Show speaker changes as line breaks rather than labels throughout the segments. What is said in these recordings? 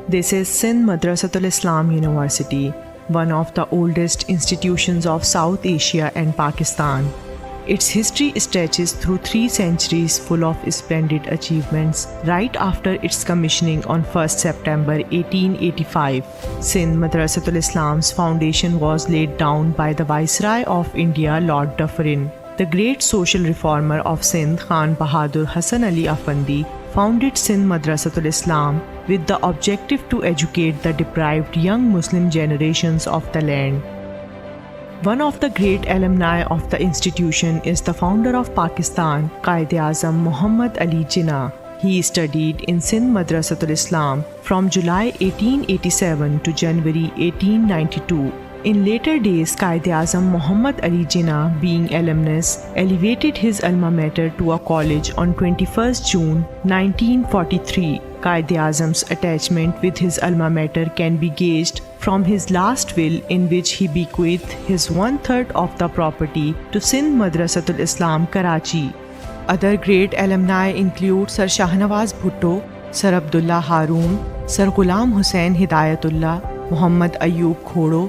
This is Sindh Madressatul Islam University, one of the oldest institutions of South Asia and Pakistan. Its history stretches through 3 centuries full of splendid achievements. Right after its commissioning on 1st September 1885, Sindh Madressatul Islam's foundation was laid down by the Viceroy of India, Lord Dufferin. The great social reformer of Sindh, Khan Bahadur Hassan Ali Afandi, founded Sindh Madressatul Islam with the objective to educate the deprived young Muslim generations of the land. One of the great alumni of the institution is the founder of Pakistan, Quaid-e-Azam Muhammad Ali Jinnah. He studied in Sindh Madressatul Islam from July 1887 to January 1892. In later days, Quaid-e-Azam Muhammad Ali Jinnah, being alumnus, elevated his alma mater to a college on 21st June 1943. Quaid-e-Azam's attachment with his alma mater can be gauged from his last will, in which he bequeathed his 1/3 of the property to Sindh Madressatul Islam, Karachi. Other great alumni include Sir Shahnawaz Bhutto, Sir Abdullah Haroon, Sir Ghulam Hussain Hidayatullah, Muhammad Ayub Khodo,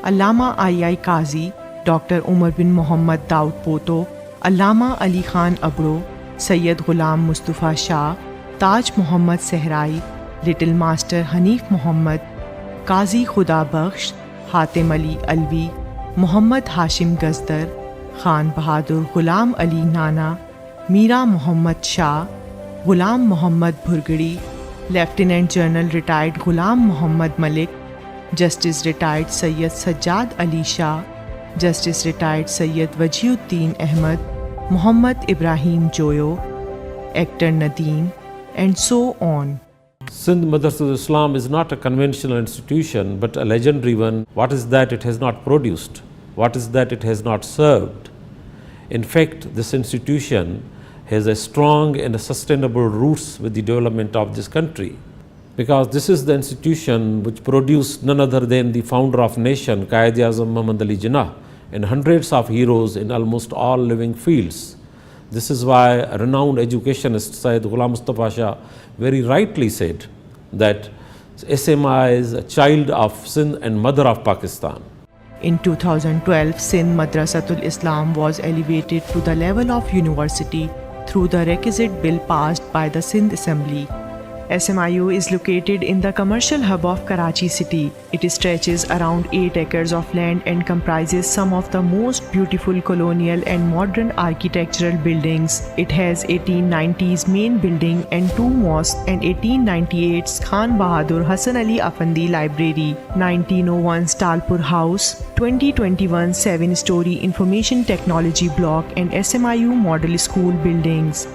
Allama I.I. Qazi, Dr. Umar bin Muhammad Daud Poto, Allama Ali Khan Abro, Sayyid Ghulam Mustafa Shah, Taj Muhammad Sehrai, Little Master Hanif Muhammad, Qazi Khuda Bakhsh, Hatim Ali Alvi, Muhammad Hashim Gazdar, Khan Bahadur Ghulam Ali Nana, Mira Muhammad Shah, Ghulam Muhammad Bhurgadi, Lieutenant General retired Ghulam Muhammad Malik, Justice retired Sayyid Sajjad Ali Shah, Justice retired Sayyid Wajiuddin Ahmad, Muhammad Ibrahim Joyo, Actor Nadeem, and so on.
Sindh Madressatul Islam is not a conventional institution but a legendary one. What is that it has not produced? What is that it has not served? In fact, this institution has a strong and a sustainable roots with the development of this country, because this is the institution which produced none other than the founder of nation, Quaid-e-Azam Muhammad Ali Jinnah, and hundreds of heroes in almost all living fields. This is why a renowned educationist Sayyid Ghulam Mustafa Shah very rightly said that SMI is a child of Sindh and mother of Pakistan.
In 2012, Sindh Madressatul Islam was elevated to the level of university through the requisite bill passed by the Sindh Assembly. Smiu is located in the commercial hub of Karachi city. It stretches around 8 acres of land and comprises some of the most beautiful colonial and modern architectural buildings. It has 1890s main building and 2 mosques and 1898's Khan Bahadur Hassan Ali Afandi Library, 1901's Talpur House, 2021 7-story information technology block and Smiu model school buildings.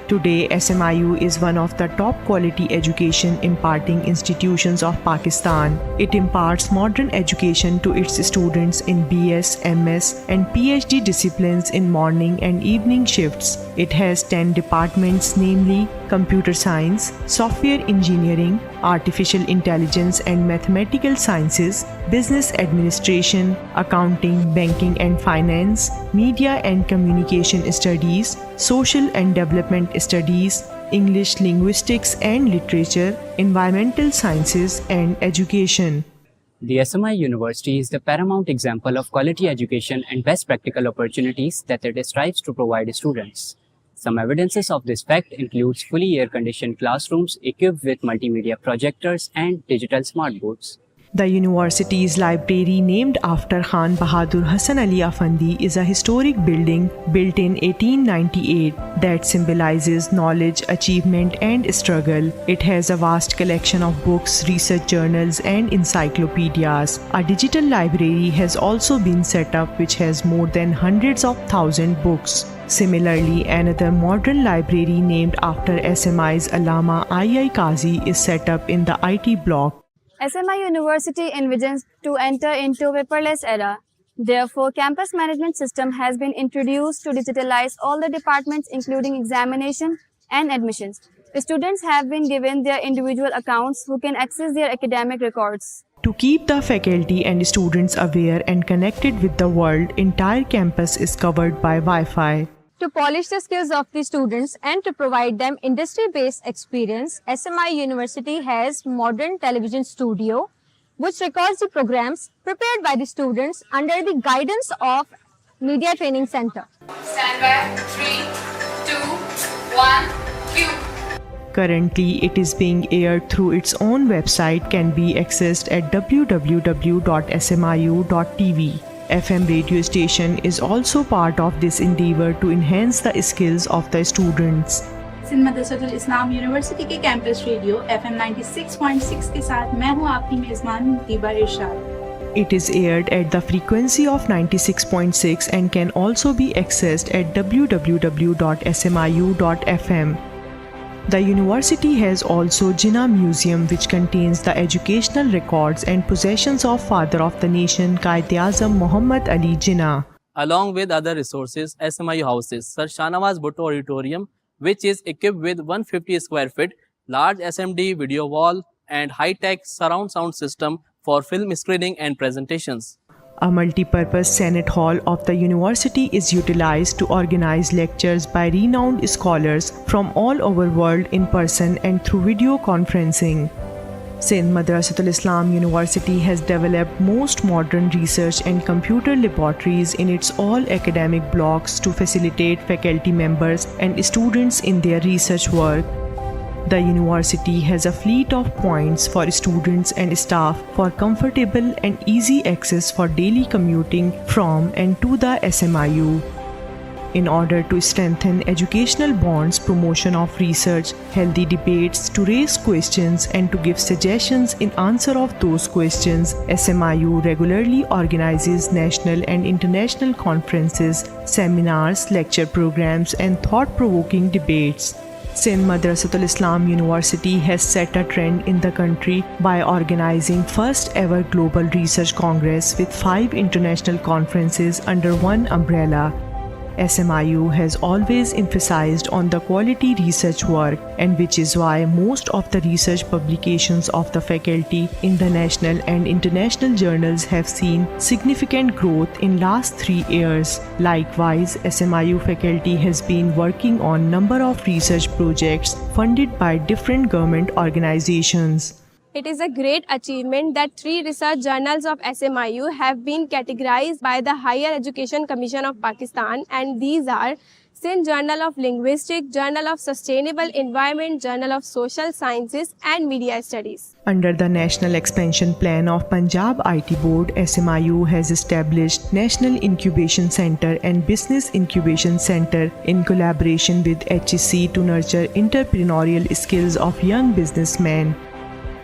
Today, Smiu is one of the top quality education imparting institutions of Pakistan. It imparts modern education to its students in BS, MS and PhD disciplines in morning and evening shifts. It has 10 departments, namely computer science, software engineering, artificial intelligence and mathematical sciences, business administration, accounting, banking and finance, media and communication studies, social and development studies, English linguistics and literature, environmental sciences and education.
The SMI University is the paramount example of quality education and best practical opportunities that it strives to provide students. Some evidences of this fact includes fully air-conditioned classrooms equipped with multimedia projectors and digital smartboards.
The university's library, named after Khan Bahadur Hassan Ali Afandi, is a historic building built in 1898 that symbolizes knowledge, achievement and struggle. It has a vast collection of books, research journals and encyclopedias. A digital library has also been set up which has more than hundreds of thousands books. Similarly, another modern library named after SMI's Allama II Qazi is set up in the IT block.
SMI University envisions to enter into paperless era. Therefore, campus management system has been introduced to digitalize all the departments including examination and admissions. The students have been given their individual accounts who can access their academic records.
To keep the faculty and students aware and connected with the world, entire campus is covered by Wi-Fi.
To polish the skills of the students and to provide them industry-based experience, SMI University has modern television studio which records the programs prepared by the students under the guidance of Media Training Center.
Stand by, 3, 2, 1, cue.
Currently, it is being aired through its own website, can be accessed at www.smiu.tv. FM radio station is also part of this endeavor to enhance the skills of the students.
Sindh Madressatul Islam university के campus radio FM 96.6 के साथ मैं हूं आपकी मेजबान दीबा इरशाद.
It is aired at the frequency of 96.6 and can also be accessed at www.smiu.fm. The university has also Jinnah Museum, which contains the educational records and possessions of Father of the Nation Quaid-e-Azam Muhammad Ali Jinnah.
Along with other resources, SMIU houses Sir Shahnawaz Bhutto Auditorium, which is equipped with 150 square feet, large SMD video wall and high-tech surround sound system for film screening and presentations.
A multi-purpose Senate Hall of the university is utilized to organize lectures by renowned scholars from all over world in person and through video conferencing. Sindh Madressatul Islam University has developed most modern research and computer laboratories in its all academic blocks to facilitate faculty members and students in their research work. The university has a fleet of points for students and staff for comfortable and easy access for daily commuting from and to the SMIU. In order to strengthen educational bonds, promotion of research, healthy debates, to raise questions and to give suggestions in answer of those questions, SMIU regularly organizes national and international conferences, seminars, lecture programs and thought-provoking debates. Sindh Madressatul Islam University has set a trend in the country by organizing first ever Global Research Congress with 5 international conferences under one umbrella. SMIU has always emphasized on the quality research work, and which is why most of the research publications of the faculty in the national and international journals have seen significant growth in last 3 years. Likewise, SMIU faculty has been working on number of research projects funded by different government organizations.
It is a great achievement that 3 research journals of SMIU have been categorized by the Higher Education Commission of Pakistan, and these are Sindh Journal of Linguistics, Journal of Sustainable Environment, Journal of Social Sciences and Media Studies.
Under the National Expansion Plan of Punjab IT Board, SMIU has established National Incubation Center and Business Incubation Center in collaboration with HEC to nurture entrepreneurial skills of young businessmen.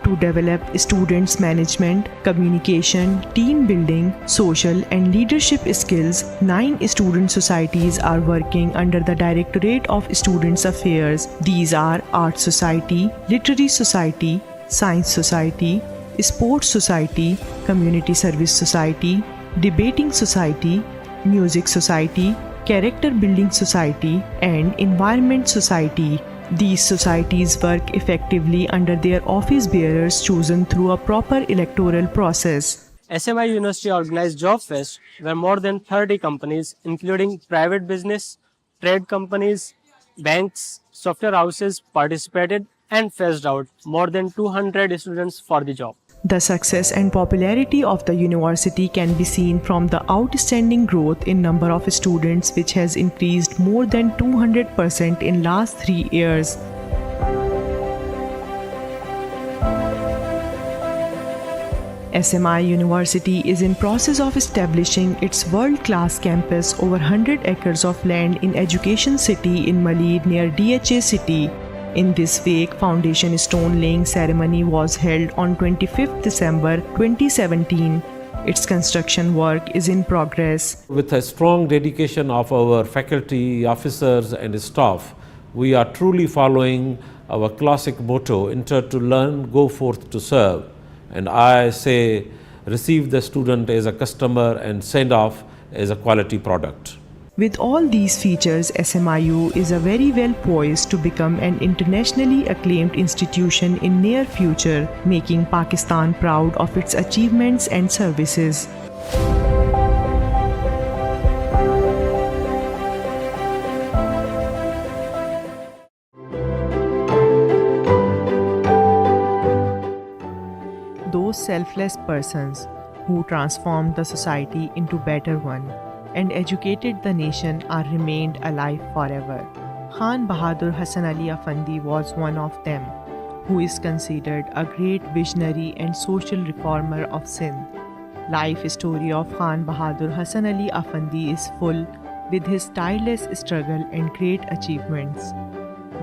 To develop students' management, communication, team building, social and leadership skills, 9 student societies are working under the Directorate of Students' Affairs. These are Art Society, Literary Society, Science Society, Sports Society, Community Service Society, Debating Society, Music Society, Character Building Society and Environment Society. These societies work effectively under their office bearers chosen through a proper electoral process.
SMI University organized Job Fest, where more than 30 companies, including private business, trade companies, banks, software houses, participated and fetched out more than 200 students for the job.
The success and popularity of the university can be seen from the outstanding growth in number of students, which has increased more than 200% in last 3 years. SMI University is in process of establishing its world-class campus over 100 acres of land in Education City in Maleed near DHA City. In this wake, foundation stone laying ceremony was held on 25th December 2017. Its construction work is in progress.
With a strong dedication of our faculty, officers and staff, we are truly following our classic motto, enter to learn, go forth to serve. And I say, receive the student as a customer and send off as a quality product.
With all these features, SMIU is a very well poised to become an internationally acclaimed institution in near future, making Pakistan proud of its achievements and services. Those selfless persons who transformed the society into better one and educated the nation are remained alive forever. Khan Bahadur Hassan Ali Afandi was one of them, who is considered a great visionary and social reformer of Sindh. Life story of Khan Bahadur Hassan Ali Afandi is full with his tireless struggle and great achievements.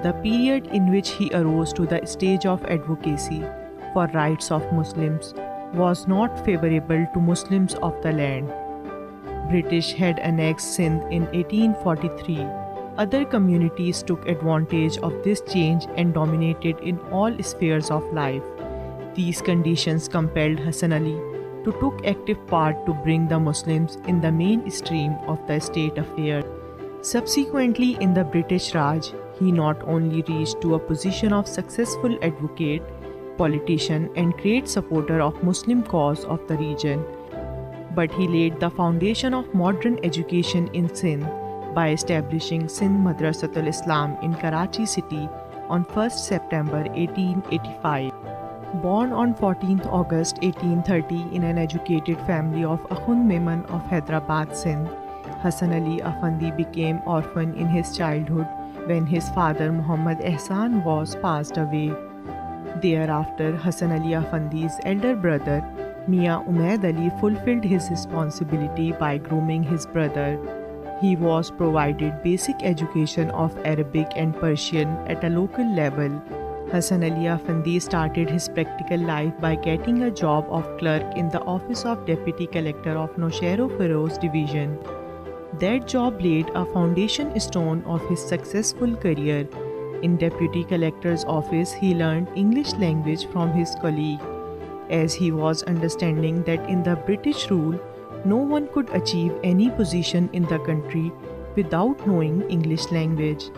The period in which he arose to the stage of advocacy for rights of Muslims was not favorable to Muslims of the land. British had annexed Sindh in 1843. Other communities took advantage of this change and dominated in all spheres of life. These conditions compelled Hassan Ali to take active part to bring the Muslims in the mainstream of the state affair. Subsequently, in the British Raj, he not only reached to a position of successful advocate, politician and great supporter of Muslim cause of the region, but he laid the foundation of modern education in Sindh by establishing Sindh Madressatul Islam in Karachi city on 1st September 1885. Born on 14th August 1830 in an educated family of Akhund Memon of Hyderabad, Sindh, Hassan Ali Afandi became orphan in his childhood when his father Muhammad Ehsan was passed away. Thereafter, Hassan Ali Afandi's elder brother Mia Umaid Ali fulfilled his responsibility by grooming his brother. He was provided basic education of Arabic and Persian at a local level. Hassan Ali Afandi started his practical life by getting a job of clerk in the office of Deputy Collector of Nowshera Feroz Division. That job laid a foundation stone of his successful career. In Deputy Collector's office, he learned English language from his colleague, as he was understanding that in the British rule, no one could achieve any position in the country without knowing English language.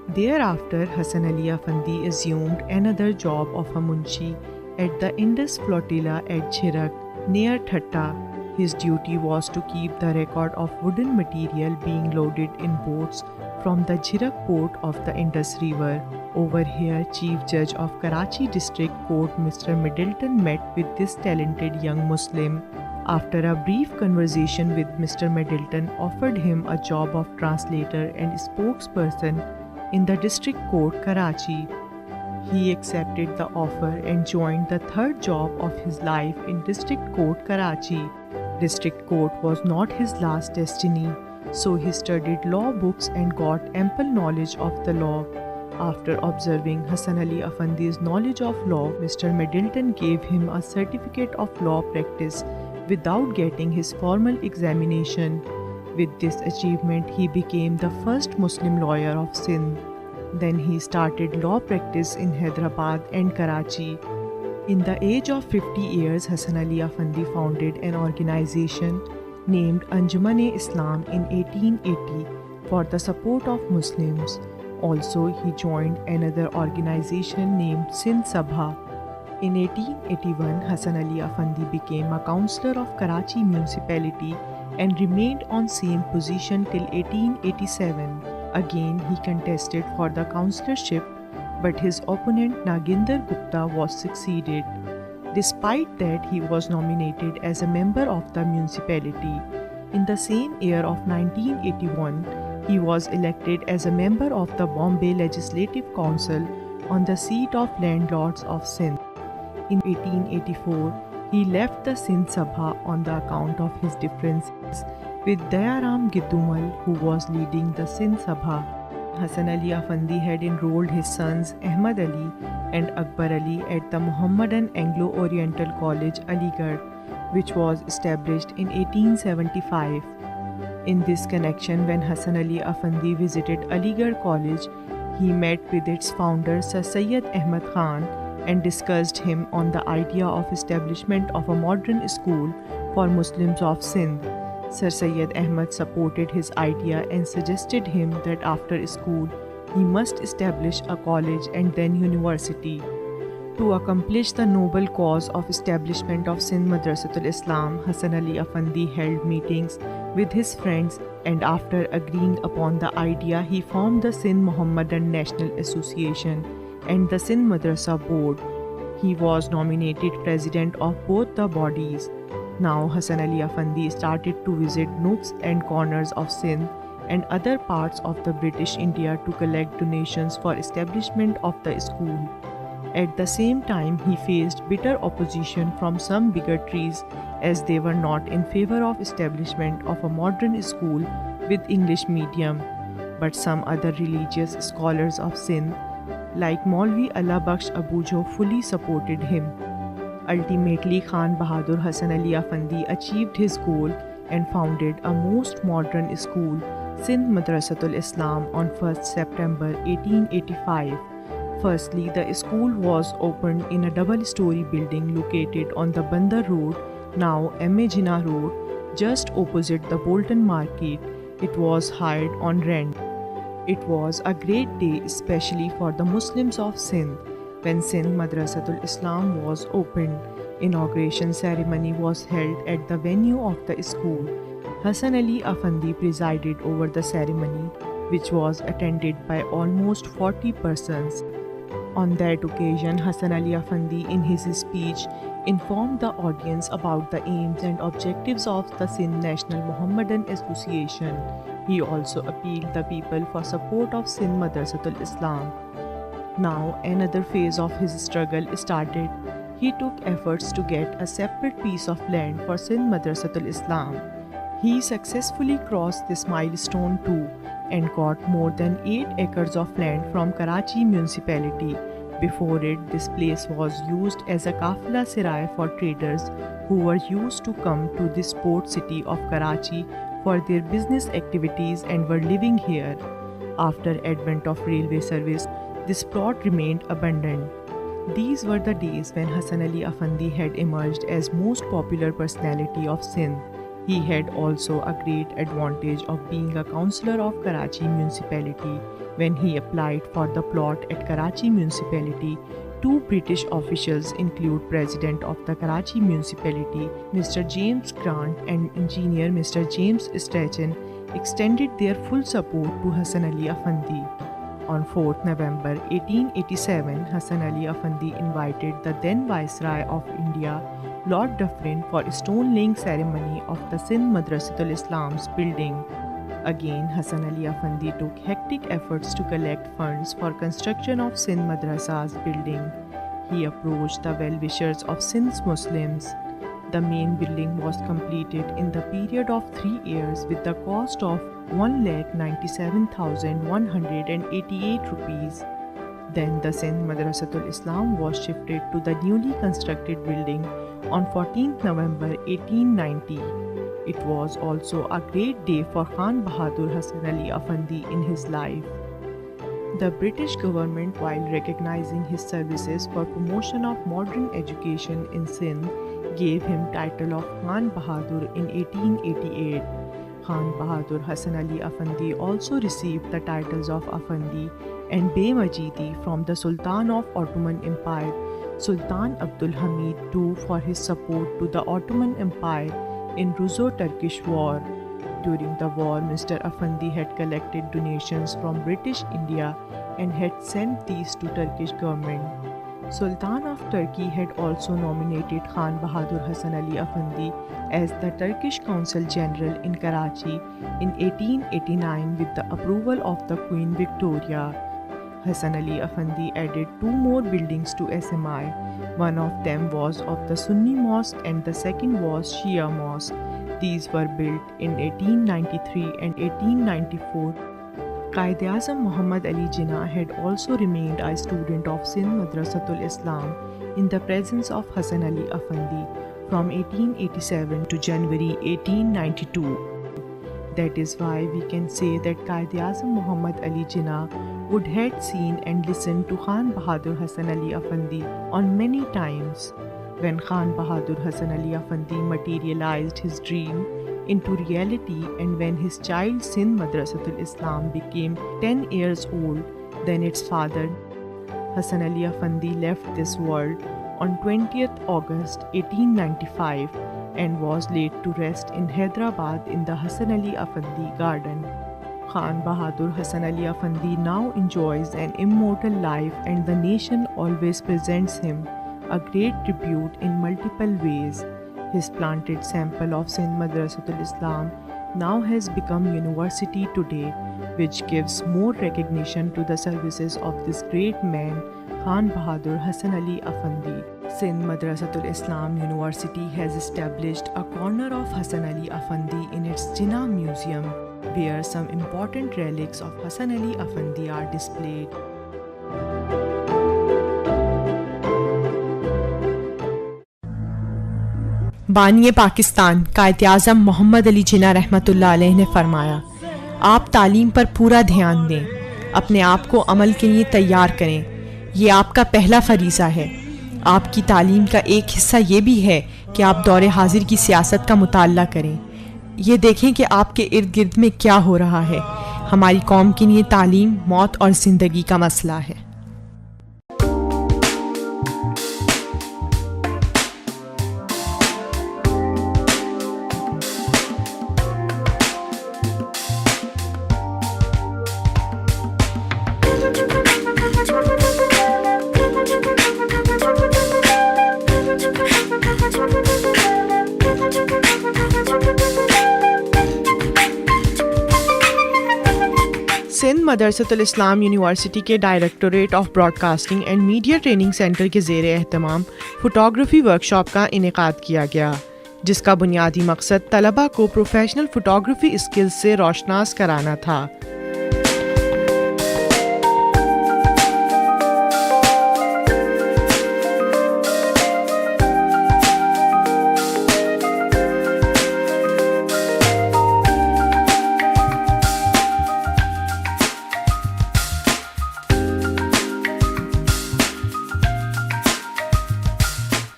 Thereafter, Hassan Ali Afandi assumed another job of a munshi at the Indus Flotilla at Chhirak, near Thatta. His duty was to keep the record of wooden material being loaded in boats from the Chhirak port of the Indus River. Over here, Chief Judge of Karachi District Court Mr. Middleton met with this talented young Muslim. After a brief conversation with Mr. Middleton offered him a job of translator and spokesperson in the District Court, Karachi. He accepted the offer and joined the third job of his life in District Court, Karachi. District Court was not his last destiny, so he studied law books and got ample knowledge of the law. After observing Hassan Ali Afandi's knowledge of law, Mr. Middleton gave him a certificate of law practice without getting his formal examination. With this achievement, he became the first Muslim lawyer of Sindh. Then he started law practice in Hyderabad and Karachi. In the age of 50 years, Hassan Ali Afandi founded an organization named Anjuman-e-Islam in 1880 for the support of Muslims. Also, he joined another organization named Sindh Sabha. In 1881, Hasan Ali Afandi became a councillor of Karachi municipality and remained on same position till 1887. Again, he contested for the councillorship, but his opponent Naginder Gupta was succeeded. Despite that, he was nominated as a member of the municipality. In the same year of 1981, he was elected as a member of the Bombay Legislative Council on the seat of landlords of Sindh. In 1884, he left the Sindh Sabha on the account of his differences with Dayaram Giddumal, who was leading the Sindh Sabha. Hasan Ali Afandi had enrolled his sons Ahmad Ali and Akbar Ali at the Mohammedan Anglo-Oriental College, Aligarh, which was established in 1875. In this connection, when Hasan Ali Afandi visited Aligarh College, he met with its founder Sir Syed Ahmad Khan and discussed him on the idea of establishment of a modern school for Muslims of Sindh. Sir Syed Ahmad supported his idea and suggested him that after school he must establish a college and then university. To accomplish the noble cause of establishment of Sindh Madressatul Islam, Hasan Ali Afandi held meetings with his friends, and after agreeing upon the idea, he formed the Sindh Mohammedan National Association and the Sindh Madrasa Board. He was nominated president of both the bodies. Now Hasan Ali Afandi started to visit nooks and corners of Sindh and other parts of the British India to collect donations for establishment of the school. At the same time, he faced bitter opposition from some bigotries as they were not in favor of establishment of a modern school with English medium. But some other religious scholars of Sindh, like Maulvi Allah Bakhsh Abujo, fully supported him. Ultimately, Khan Bahadur Hasan Ali Afandi achieved his goal and founded a most modern school, Sindh Madressatul Islam, on 1st September 1885. Firstly, the school was opened in a double-story building located on the Bandar Road, now M.A. Jinnah Road, just opposite the Bolton Market. It was hired on rent. It was a great day, especially for the Muslims of Sindh, when Sindh Madressatul Islam was opened. Inauguration ceremony was held at the venue of the school. Hasan Ali Afandi presided over the ceremony, which was attended by almost 40 persons. On that occasion, Hasan Ali Afandi, in his speech, informed the audience about the aims and objectives of the Sindh National Mohammedan Association. He also appealed the people for support of Sindh Madrasatul Islam. Now, another phase of his struggle started. He took efforts to get a separate piece of land for Sindh Madrasatul Islam. He successfully crossed this milestone too and got more than 8 acres of land from Karachi municipality. Before it, this place was used as a kafla serai for traders who were used to come to this port city of Karachi for their business activities and were living here. After advent of railway service, this plot remained abandoned. These were the days when Hasan Ali Afandi had emerged as most popular personality of Sindh. He had also a great advantage of being a councillor of Karachi municipality. When he applied for the plot at Karachi municipality, 2 British officials, include President of the Karachi municipality, Mr. James Grant, and engineer Mr. James Strachan, extended their full support to Hasan Ali Afandi. On 4th November 1887, Hasan Ali Afandi invited the then Viceroy of India, Lord Dufferin, for a stone-laying ceremony of the Sindh Madrasatul Islam's building. Again, Hasan Ali Afandi took hectic efforts to collect funds for construction of Sindh Madrasa's building. He approached the well-wishers of Sindh's Muslims. The main building was completed in the period of 3 years with the cost of 1,97,188 rupees. Then the Sindh Madrasatul Islam was shifted to the newly constructed building on 14th November 1890. It was also a great day for Khan Bahadur Hasan Ali Afandi in his life. The British government, while recognizing his services for promotion of modern education in Sindh, gave him title of Khan Bahadur in 1888. Khan Bahadur Hassan Ali Afandi also received the titles of Afandi and Bey Majidi from the Sultan of Ottoman Empire, Sultan Abdul Hamid II, for his support to the Ottoman Empire in Russo-Turkish War. During the war, Mr. Afandi had collected donations from British India and had sent these to Turkish government. Sultan of Turkey had also nominated Khan Bahadur Hassan Ali Afandi as the Turkish Consul General in Karachi in 1889 with the approval of the Queen Victoria. Hassan Ali Afandi added 2 more buildings to SMI. One of them was of the Sunni Mosque and the second was Shia Mosque. These were built in 1893 and 1894. Quaid-e-Azam Muhammad Ali Jinnah had also remained a student of Sindh Madressatul Islam in the presence of Hassan Ali Afandi from 1887 to January 1892. That is why we can say that Quaid-e-Azam Muhammad Ali Jinnah would have seen and listened to Khan Bahadur Hassan Ali Afandi on many times. When Khan Bahadur Hassan Ali Afandi materialized his dream into reality and when his child Sindh Madressatul Islam became 10 years old, then its father Hassan Ali Afandi left this world on 20th August 1895 and was laid to rest in Hyderabad in the Hassan Ali Afandi Garden. Khan Bahadur Hassan Ali Afandi now enjoys an immortal life and the nation always presents him a great tribute in multiple ways. His planted sample of Sindh Madressatul Islam now has become university today, which gives more recognition to the services of this great man, Khan Bahadur Hassan Ali Afandi. Sindh Madressatul Islam University has established a corner of Hassan Ali Afandi in its Jinnah Museum, where some important relics of Hassan Ali Afandi are displayed. बानी पाकिस्तान कायद-ए-आज़म मोहम्मद अली जिन्ना रहमतुल्लाह अलैह ने फरमाया, आप तालीम पर पूरा ध्यान दें, अपने आप को अमल के लिए तैयार करें, ये आपका पहला फरीज़ा है। आपकी तालीम का एक हिस्सा ये भी है कि आप दौरे हाजिर की सियासत का मुताल्ला करें, ये देखें कि आपके इर्द गिर्द में क्या हो रहा है। हमारी कौम के लिए तालीम मौत और ज़िंदगी का मसला है। सिंध मदरसतुल इस्लाम यूनिवर्सिटी के directorate of broadcasting and media training centre के ज़ेर एहतमाम फ़ोटोग्राफ़ी वर्कशॉप का इनेकाद किया गया, जिसका बुनियादी मकसद तलबा को प्रोफेशनल फ़ोटोग्राफ़ी स्किल्स से रोशनास कराना था।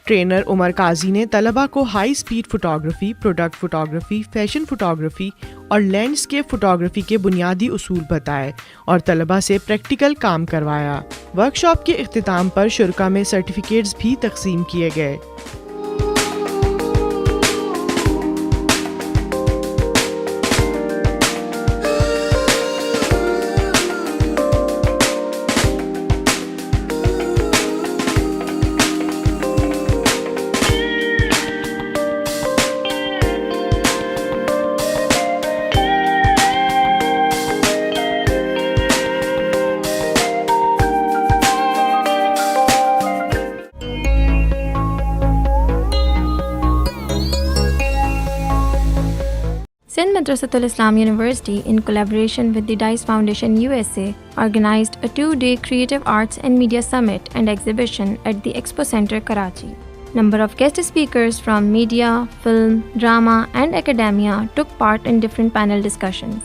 ट्रेनर उमर काजी ने तलबा को high speed photography, product photography, fashion photography और लैंडस्केप फ़ोटोग्राफ़ी के बुनियादी उसूल बताए और तलबा से प्रैक्टिकल काम करवाया। वर्कशॉप के इख्तिताम पर शुरका में सर्टिफिकेट्स भी तकसीम किए गए।
Sindh Madressatul Islam University, in collaboration with the Dice Foundation USA, organized a 2-day Creative Arts and Media Summit and exhibition at the Expo Center, Karachi. Number of guest speakers from media, film, drama, and academia took part in different panel discussions.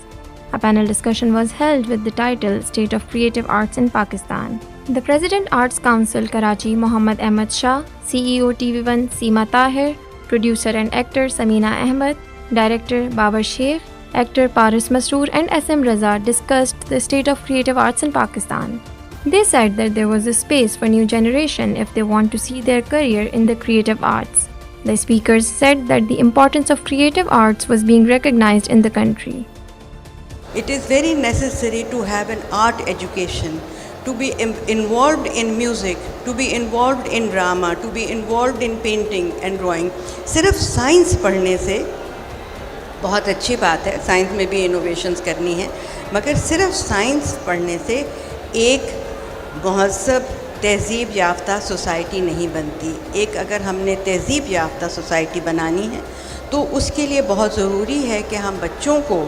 A panel discussion was held with the title State of Creative Arts in Pakistan. The President Arts Council, Karachi, Muhammad Ahmad Shah, CEO TV1 Seema Tahir, producer and actor Samina Ahmed, Director Babar Sheikh, actor Paris Masroor and SM Raza discussed the state of creative arts in Pakistan. They said that there was a space for new generation if they want to see their career in the creative arts. The speakers said that the importance of creative arts was being recognized in the country.
It is very necessary to have an art education, to be involved in music, to be involved in drama, to be involved in painting and drawing. صرف science پڑھنے سے بہت اچھی بات ہے، science میں بھی innovations کرنی ہے، مگر صرف سائنس پڑھنے سے ایک مہذب تہذیب یافتہ سوسائٹی نہیں بنتی. ایک اگر ہم نے تہذیب یافتہ سوسائٹی بنانی ہے تو اس کے لیے بہت ضروری ہے کہ ہم بچوں کو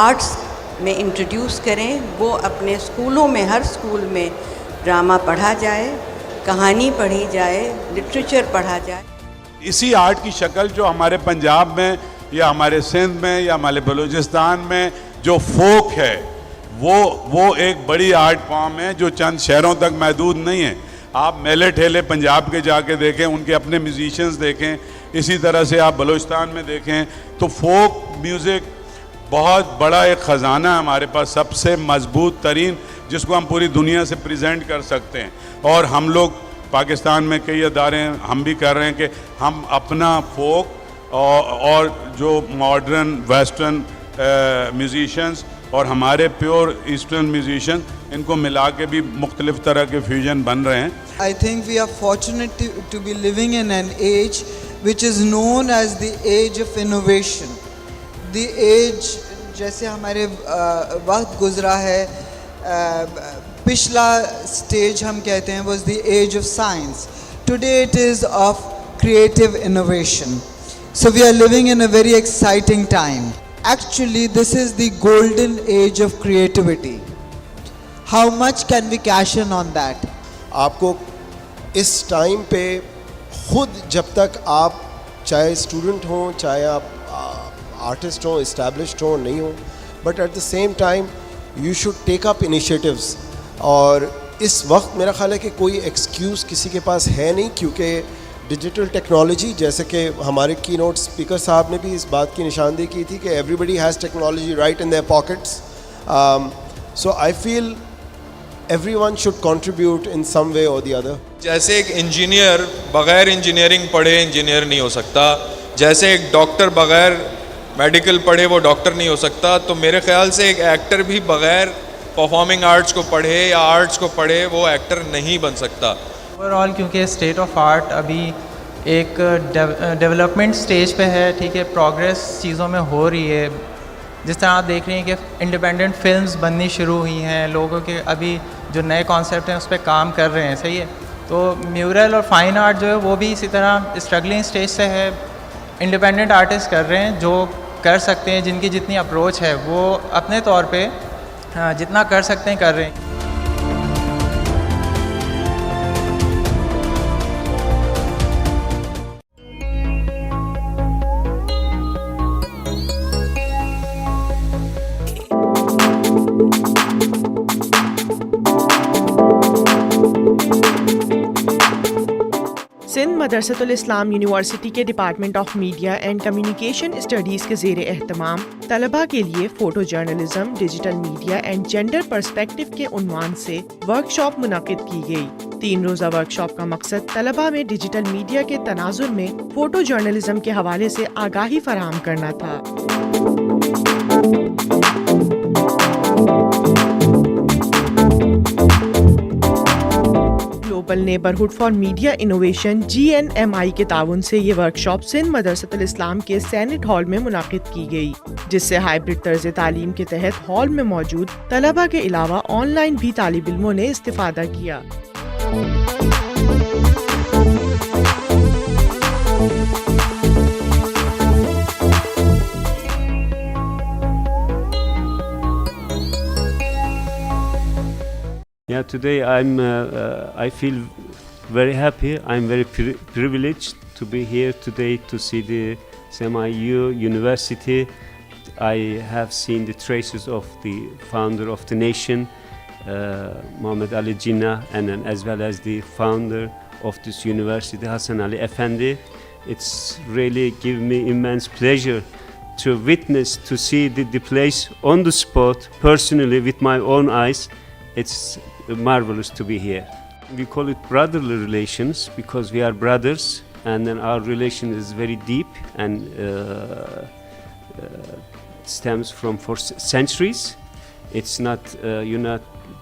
آرٹس میں انٹروڈیوس کریں. وہ اپنے اسکولوں میں، ہر اسکول میں ڈرامہ پڑھا جائے، کہانی پڑھی جائے، لٹریچر پڑھا جائے.
اسی آرٹ کی شکل جو ہمارے پنجاب میں یا ہمارے سندھ میں یا ہمارے بلوچستان میں جو فوک ہے وہ ایک بڑی آرٹ فارم ہے جو چند شہروں تک محدود نہیں ہے. آپ میلے ٹھیلے پنجاب کے جا کے دیکھیں، ان کے اپنے میوزیشنز دیکھیں، اسی طرح سے آپ بلوچستان میں دیکھیں تو فوک میوزک بہت بڑا ایک خزانہ ہے ہمارے پاس، سب سے مضبوط ترین، جس کو ہم پوری دنیا سے پریزنٹ کر سکتے ہیں. اور ہم لوگ پاکستان میں کئی ادارے ہیں، ہم بھی کر رہے ہیں کہ ہم اپنا فوک اور جو ماڈرن ویسٹرن میوزیشنز اور ہمارے پیور ایسٹرن میوزیشن، ان کو ملا کے بھی مختلف طرح کے فیوژن بن رہے ہیں.
I think we are fortunate to be living in an age which is known as the age of innovation. The age جیسے ہمارے وقت گزرا ہے، پچھلا stage ہم کہتے ہیں was the age of science. Today it is of creative innovation. So we are living in a very exciting time. Actually, this is the golden age of creativity. How much can we cash in on that?
آپ کو اس time پہ خود جب تک آپ چاہے student ہوں، چاہے آپ آرٹسٹ ہوں، اسٹیبلشڈ ہوں، نہیں ہوں، but at the same time you should take up initiatives. اور اس وقت میرا خیال ہے کہ کوئی ایکسکیوز کسی کے پاس ہے نہیں، کیونکہ ڈیجیٹل ٹیکنالوجی، جیسے کہ ہمارے کی نوٹ اسپیکر صاحب نے بھی اس بات کی نشاندہی کی تھی کہ everybody has technology right in their pockets. So I feel everyone should contribute in some way or the other.
جیسے ایک انجینئر بغیر انجینئرنگ پڑھے انجینئر نہیں ہو سکتا، جیسے ایک ڈاکٹر بغیر میڈیکل پڑھے وہ ڈاکٹر نہیں ہو سکتا، تو میرے خیال سے ایک ایکٹر بھی بغیر پرفارمنگ آرٹس کو پڑھے یا آرٹس کو پڑھے وہ ایکٹر نہیں بن سکتا.
اوور آل کیونکہ اسٹیٹ آف آرٹ ابھی ایک ڈیولپمنٹ سٹیج پہ ہے، ٹھیک ہے، پروگریس چیزوں میں ہو رہی ہے. جس طرح آپ دیکھ رہے ہیں کہ انڈیپینڈنٹ فلمز بننی شروع ہوئی ہیں، لوگوں کے ابھی جو نئے کانسیپٹ ہیں اس پہ کام کر رہے ہیں، صحیح ہے. تو میورل اور فائن آرٹ جو ہے وہ بھی اسی طرح اسٹرگلنگ اسٹیج سے ہے. انڈیپینڈنٹ آرٹسٹ کر رہے ہیں جو کر سکتے ہیں، جن کی جتنی اپروچ ہے وہ اپنے طور پہ جتنا کر سکتے ہیں کر رہے ہیں.
سندھ مدرسۃ الاسلام یونیورسٹی کے department of media and communication studies کے زیر اہتمام طلباء کے لیے photo journalism, digital media and gender perspective کے عنوان سے ورک شاپ منعقد کی گئی. 3 روزہ ورک شاپ کا مقصد طلباء میں ڈیجیٹل میڈیا کے تناظر میں فوٹو جرنلزم کے حوالے سے آگاہی فراہم کرنا تھا. Global neighbourhood for media innovation GNMI کے تعاون سے یہ ورک شاپ سندھ مدرسۃ الاسلام کے سینٹ ہال میں منعقد کی گئی، جس سے ہائبرڈ طرز تعلیم کے تحت ہال میں موجود طلباء کے علاوہ آن لائن بھی طالب علموں نے استفادہ کیا.
Yeah, today I feel very happy. I'm very privileged to be here today to see the Smiu University. I have seen the traces of the founder of the nation, Muhammad Ali Jinnah, and as well as the founder of this university, Hassan Ali Effendi. It's really given me immense pleasure to witness, to see the place on the spot, personally with my own eyes, it's marvelous to be here. We call it brotherly relations because we are brothers, and then our relation is very deep and stems from for centuries. It's not,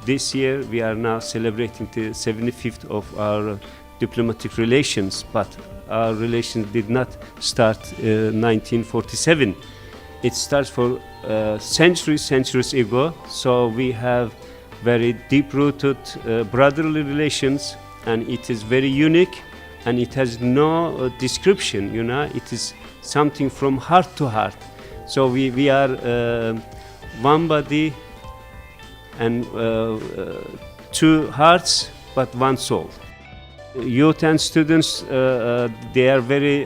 this year we are now celebrating the 75th of our diplomatic relations, but our relations did not start 1947. It starts for centuries ago, so we have very deep-rooted brotherly relations, and it is very unique, and it has no description, it is something from heart to heart. So we are one body and two hearts, but one soul. Youth and students, they are very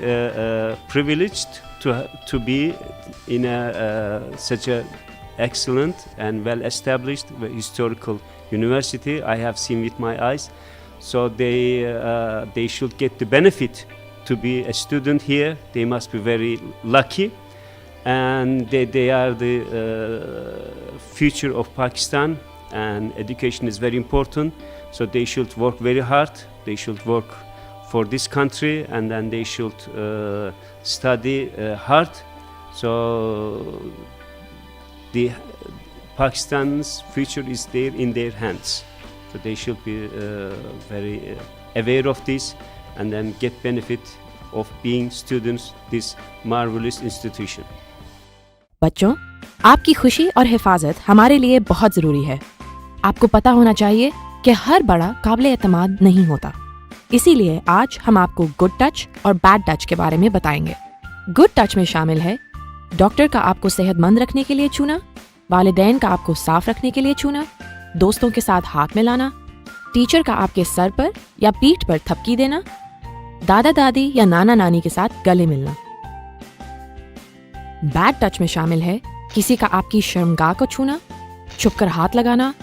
privileged to be in such a excellent and well-established historical university. I have seen with my eyes, so they should get the benefit to be a student here. They must be very lucky, and they are the future of Pakistan, and education is very important, so they should work very hard. They should work for this country, and then they should study hard. So the Pakistan's future is there in their hands. So they should be very aware of this, and then get benefit of being students this marvelous institution.
बच्चों, आपकी खुशी और हिफाजत हमारे लिए बहुत ज़रूरी है। आपको पता होना चाहिए कि हर बड़ा काबिल एतमाद नहीं होता। इसीलिए आज हम आपको गुड टच और बैड टच के बारे में बताएंगे। गुड टच में शामिल है डॉक्टर का आपको सेहतमंद रखने के लिए चुना, वालिदैन का आपको साफ रखने के लिए चुना, दोस्तों के साथ हाथ मिलाना, टीचर का आपके सर पर या पीठ पर थपकी देना, दादा दादी या नाना नानी के साथ गले मिलना। बैड टच में शामिल है किसी का आपकी शर्मगाह को छूना, छुपकर हाथ लगाना,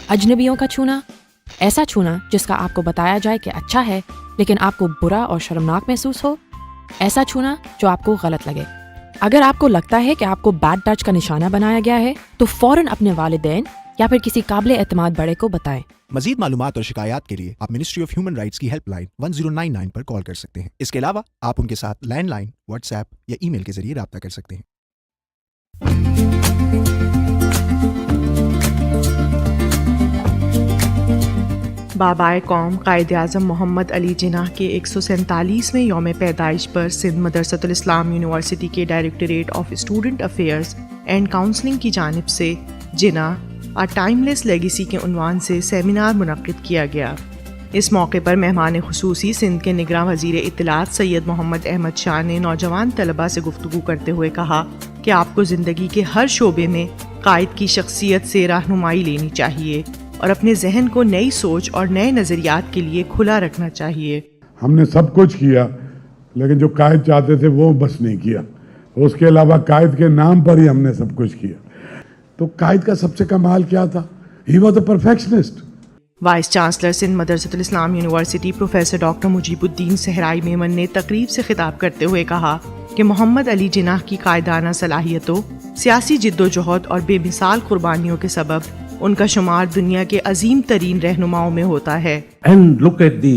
अजनबियों का छूना, ऐसा छूना जिसका आपको बताया जाए कि अच्छा है लेकिन आपको बुरा और शर्मनाक महसूस हो, ऐसा छूना जो आपको गलत लगे। अगर आपको लगता है कि आपको बैड टच का निशाना बनाया गया है तो फौरन अपने वालिदैन या फिर किसी काबिल एतमाद बड़े को बताएं।
मजीद मालूमात और शिकायत के लिए आप मिनिस्ट्री ऑफ ह्यूमन राइट्स की हेल्पलाइन 1099 पर कॉल कर सकते हैं। इसके अलावा आप उनके साथ लैंडलाइन, व्हाट्सएप या ईमेल के जरिए राब्ता कर सकते हैं।
बाबाए कौम कायद आज़म मोहम्मद अली जिन्नाह के 147वें यौम पैदाइश पर सिंध मदरसतुल इस्लाम यूनिवर्सिटी के directorate of student affairs and counselling की जानिब से जिन्नाह अ टाइमलेस लेगेसी के उन्वान से सेमिनार मुनक्किद किया गया। इस मौके पर मेहमान खुसूसी सिंध के निगरां वज़ीर इत्तलात सैयद मोहम्मद अहमद शाह ने नौजवान तलबा से गुफ्तगू करते हुए कहा कि आपको ज़िंदगी के हर शोबे में कायद की शख्सियत से रहनुमाई लेनी चाहिए और अपने जहन को नई सोच और नए नज़रियात के लिए खुला रखना चाहिए।
हमने सब कुछ किया, लेकिन जो कायद चाहते थे वो बस नहीं किया। उसके अलावा कायद के नाम पर ही हमने सब कुछ किया। तो कायद का सबसे कमाल क्या था? He was the perfectionist.
Vice chancellor Sindh Madressatul Islam university professor doctor Mujeebuddin Sahrai Memon ने तकरीब से खिताब करते हुए कहा कि मोहम्मद अली जिन्नाह की कायदाना सलाहियतों, सियासी जिद्दोजहद और बेमिसाल कुर्बानियों के सबब उनका शुमार दुनिया के अजीम तरीन रहनुमाओं में होता है।
And look at the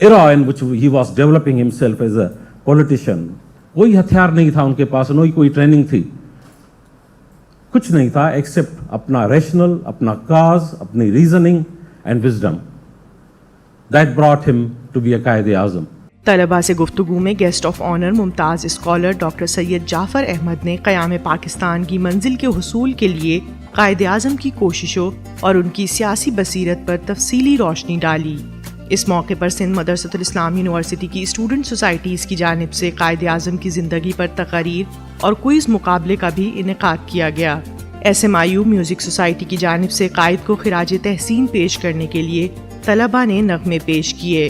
era in which he was developing himself as a politician. कोई हथियार नहीं था उनके पास, न कोई ट्रेनिंग थी, कुछ नहीं था एक्सेप्ट अपना रैशनल, अपना काज, अपनी reasoning and wisdom. That brought him to be a Quaid Azam.
तलबा से गुफ्तगू में गेस्ट ऑफ ऑनर मुमताज़ स्कॉलर डॉक्टर सैयद जाफ़र अहमद ने क़याम पाकिस्तान की मंजिल के हुसूल के लिए कायद आज़म की कोशिशों और उनकी सियासी बसीरत पर तफसीली रोशनी डाली। इस मौके पर सिंध मदरसतुल इस्लाम यूनिवर्सिटी की स्टूडेंट सोसाइटीज़ की जानिब से कायद आज़म की ज़िंदगी पर तकारीर और क्विज़ मुकाबले का भी इनेकाद किया गया। SMIU म्यूज़िक सोसाइटी की जानिब से कायद को खिराज तहसीन पेश करने के लिए तलबा ने नगमे पेश किए।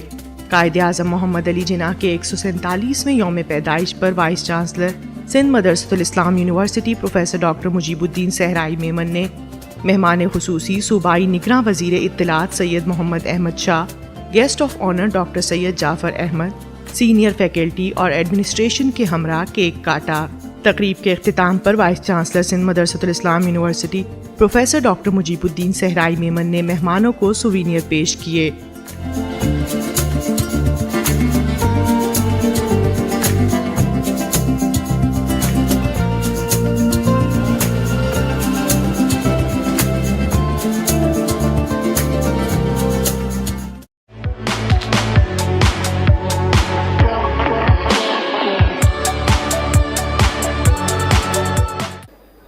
कायद आज़म मोहम्मद अली जिन्नाह के 147वें यौम पैदाइश पर vice chancellor Sindh Madressatul Islam university professor doctor Mujeebuddin Sahrai Memon ने मेहमान खुसूसी सूबाई निगरां वज़ीर इत्तलात Syed Muhammad Ahmed Shah, guest of honour doctor Syed Jafar Ahmed, senior faculty और एडमिनिस्ट्रेशन के हमरा केक काटा। तकरीब के अख्तिताम पर vice chancellor Sindh Madressatul Islam university professor doctor Mujeebuddin Sahrai Memon ने मेहमानों को सुवीनियर पेश किए।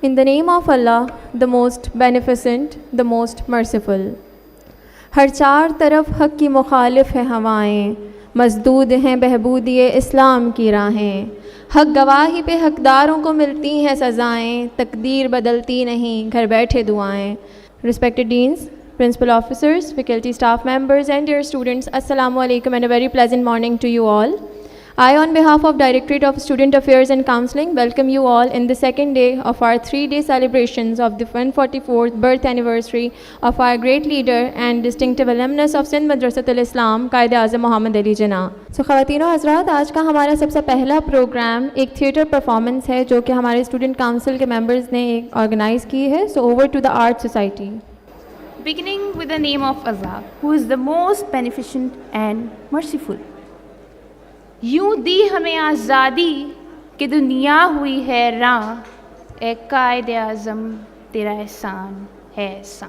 In the name of Allah, the most beneficent, the most merciful. ہر چار طرف حق کی مخالف ہے ہوائیں، مسدود ہیں بہبودی اسلام کی راہیں، حق گواہی پہ حقداروں کو ملتی ہیں سزائیں، تقدیر بدلتی نہیں گھر بیٹھے دعائیں. Respected Deans, Principal Officers, Faculty Staff Members and dear students, Assalamu alaikum and a very pleasant morning to you all. I, on behalf of Directorate of Student Affairs and Counseling, welcome you all in the second day of our 3-day celebrations of the 144th birth anniversary of our great leader and distinctive alumnus of Sindh Madressatul Islam, Quaid-e-Azam Muhammad Ali Jinnah. So خواتین و حضرات، آج کا ہمارا سب سے پہلا programme ایک theatre performance ہے جو کہ ہمارے اسٹوڈنٹ کاؤنسل کے ممبرز نے آرگنائز کی ہے. So over to the Art Society.
Beginning with the name of Allah, who is the most beneficent and merciful. یوں دی ہمیں آزادی کہ دنیا ہوئی حیراں، اے قائد اعظم تیرا احسان ہے احسان.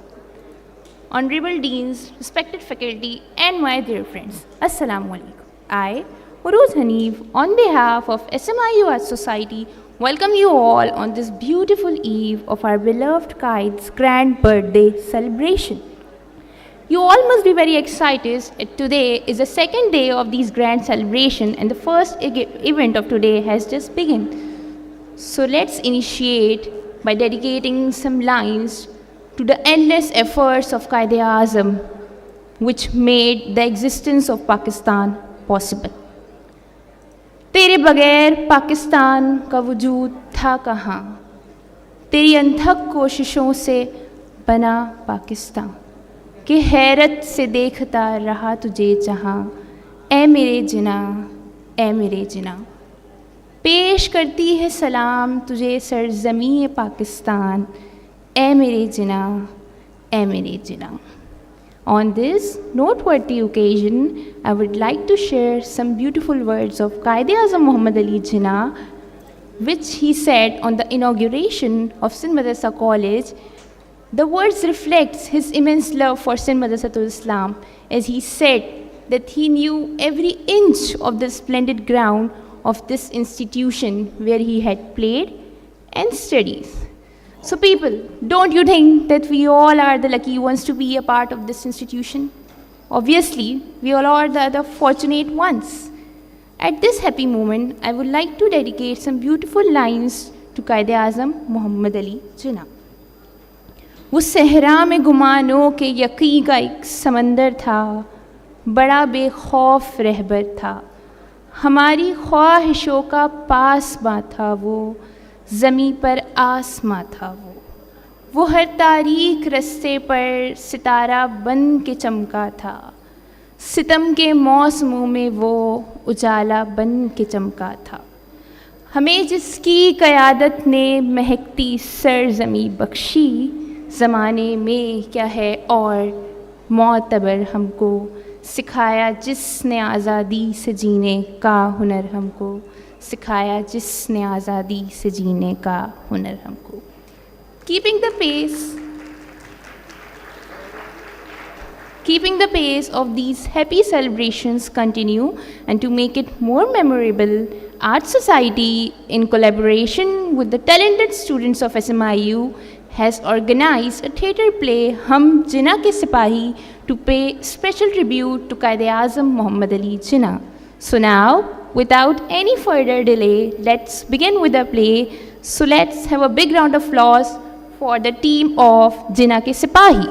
Honorable Deans, respected faculty and my dear friends, Assalamu alaikum. I, Uruz Hanif, on behalf of SMIU Art Society, welcome you all on this beautiful eve of our beloved Qaid's grand birthday celebration. You all must be very excited. Today is the second day of these grand celebration and the first event of today has just begun. So let's initiate by dedicating some lines to the endless efforts of Quaid-e-Azam which made the existence of Pakistan possible. تیرے بغیر پاکستان کا وجود تھا کہاں، تیری انتھک کوششوں سے بنا پاکستان، کہ حیرت سے دیکھتا رہا تجھے جہاں، اے میرے جناح اے میرے جناح. پیش کرتی ہے سلام تجھے سرزمین پاکستان، اے میرے جناح اے میرے جناح. On this noteworthy occasion, I would like to share some beautiful words of Quaid-e-Azam Muhammad Ali Jinnah, which he said on the inauguration of Sindh Madrasa College. The words reflects his immense love for Sindh Madressatul Islam, as he said that he knew every inch of the splendid ground of this institution where he had played and studied. So people, don't you think that we all are the lucky ones to be a part of this institution? Obviously, we all are the other fortunate ones. At this happy moment, I would like to dedicate some beautiful lines to Quaid-e-Azam Muhammad Ali Jinnah. وہ صحرا میں گمانوں کے یقین کا ایک سمندر تھا، بڑا بے خوف رہبر تھا، ہماری خواہشوں کا پاسباں تھا وہ، زمیں پر آسماں تھا وہ ہر تاریک رستے پر ستارہ بن کے چمکا تھا، ستم کے موسموں میں وہ اجالا بن کے چمکا تھا. ہمیں جس کی قیادت نے مہکتی سرزمیں بخشی، زمانے میں کیا ہے اور معتبر ہم کو، سکھایا جس نے آزادی سے جینے کا ہنر ہم کو، سکھایا جس نے آزادی سے جینے کا ہنر ہم کو. Keeping the pace of these happy celebrations continue, and to make it more memorable, Art Society, in collaboration with the talented students of SMIU, has organized a theatre play, Hum Jinnah Ke Sipahi, to pay special tribute to Quaid-e-Azam Muhammad Ali Jinnah. So now, without any further delay, let's begin with the play. So let's have a big round of applause for the team of Jinnah Ke Sipahi.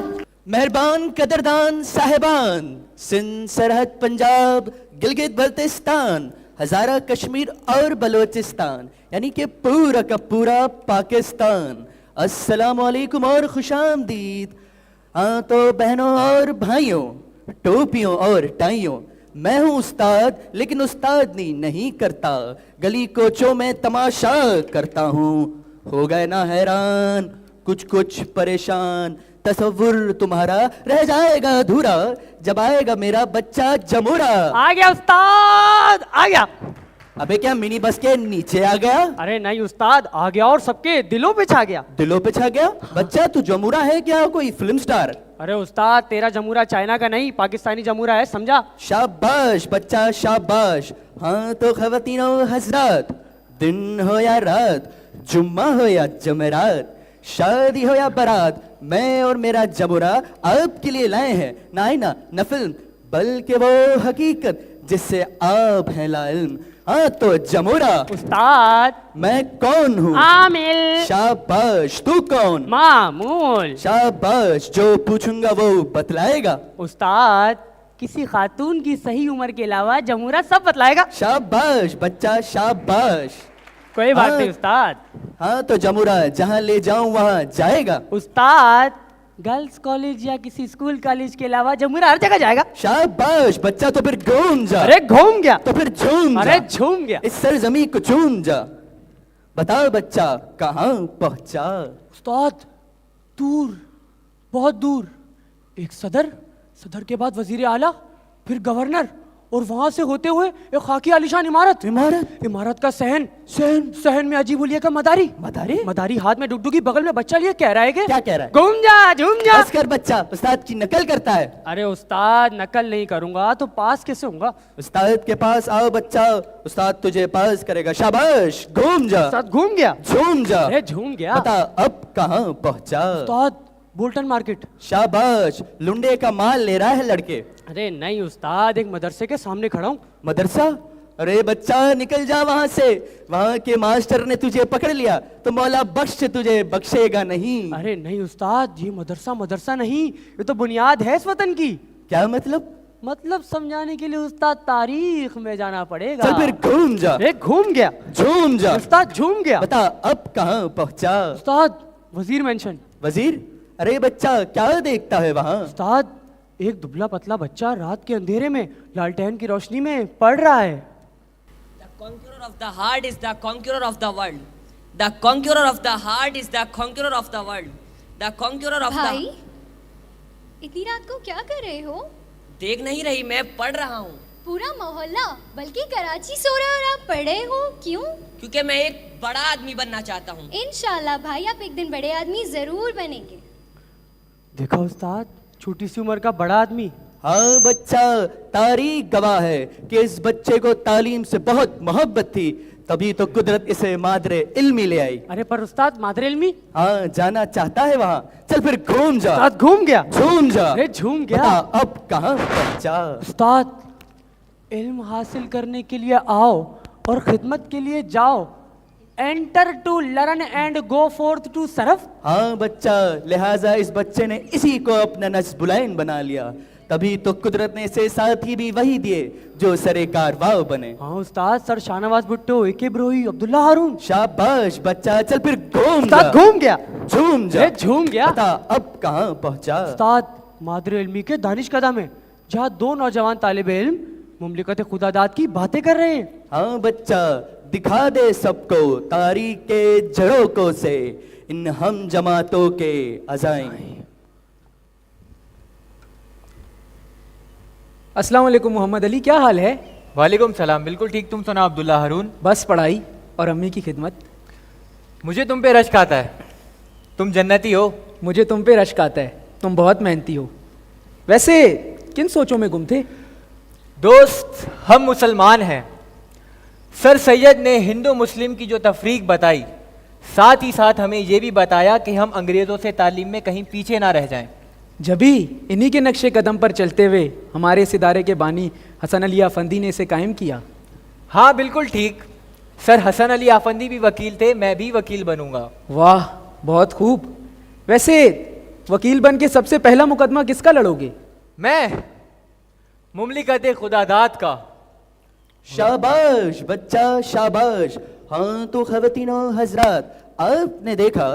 مہربان قدردان صاحبان، سندھ سرحد پنجاب گلگت بلتستان ہزارہ کشمیر اور بلوچستان، یعنی کہ پورا کا پورا پاکستان، السلام علیکم اور خوش آمدید. ہاں تو بہنوں اور بھائیوں، ٹوپیوں اور ٹائیوں، میں ہوں استاد لیکن استادنی نہیں کرتا, گلی کوچوں میں تماشا کرتا ہوں, ہو گئے نا حیران کچھ کچھ پریشان, تصور تمہارا رہ جائے گا ادھورا جب آئے گا میرا بچہ جمورا.
آ گیا استاد, آ گیا.
ابے کیا منی بس کے نیچے آ گیا؟
ارے نہیں استاد, آ گیا اور سب کے دلوں پہ چھا گیا.
دلوں پہ چھا گیا؟ بچہ تو جمورا ہے کیا کوئی فلم سٹار؟
ارے استاد تیرا جمورا چائنا کا نہیں پاکستانی جمورا ہے, سمجھا؟
شاباش بچہ شاباش. ہاں تو خواتین و حضرات, دن ہو یا رات, جمعہ ہو یا جمعرات, شادی ہو یا برات, میں اور میرا جمورا آپ کے لیے لائے ہیں نہ فلم بلکہ وہ حقیقت جس سے آپ ہیں لا علم. ہاں تو جمورا.
استاد
میں کون ہوں؟
عامل.
شاباش. تو کون؟
معمول.
شاباش. جو پوچھوں گا وہ بتلائے گا.
استاد کسی خاتون کی صحیح عمر کے علاوہ جمورا سب بتلائے گا.
شاباش بچہ شاباش.
کوئی بات نہیں استاد.
ہاں تو جمورا جہاں لے جاؤں وہاں جائے گا.
استاد گرلز کالج یا کسی اسکول کالج کے علاوہ جمورا ہر جگہ جائے گا.
شاباش بچہ. تو پھر گھوم جا.
ارے گھوم گیا.
تو پھر جھوم جا.
ارے جھوم گیا.
اس سرزمین کو چون جا. بتا بچہ کہاں پہنچا؟
استاد دور, بہت دور. ایک صدر کے بعد وزیر اعلیٰ, پھر گورنر, اور وہاں سے ہوتے ہوئے ایک خاکی عالیشان عمارت کا صحن میں عجیب الیے کا مداری ہاتھ میں ڈگڈگی, بغل میں بچہ لیے کہہ رہا ہے کہ
کیا کہہ رہا ہے؟
گھوم جا جھوم جا.
بس کر بچہ, استاد کی نقل کرتا ہے.
ارے استاد نقل نہیں کروں گا تو پاس کیسے ہوں گا؟
استاد کے پاس آؤ بچہ, استاد تجھے پاس کرے گا. شاباش. گھوم جا.
استاد گھوم گیا.
جھوم جا.
ارے جھوم گیا.
بتا اب کہاں پہنچا؟
استاد بولٹن مارکیٹ.
شاباش. لنڈے کا مال لے رہا ہے لڑکے.
ارے نہیں استاد, ایک مدرسے کے سامنے کھڑا ہوں.
مدرسہ؟ ارے بچہ نکل جا وہاں سے, وہاں کے ماسٹر نے تجھے پکڑ لیا تو مولا بخش تجھے بخشے گا نہیں.
ارے نہیں استاد, یہ مدرسہ نہیں, یہ تو بنیاد ہے اس وطن کی.
کیا مطلب؟
مطلب سمجھانے کے لیے استاد تاریخ میں جانا پڑے گا.
چل پھر گھوم جا.
گھوم گیا.
جھوم جا.
استاد جھوم گیا.
بتا اب کہاں پہنچا؟
استاد وزیر مینشن.
وزیر؟ ارے بچہ کیا دیکھتا ہے وہاں؟
استاد ایک دبلا پتلا بچہ رات کے اندھیرے میں لالٹین کی روشنی میں پڑھ رہا ہے.
The conqueror of the heart is the conqueror of the world. The conqueror of the heart is the conqueror of the world. The conqueror of the...
بھائی اتنی رات کو کیا کر رہے ہو؟
دیکھ نہیں رہی, میں پڑھ رہا ہوں.
پورا محلہ بلکہ کراچی سو رہا اور آپ پڑھے ہو, کیوں؟
کیونکہ میں ایک بڑا آدمی بننا چاہتا ہوں.
انشاءاللہ بھائی آپ ایک دن بڑے آدمی ضرور بنیں گے.
دیکھا استاد, چھوٹی سی عمر کا بڑا آدمی.
ہاں بچہ, تاریخ گواہ ہے کہ اس بچے کو تعلیم سے بہت محبت تھی, تبھی تو قدرت اسے مادر علمی لے آئی.
ارے پر استاد مادر علمی؟
ہاں جانا چاہتا ہے وہاں. چل پھر گھوم جا.
استاد گھوم گیا.
جھوم جا.
ارے جھوم گیا.
بتا اب کہاں پہنچا؟
استاد علم حاصل کرنے کے لیے آؤ اور خدمت کے لیے جاؤ. Enter to learn and go forth to serve.
ہاں بچہ, لہٰذا اس بچے نے اسی کو اپنا نسب العین بنا لیا, تبھی تو قدرت نے اسے ساتھی بھی وہی دیے جو سرے کارواں بنے.
ہاں استاد, سر شاہ نواز بھٹو, اے کے بروئی, عبداللہ ہارون.
شاباش بچہ. چل پھر گھوم جا.
استاد گھوم گیا.
جھوم جا.
جھوم گیا.
بتا اب کہاں پہنچا؟
استاد مادر علمی کے دانش قدم میں, جہاں دو نوجوان طالب علم مملکت خدا داد کی باتیں کر رہے ہیں.
ہاں بچہ, دکھا دے سب کو تاریخ کے جھڑوکوں سے ان ہم جماعتوں کے عزائم.
السلام علیکم محمد علی, کیا حال ہے؟
وعلیکم السلام, بالکل ٹھیک. تم سنا عبداللہ ہارون؟
بس پڑھائی اور امی کی خدمت.
مجھے تم پہ رشک آتا ہے, تم جنتی ہو.
مجھے تم پہ رشک آتا ہے, تم بہت محنتی ہو. ویسے کن سوچوں میں گم تھے؟
دوست ہم مسلمان ہیں. سر سید نے ہندو مسلم کی جو تفریق بتائی, ساتھ ہی ساتھ ہمیں یہ بھی بتایا کہ ہم انگریزوں سے تعلیم میں کہیں پیچھے نہ رہ جائیں.
جبھی انہی کے نقش قدم پر چلتے ہوئے ہمارے اس ادارے کے بانی حسن علی آفندی نے اسے قائم کیا.
ہاں بالکل ٹھیک. سر حسن علی آفندی بھی وکیل تھے, میں بھی وکیل بنوں گا.
واہ بہت خوب. ویسے وکیل بن کے سب سے پہلا مقدمہ کس کا لڑو گے؟
میں مملکت خدا داد کا.
شاباش بچہ شاباش. ہاں تو خواتین و حضرات, آپ نے دیکھا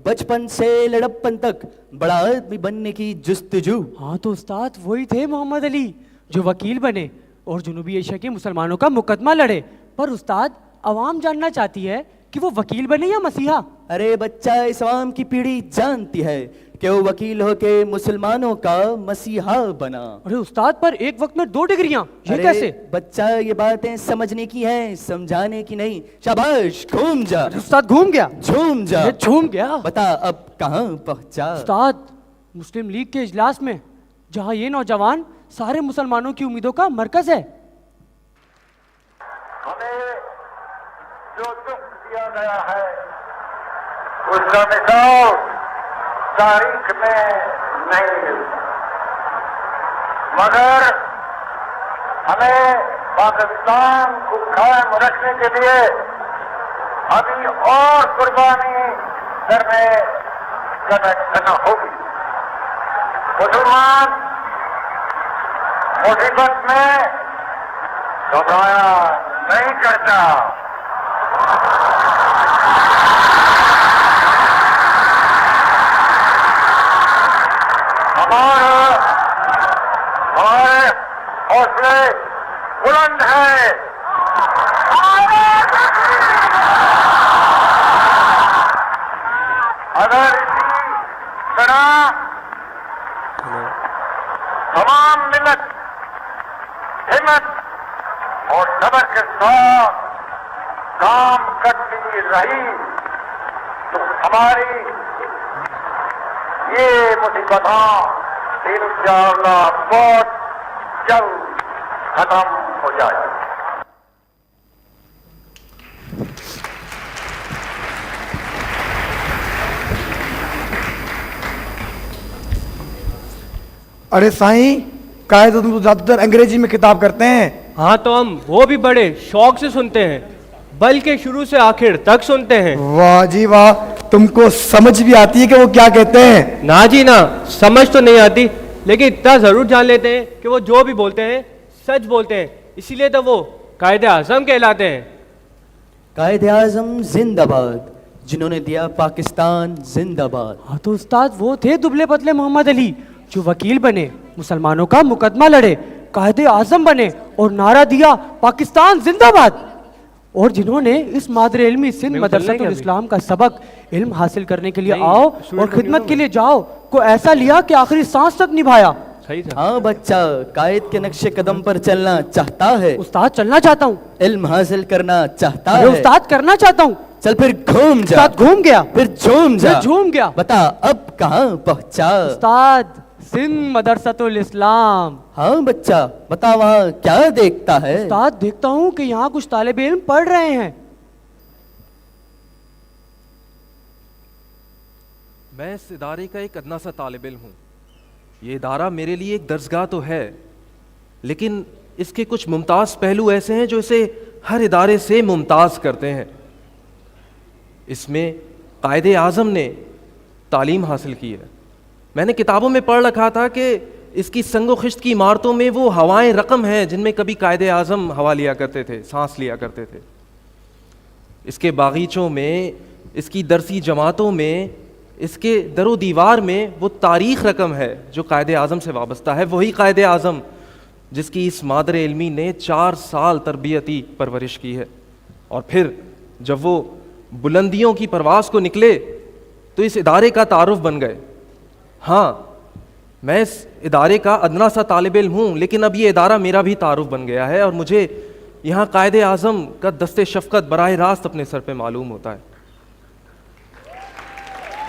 بچپن سے لڑپن تک بڑا آدمی بننے کی جستجو.
ہاں تو استاد وہی تھے محمد علی جو وکیل بنے, اور جنوبی ایشیا کے مسلمانوں کا مقدمہ لڑے. پر استاد عوام جاننا چاہتی ہے کہ وہ وکیل بنے یا مسیحا.
ارے بچہ اس عوام کی پیڑھی جانتی ہے کہ وہ وکیل ہو کے مسلمانوں کا مسیحا بنا.
ارے استاد پر ایک وقت میں 2 ڈگریاں, یہ کیسے؟
بچہ یہ باتیں سمجھنے کی ہیں, سمجھانے کی نہیں. شاباش, گھوم جا.
استاد گھوم گیا,
جھوم جا.
جھوم گیا.
بتا اب کہاں پہنچا؟
استاد مسلم لیگ کے اجلاس میں, جہاں یہ نوجوان سارے مسلمانوں کی امیدوں کا مرکز ہے.
ہمیں جو دکھ دیا گیا ہے اس کا مثال تاریخ میں نہیں ملتا, مگر ہمیں پاکستان کو قائم رکھنے کے لیے ابھی اور قربانی کرنا ہوگی. مسلمان مصیبت میں گھبرایا نہیں کرتا. ہمارے حوصلے بلند ہیں. اگر اسی طرح تمام ملت ہمت اور صبر کے ساتھ کام کرتی رہی تو ہماری یہ مصیبتیں انشاءاللہ بہت جلد ختم ہو جائے.
ارے سائیں, قائد تم زیادہ تر انگریزی میں کتاب کرتے ہیں.
ہاں تو ہم وہ بھی بڑے شوق سے سنتے ہیں, بلکہ شروع سے آخر تک سنتے ہیں.
واہ جی واہ, تم کو سمجھ بھی آتی ہے کہ وہ کیا کہتے ہیں؟
نہ جی نہ, سمجھ تو نہیں آتی, لیکن اتنا ضرور جان لیتے ہیں کہ وہ جو بھی بولتے ہیں سچ بولتے ہیں, اسی لیے تو وہ قائد اعظم کہلاتے ہیں.
قائد اعظم زندہ باد, جنہوں نے دیا پاکستان زندہ باد.
ہاں تو استاد وہ تھے دبلے پتلے محمد علی جو وکیل بنے, مسلمانوں کا مقدمہ لڑے, قائد اعظم بنے اور نعرہ دیا پاکستان زندہ باد, اور جنہوں نے اس مادر علمی سندھ مدرسۃ الاسلام کا سبق علم حاصل کرنے کے لیے آؤ اور خدمت کے لیے جاؤ کو ایسا لیا کہ آخری سانس تک نبھایا.
ہاں بچہ, قائد کے نقش قدم پر چلنا چاہتا ہے.
استاد چلنا چاہتا ہوں.
علم حاصل کرنا چاہتا ہے.
استاد کرنا چاہتا ہوں.
چل پھر گھوم جا.
استاد گھوم گیا.
پھر جھوم جا.
جھوم گیا.
بتا اب کہاں پہنچا؟
استاد سندھ مدرسۃ الاسلام.
ہاں بچہ, بتا وہاں کیا دیکھتا ہے؟
استاد دیکھتا ہوں کہ یہاں کچھ طالب علم پڑھ رہے ہیں.
میں اس ادارے کا ایک ادنا سا طالب علم ہوں. یہ ادارہ میرے لیے ایک درسگاہ تو ہے, لیکن اس کے کچھ ممتاز پہلو ایسے ہیں جو اسے ہر ادارے سے ممتاز کرتے ہیں. اس میں قائد اعظم نے تعلیم حاصل کی ہے. میں نے کتابوں میں پڑھ رکھا تھا کہ اس کی سنگ و خشت کی عمارتوں میں وہ ہوائیں رقم ہیں جن میں کبھی قائد اعظم ہوا لیا کرتے تھے, سانس لیا کرتے تھے. اس کے باغیچوں میں, اس کی درسی جماعتوں میں, اس کے در و دیوار میں وہ تاریخ رقم ہے جو قائد اعظم سے وابستہ ہے. وہی قائد اعظم جس کی اس مادر علمی نے 4 سال تربیتی پرورش کی ہے, اور پھر جب وہ بلندیوں کی پرواز کو نکلے تو اس ادارے کا تعارف بن گئے. ہاں, میں اس ادارے کا ادنا سا طالب علم ہوں, لیکن اب یہ ادارہ میرا بھی تعارف بن گیا ہے, اور مجھے یہاں قائد اعظم کا دست شفقت براہ راست اپنے سر پہ معلوم ہوتا ہے.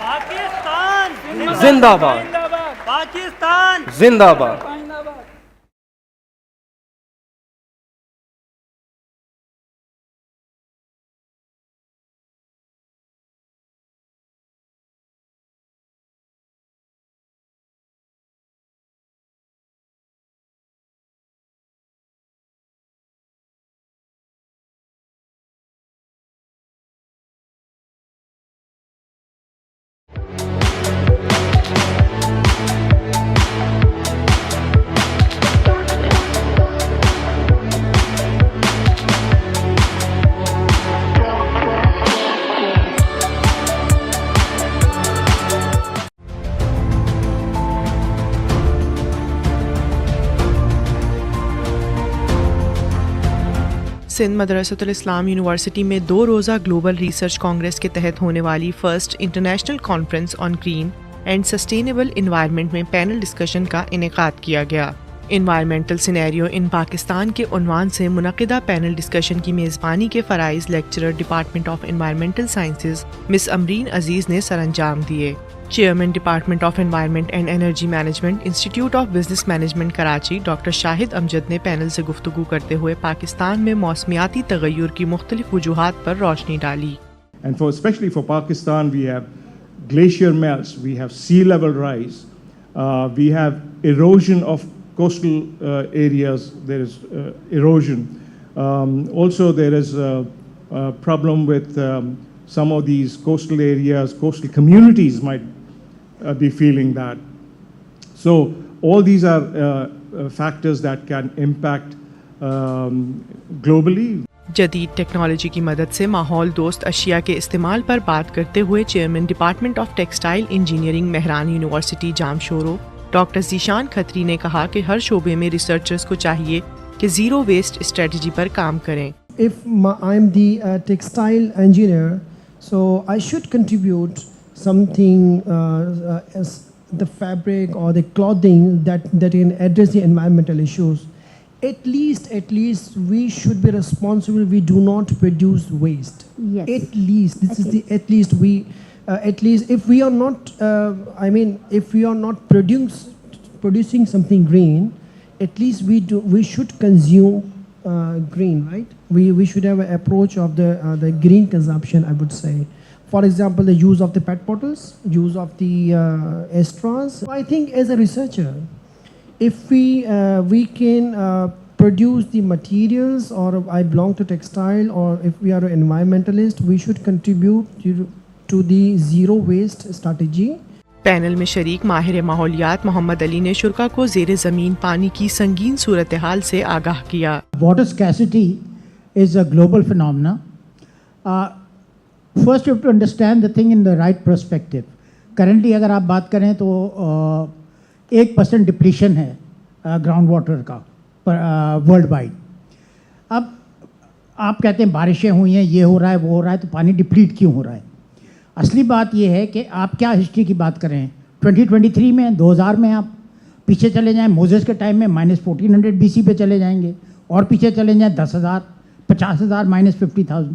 پاکستان
زندہ باد,
پاکستان
زندہ باد.
سندھ مدرسۃ الاسلام یونیورسٹی میں 2 روزہ گلوبل ریسرچ کانگریس کے تحت ہونے والی first international conference on green and sustainable environment میں پینل ڈسکشن کا انعقاد کیا گیا۔ انوائرمنٹل سینیریو ان پاکستان کے عنوان سے منعقدہ پینل ڈسکشن کی میزبانی کے فرائض lecturer department of environmental sciences miss Amreen Aziz نے سر انجام دیے۔ Chairman department of environment and energy management institute of business management Karachi doctor Shahid Amjad نے پینل سے گفتگو کرتے ہوئے پاکستان میں موسمیاتی تغیر کی مختلف وجوہات پر روشنی ڈالی۔
And especially for Pakistan, we have glacier melts, we have sea level rise, we have erosion of coastal areas, there is erosion. Also there is a problem with some of these coastal areas, coastal communities might be feeling that. So all these are factors that can impact globally.
جدید technology کی مدد سے ماحول دوست اشیاء کے استعمال پر بات کرتے ہوئے chairman department of textile engineering Mehran university Jamshoro doctor Zeeshan Khatri نے کہا کہ ہر شعبے میں ریسرچرز کو چاہیے کہ زیرو ویسٹ اسٹریٹجی پر کام کریں۔
If I'm the textile engineer, so I should contribute something as the fabric or the clothing that can address the environmental issues. At least we should be responsible. We do not produce waste.
Yes.
At least if we are not, if we are not producing something green, at least we should consume green, right? We should have an approach of the green consumption, I would say. For example, the use of the PET bottles, use of the straws. I think as a researcher, if we can produce the materials, or I belong to textile, or if we are an environmentalist, we should contribute to the zero waste strategy.
Panel میں شریک ماہر ماحولیات محمد علی نے شرکا کو زیر زمین پانی کی سنگین صورتحال سے آگاہ کیا۔
Water scarcity is a global phenomena. First you have to understand the thing in the right perspective. Currently اگر آپ بات کریں تو 1% ڈپلیشن ہے گراؤنڈ واٹر کا ورلڈ وائڈ۔ اب آپ کہتے ہیں بارشیں ہوئی ہیں، یہ ہو رہا ہے، وہ ہو رہا ہے، تو پانی ڈپلیٹ کیوں ہو رہا ہے؟ اصلی بات یہ ہے کہ آپ کیا ہسٹری کی بات کریں، 2023 میں 2000 میں آپ پیچھے چلے جائیں، موزس کے ٹائم میں -1400 BC پہ چلے جائیں گے، اور پیچھے چلے جائیں 10,000 50,000 -50,000.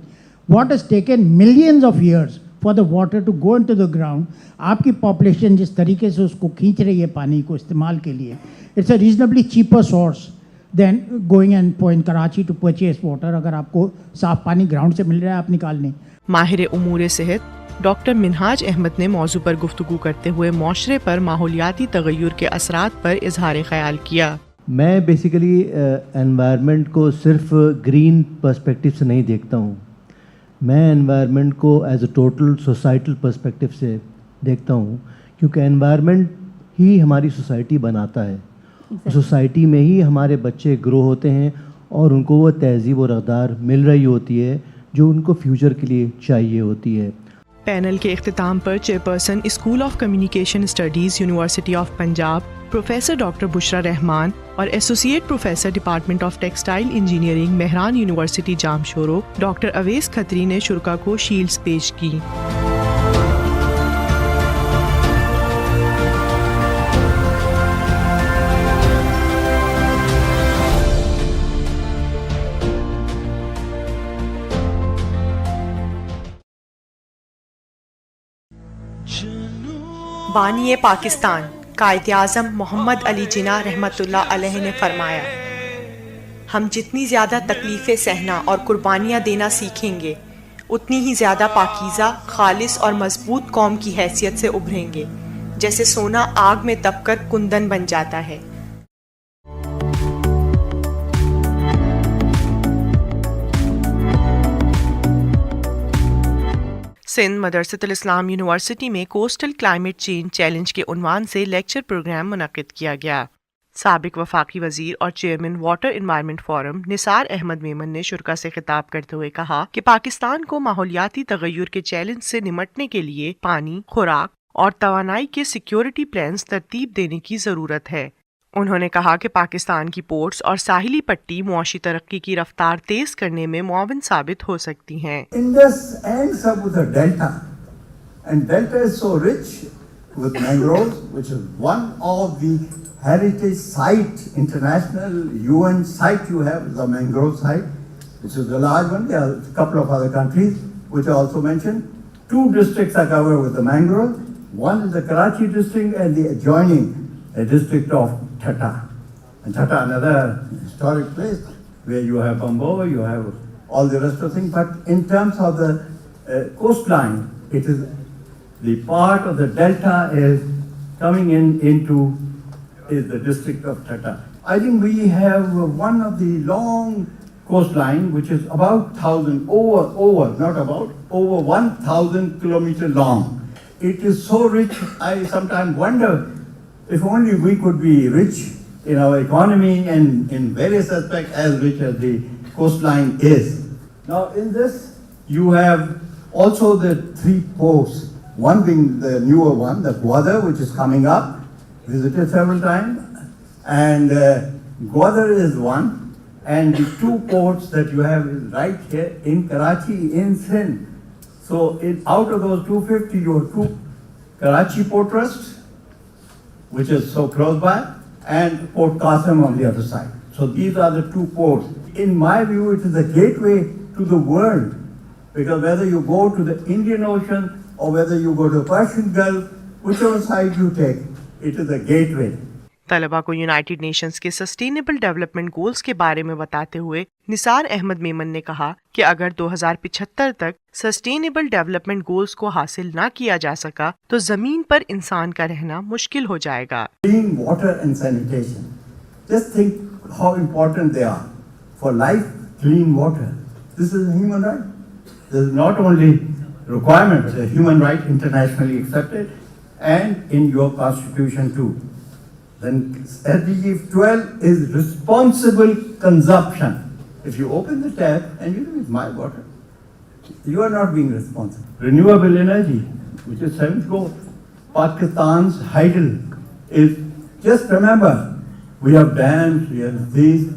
What has taken millions of years for the water to go into the ground. آپ کی پاپولیشن جس طریقے سے اس کو کھینچ رہی ہے پانی کو استعمال کے لیے، it's a reasonably cheaper source than going end point Karachi to purchase water. اگر آپ کو صاف پانی گراؤنڈ سے مل رہا ہے آپ نکال لیں.
ماہر امور صحت ڈاکٹر منہاج احمد نے موضوع پر گفتگو کرتے ہوئے معاشرے پر ماحولیاتی تغیر کے اثرات پر اظہار خیال کیا.
میں بیسیکلی انوائرمنٹ کو صرف گرین پرسپیکٹیو سے نہیں دیکھتا ہوں، میں انوائرمنٹ کو as a total societal perspective سے دیکھتا ہوں، کیونکہ انوائرمنٹ ہی ہماری سوسائٹی بناتا ہے. سوسائٹی میں ہی ہمارے بچے گرو ہوتے ہیں اور ان کو وہ تہذیب و رفتار مل رہی ہوتی ہے جو ان کو فیوچر کے لیے چاہیے ہوتی ہے.
پینل کے اختتام پر chairperson school of communication studies university of Punjab professor doctor Bushra Rehman اور associate professor department of textile engineering Mehran university Jamshoro doctor Awais Khatri نے شرکا کو شیلڈز پیش کی. بانی پاکستان قائد اعظم محمد علی جناح رحمۃ اللہ علیہ نے فرمایا، ہم جتنی زیادہ تکلیفیں سہنا اور قربانیاں دینا سیکھیں گے اتنی ہی زیادہ پاکیزہ، خالص اور مضبوط قوم کی حیثیت سے ابھریں گے، جیسے سونا آگ میں تپ کر کندن بن جاتا ہے. سندھ مدرسۃ الاسلام یونیورسٹی میں کوسٹل کلائمیٹ چینج چیلنج کے عنوان سے لیکچر پروگرام منعقد کیا گیا. سابق وفاقی وزیر اور چیئرمین واٹر انوائرمنٹ فورم نثار احمد میمن نے شرکا سے خطاب کرتے ہوئے کہا کہ پاکستان کو ماحولیاتی تغیر کے چیلنج سے نمٹنے کے لیے پانی، خوراک اور توانائی کے سیکیورٹی پلانز ترتیب دینے کی ضرورت ہے. उन्होंने कहा कि पाकिस्तान की पोर्ट्स और साहिली पट्टी मुआशी तरक्की की रफ्तार तेज करने में मुआविन साबित हो सकती हैं।
Indus ends up with a delta, and delta is so rich with mangroves, which is one of the heritage site, international UN site you have, the mangrove site, which is the large one. There are a couple of other countries which I also mentioned. 2 districts are covered with the mangrove. One is the Karachi district and the adjoining district of Thatta. And Thatta, another historic place where you have bamboo, you have all the rest of things. But in terms of the coastline, it is the part of the delta is coming into is the district of Thatta. I think we have one of the long coastline which is about 1,000 kilometers long. It is so rich, I sometimes wonder if only we could be rich in our economy and in various aspects as rich as the coastline is. Now in this you have also the 3 ports, one being the newer one, the Gwadar, which is coming up, visited several times, and Gwadar is one, and the 2 ports that you have is right here in Karachi, in Sindh. So out of those 250, you have 2 Karachi Port Trust, which is so close by, and Port Qasim on the other side. So these are the 2 ports. In my view, it is a gateway to the world, because whether you go to the Indian Ocean or whether you go to the Persian Gulf, whichever side you take, it is a gateway.
तलबा को United Nations के sustainable development goals के बारे में बताते हुए निसार अहमद मेमन ने कहा कि अगर 2075 तक सस्टेनेबल डेवलपमेंट गोल्स को हासिल ना किया जा सका तो जमीन पर इंसान का रहना मुश्किल हो जाएगा।
Clean water and sanitation. Just think how important they are for life. Clean water. This is a human right. This is not only requirement, but a human right internationally accepted, and in your constitution too. Then SDG 12 is responsible consumption. If you open the tap and you know it's my water, you are not being responsible. Renewable energy, which is 7th goal. Pakistan's hydel is, just remember, we have dams, we have these.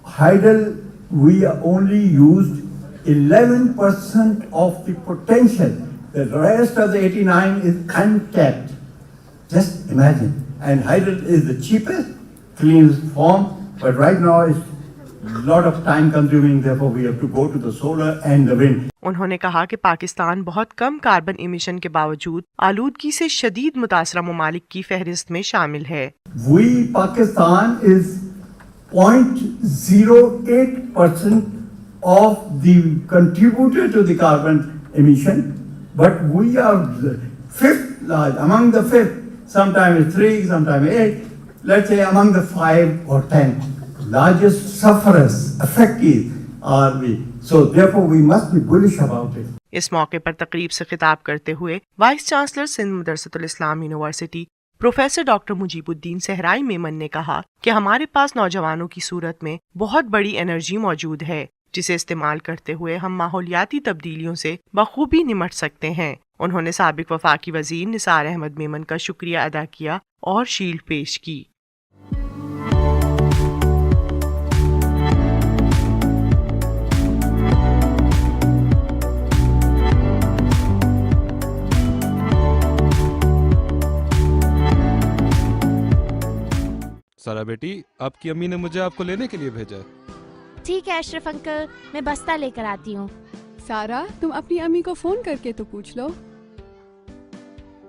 Hydel, we only used 11% of the potential. The rest of the 89 is untapped. Just imagine. And hydel is the cheapest, cleanest form, but right now it's a lot of time consuming, therefore we have to go to the solar and the wind.
उन्होंने कहा कि पाकिस्तान बहुत कम carbon emission के बावजूद आलूदगी से शदीद मुतासरा ममालिक की फहरिस्त में शामिल है।
We, Pakistan, is 0.08% of the contributor to the carbon emission, but we are the 5th large, among the 5th. Sometimes 3, sometimes 8. Let's say among the 5 or 10 largest sufferers, affectees are we. So therefore we must be bullish about it.
इस मौके पर तकरीब से खिताब करते हुए vice chancellor Sindh Madressatul Islam university professor doctor Mujeebuddin Sahrai Memon ने कहा कि हमारे पास नौजवानों की सूरत में बहुत बड़ी एनर्जी मौजूद है जिसे इस्तेमाल करते हुए हम माहौलियाती तब्दीलियों से बखूबी निमट सकते हैं। उन्होंने साबिक वफाकी वजीर निसार अहमद मेमन का शुक्रिया अदा किया और शील्ड पेश की।
सारा बेटी, आपकी अम्मी ने मुझे आपको लेने के लिए भेजा है।
ठीक है अशरफ अंकल, मैं बस्ता लेकर आती हूँ।
सारा, तुम अपनी अम्मी को फोन करके तो पूछ लो।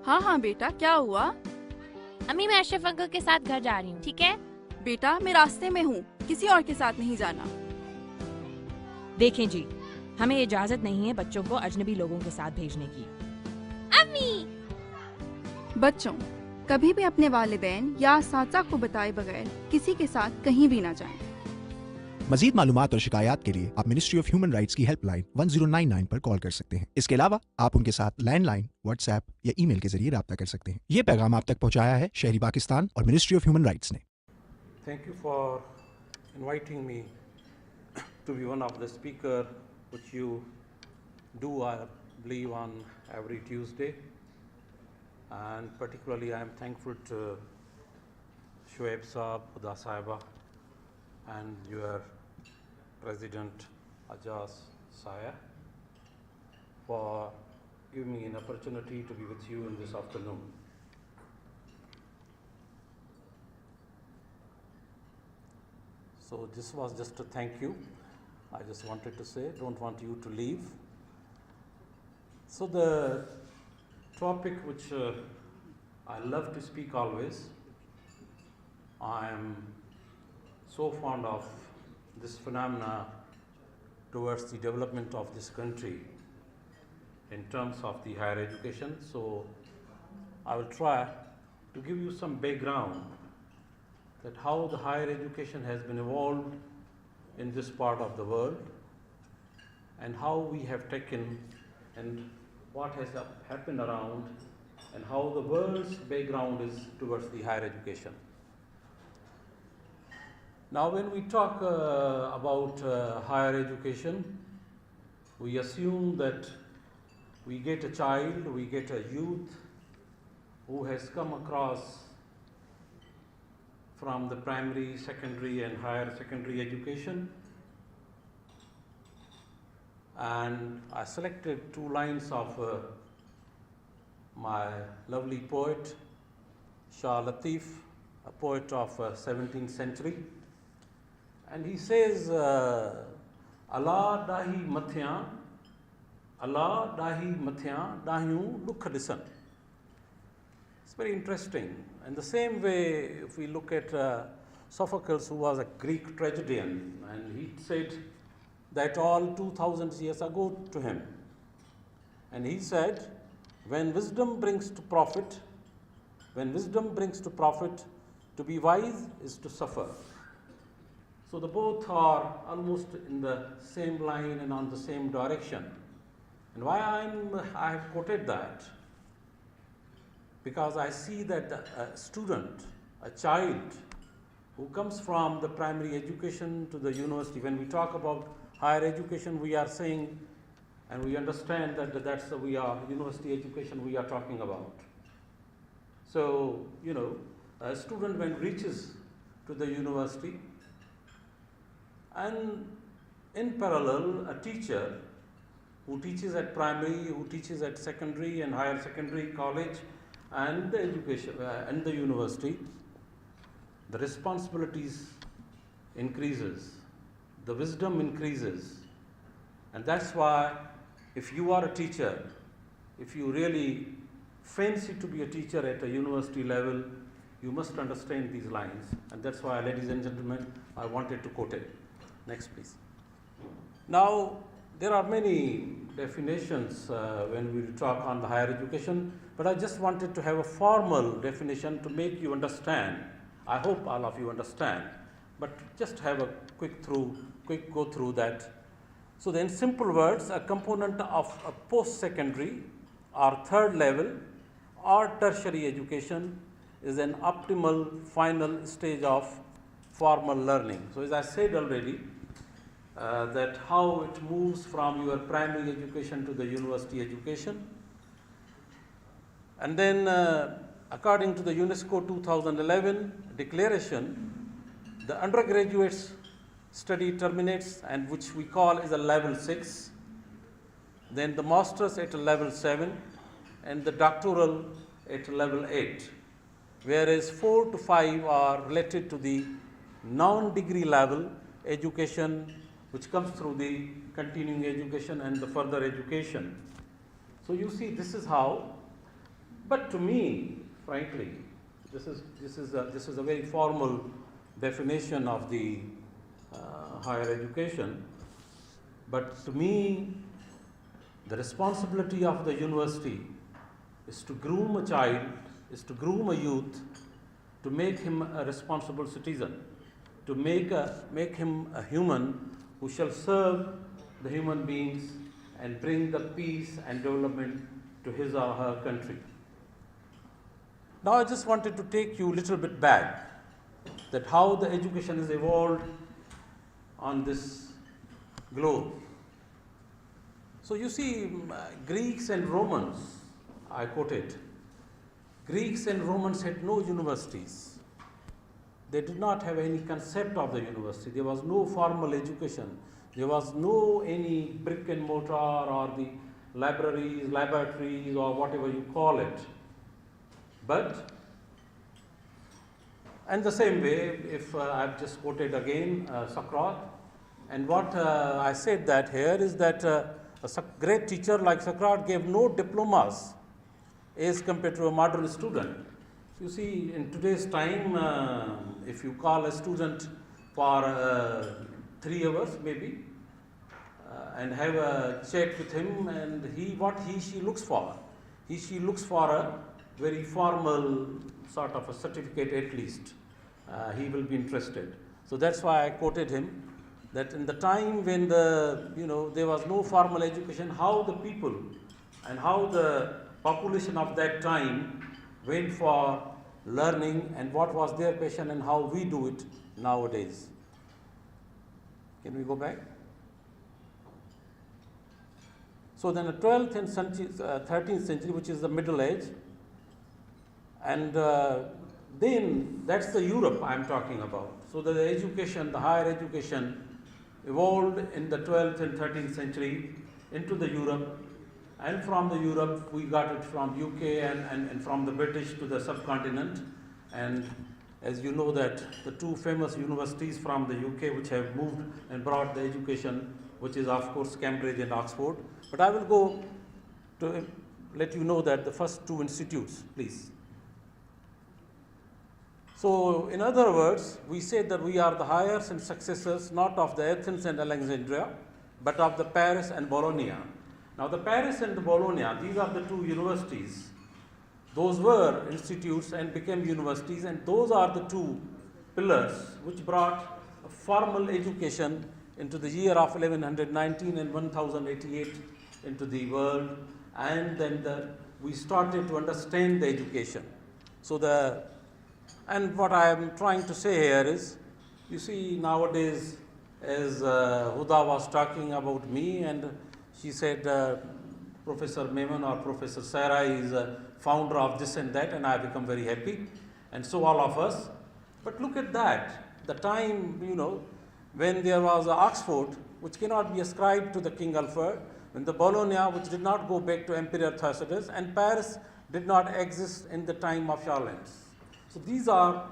हाँ हाँ बेटा, क्या हुआ? अम्मी, मैं अशरफ अंकल के साथ घर जा रही हूँ, ठीक है?
बेटा, मैं रास्ते में हूँ, किसी और के साथ नहीं जाना।
देखें जी, हमें इजाजत नहीं है बच्चों को अजनबी लोगों के साथ भेजने की।
अम्मी!
बच्चों, कभी भी अपने वालिदैन या साथी को बताए बगैर किसी के साथ कहीं भी ना जाएं।
मजीद मालूमात और शिकायत के लिए आप मिनिस्ट्री ऑफ ह्यूमन राइट्स की हेल्पलाइन 1099 पर कॉल कर सकते हैं। इसके अलावा आप उनके साथ लैंडलाइन, व्हाट्सएप या ईमेल के जरिए राब्ता कर सकते हैं। ये पैगाम आप तक पहुंचाया है शहरी पाकिस्तान और मिनिस्ट्री ऑफ ह्यूमन राइट्स ने।
Thank you for inviting me to be one of the speaker which you do, I believe, on every Tuesday. And particularly I am thankful to Shoaib Saab, Huda Saiba, and your President Ajaz Saya for giving me an opportunity to be with you in this afternoon. So this was just a thank you. I just wanted to say, don't want you to leave. So the topic which I love to speak always, I am so fond of this phenomena towards the development of this country in terms of the higher education. So I will try to give you some background that how the higher education has been evolved in this part of the world and how we have taken and what has happened around and how the world's background is towards the higher education. Now when we talk about higher education, we assume that we get a child, we get a youth who has come across from the primary, secondary and higher secondary education. And I selected two lines of my lovely poet, Shah Latif, a poet of 17th century. And he says, Allah dahi mathyan, Allah dahi mathyan, dahyu dukh disan. It's very interesting. In the same way, if we look at Sophocles, who was a Greek tragedian, and he said that all 2000 years ago to him. And he said, when wisdom brings to profit, to be wise is to suffer. So the both are almost in the same line and on the same direction. And why I have quoted that? Because I see that a student, a child who comes from the primary education to the university, when we talk about higher education, we are saying, and we understand that that's we are university education we are talking about. So, you know, a student when reaches to the university, and in parallel, a teacher who teaches at primary, who teaches at secondary and higher secondary, college, and the education and the university, the responsibilities increases, the wisdom increases, and that's why if you are a teacher, if you really fancy to be a teacher at a university level, you must understand these lines, and that's why, ladies and gentlemen, I wanted to quote it. Next, please. Now, there are many definitions when we talk on the higher education, but I just wanted to have a formal definition to make you understand. I hope all of you understand, but just have a quick go through that. So then, simple words, a component of a post-secondary or third level or tertiary education is an optimal final stage of formal learning. So as I said already, that how it moves from your primary education to the university education. And then according to the UNESCO 2011 declaration, the undergraduate's study terminates, and which we call as a level 6, then the master's at a level 7, and the doctoral at level 8, whereas 4 to 5 are related to the non-degree level education, which comes through the continuing education and the further education. So you see, this is how, but to me, frankly, this is a very formal definition of the higher education, but to me, the responsibility of the university is to groom a child, is to groom a youth, to make him a responsible citizen, to make him a human who shall serve the human beings and bring the peace and development to his or her country. Now I just wanted to take you a little bit back, that how the education is evolved on this globe. So you see, Greeks and Romans, I quoted, Greeks and Romans had no universities. they did not have any concept of the university. There was no formal education. There was no any brick and mortar or the libraries, laboratories, or whatever you call it. But, and the same way, if I've just quoted again Socrates, and what I said that here is that a great teacher like Socrates gave no diplomas as compared to a modern student. So you see, in today's time, if you call a student for 3 hours maybe, and have a chat with him, and she looks for, she looks for a very formal sort of a certificate at least. He will be interested. So that's why I quoted him, that in the time when there was no formal education, how the people and how the population of that time went for learning and what was their passion and how we do it nowadays. Can we go back? So then the 12th and 13th century, which is the Middle Age, and then that's the Europe I'm talking about. So the education, the higher education evolved in the 12th and 13th century into the Europe, and from the Europe we got it from UK and from the British to the subcontinent. And as you know that the two famous universities from the UK which have moved and brought the education, which is of course Cambridge and Oxford. But I will go to let you know that the first two institutes, please. So in other words, we say that we are the heirs and successors not of the Athens and Alexandria, but of the Paris and Bologna. Now the Paris and the Bologna, these are the two universities. Those were institutes and became universities, and those are the two pillars which brought a formal education into the year of 1119 and 1088 into the world, and then we started to understand the education. So and what I am trying to say here is, you see nowadays, as Huda was talking about me, and she said Professor Memon or Professor Sarah is a founder of this and that, and I become very happy, and so all of us. But look at that, the time, when there was Oxford, which cannot be ascribed to the King Alfred, when the Bologna, which did not go back to Emperor Thucydides, and Paris did not exist in the time of Charlemagne. So these are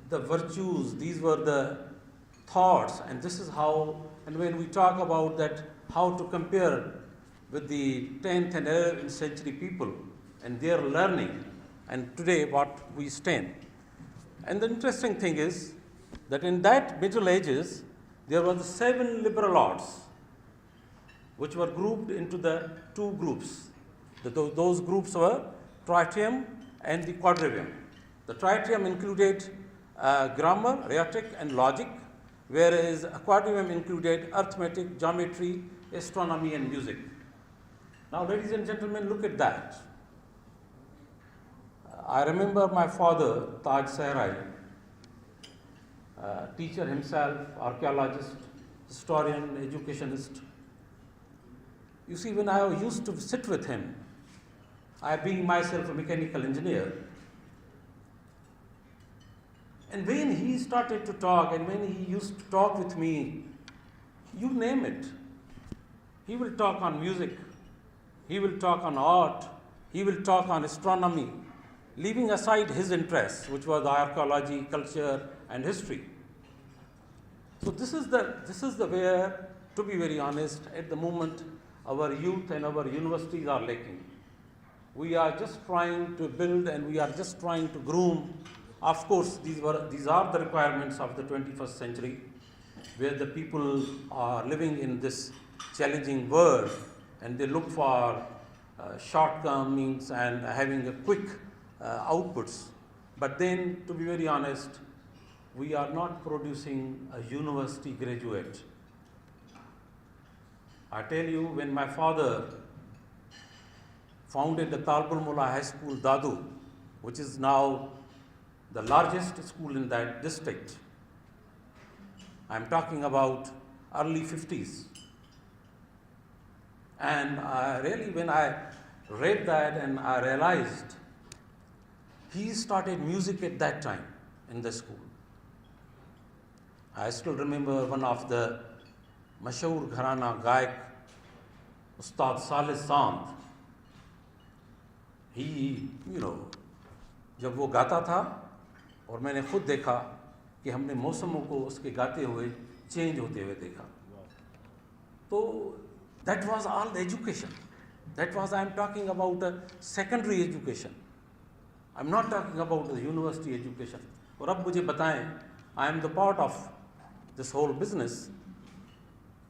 the virtues, these were the thoughts, and this is how, and when we talk about that, how to compare with the 10th and 11th century people and their learning, and today what we stand. And the interesting thing is that in that Middle Ages, there were the 7 liberal arts, which were grouped into the 2 groups. Those groups were Tritium and the Quadrivium. The Tritium included grammar, rhetoric, and logic, whereas Quadrivium included arithmetic, geometry, astronomy, and music. Now, ladies and gentlemen, look at that. I remember my father, Taj Sehrai, teacher himself, archaeologist, historian, educationist. You see, when I used to sit with him, I being myself a mechanical engineer, and when he started to talk, and when he used to talk with me, you name it, he will talk on music, he will talk on art, he will talk on astronomy, leaving aside his interests, which was archaeology, culture, and history. So this is the where, to be very honest, at the moment, our youth and our universities are lacking. We are just trying to build, and we are just trying to groom. Of course, these are the requirements of the 21st century, where the people are living in this challenging world, and they look for shortcomings and having a quick outputs. But then, to be very honest, we are not producing a university graduate. I tell you, when my father founded the Talbul Mullah High School, Dadu, which is now the largest school in that district, I'm talking about early 50s. And really, when I read that, and I realized he started music at that time in the school. I still remember one of the mashhoor gharana gayak, Ustad Saleh Sant. He, जब वो गाता था और मैंने खुद देखा कि हमने मौसमों को उसके गाते हुए चेंज होते हुए देखा. So that was all the education. That was, I am talking about a secondary education. I am not talking about the university education. और अब मुझे बताएं, I am the part of this whole business,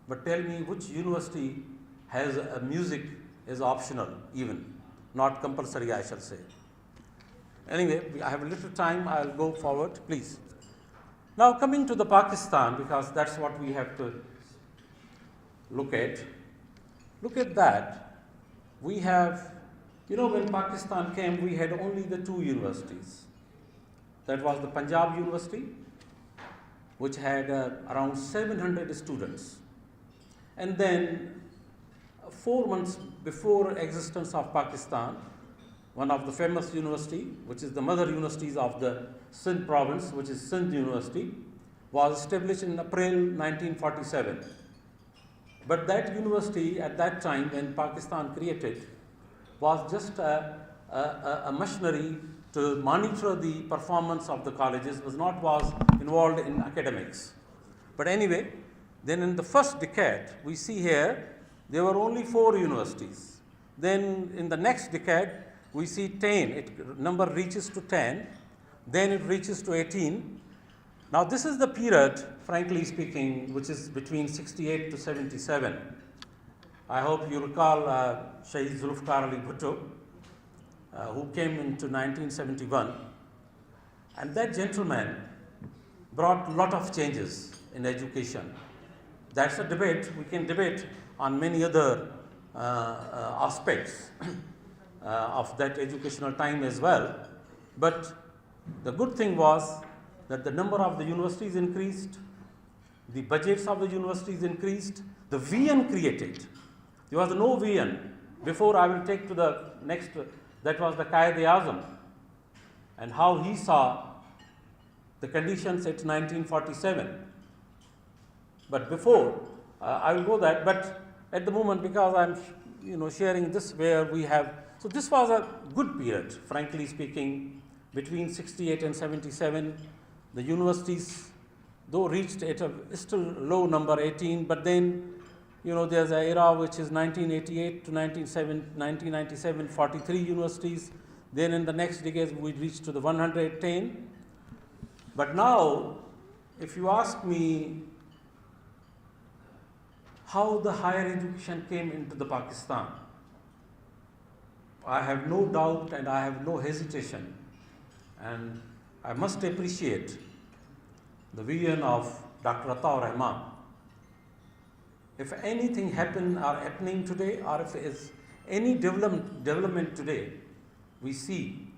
but tell me which university has a music is optional, even not compulsory, I shall say. Anyway, I have a little time, I'll go forward, please. Now coming to the Pakistan, because that's what we have to look at. Look at that. We have, when Pakistan came, we had only the two universities. That was the Punjab University, which had around 700 students. And then 4 months before existence of Pakistan, one of the famous university, which is the mother universities of the Sindh province, which is Sindh University, was established in April 1947. But that university at that time when Pakistan created was just a machinery to monitor the performance of the colleges, was involved in academics. But anyway, then in the first decade, we see here, there were only 4 universities. Then in the next decade, we see 10, number reaches to 10, then it reaches to 18. Now this is the period, frankly speaking, which is between 68 to 77. I hope you recall Shaheed Zulfikar Ali Bhutto, who came into 1971. And that gentleman brought a lot of changes in education. That's a debate, we can debate on many other aspects of that educational time as well. But the good thing was that the number of the universities increased, the budgets of the universities increased, the VN created. There was no VN. Before I will take to the next, that was the Qaid-e-Azam, and how he saw the conditions at 1947. But before, I will go that, but at the moment, because I'm sharing this where we have, so this was a good period, frankly speaking, between 68 and 77. The universities, though reached at a still low number, 18, but then, there's an era which is 1988 to 1997, 43 universities. Then in the next decade, we reached to the 110. But now, if you ask me how the higher education came into the Pakistan, I have no doubt and I have no hesitation, and I must appreciate the vision of Dr. Ataur Rahman. If anything happening today, or if there is any development today, we see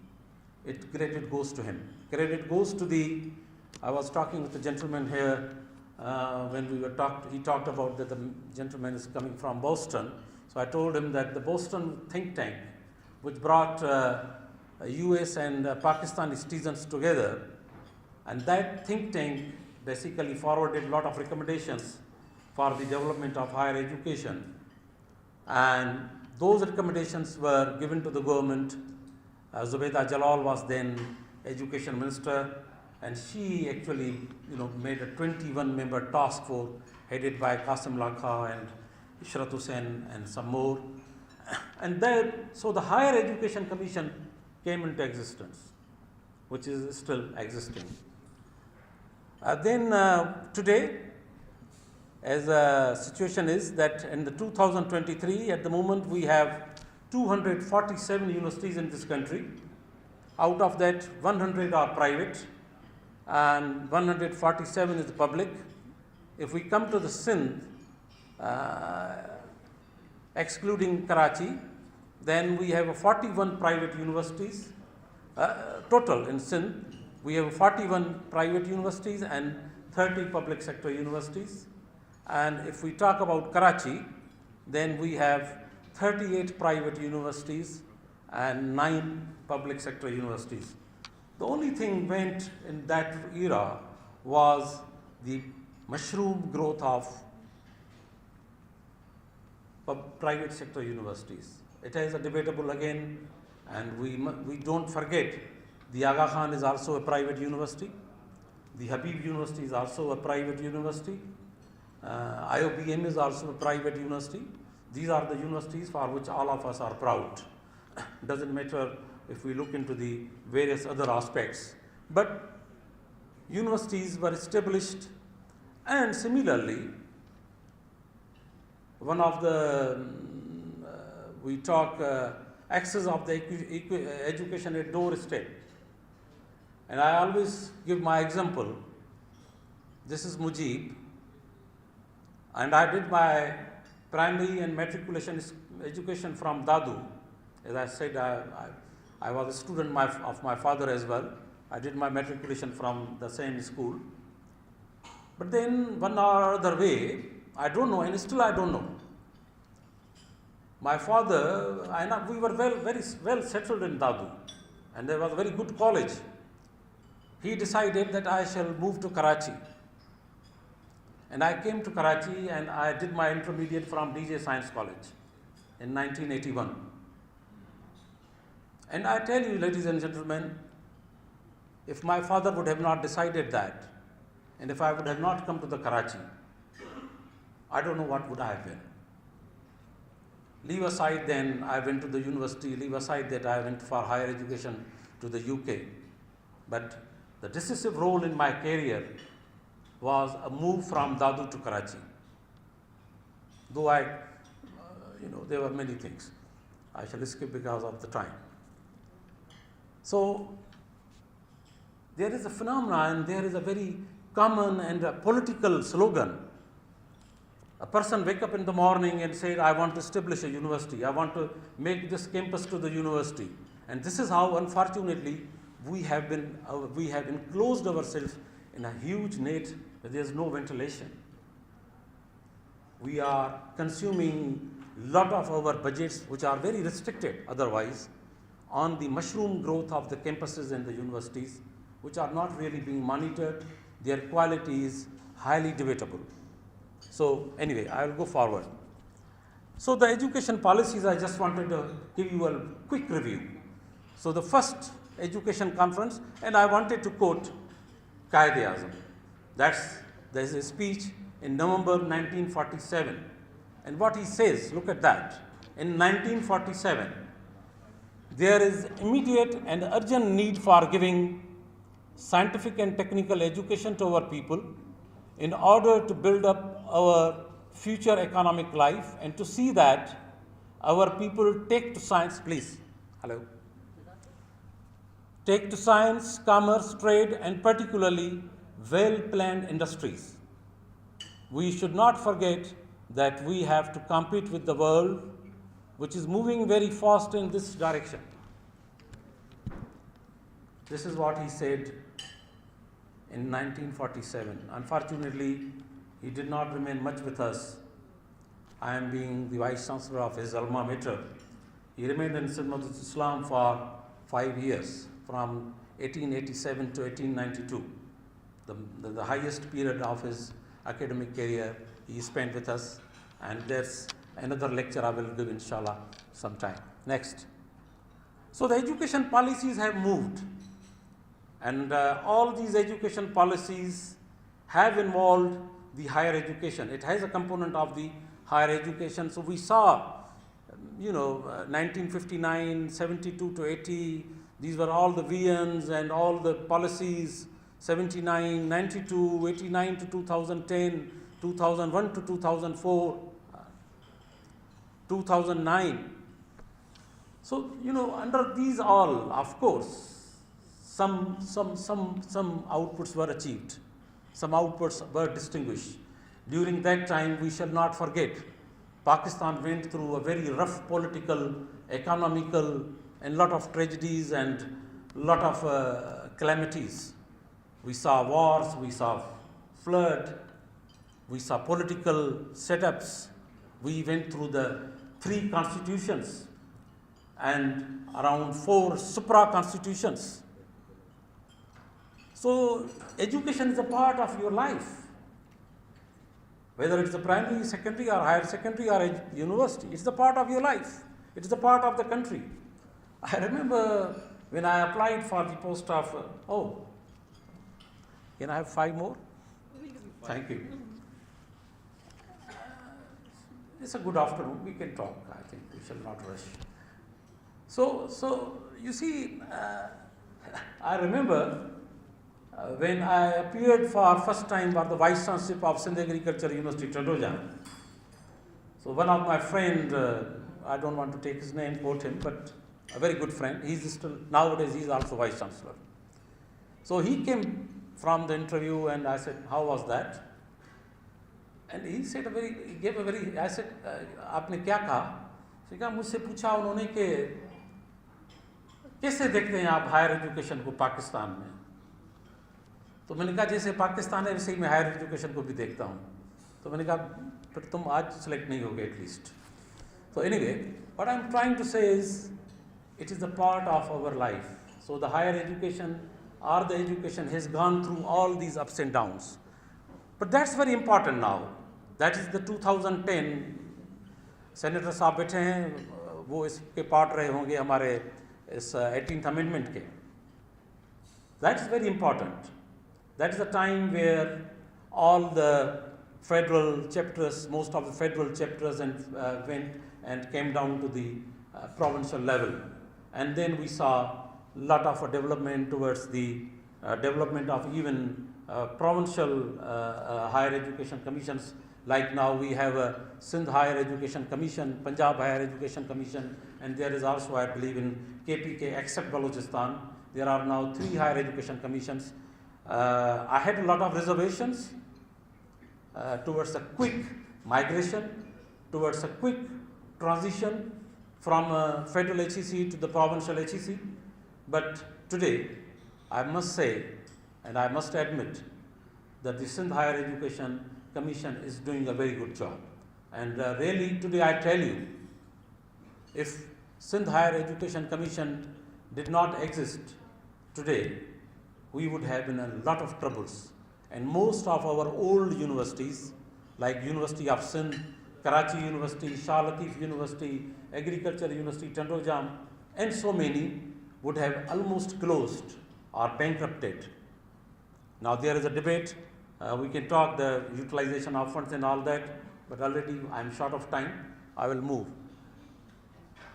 credit goes to him. Credit goes to I was talking with the gentleman here when he talked about that the gentleman is coming from Boston. So I told him that the Boston think tank, which brought US and Pakistani citizens together, and that think tank basically forwarded a lot of recommendations for the development of higher education, and those recommendations were given to the government. Zubaida Jalal was then education minister, and she actually made a 21-member task force headed by Qasim Lakha and Ishrat Hussain and some more. And so the Higher Education Commission came into existence, which is still existing. Then today, as a situation is that in the 2023, at the moment we have 247 universities in this country. Out of that, 100 are private and 147 is public. If we come to the Sindh, excluding Karachi, then we have 41 private universities. Total in Sindh, we have 41 private universities and 30 public sector universities. And if we talk about Karachi, then we have 38 private universities and 9 public sector universities. The only thing went in that era was the mushroom growth of private sector universities. It is a debatable again, and we don't forget the Aga Khan is also a private university. The Habib University is also a private university. IOBM is also a private university. These are the universities for which all of us are proud. Doesn't matter if we look into the various other aspects. But universities were established, and similarly, one of the, we talk access of the education at doorstep. And I always give my example. This is Mujib, and I did my primary and matriculation education from Dadu. As I said, I was a student of my father as well. I did my matriculation from the same school. But then one or other way, I don't know, and still I don't know. My father, we were very well settled in Dadu, and there was a very good college. He decided that I shall move to Karachi. And I came to Karachi and I did my intermediate from DJ Science College in 1981. And I tell you, ladies and gentlemen, if my father would have not decided that, and if I would have not come to the Karachi, I don't know what would I have been. Leave aside then, I went to the university, leave aside that I went for higher education to the UK. But the decisive role in my career was a move from Dadu to Karachi. Though there were many things. I shall skip because of the time. So, there is a phenomenon, there is a very common and a political slogan. A person wake up in the morning and say, I want to establish a university. I want to make this campus to the university. And this is how, unfortunately, we have enclosed ourselves in a huge net where there is no ventilation. We are consuming a lot of our budgets, which are very restricted otherwise, on the mushroom growth of the campuses and the universities, which are not really being monitored. Their quality is highly debatable. So anyway, I will go forward. So the education policies, I just wanted to give you a quick review. So the first education conference, and I wanted to quote Qaid-e-Azam. There's a speech in November 1947. And what he says, look at that. In 1947, there is immediate and urgent need for giving scientific and technical education to our people in order to build up our future economic life and to see that our people take to science, please. Hello. Take to science, commerce, trade, and particularly well-planned industries. We should not forget that we have to compete with the world, which is moving very fast in this direction. This is what he said in 1947. Unfortunately, he did not remain much with us. I am being the Vice Chancellor of his alma mater. He remained in Sindh Madressatul Islam for 5 years, from 1887 to 1892. The highest period of his academic career he spent with us, and there's another lecture I will give inshallah sometime. Next. So the education policies have moved, and all these education policies have involved the higher education. It has a component of the higher education. So we saw, 1959, 72 to 80, these were all the VNs and all the policies, 79, 92, 89 to 2010, 2001 to 2004, 2009. So, under these all, of course, some outputs were achieved. Some outputs were distinguished. During that time, we shall not forget, Pakistan went through a very rough political, economical, and lot of tragedies and lot of calamities. We saw wars, we saw flood, we saw political setups. We went through the 3 constitutions and around 4 supra-constitutions. So education is a part of your life. Whether it's the primary, secondary, or higher secondary, or a university, it's the part of your life. It's the part of the country. I remember when I applied for the post of, can I have 5 more? Thank you. It's a good afternoon, we can talk, I think we shall not rush. So you see, I remember when I appeared for first time for the Vice Chancellorship of Sindh Agriculture University, Tadojam. So one of my friend, I don't want to take his name, quote him, but a very good friend, he's still, nowadays he's also Vice Chancellor. So he came from the interview and I said, how was that? And he said he gave a very, I said, आपने क्या कहा? So कहा मुझसे पूछा उन्होंने कि कैसे देखते हैं आप हायर एजुकेशन को पाकिस्तान में? तो मैंने कहा जैसे पाकिस्तान है वैसे ही मैं हायर एजुकेशन को भी देखता हूँ. तो मैंने कहा फिर तुम आज सेलेक्ट नहीं होगे at least. So anyway, what I'm trying to say is, it is a part of our life. So the higher education or the education has gone through all these ups and downs. But that's very important now. That is the 2010 senator साहब बैठे हैं, वो इसके part रहे होंगे हमारे इस 18th amendment के. That is very important. That is the time where all the federal chapters, most of the federal chapters went and came down to the provincial level. And then we saw a lot of development towards the development of even provincial higher education commissions. Like now we have a Sindh Higher Education Commission, Punjab Higher Education Commission, and there is also, I believe, in KPK, except Balochistan, there are now 3 higher education commissions. I had a lot of reservations towards a quick migration, towards a quick transition from federal HEC to the provincial HEC. But today, I must say, and I must admit, that the Sindh Higher Education Commission is doing a very good job. And really, today I tell you, if Sindh Higher Education Commission did not exist today, we would have been in a lot of troubles. And most of our old universities, like University of Sindh, Karachi University, Shah Latif University, Agriculture University, Tandrojam, and so many would have almost closed or bankrupted. Now there is a debate, we can talk the utilization of funds and all that, but already I am short of time, I will move.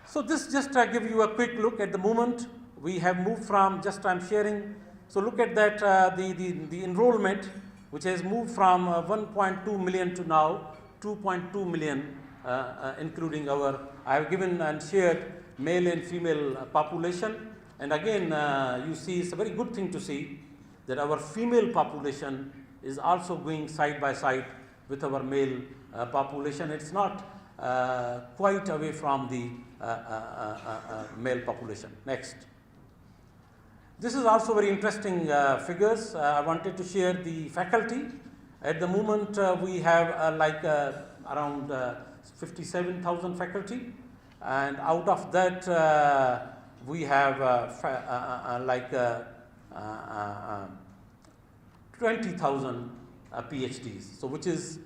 So this just give you a quick look at the moment. We have moved from, just I'm sharing, so look at that, the enrollment, which has moved from 1.2 million to now 2.2 million, including our, I have given and shared male and female population. And again, you see, it's a very good thing to see that our female population is also going side by side with our male population. It's not quite away from the male population. Next. This is also very interesting figures. I wanted to share the faculty. At the moment, we have around 57,000 faculty, and out of that, we have 20,000 PhDs. So which is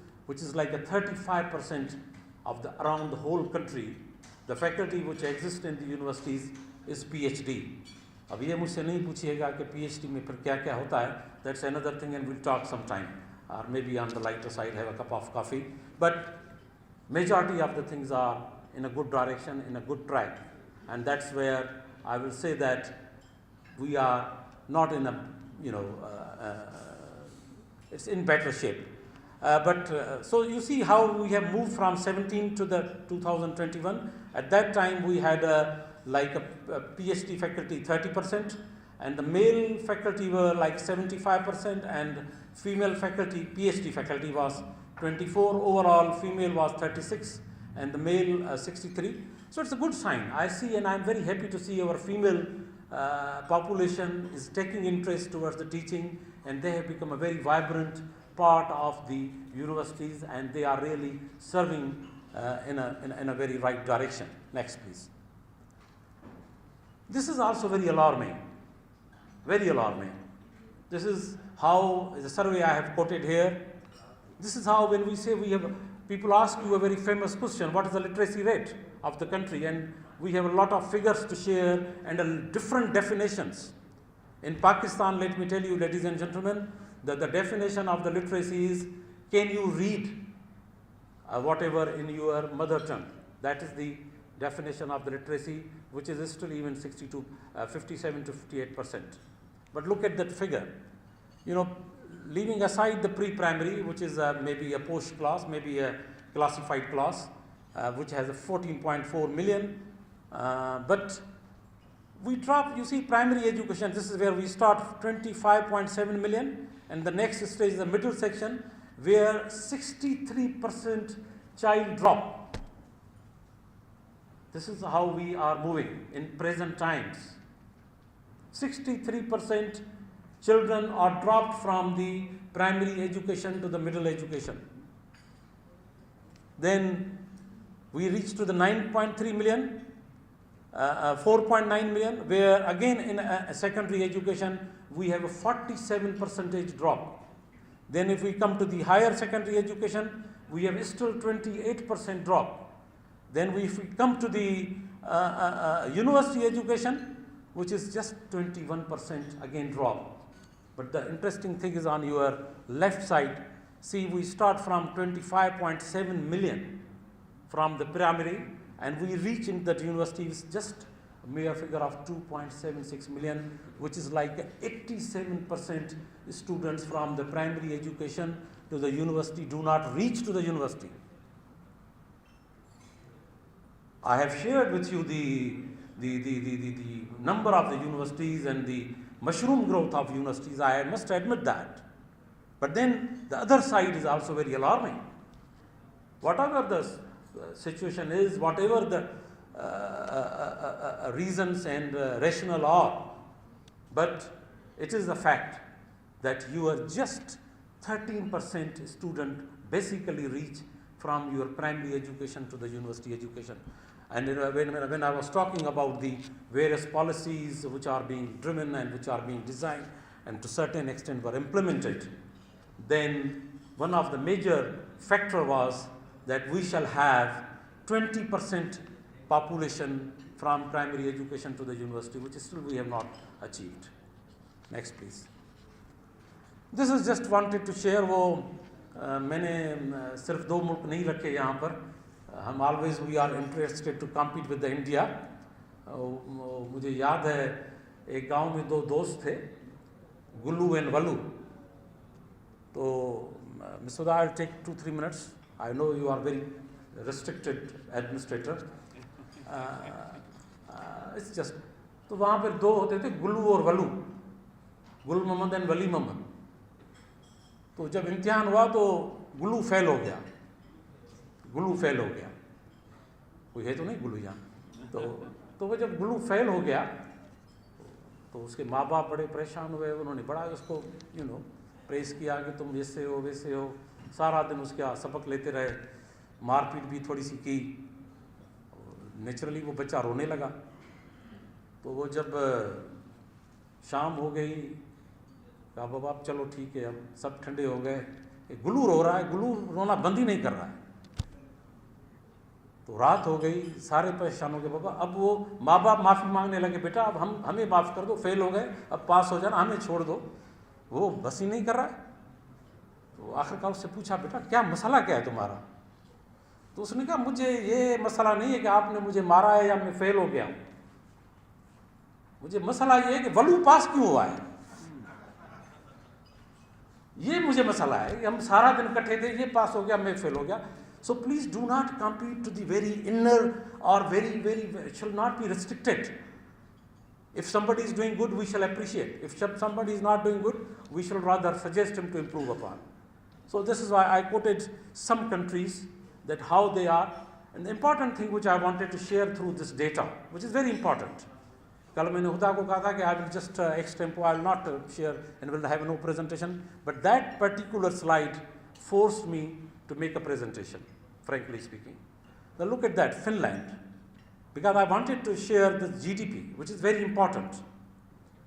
like a 35% of the around the whole country. The faculty which exists in the universities is PhD. अब ये मुझसे नहीं पूछिएगा कि PhD में फिर क्या क्या होता है. That's another thing, and we'll talk sometime, or maybe on the lighter side, have a cup of coffee. But majority of the things are in a good direction, in a good track, and that's where I will say that we are not in a, it's in better shape. So you see how we have moved from 17 to the 2021. At that time we had a PhD faculty 30%, and the male faculty were like 75%, and female faculty, PhD faculty was 24. Overall female was 36 and the male 63. So it's a good sign. I see, and I'm very happy to see our female population is taking interest towards the teaching, and they have become a very vibrant part of the universities, and they are really serving in a very right direction. Next, please. This is also very alarming, very alarming. This is how the survey I have quoted here. This is how when we say people ask you a very famous question, what is the literacy rate of the country? And we have a lot of figures to share and different definitions. In Pakistan, let me tell you, ladies and gentlemen, that the definition of the literacy is, can you read whatever in your mother tongue? That is the definition of the literacy, which is still even 57 to 58%. But look at that figure. You know, leaving aside the pre-primary, which is maybe a post class, maybe a classified class, which has a 14.4 million, but we drop, you see, primary education, this is where we start, 25.7 million, and the next stage is the middle section, where 63% child drop. This is how we are moving in present times. 63% children are dropped from the primary education to the middle education. Then we reach to the 9.3 million, 4.9 million, where again in secondary education we have a 47% drop. Then if we come to the higher secondary education, we have still 28% drop. Then if we come to the university education, which is just 21% again drop. But the interesting thing is on your left side, see, we start from 25.7 million from the primary, and we reach in that university is just a mere figure of 2.76 million, which is like 87% students from the primary education to the university do not reach to the university. I have shared with you the number of the universities and the mushroom growth of universities, I must admit that. But then the other side is also very alarming. Whatever the situation is, whatever the reasons and rationale are, but it is the fact that you are just 13% student basically reach from your primary education to the university education. And when I was talking about the various policies which are being driven and which are being designed and to a certain extent were implemented, then one of the major factor was that we shall have 20% population from primary education to the university, which still we have not achieved. Next please. This is just wanted to share, वो मैंने सिर्फ दो मुल्क नहीं रखे यहाँ पर, हम always we are interested to compete with the India. मुझे याद है एक गांव में दो दोस्त थे, गुल्लू एंड वल्लू. तो Mr. I'll take 2-3 minutes. I know you are very restricted administrator. It's just, तो वहाँ पर दो होते थे, गुल्लू और वल्लू, गुल मोहम्मद एंड वली मोहम्मद. तो जब इम्तिहान हुआ तो गुल्लू फेल हो गया, गुल्लू फेल हो गया, कोई है तो नहीं गुल्लू यहाँ. तो वो जब गुल्लू फेल हो गया तो उसके माँ बाप बड़े परेशान हुए, उन्होंने बड़ा उसको प्रेस किया कि तुम ऐसे हो वैसे हो, सारा दिन उसके सबक लेते रहे, मारपीट भी थोड़ी सी की. नेचुरली वो बच्चा रोने लगा. तो वो जब शाम हो गई, कहा बाबा अब चलो ठीक है, अब सब ठंडे हो गए, गुल्लू रो रहा है, गुल्लू रोना बंद ही नहीं कर रहा है. तो रात हो गई, सारे परेशान हो गए. बाबा अब वो माँ बाप माफ़ी मांगने लगे, बेटा अब हमें माफ़ कर दो, फेल हो गए, अब पास हो जाना, हमें छोड़ दो. वो बस ही नहीं कर रहा है. तो आखिरकार उससे पूछा, बेटा क्या मसला क्या है तुम्हारा? तो उसने कहा मुझे ये मसला नहीं है कि आपने मुझे मारा है या मैं फेल हो गया हूँ, मुझे मसला ये है कि वल्लू पास क्यों हुआ है, ये मुझे मसला है कि हम सारा दिन इकट्ठे थे, ये पास हो गया, मैं फेल हो गया. So please do not compete to the very inner or very, it shall not be restricted. If somebody is doing good, we shall appreciate. If somebody is not doing good, we shall rather suggest him to improve upon. So this is why I quoted some countries, that how they are. And the important thing which I wanted to share through this data, which is very important. कल मैंने हुदा को कहा था कि I will just extempo, I will not share and will have no presentation. But that particular slide forced me to make a presentation, frankly speaking. Now look at that, Finland. Because I wanted to share the GDP, which is very important,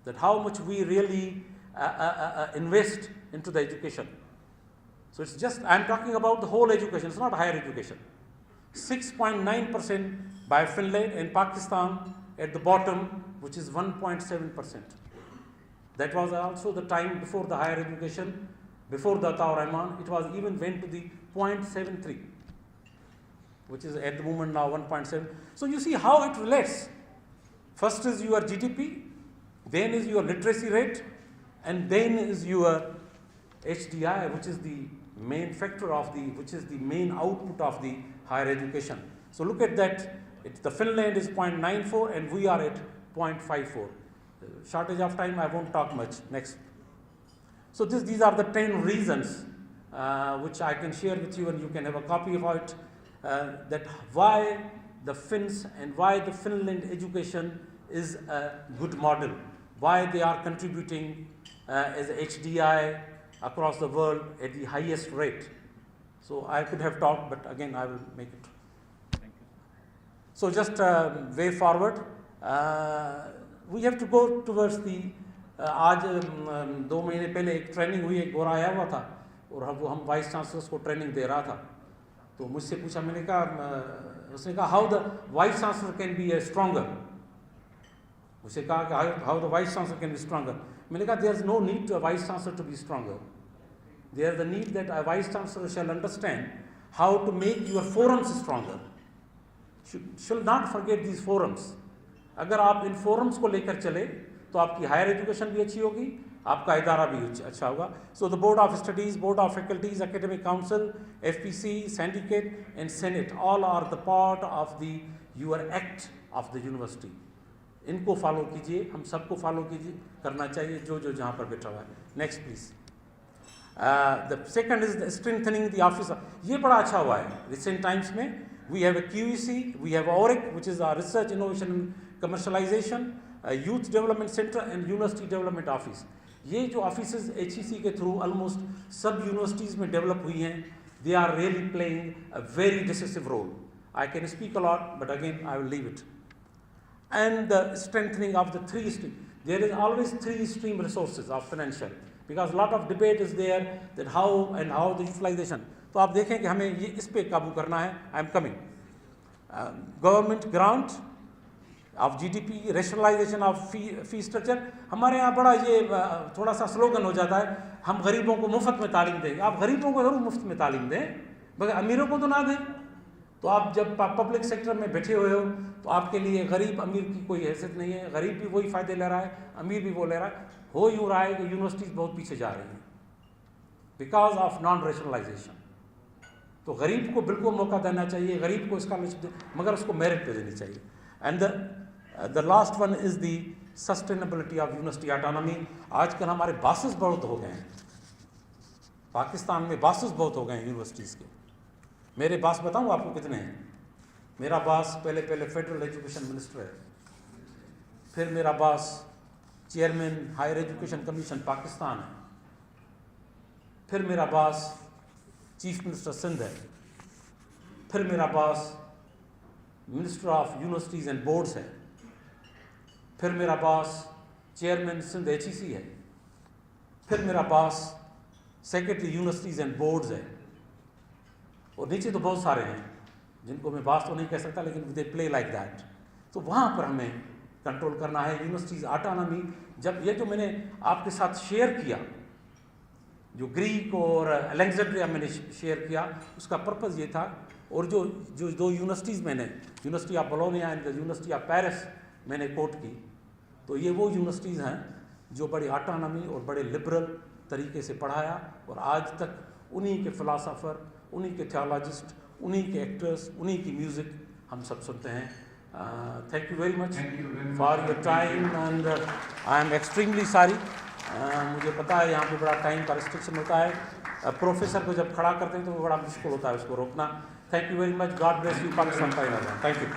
that how much we really invest into the education. So it's just, I'm talking about the whole education, it's not higher education. 6.9% by Finland, and Pakistan at the bottom, which is 1.7%. That was also the time before the higher education, before the Ataur Rahman, it was even went to the 0.73, which is at the moment now 1.7. So you see how it relates. First is your GDP, then is your literacy rate, and then is your HDI, which is the main factor of the, which is the main output of the higher education. So look at that, the Finland is 0.94 and we are at 0.54. Shortage of time, I won't talk much. Next. So these are the 10 reasons which I can share with you, and you can have a copy of it, that why the Finns and why the Finland education is a good model, why they are contributing as HDI across the world at the highest rate. So I could have talked, but again I will make it. Thank you. So just way forward, we have to go towards the आज 2 महीने पहले एक training हुई, एक गोरा आया हुआ था और हम वाइस चांसलर्स को ट्रेनिंग दे रहा था, तो मुझसे पूछा, मैंने कहा, उसने कहा how the vice chancellor can be a stronger, मुझसे कहा कि how the vice chancellor can be stronger. मैंने कहा there is no need to a vice chancellor to be stronger, there is the need that a vice chancellor shall understand how to make your forums stronger. Should not forget these forums. अगर आप इन forums को लेकर चले तो आपकी higher education भी अच्छी होगी, आपका इदारा भी अच्छा होगा. So the board of studies, board of faculties, academic council, FPC, syndicate and senate, all are the part of the your act of the university. इनको फॉलो कीजिए, हम सबको फॉलो कीजिए, करना चाहिए जो जहाँ पर बैठा हुआ है. Next please. The second is the strengthening the office. ये बड़ा अच्छा हुआ है रिसेंट टाइम्स में. We have a QEC, we have ORIC, which is our research, innovation and commercialization, youth development center and university development office. ये जो offices HEC के through almost सब यूनिवर्सिटीज़ में डेवलप हुई हैं, they are really playing a very decisive role. I can speak a lot, but again I will leave it. And the strengthening of the 3 stream. There is always 3 stream resources of financial, because a lot of debate is there that how the utilization. तो आप देखें कि हमें ये इस पे काबू करना है. I am coming. Government grant of GDP, rationalization of fee structure. हमारे यहाँ बड़ा ये थोड़ा सा स्लोगन हो जाता है, हम गरीबों को मुफ्त में तालीम देंगे. आप गरीबों को ज़रूर मुफ्त में तालीम दें, मगर अमीरों को तो ना दें. तो आप जब पब्लिक सेक्टर में बैठे हुए हो तो आपके लिए गरीब अमीर की कोई हैसियत नहीं है. गरीब भी वही फ़ायदे ले रहा है, अमीर भी वो ले रहा है. हो यूँ रहा है कि यूनिवर्सिटीज़ बहुत पीछे जा रही हैं बिकॉज ऑफ नॉन रेशनलाइजेशन. तो गरीब को बिल्कुल मौका देना चाहिए, गरीब को स्कॉलरशिप मगर उसको मेरिट पे देनी चाहिए. And the last one is the sustainability of university autonomy. आजकल हमारे बासेस बहुत हो गए हैं, पाकिस्तान में बासेस बहुत हो गए हैं यूनिवर्सिटीज़ के. मेरे बास बताऊँ आपको कितने हैं. मेरा बास पहले फेडरल एजुकेशन मिनिस्टर है, फिर मेरा boss chairman higher education commission Pakistan है, फिर मेरा बास चीफ मिनिस्टर सिंध है, फिर मेरा बास minister of universities and boards है, फिर मेरा बास चेयरमैन सिंध HEC है, फिर मेरा बास सेक्रेटरी यूनिवर्सिटीज़ एंड बोर्ड्स है, और नीचे तो बहुत सारे हैं जिनको मैं बास तो नहीं कह सकता, लेकिन दे प्ले लाइक दैट. तो वहाँ पर हमें कंट्रोल करना है. यूनिवर्सिटीज़ ऑटोनॉमी, जब ये जो मैंने आपके साथ शेयर किया, जो ग्रीक और अलेक्जेंड्रिया मैंने शेयर किया, उसका पर्पज़ ये था. और जो 2 यूनिवर्सिटीज़ मैंने, university of Bologna and university of Paris मैंने कोट की, तो ये वो यूनिवर्सिटीज़ हैं जो बड़ी ऑटोनॉमी और बड़े लिबरल तरीके से पढ़ाया, और आज तक उन्हीं के फ़िलासफ़र, उन्हीं के थियोलॉजिस्ट, उन्हीं के एक्टर्स, उन्हीं की म्यूज़िक हम सब सुनते हैं. Thank you very much for your time and I am extremely sorry. मुझे पता है यहाँ पे बड़ा टाइम का रिस्ट्रिक्शन होता है. प्रोफेसर को जब खड़ा करते हैं तो वो बड़ा मुश्किल होता है उसको रोकना. Thank you very much. God bless you Pakistan. Thank you.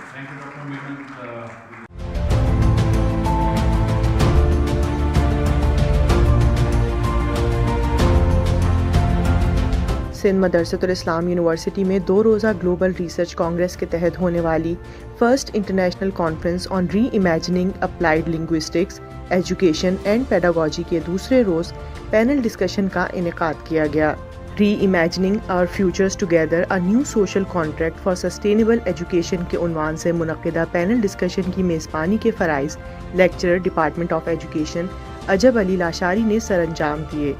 Sindh Madressatul Islam university में 2 रोज़ा ग्लोबल रिसर्च कांग्रेस के तहत होने वाली first international conference on reimagining applied linguistics, education and pedagogy के दूसरे रोज़ पैनल डिस्कशन का इनेकाद किया गया. Reimagining our futures together a new social contract for sustainable education के उन्वान से मुनक़िदा पैनल डिस्कशन की मेज़बानी के फ़राइज़ lecturer department of education Ajab Ali Lashari ने सरअंजाम दिए।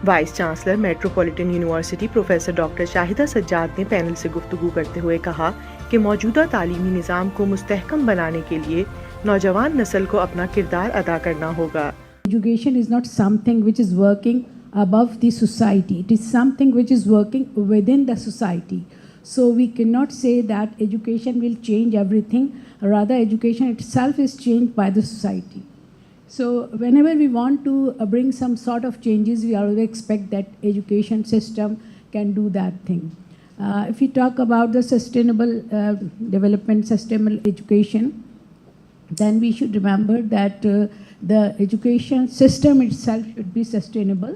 Vice chancellor metropolitan university professor doctor Shahida Sajjad ने पैनल से गुफ्तगू करते हुए कहा कि मौजूदा तालीमी निज़ाम को मुस्तहकम बनाने के लिए नौजवान नस्ल को अपना किरदार अदा करना होगा।
Education is not something which is working above the society. It is something which is working within the society. So we cannot say that education will change everything. Rather, education itself is changed by the society. So whenever we want to bring some sort of changes, we always expect that education system can do that thing. If we talk about the sustainable development, sustainable education, then we should remember that the education system itself should be sustainable,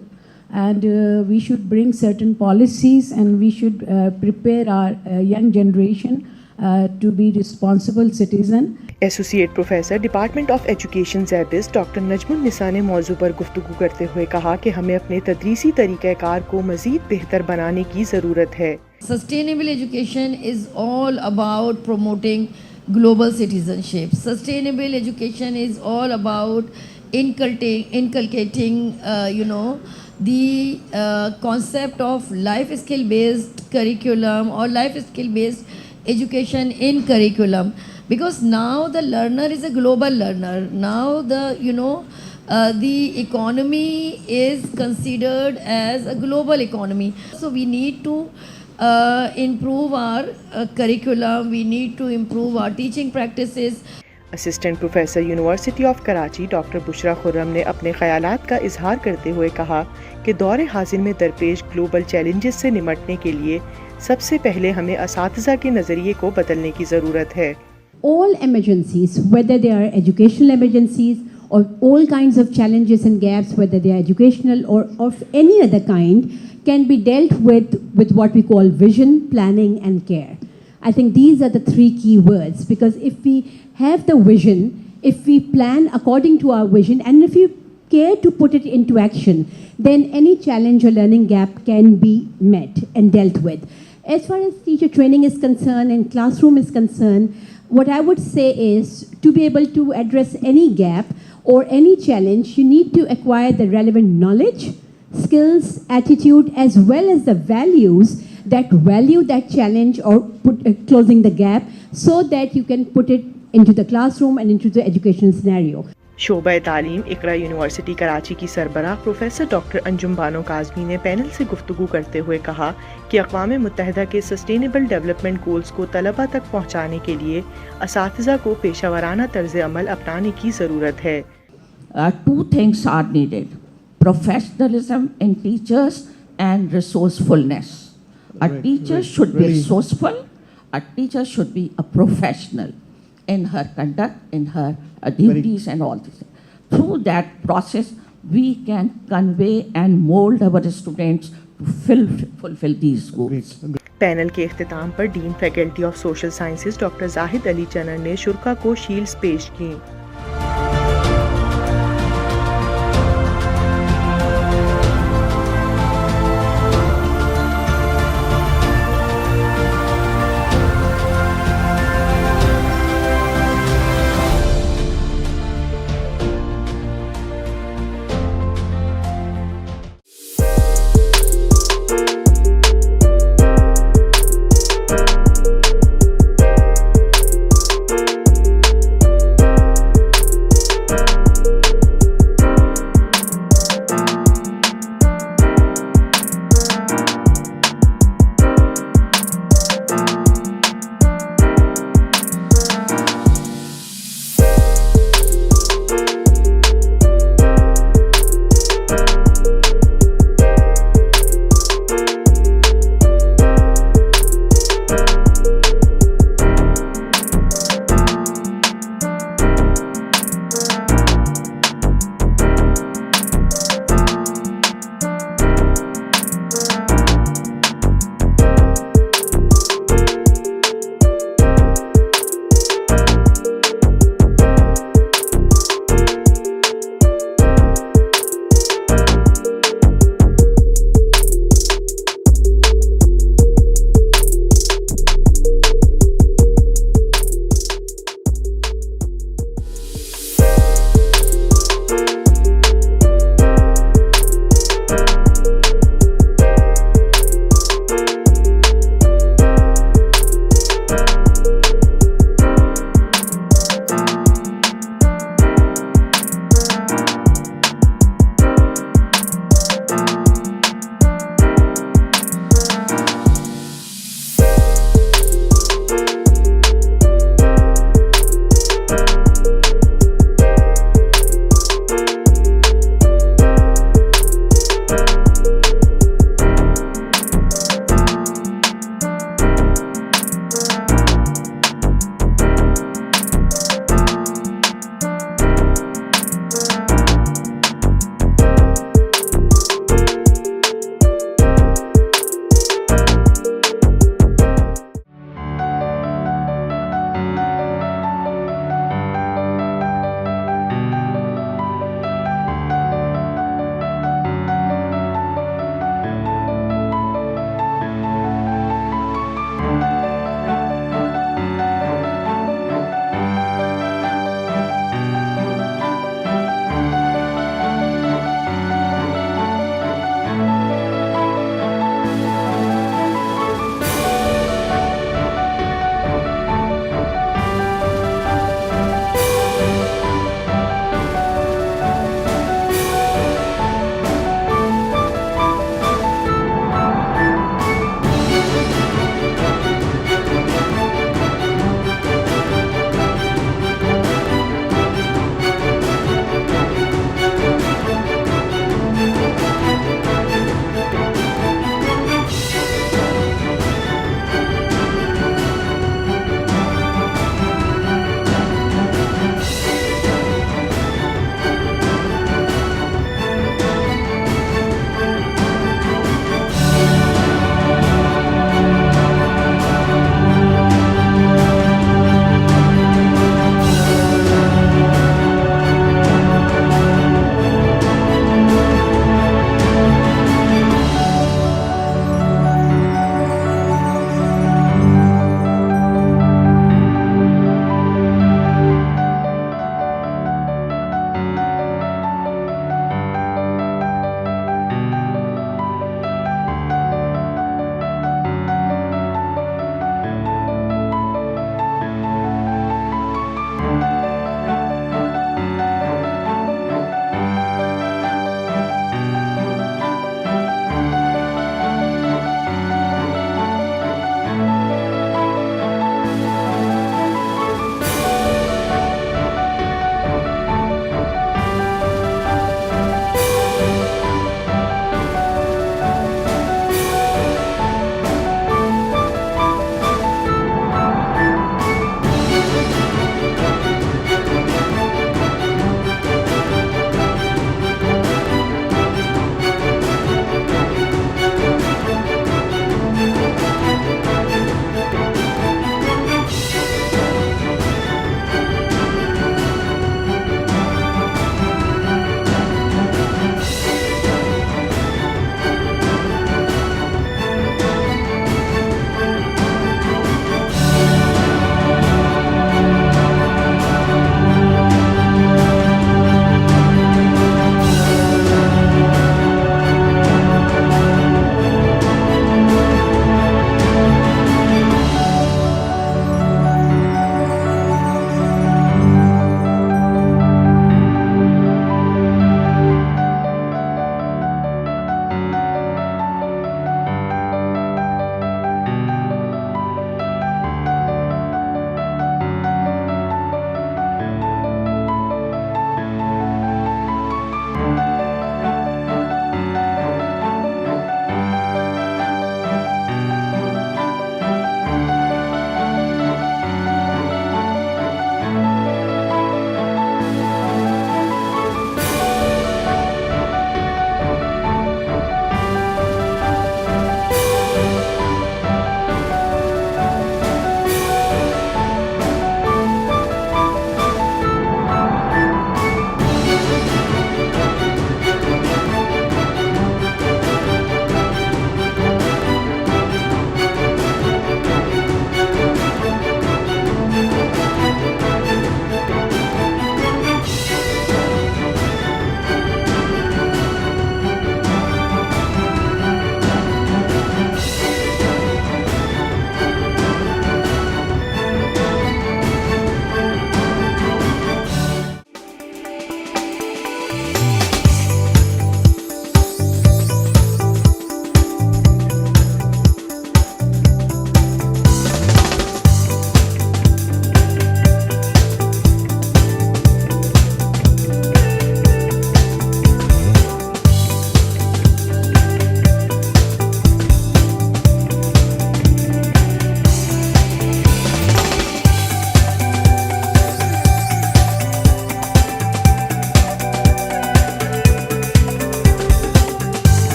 and we should bring certain policies, and we should prepare our young generation to be responsible citizen.
Associate professor department of education ZABIST doctor Najmun Nisa ने मौजू पर गुफ्तगू करते हुए कहा कि हमें अपने तदरीसी तरीक़ाकार को मज़ीद बेहतर बनाने की ज़रूरत है।
Sustainable education is all about promoting global citizenship. Sustainable education is all about inculcating the concept of life skill based curriculum or life skill based education in curriculum, because now the learner is a global learner. Now the economy is considered as a global economy, so we need to improve our curriculum, we need to improve our teaching practices.
Assistant professor university of Karachi doctor Bushra Khurram ने अपने ख्यालात का इजहार करते हुए कहा कि दौरे हाजिर में दरपेश ग्लोबल चैलेंजेस से निमटने के लिए सबसे पहले हमें असातिज़ा के नज़रिए को बदलने की ज़रूरत है।
All emergencies, whether they are educational emergencies or all kinds of challenges and gaps, whether they are educational or of any other kind, can be dealt with what we call vision, planning and care. I think these are the three key words, because if we have the vision, if we plan according to our vision, and if we care to put it into action, then any challenge or learning gap can be met and dealt with. As far as teacher training is concerned and classroom is concerned, what I would say is, to be able to address any gap or any challenge, you need to acquire the relevant knowledge, skills, attitude, as well as the values that value that challenge or closing the gap, so that you can put it into the classroom and into the education scenario.
शोबा तालीम इकरा university Karachi की सरबराह professor doctor Anjum Bano Kazmi ने panel से गुफ्तगू करते हुए कहा कि अक़वाम मुत्तहिदा के सस्टेनेबल डेवलपमेंट गोल्स को तलबा तक पहुँचाने के लिए असातिज़ा को पेशावराना तर्ज़ अमल अपनाने की ज़रूरत है।
Two things are needed: professionalism in teachers and resourcefulness. A teacher should be resourceful, a teacher should be a professional in her conduct, in her duties and all this. Through that process, we can convey and mold our students to fulfill these goals.
Panel के इख्तिताम पर dean faculty of social sciences doctor Zahid Ali Channar ने शुरका को shields पेश की।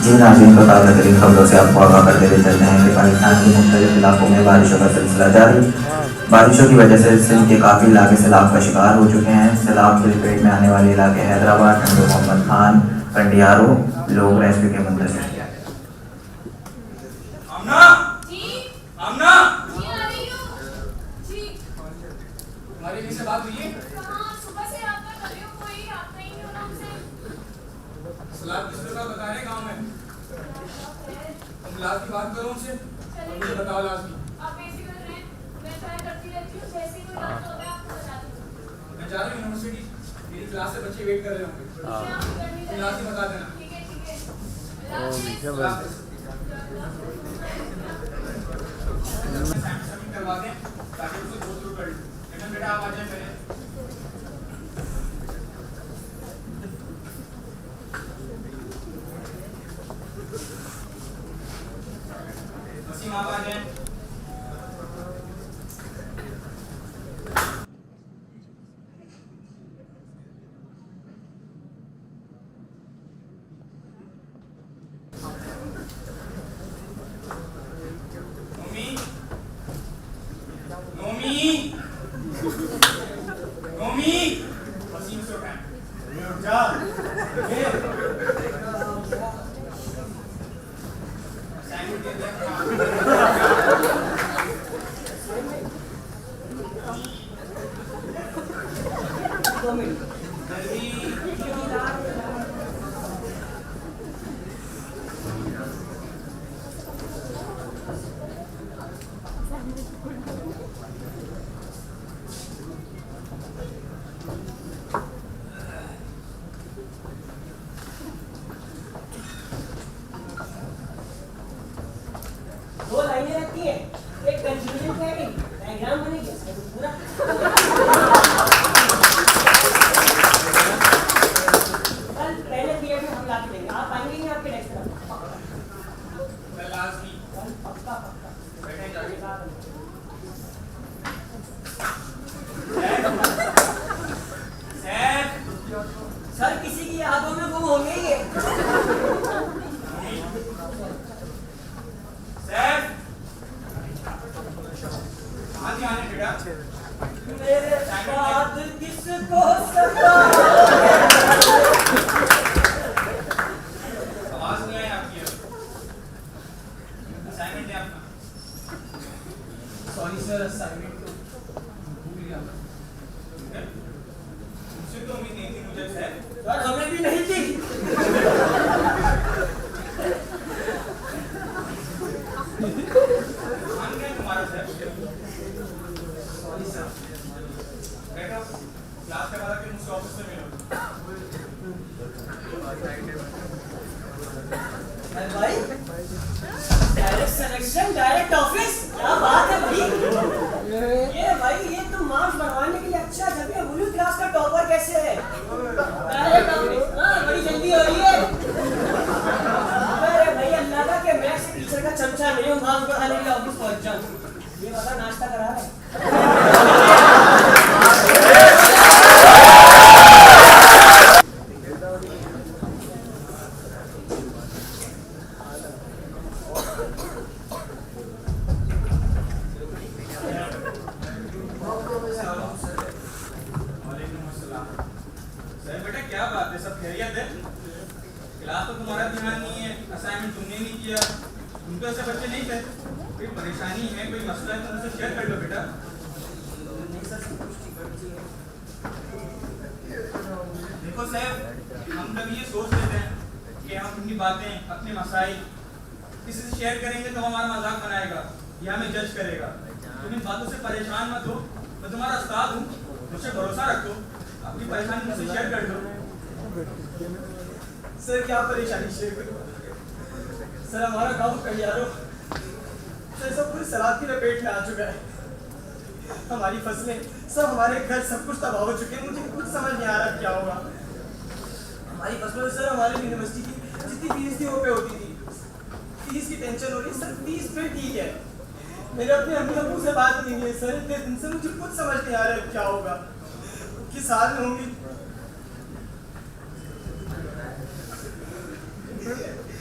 جی ناظرین کو تازہ ترین خبروں سے آپ کو آگاہ کرتے ہوئے چلتے ہیں کہ پاکستان کے مختلف علاقوں میں بارشوں کا سلسلہ جاری. بارشوں کی وجہ سے سندھ کے کافی علاقے سیلاب کا شکار ہو چکے ہیں. سیلاب کی لپیٹ میں آنے والے علاقے حیدرآباد، ٹنڈو محمد خان، کنڈیارو لوگ ریسکیو کے منتظر ہیں.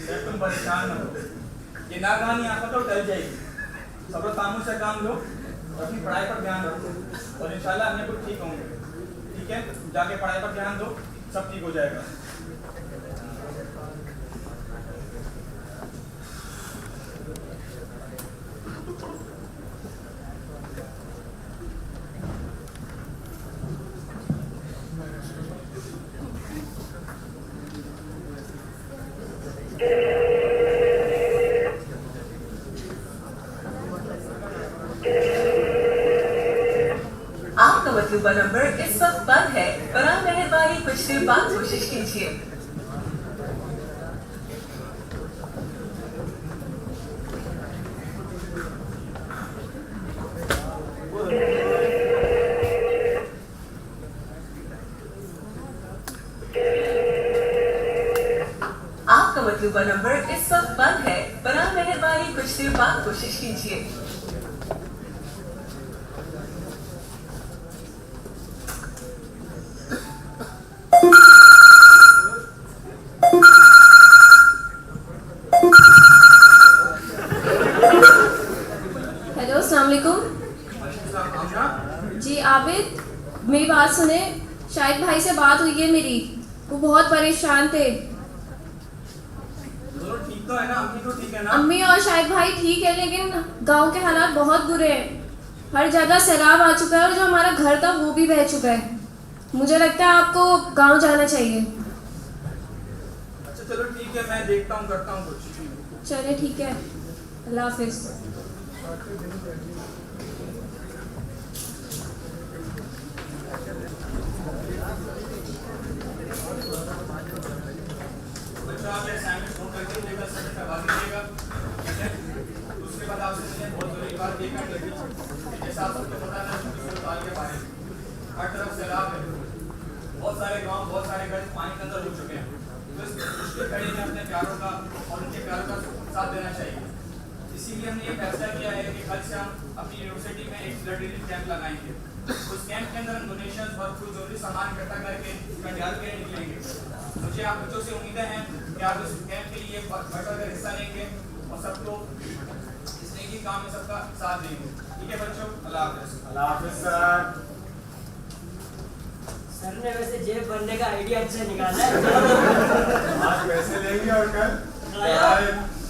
سر
तुम परेशान न हो, ये नाकानी आफत तो टल जाएगी। सब्र खामोश से काम लो, अपनी पढ़ाई पर ध्यान रखो और इंशाल्लाह अन्य कुछ ठीक होंगे। ठीक है, जाके पढ़ाई पर ध्यान दो, सब ठीक हो जाएगा।
आपका मतलूबा नंबर इस वक्त बंद है, बराए मेहरबानी कुछ देर बाद कोशिश कीजिए। आपका मतलूबा नंबर इस वक्त बंद है, बराए मेहरबानी कुछ देर बाद कोशिश कीजिए।
हेलो, अस्सलाम वालेकुम। जी आबिद, मेरी बात सुने। शाहिद भाई से बात हुई है मेरी, वो बहुत परेशान थे।
ठीक तो है ना, अम्मी तो ठीक है ना?
अम्मी और शाहिद भाई ठीक है, लेकिन गांव के हालात बहुत बुरे हैं। हर जगह सैलाब आ चुका है और जो हमारा घर था वो भी बह चुका है। मुझे लगता है आपको गांव जाना चाहिए।
अच्छा चलो ठीक है, मैं देखता हूँ, करता हूँ कुछ।
चलिए ठीक है, अल्लाह हाफिज।
बच्चों आप असाइनमेंट नोट करके लेकर सबमिट करवा दीजिएगा। ठीक है, उसके बाद आपसे मुझे बहुत जरूरी बात ये करनी थी। जैसा आप सबको पता है सूरत के बारे में हर तरफ सैलाब है, बहुत सारे गांव, बहुत सारे घर पानी के अंदर हो चुके हैं। तो इस मुश्किल घड़ी में अपने प्यारों का और उनके प्यारों का साथ देना चाहिए। इसीलिए हमने ये फैसला किया है कि कल से हम अपनी यूनिवर्सिटी में एक ब्लड रिलीफ कैंप लगाएंगे। उस कैंप के अंदर हम डोनेशन और कुछ जरूरी सामान इकट्ठा करके कंडियाल के लिए निकलेंगे। मुझे आप बच्चों से उम्मीदें हैं कि आप इस कैंप के लिए बढ़कर हिस्सा लेंगे और सबको इस नेकी काम में सबका साथ देंगे। ठीक है बच्चों, अल्लाह हाफिज़।
अल्लाह हाफिज़ सर।
सर ने वैसे जेब भरने का आइडिया अच्छा निकाला है।
आज पैसे लेंगे और कल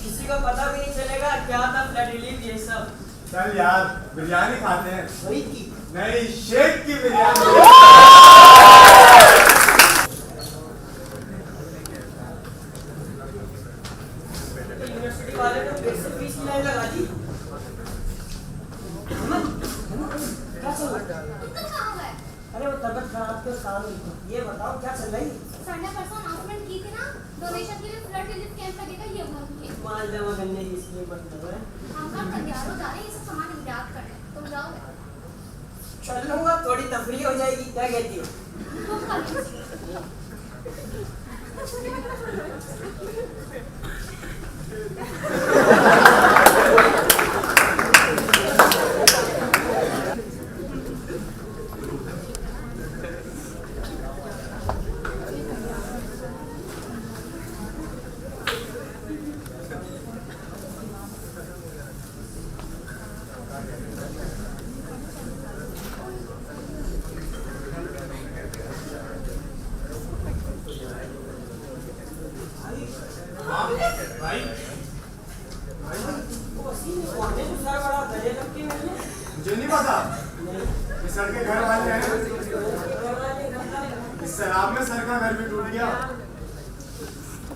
किसी को पता भी नहीं चलेगा क्या था फ्लड रिलीफ ये सब।
चल यार, बिरयानी खाते हैं।
वही की
नहीं, शेख की बिरयानी।
यूनिवर्सिटी वाले ने बेसिक फीस की लाइन लगा दी। क्या चल रहा है? अरे वो तबीयत खराब के काम नहीं था। ये बताओ क्या चल रही है?
सर ने परसों अनाउंसमेंट की थी ना, डोनेशन के लिए फ्लड रिलीफ कैंप लगेगा, ये हुआ कि
माल जमा करने की इसलिए मतलब है।
हम सब तैयार जा रहे हैं, ये सब सामान इंतजाम कर रहे हैं। तुम जाओ।
चल लूंगा, थोड़ी तफरी हो जाएगी, क्या कहती हो?
तुम कर लो।
मुझे नहीं पता कि सर के घर वाले हैं। इस शराब में सर का घर भी टूट गया,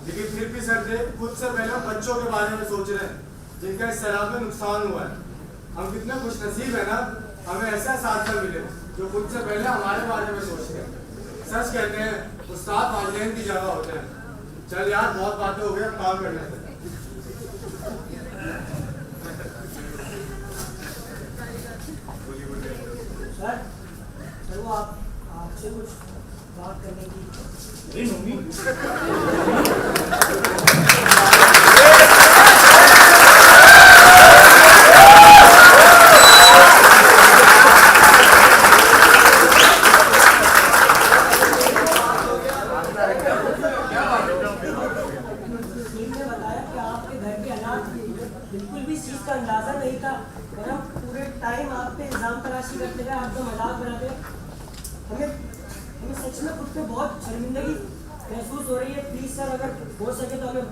लेकिन फिर भी सर ने खुद से पहले बच्चों के बारे में सोच रहे हैं जिनका इस शराब में नुकसान हुआ है। हम कितने खुश नसीब है ना, हमें ऐसा साथी मिले जो खुद से पहले हमारे बारे में सोचते हैं। सच कहते हैं उस्ताद वालिदैन की जगह होते हैं। चल यार, बहुत बातें हो गई, अब काम करने से।
सर वो आपसे कुछ बात करने की। बिल्कुल भी इस चीज़ का अंदाज़ा नहीं था, वरना पूरे टाइम आप पे इल्ज़ाम तराशी करते रहे, आपका मजाक बनाते रहे। हमें सच में खुद पे बहुत शर्मिंदगी महसूस हो रही है। प्लीज़ सर, अगर हो सके तो हमें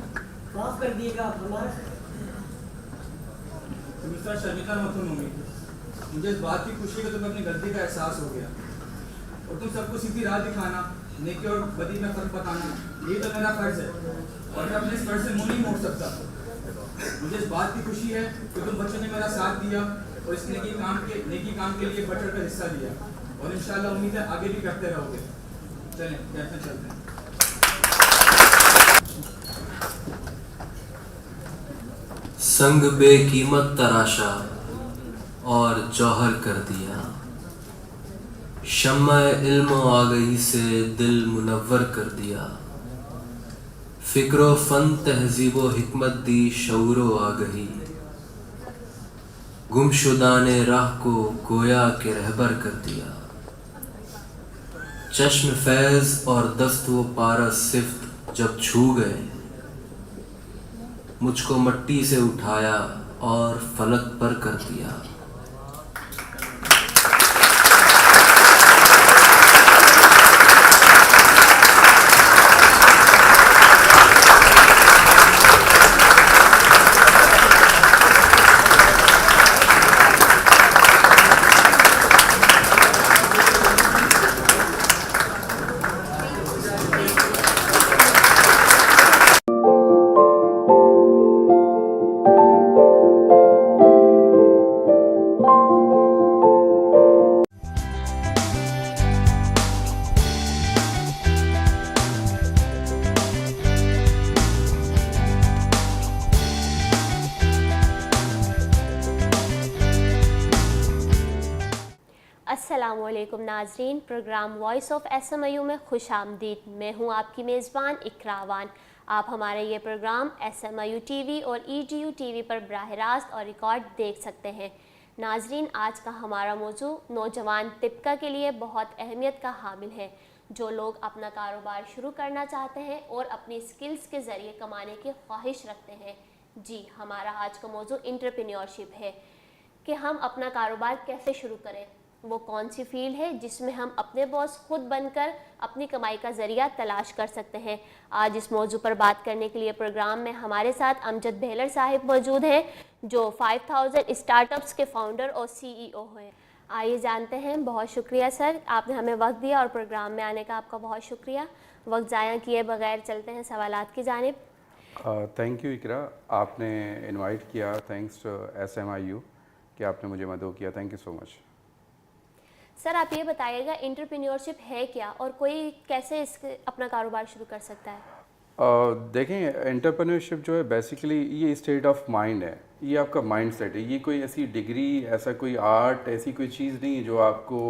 माफ़ कर दिएगा आप हमारा।
मिस्टर शर्मिंदा मत होंगे, मुझे इस बात की खुशी है कि तुम्हें अपनी गलती का एहसास हो गया और तुम सबको सीधी राह दिखाना, नेकी और बदी में फर्क बताना, यही तो मेरा फर्ज है और मैं अपने इस फर्ज से मुंह नहीं मोड़ सकता। मुझे इस बात की खुशी है कि तुम बच्चों ने मेरा साथ दिया और इस नेकी काम के लिए बढ़ चढ़ कर हिस्सा लिया और इंशाल्लाह उम्मीद है आगे भी करते रहोगे। चलें, कैसे चलते हैं।
संग बेकीमत तराशा और जौहर कर दिया, शम्मा इल्म आगही से दिल मुनव्वर कर दिया, फिक्रो फन तहजीबो हिकमत दी शऊरो आगही, गुमशुदाने राह को गोया के रहबर कर दिया, चश्म फैज और दस्त व पारस सिफ्त जब छू गए, मुझको मट्टी से उठाया और फलक पर कर दिया।
अस्सलामुअलैकुम नाजरीन, प्रोग्राम वॉइस ऑफ SMIU में खुश आमदीद। मैं हूँ आपकी मेज़बान इकरावान। आप हमारे ये प्रोग्राम SMIU TV और EDU TV पर बराह रास्त और रिकॉर्ड देख सकते हैं। नाजरीन, आज का हमारा मौजू नौजवान तबका के लिए बहुत अहमियत का हामिल है, जो लोग अपना कारोबार शुरू करना चाहते हैं और अपनी स्किल्स के ज़रिए कमाने की ख्वाहिश रखते हैं। जी, हमारा आज का मौजू एंटरप्रेन्योरशिप है कि हम अपना कारोबार कैसे शुरू करें, वो कौन सी फील्ड है जिसमें हम अपने बॉस खुद बनकर अपनी कमाई का ज़रिया तलाश कर सकते हैं। आज इस मौजू पर बात करने के लिए प्रोग्राम में हमारे साथ अमजद बेहलर साहिब मौजूद हैं, जो 5000 स्टार्टअप्स के फाउंडर और CEO हैं। आइए जानते हैं। बहुत शुक्रिया सर, आपने हमें वक्त दिया और प्रोग्राम में आने का आपका बहुत शुक्रिया। वक्त ज़ाया किए बगैर चलते हैं सवालात की जानिब।
थैंक यू इकरा, आपने इनवाइट किया। थैंक्स टू SMIU कि आपने मुझे मदद किया। Thank you so much.
Sir, आप ये बताइएगा एंटरप्रेन्योरशिप है क्या और कोई कैसे अपना कारोबार शुरू कर सकता है?
देखें, एंटरप्रेन्योरशिप जो है बेसिकली ये स्टेट ऑफ माइंड है, ये आपका माइंड सेट है। ये कोई ऐसी डिग्री, ऐसा कोई आर्ट, ऐसी कोई चीज़ नहीं है जो आपको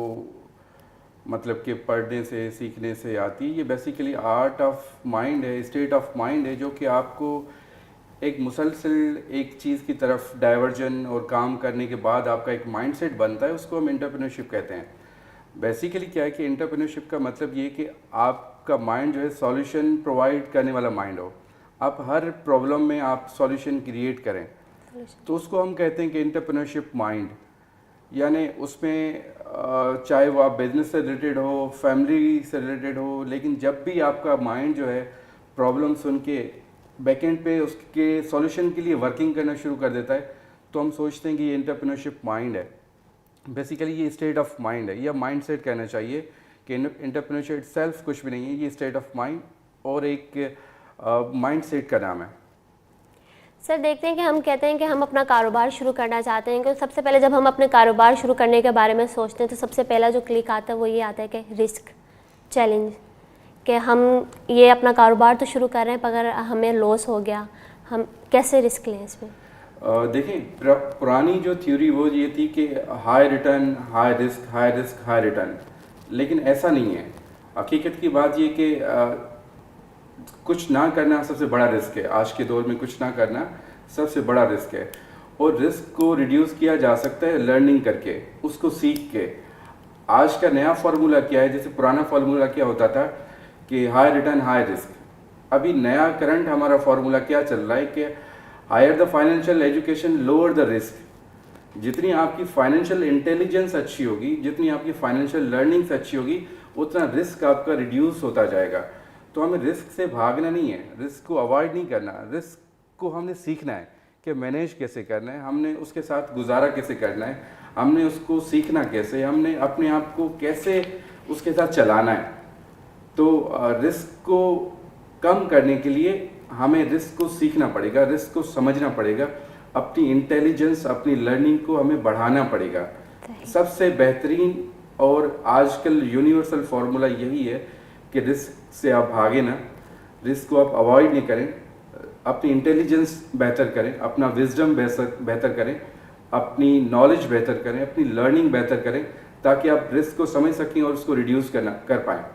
मतलब कि पढ़ने से सीखने से आती है। ये बेसिकली आर्ट ऑफ माइंड है, स्टेट ऑफ माइंड है, जो कि आपको एक मुसलसल एक चीज़ की तरफ डाइवर्जन और काम करने के बाद आपका एक माइंड सेट बनता है, उसको हम एंटरप्रेन्योरशिप कहते हैं। बेसिकली क्या है कि एंटरप्रेन्योरशिप का मतलब ये है कि आपका माइंड जो है सॉल्यूशन प्रोवाइड करने वाला माइंड हो। आप हर प्रॉब्लम में आप सॉल्यूशन क्रिएट करें, तो उसको हम कहते हैं कि एंटरप्रेन्योरशिप माइंड। यानी उसमें चाहे वो आप बिज़नेस से रिलेटेड हो, फैमिली से रिलेटेड हो, लेकिन जब भी आपका माइंड जो है प्रॉब्लम सुन के बैकेंड पे उसके सॉल्यूशन के लिए वर्किंग करना शुरू कर देता है, तो हम सोचते हैं कि ये एंटरप्रेन्योरशिप माइंड है। बेसिकली ये स्टेट ऑफ माइंड है, या माइंड सेट कहना चाहिए कि एंटरप्रेन्योरशिप सेल्फ कुछ भी नहीं है, ये स्टेट ऑफ माइंड और एक माइंड सेट का नाम है।
सर, देखते हैं कि हम कहते हैं कि हम अपना कारोबार शुरू करना चाहते हैं, कि सबसे पहले जब हम अपने कारोबार शुरू करने के बारे में सोचते हैं तो सबसे पहला जो क्लिक आता है वो ये आता है कि रिस्क, चैलेंज, कि हम ये अपना कारोबार तो शुरू कर रहे हैं पर अगर हमें लॉस हो गया, हम कैसे रिस्क लें इसमें?
देखें, पुरानी जो थ्योरी वो ये थी कि high return, high risk, high risk, high return, लेकिन ऐसा नहीं है। हकीकत की बात ये कि कुछ ना करना सबसे बड़ा रिस्क है। आज के दौर में कुछ ना करना सबसे बड़ा रिस्क है, और रिस्क को रिड्यूस किया जा सकता है लर्निंग करके, उसको सीख के। आज का नया फार्मूला क्या है? जैसे पुराना फार्मूला क्या होता था कि हाई रिटर्न, हाई रिस्क। अभी नया करंट हमारा फार्मूला क्या चल रहा है कि higher the financial education lower the risk. जितनी आपकी फाइनेंशियल इंटेलिजेंस अच्छी होगी, जितनी आपकी फाइनेंशियल लर्निंग्स अच्छी होगी, उतना रिस्क आपका रिड्यूस होता जाएगा। तो हमें रिस्क से भागना नहीं है, रिस्क को अवॉइड नहीं करना, रिस्क को हमने सीखना है कि मैनेज कैसे करना है, हमने उसके साथ गुजारा कैसे करना है, हमने उसको सीखना कैसे, हमने अपने आप को कैसे उसके साथ चलाना है। तो रिस्क को कम करने के लिए हमें रिस्क को सीखना पड़ेगा, रिस्क को समझना पड़ेगा, अपनी इंटेलिजेंस, अपनी लर्निंग को हमें बढ़ाना पड़ेगा। सबसे बेहतरीन और आजकल यूनिवर्सल फार्मूला यही है कि रिस्क से आप भागे ना, रिस्क को आप अवॉइड नहीं करें, अपनी इंटेलिजेंस बेहतर करें, अपना विजडम बेहतर करें, अपनी नॉलेज बेहतर करें, अपनी लर्निंग बेहतर करें, ताकि आप रिस्क को समझ सकें और उसको रिड्यूस कर पाएँ।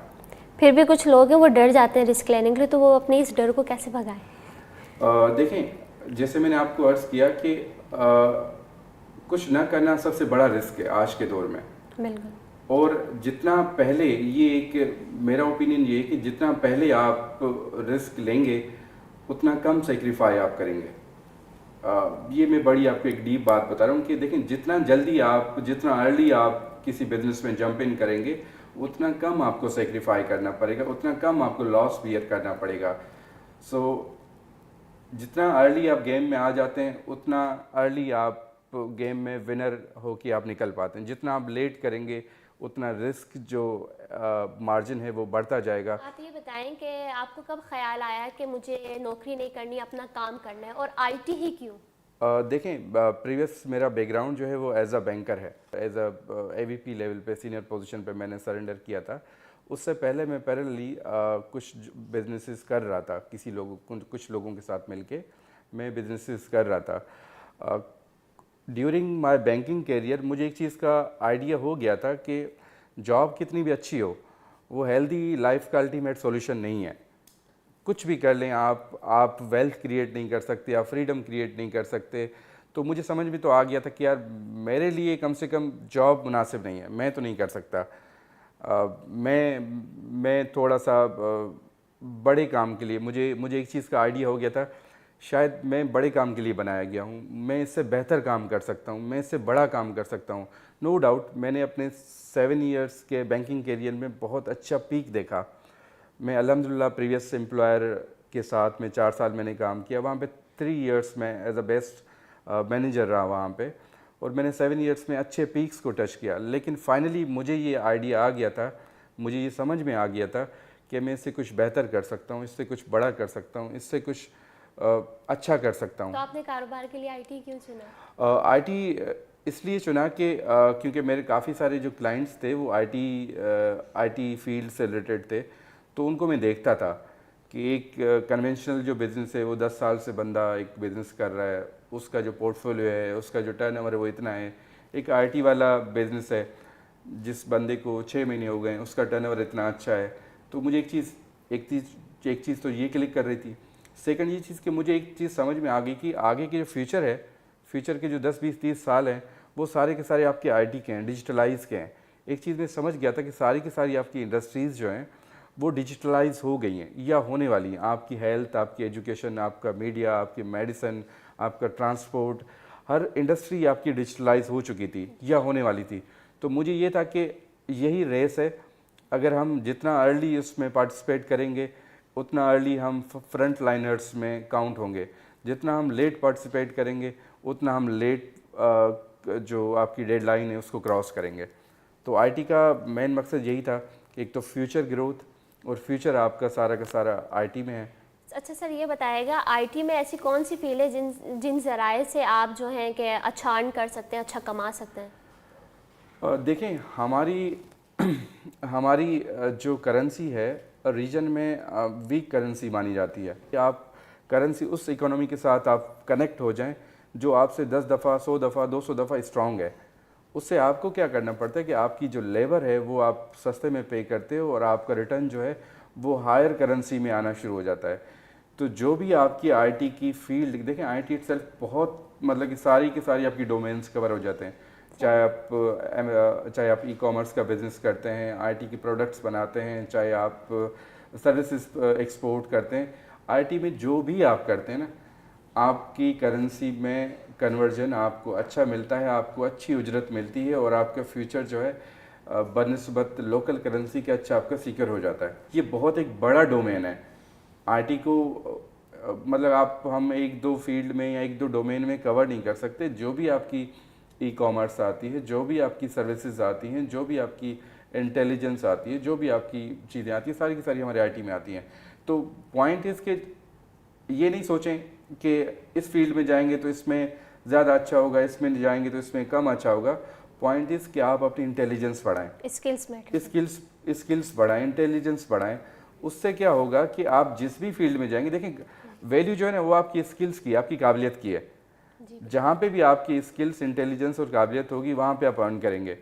फिर भी कुछ लोग हैं वो डर जाते हैं रिस्क लेने के लिए, तो वो अपने इस डर को कैसे भगाएं?
देखें, जैसे मैंने आपको अर्ज़ किया कि कुछ ना करना सबसे बड़ा रिस्क है आज के दौर में।
बिल्कुल।
और जितना पहले, ये एक मेरा ओपिनियन ये है कि जितना पहले आप रिस्क लेंगे उतना कम सेक्रीफाई आप करेंगे। ये मैं बड़ी आपको एक डीप बात बता रहा हूँ कि देखें, जितना जल्दी आप, जितना अर्ली आप किसी बिजनेस में जंप इन करेंगे, उतना कम आपको सेक्रीफाई करना पड़ेगा, उतना कम आपको लॉस बियर करना पड़ेगा। सो जितना अर्ली आप गेम में आ जाते हैं, उतना अर्ली आप गेम में विनर हो के आप निकल पाते हैं। जितना आप लेट करेंगे, उतना रिस्क जो मार्जिन है वो बढ़ता जाएगा।
आप ये बताएं कि आपको कब ख्याल आया कि मुझे नौकरी नहीं करनी, अपना काम करना है, और आईटी ही क्यों?
देखें, प्रीवियस मेरा बैकग्राउंड जो है वो एज अ बैंकर है, एज अ एवीपी लेवल पे, सीनियर पोजीशन पे मैंने सरेंडर किया था। उससे पहले मैं पैरेलली कुछ बिजनेसेस कर रहा था, कुछ लोगों के साथ मिलके मैं बिजनेसेस कर रहा था। ड्यूरिंग माय बैंकिंग कैरियर मुझे एक चीज़ का आइडिया हो गया था कि जॉब कितनी भी अच्छी हो, वो हेल्दी लाइफ का अल्टीमेट सॉल्यूशन नहीं है। कुछ भी कर लें आप वेल्थ क्रिएट नहीं कर सकते, आप फ्रीडम क्रिएट नहीं कर सकते। तो मुझे समझ में तो आ गया था कि यार मेरे लिए कम से कम जॉब मुनासिब नहीं है, मैं तो नहीं कर सकता। मैं थोड़ा सा बड़े काम के लिए, मुझे एक चीज़ का आइडिया हो गया था, शायद मैं बड़े काम के लिए बनाया गया हूँ, मैं इससे बेहतर काम कर सकता हूँ, मैं इससे बड़ा काम कर सकता हूँ। नो डाउट मैंने अपने 7 इयर्स के बैंकिंग कैरियर में बहुत अच्छा पीक देखा। मैं अल्हम्दुलिल्लाह प्रीवियस एम्प्लॉयर के साथ में 4 साल मैंने काम किया, वहाँ पे 3 इयर्स में एज अ बेस्ट मैनेजर रहा वहाँ पे, और मैंने 7 इयर्स में अच्छे पीक्स को टच किया। लेकिन फाइनली मुझे ये आइडिया आ गया था, मुझे ये समझ में आ गया था कि मैं इससे कुछ बेहतर कर सकता हूँ, इससे कुछ बड़ा कर सकता हूँ, इससे कुछ अच्छा कर सकता हूँ।
तो आपने कारोबार के लिए आईटी क्यों चुना?
आईटी इसलिए चुना कि क्योंकि मेरे काफ़ी सारे जो क्लाइंट्स थे वो आईटी फील्ड से रिलेटेड थे, तो उनको मैं देखता था कि एक कन्वेंशनल जो बिज़नेस है वो 10 साल से बंदा एक बिज़नेस कर रहा है, उसका जो पोर्टफोलियो है, उसका जो टर्नओवर है वो इतना है। एक आईटी वाला बिज़नेस है जिस बंदे को 6 महीने हो गए, उसका टर्नओवर इतना अच्छा है। तो मुझे एक चीज़ तो ये क्लिक कर रही थी। सेकंड ये चीज़ कि मुझे एक चीज़ समझ में आ गई कि आगे के जो फ्यूचर है, फ्यूचर के जो 10, 20, 30 साल हैं, वो सारे के सारे आपके आईटी के हैं, डिजिटलाइज के हैं। एक चीज़ मैं समझ गया था कि सारी की सारी आपकी इंडस्ट्रीज़ जो हैं वो डिजिटलाइज हो गई हैं या होने वाली हैं। आपकी हेल्थ, आपकी एजुकेशन, आपका मीडिया, आपकी मेडिसिन, आपका ट्रांसपोर्ट, हर इंडस्ट्री आपकी डिजिटलाइज हो चुकी थी या होने वाली थी। तो मुझे ये था कि यही रेस है, अगर हम जितना अर्ली उसमें पार्टिसिपेट करेंगे उतना अर्ली हम फ्रंट लाइनर्स में काउंट होंगे। जितना हम लेट पार्टिसिपेट करेंगे उतना हम लेट जो आपकी डेडलाइन है उसको क्रॉस करेंगे। तो आईटी का मेन मकसद यही था कि एक तो फ्यूचर ग्रोथ, और फ्यूचर आपका सारा का सारा आईटी में है।
अच्छा सर, ये बताएगा आईटी में ऐसी कौन सी फील्ड है जिन ज़राए से आप जो हैं कि अच्छा अर्न कर सकते हैं, अच्छा कमा सकते हैं?
देखें, हमारी जो करेंसी है रीजन में वीक करेंसी मानी जाती है कि आप करेंसी उस इकोनॉमी के साथ आप कनेक्ट हो जाएं जो आपसे 10 दफ़ा, 100 दफ़ा, 200 दफ़ा स्ट्रॉन्ग है। उससे आपको क्या करना पड़ता है कि आपकी जो लेबर है वो आप सस्ते में पे करते हो और आपका रिटर्न जो है वो हायर करेंसी में आना शुरू हो जाता है। तो जो भी आपकी आईटी की फील्ड, देखें आईटी इटसेल्फ बहुत, मतलब कि सारी की सारी आपकी डोमेन्स कवर हो जाते हैं। चाहे आप ई कॉमर्स का बिज़नेस करते हैं, आईटी की प्रोडक्ट्स बनाते हैं, चाहे आप सर्विसेज एक्सपोर्ट करते हैं, आईटी में जो भी आप करते हैं ना, आपकी करेंसी में कन्वर्जन आपको अच्छा मिलता है, आपको अच्छी उजरत मिलती है और आपका फ्यूचर जो है बनिस्बत लोकल करेंसी के अच्छा आपका सीकर हो जाता है। ये बहुत एक बड़ा डोमेन है आईटी को, मतलब आप हम एक दो फील्ड में या एक दो डोमेन में कवर नहीं कर सकते। जो भी आपकी ई कॉमर्स आती है, जो भी आपकी सर्विसेज आती हैं, जो भी आपकी इंटेलिजेंस आती है, जो भी आपकी चीज़ें आती हैं, सारी की सारी हमारे आईटी में आती हैं। तो पॉइंट इज़ कि ये नहीं सोचें कि इस फील्ड में जाएंगे तो इसमें ज़्यादा अच्छा होगा, इसमें जाएंगे तो इसमें कम अच्छा होगा। पॉइंट इज़ कि आप अपनी इंटेलिजेंस बढ़ाएं, स्किल्स बढ़ाएं, इंटेलिजेंस बढ़ाएं। उससे क्या होगा कि आप जिस भी फील्ड में जाएंगे, देखें वैल्यू जो है ना वो आपकी स्किल्स की, आपकी काबिलियत की है। जहाँ पे भी आपकी स्किल्स, इंटेलिजेंस और काबिलियत होगी वहाँ पे आप अर्न करेंगे।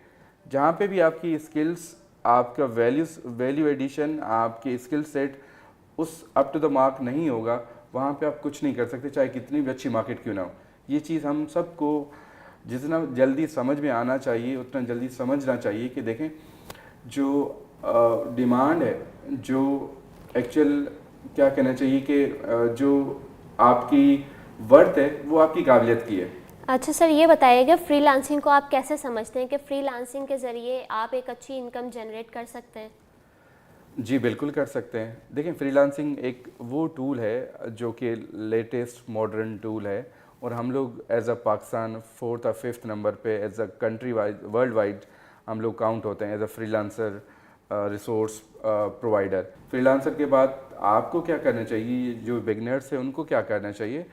जहाँ पे भी आपकी स्किल्स, आपका वैल्यू एडिशन, आपके स्किल सेट उस अप टू द मार्क नहीं होगा, वहाँ पे आप कुछ नहीं कर सकते, चाहे कितनी भी अच्छी मार्केट क्यों ना हो। ये चीज़ हम सबको जितना जल्दी समझ में आना चाहिए उतना जल्दी समझना चाहिए कि देखें जो डिमांड है, जो एक्चुअल क्या कहना चाहिए कि जो आपकी वर्थ है वो आपकी काबिलियत की है।
अच्छा सर, ये बताइएगा फ्रीलांसिंग को आप कैसे समझते हैं कि फ्रीलांसिंग के ज़रिए आप एक अच्छी इनकम जनरेट कर सकते हैं?
जी बिल्कुल कर सकते हैं। देखें फ्रीलांसिंग एक वो टूल है जो कि लेटेस्ट मॉडर्न टूल है और हम लोग एज अ पाकिस्तान 4th और 5th नंबर पे as a country wide, world wide हम लोग काउंट होते हैं as a freelancer resource provider. Freelancer के बाद आपको क्या करना चाहिए, जो बिगनर्स हैं उनको क्या करना चाहिए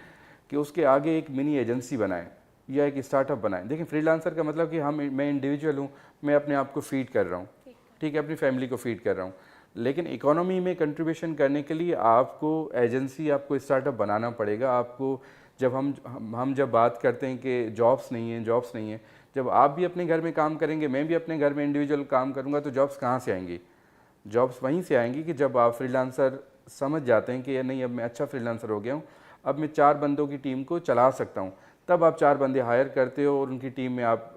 कि उसके आगे एक मिनी एजेंसी बनाएं या एक स्टार्टअप बनाएं। देखिए फ्रीलांसर का मतलब कि मैं इंडिविजुअल हूँ, मैं अपने आप को फीड कर रहा हूँ, ठीक है, अपनी फैमिली को फीड कर रहा हूँ। लेकिन इकोनॉमी में कंट्रीब्यूशन करने के लिए आपको एजेंसी, आपको स्टार्टअप बनाना पड़ेगा। आपको जब हम जब बात करते हैं कि जॉब्स नहीं है, जब आप भी अपने घर में काम करेंगे, मैं भी अपने घर में इंडिविजुअल काम करूँगा, तो जॉब्स कहाँ से आएंगी? जॉब्स वहीं से आएंगी कि जब आप फ्रीलांसर समझ जाते हैं कि यार नहीं, अब मैं अच्छा फ्रीलांसर हो गया हूँ, अब मैं 4 बंदों की टीम को चला सकता हूँ। तब आप 4 बंदे हायर करते हो और उनकी टीम में आप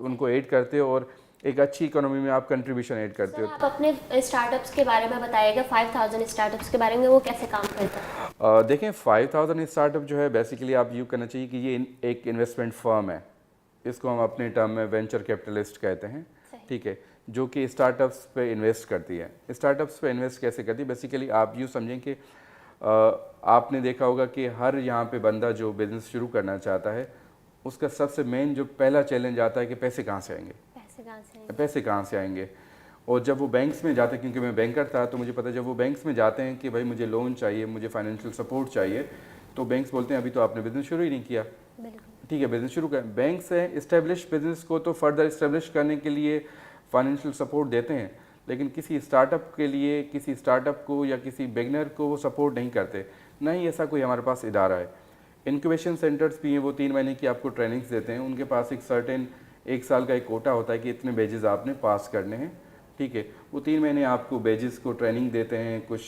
उनको ऐड करते हो और एक अच्छी इकोनॉमी में आप कंट्रीब्यूशन ऐड करते हो।
आप अपने स्टार्टअप्स के बारे में बताइएगा, 5000 स्टार्टअप्स के बारे में, वो कैसे काम करता है?
देखें 5000 स्टार्टअप जो है बेसिकली आप यूँ करना चाहिए कि ये एक इन्वेस्टमेंट फर्म है। इसको हम अपने टर्म में वेंचर कैपिटलिस्ट कहते हैं, ठीक है, जो कि स्टार्टअप्स पे इन्वेस्ट करती है। स्टार्टअप्स पे इन्वेस्ट कैसे करती है? बेसिकली आप यूँ समझें कि आपने देखा होगा कि हर यहाँ पे बंदा जो बिज़नेस शुरू करना चाहता है उसका सबसे मेन जो पहला चैलेंज आता है कि पैसे कहाँ से आएंगे, पैसे कहाँ से आएंगे। और जब वो बैंक्स में जाते हैं, क्योंकि मैं बैंकर था तो मुझे पता है, जब वो बैंक्स में जाते हैं कि भाई मुझे लोन चाहिए, मुझे फाइनेंशियल सपोर्ट चाहिए, तो बैंक्स बोलते हैं अभी तो आपने बिज़नेस शुरू ही नहीं किया, ठीक है, बिज़नेस शुरू कर। बैंक्स हैं इस्टेब्लिश बिज़नेस को तो फर्दर इस्टेब्लिश करने के लिए फाइनेंशियल सपोर्ट देते हैं, लेकिन किसी स्टार्टअप के लिए, किसी स्टार्टअप को या किसी बिगनर को वो सपोर्ट नहीं करते। नहीं ऐसा कोई हमारे पास इदारा है। इंक्यूबेशन सेंटर्स भी हैं, वो 3 महीने की आपको ट्रेनिंग्स देते हैं। उनके पास एक सर्टेन 1 साल का एक कोटा होता है कि इतने बेजेस आपने पास करने हैं, ठीक है। वो 3 महीने आपको बेजेस को ट्रेनिंग देते हैं, कुछ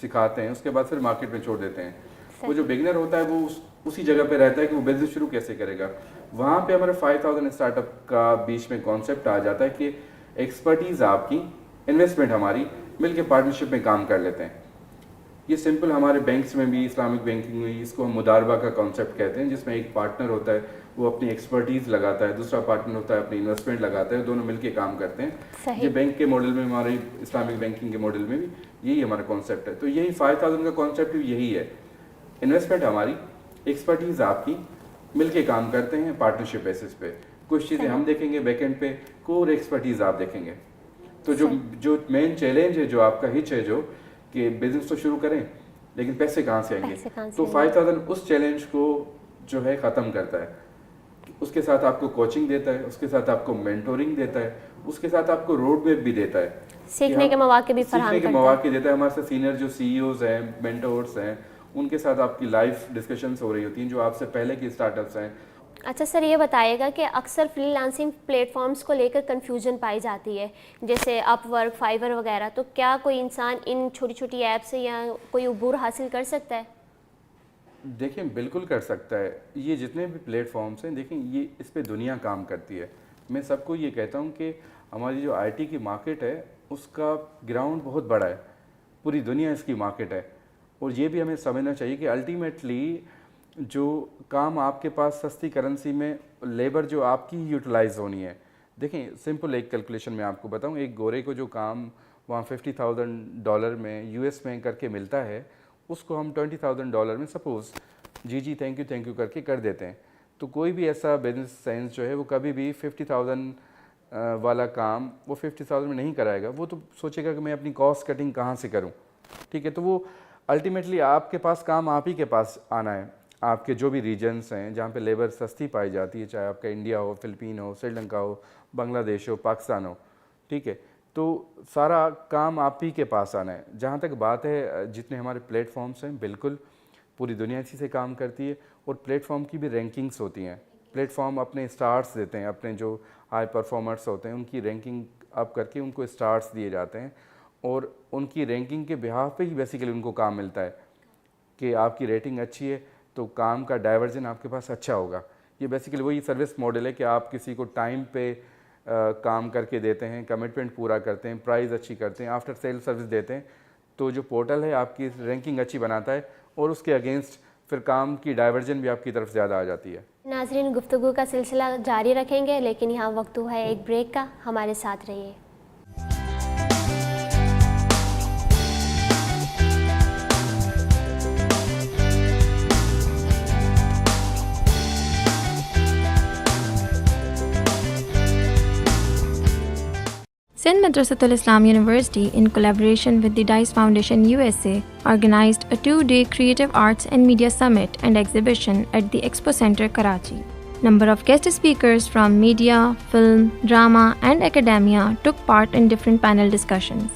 सिखाते हैं, उसके बाद फिर मार्केट में छोड़ देते हैं। वो जो बिगनर होता है वो उसी जगह पे रहता है कि वो बिजनेस शुरू कैसे करेगा। वहाँ पे हमारे 5000 स्टार्टअप का बीच में कॉन्सेप्ट आ जाता है कि एक्सपर्टीज़ आपकी, इन्वेस्टमेंट हमारी, मिलके पार्टनरशिप में काम कर लेते हैं। ये सिंपल हमारे बैंक्स में भी, इस्लामिक बैंकिंग में, इसको हम मुदारबा का कॉन्सेप्ट कहते हैं, जिसमें एक पार्टनर होता है वो अपनी एक्सपर्टीज़ लगाता है, दूसरा पार्टनर होता है अपनी इन्वेस्टमेंट लगाता है, दोनों मिलके काम करते हैं। ये बैंक के मॉडल में, हमारे इस्लामिक बैंकिंग के मॉडल में भी यही हमारा कॉन्सेप्ट है। तो यही 5000 का कॉन्सेप्ट भी यही है, इन्वेस्टमेंट हमारी, एक्सपर्टीज़ आपकी, मिलके काम करते हैं पार्टनरशिप बेसिस पे। कुछ चीज़ें हम देखेंगे बैकएंड पे, कोर एक्सपर्टीज़ आप देखेंगे। तो जो मेन चैलेंज है, जो आपका हिच है, जो कि बिजनेस तो शुरू करें लेकिन पैसे कहाँ से आएंगे, तो 5000 उस चैलेंज को जो है ख़त्म करता है। उसके साथ आपको कोचिंग देता है, उसके साथ आपको मेंटोरिंग देता है, उसके साथ आपको रोड मैप भी देता है,
सीखने के मौके भी फराहम करता है।
मौके देता है। हमारे साथ सीनियर जो CEOs हैं, मेंटोर्स हैं, उनके साथ आपकी लाइव डिस्कशंस हो रही होती हैं, जो आपसे पहले की स्टार्टअप्स हैं।
अच्छा सर, ये बताइएगा कि अक्सर फ्रीलांसिंग प्लेटफॉर्म्स को लेकर कन्फ्यूजन पाई जाती है, जैसे अपवर्क, फाइवर वगैरह, तो क्या कोई इंसान इन छोटी छोटी ऐप से या कोई अबूर हासिल कर सकता है?
देखिए बिल्कुल कर सकता है। ये जितने भी प्लेटफॉर्म्स हैं, देखें ये इस पे दुनिया काम करती है। मैं सबको ये कहता हूँ कि हमारी जो IT की मार्केट है उसका ग्राउंड बहुत बड़ा है, पूरी दुनिया इसकी मार्केट है। और ये भी हमें समझना चाहिए कि अल्टीमेटली جو کام آپ کے پاس سستی کرنسی میں لیبر جو آپ کی یوٹیلائز ہونی ہے. دیکھیں سمپل ایک کیلکولیشن میں آپ کو بتاؤں, ایک گورے کو جو کام وہاں $50,000 میں US میں کر کے ملتا ہے, اس کو ہم $20,000 میں سپوز جی تھینک یو کر کے کر دیتے ہیں. تو کوئی بھی ایسا بزنس سینس جو ہے وہ کبھی بھی 50,000 والا کام وہ 50,000 میں نہیں کرائے گا. وہ تو سوچے گا کہ میں اپنی کاسٹ کٹنگ کہاں سے کروں. ٹھیک ہے, تو وہ الٹیمیٹلی آپ کے پاس کام آپ ہی کے پاس آنا ہے. آپ کے جو بھی ریجنس ہیں جہاں پہ لیبر سستی پائی جاتی ہے, چاہے آپ کا انڈیا ہو, فلپین ہو, سری لنکا ہو, بنگلہ دیش ہو, پاکستان ہو, ٹھیک ہے, تو سارا کام آپ ہی کے پاس آنا ہے. جہاں تک بات ہے جتنے ہمارے پلیٹ فارمز ہیں, بالکل پوری دنیا اسی سے کام کرتی ہے, اور پلیٹ فارم کی بھی رینکنگز ہوتی ہیں. پلیٹ فارم اپنے اسٹارز دیتے ہیں, اپنے جو ہائی پرفارمرس ہوتے ہیں ان کی رینکنگ اپ کر کے ان کو اسٹارز دیے جاتے ہیں, اور ان کی رینکنگ کے بہاف پہ ہی بیسیکلی ان کو کام ملتا ہے کہ آپ کی ریٹنگ اچھی ہے تو کام کا ڈائیورژن آپ کے پاس اچھا ہوگا. یہ بیسیکلی وہی سروس ماڈل ہے کہ آپ کسی کو ٹائم پہ کام کر کے دیتے ہیں, کمٹمنٹ پورا کرتے ہیں, پرائز اچھی کرتے ہیں, آفٹر سیل سروس دیتے ہیں, تو جو پورٹل ہے آپ کی رینکنگ اچھی بناتا ہے, اور اس کے اگینسٹ پھر کام کی ڈائیورژن بھی آپ کی طرف زیادہ آ جاتی ہے.
ناظرین, گفتگو کا سلسلہ جاری رکھیں گے, لیکن یہاں وقت ہوا ہے ایک بریک کا. ہمارے ساتھ رہیے.
Sindh Madressatul Islam University, in collaboration with the DICE Foundation USA, organized a 2-day Creative Arts and Media Summit and exhibition at the Expo Center, Karachi. Number of guest speakers from media, film, drama and academia took part in different panel discussions.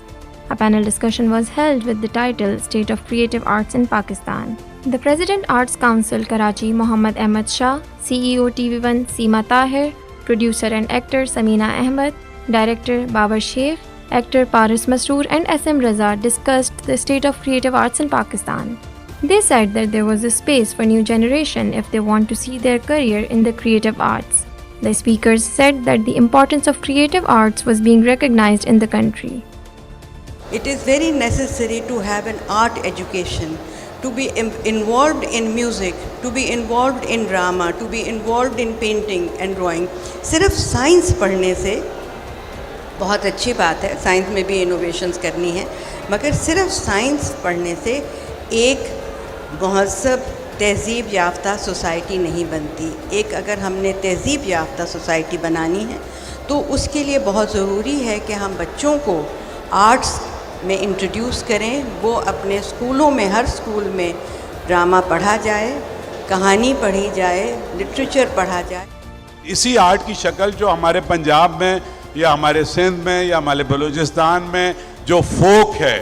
A panel discussion was held with the title State of Creative Arts in Pakistan. The President Arts Council, Karachi, Mohammad Ahmed Shah, CEO TV1, Seema Tahir, producer and actor Samina Ahmed, Director Babar Sheikh, actor Paris Masroor and SM Raza discussed the state of creative arts in Pakistan. They said that there was a space for new generation if they want to see their career in the creative arts. The speakers said that the importance of creative arts was being recognized in the country.
It is very necessary to have an art education, to be involved in music, to be involved in drama, to be involved in painting and drawing. صرف science پڑھنے سے بہت اچھی بات ہے, science میں بھی innovations کرنی ہے, مگر صرف سائنس پڑھنے سے ایک مہذب تہذیب یافتہ سوسائٹی نہیں بنتی. ایک اگر ہم نے تہذیب یافتہ سوسائٹی بنانی ہے تو اس کے لیے بہت ضروری ہے کہ ہم بچوں کو آرٹس میں انٹروڈیوس کریں. وہ اپنے اسکولوں میں, ہر اسکول میں ڈرامہ پڑھا جائے, کہانی پڑھی جائے, لٹریچر پڑھا جائے.
اسی آرٹ کی شکل جو ہمارے پنجاب میں یا ہمارے سندھ میں یا ہمارے بلوچستان میں جو فوک ہے,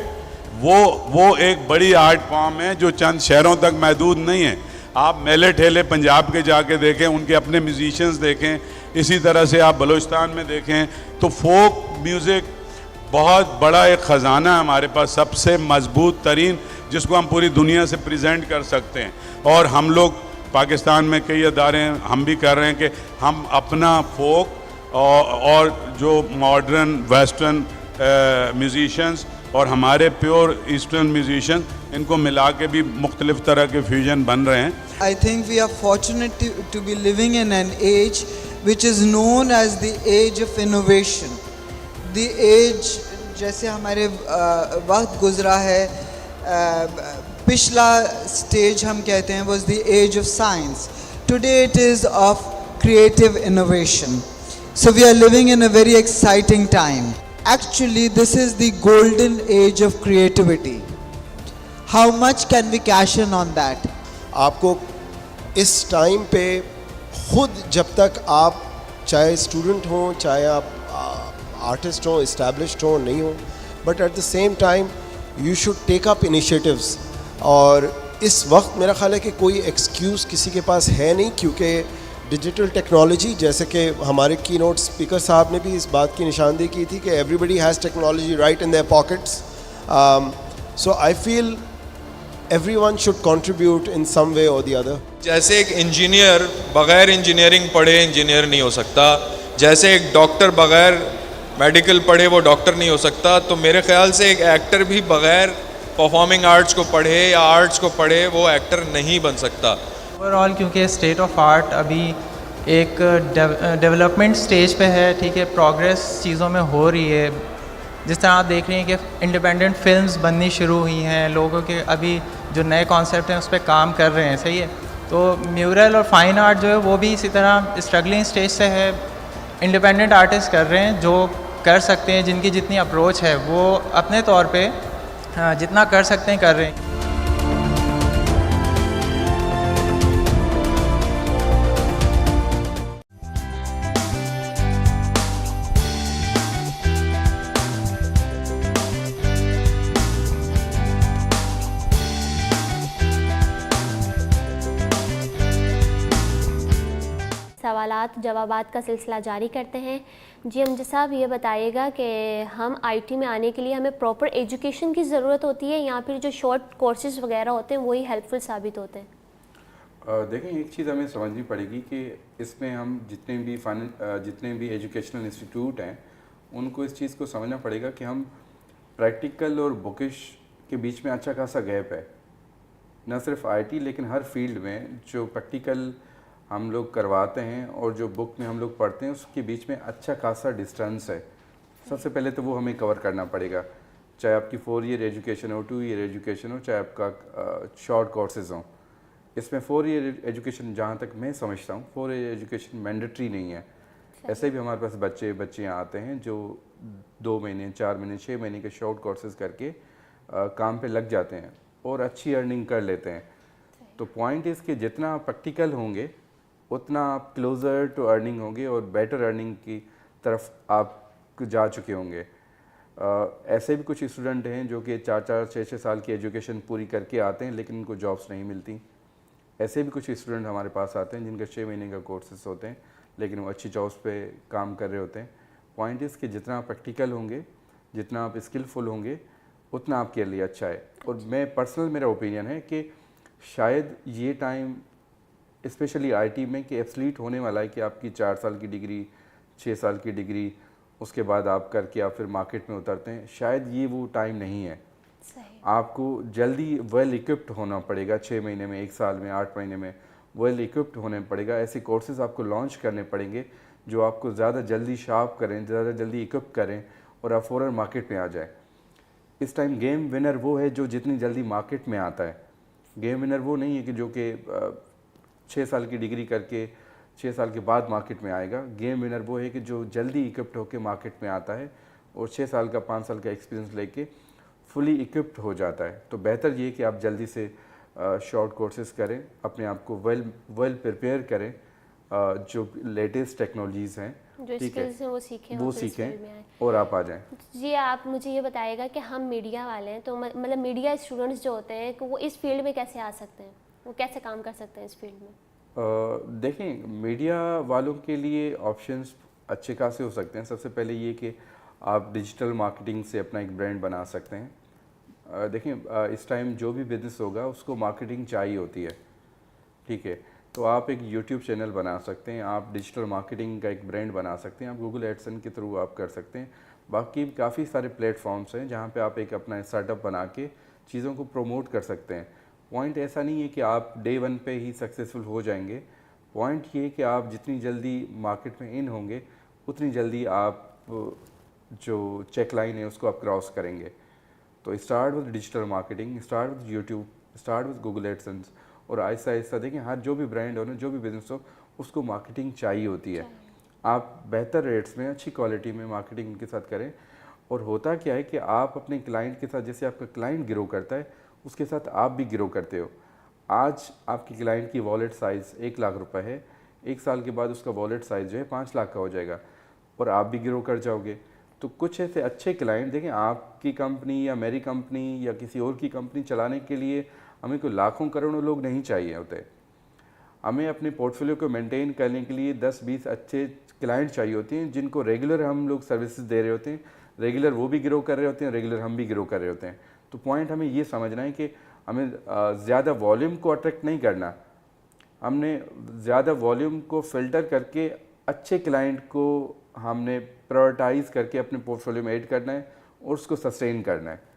وہ ایک بڑی آرٹ فارم ہے جو چند شہروں تک محدود نہیں ہے. آپ میلے ٹھیلے پنجاب کے جا کے دیکھیں, ان کے اپنے میوزیشنز دیکھیں, اسی طرح سے آپ بلوچستان میں دیکھیں تو فوک میوزک بہت بڑا ایک خزانہ ہے ہمارے پاس, سب سے مضبوط ترین, جس کو ہم پوری دنیا سے پریزنٹ کر سکتے ہیں. اور ہم لوگ پاکستان میں کئی ادارے ہیں, ہم بھی کر رہے ہیں کہ ہم اپنا فوک اور جو ماڈرن ویسٹرن میوزیشنز اور ہمارے پیور ایسٹرن میوزیشن, ان کو ملا کے بھی مختلف طرح کے فیوژن بن رہے ہیں.
I think we are fortunate to be living in an age which is known as the age of innovation. The age, جیسے ہمارے وقت گزرا ہے, پچھلا stage ہم کہتے ہیں was the age of science. Today it is of creative innovation. So we are living in a very exciting time. Actually, this is the golden age of creativity. How much can we cash in on that?
آپ کو اس time پہ خود جب تک آپ چاہے student ہوں, چاہے آپ آرٹسٹ ہوں, اسٹیبلشڈ ہوں, نہیں ہوں, but at the same time you should take up initiatives. اور اس وقت میرا خیال ہے کہ کوئی ایکسکیوز کسی کے پاس ہے نہیں, کیونکہ ڈیجیٹل ٹیکنالوجی, جیسے کہ ہمارے کی نوٹ اسپیکر صاحب نے بھی اس بات کی نشاندہی کی تھی کہ everybody has technology right in their pockets. So I feel everyone should contribute in some way or the other.
جیسے ایک انجینئر بغیر انجینئرنگ پڑھے انجینئر نہیں ہو سکتا, جیسے ایک ڈاکٹر بغیر میڈیکل پڑھے وہ ڈاکٹر نہیں ہو سکتا, تو میرے خیال سے ایک ایکٹر بھی بغیر پرفارمنگ آرٹس کو پڑھے یا آرٹس کو پڑھے وہ ایکٹر نہیں بن سکتا.
اوور آل کیونکہ اسٹیٹ آف آرٹ ابھی ایک ڈیولپمنٹ سٹیج پہ ہے, ٹھیک ہے, پروگریس چیزوں میں ہو رہی ہے. جس طرح آپ دیکھ رہے ہیں کہ انڈیپینڈنٹ فلمز بننی شروع ہوئی ہیں, لوگوں کے ابھی جو نئے کانسیپٹ ہیں اس پہ کام کر رہے ہیں, صحیح ہے. تو میورل اور فائن آرٹ جو ہے وہ بھی اسی طرح اسٹرگلنگ سٹیج سے ہے. انڈیپینڈنٹ آرٹسٹ کر رہے ہیں جو کر سکتے ہیں, جن کی جتنی اپروچ ہے وہ اپنے طور پہ جتنا کر سکتے ہیں کر رہے ہیں.
سوالات جوابات کا سلسلہ جاری کرتے ہیں. جی امجد صاحب, یہ بتائیے گا کہ ہم آئی ٹی میں آنے کے لیے ہمیں پراپر ایجوکیشن کی ضرورت ہوتی ہے یا پھر جو شارٹ کورسز وغیرہ ہوتے ہیں وہی ہیلپ فل ثابت ہوتے ہیں؟
دیکھیں, ایک چیز ہمیں سمجھنی پڑے گی کہ اس میں ہم جتنے بھی ایجوکیشنل انسٹیٹیوٹ ہیں ان کو اس چیز کو سمجھنا پڑے گا کہ ہم پریکٹیکل اور بکش کے بیچ میں اچھا خاصا گیپ ہے. نہ صرف آئی ٹی لیکن ہر فیلڈ میں جو پریکٹیکل ہم لوگ کرواتے ہیں اور جو بک میں ہم لوگ پڑھتے ہیں اس کے بیچ میں اچھا خاصا ڈسٹینس ہے. سب سے پہلے تو وہ ہمیں کور کرنا پڑے گا, چاہے آپ کی 4 ایئر ایجوکیشن ہو, 2 ایئر ایجوکیشن ہو, چاہے آپ کا شارٹ کورسز ہوں. اس میں 4 ایئر ایجوکیشن جہاں تک میں سمجھتا ہوں 4 ایئر ایجوکیشن مینڈیٹری نہیں ہے. ایسے بھی ہمارے پاس بچیاں آتے ہیں جو 2 مہینے 4 مہینے 6 مہینے کے شارٹ کورسز کر کے کام پہ لگ جاتے ہیں اور اچھی ارننگ کر لیتے ہیں. تو پوائنٹ اس کہ جتنا آپ پریکٹیکل ہوں گے اتنا آپ کلوزر ٹو ارننگ ہوں گے اور بیٹر ارننگ کی طرف آپ جا چکے ہوں گے. ایسے بھی کچھ اسٹوڈنٹ ہیں جو کہ 4 6 سال کی ایجوکیشن پوری کر کے آتے ہیں لیکن ان کو جابس نہیں ملتی. ایسے بھی کچھ اسٹوڈنٹ ہمارے پاس آتے ہیں جن کا 6 مہینے کا کورسز ہوتے ہیں لیکن وہ اچھی جابس پہ کام کر رہے ہوتے ہیں. پوائنٹ اس کہ جتنا آپ پریکٹیکل ہوں گے, جتنا آپ اسکلفل ہوں گے اتنا آپ کے لیے اچھا ہے. اور میں پرسنل میرا اوپینین ہے کہ شاید یہ ٹائم اسپیشلی آئی ٹی میں کہ ایبسلیٹ ہونے والا ہے کہ آپ کی 4 سال کی ڈگری 6 سال کی ڈگری اس کے بعد آپ کر کے آپ پھر مارکیٹ میں اترتے ہیں. شاید یہ وہ ٹائم نہیں ہے. آپ کو جلدی ویل اکوپڈ ہونا پڑے گا. 6 مہینے میں 1 سال میں 8 مہینے میں ویل اکوپڈ ہونے پڑے گا. ایسے کورسز آپ کو لانچ کرنے پڑیں گے جو آپ کو زیادہ جلدی شارپ کریں, زیادہ جلدی اکوپ کریں اور آپ فوراً مارکیٹ میں آ جائیں. اس ٹائم گیم ونر وہ ہے جو جتنی جلدی مارکیٹ میں آتا ہے. گیم ونر وہ نہیں ہے کہ جو کہ 6 سال کی ڈگری کر کے 6 سال کے بعد مارکیٹ میں آئے گا. گیم ونر وہ ہے کہ جو جلدی اکوپڈ ہو کے مارکیٹ میں آتا ہے اور 6 سال کا 5 سال کا ایکسپیرینس لے کے فلی اکوپڈ ہو جاتا ہے. تو بہتر یہ کہ آپ جلدی سے شارٹ کورسز کریں, اپنے آپ کو ویل پریپیئر کریں, جو لیٹسٹ ٹیکنالوجیز ہیں
جو اسکلز ہیں وہ
سیکھیں اور آپ آ جائیں.
جی آپ مجھے یہ بتائیے گا کہ ہم میڈیا والے ہیں تو مطلب میڈیا اسٹوڈنٹس جو ہوتے ہیں کہ وہ اس فیلڈ میں کیسے آ سکتے ہیں, وہ کیسے کام کر سکتے ہیں اس فیلڈ میں؟
دیکھیں, میڈیا والوں کے لیے آپشنس اچھے خاصے ہو سکتے ہیں. سب سے پہلے یہ کہ آپ ڈیجیٹل مارکیٹنگ سے اپنا ایک برانڈ بنا سکتے ہیں. دیکھیں, اس ٹائم جو بھی بزنس ہوگا اس کو مارکیٹنگ چاہیے ہوتی ہے, ٹھیک ہے. تو آپ ایک یوٹیوب چینل بنا سکتے ہیں, آپ ڈیجیٹل مارکیٹنگ کا ایک برانڈ بنا سکتے ہیں, آپ گوگل ایڈسن کے تھرو آپ کر سکتے ہیں. باقی کافی سارے پلیٹ فارمس ہیں جہاں پہ آپ ایک اپنا اسٹارٹ اپ بنا کے چیزوں کو پروموٹ کر سکتے ہیں. پوائنٹ ایسا نہیں ہے کہ آپ ڈے 1 پہ ہی سکسیزفل ہو جائیں گے. پوائنٹ یہ کہ آپ جتنی جلدی مارکیٹ میں ان ہوں گے اتنی جلدی آپ جو چیک لائن ہے اس کو آپ کراس کریں گے. تو start with digital marketing, start with YouTube, start with Google AdSense, اور آہستہ آہستہ دیکھیں ہر جو بھی برانڈ ہو نا, جو بھی بزنس ہو, اس کو مارکیٹنگ چاہیے ہوتی ہے. آپ بہتر ریٹس میں اچھی کوالٹی میں مارکیٹنگ ان کے ساتھ کریں. اور ہوتا کیا ہے کہ آپ اپنے کلائنٹ کے ساتھ, جیسے آپ کا کلائنٹ گرو کرتا ہے اس کے ساتھ آپ بھی گرو کرتے ہو. آج آپ کی کلائنٹ کی والیٹ سائز 1 لاکھ روپے ہے, 1 سال کے بعد اس کا والیٹ سائز جو ہے 5 لاکھ کا ہو جائے گا اور آپ بھی گرو کر جاؤ گے. تو کچھ ایسے اچھے کلائنٹ دیکھیں, آپ کی کمپنی یا میری کمپنی یا کسی اور کی کمپنی چلانے کے لیے ہمیں کوئی لاکھوں کروڑوں لوگ نہیں چاہیے ہوتے. ہمیں اپنے پورٹ فولیو کو مینٹین کرنے کے لیے 10-20 اچھے کلائنٹ چاہیے ہوتے ہیں جن کو ریگولر ہم لوگ سروسز دے رہے ہوتے ہیں, ریگولر وہ بھی گرو کر رہے ہوتے ہیں, ریگولر ہم بھی گرو کر رہے ہوتے ہیں. تو پوائنٹ ہمیں یہ سمجھنا ہے کہ ہمیں زیادہ والیوم کو اٹریکٹ نہیں کرنا, ہم نے زیادہ والیوم کو فلٹر کر کے اچھے کلائنٹ کو ہم نے پرائورٹائز کر کے اپنے پورٹ فولیو میں ایڈ کرنا ہے اور اس کو سسٹین کرنا ہے.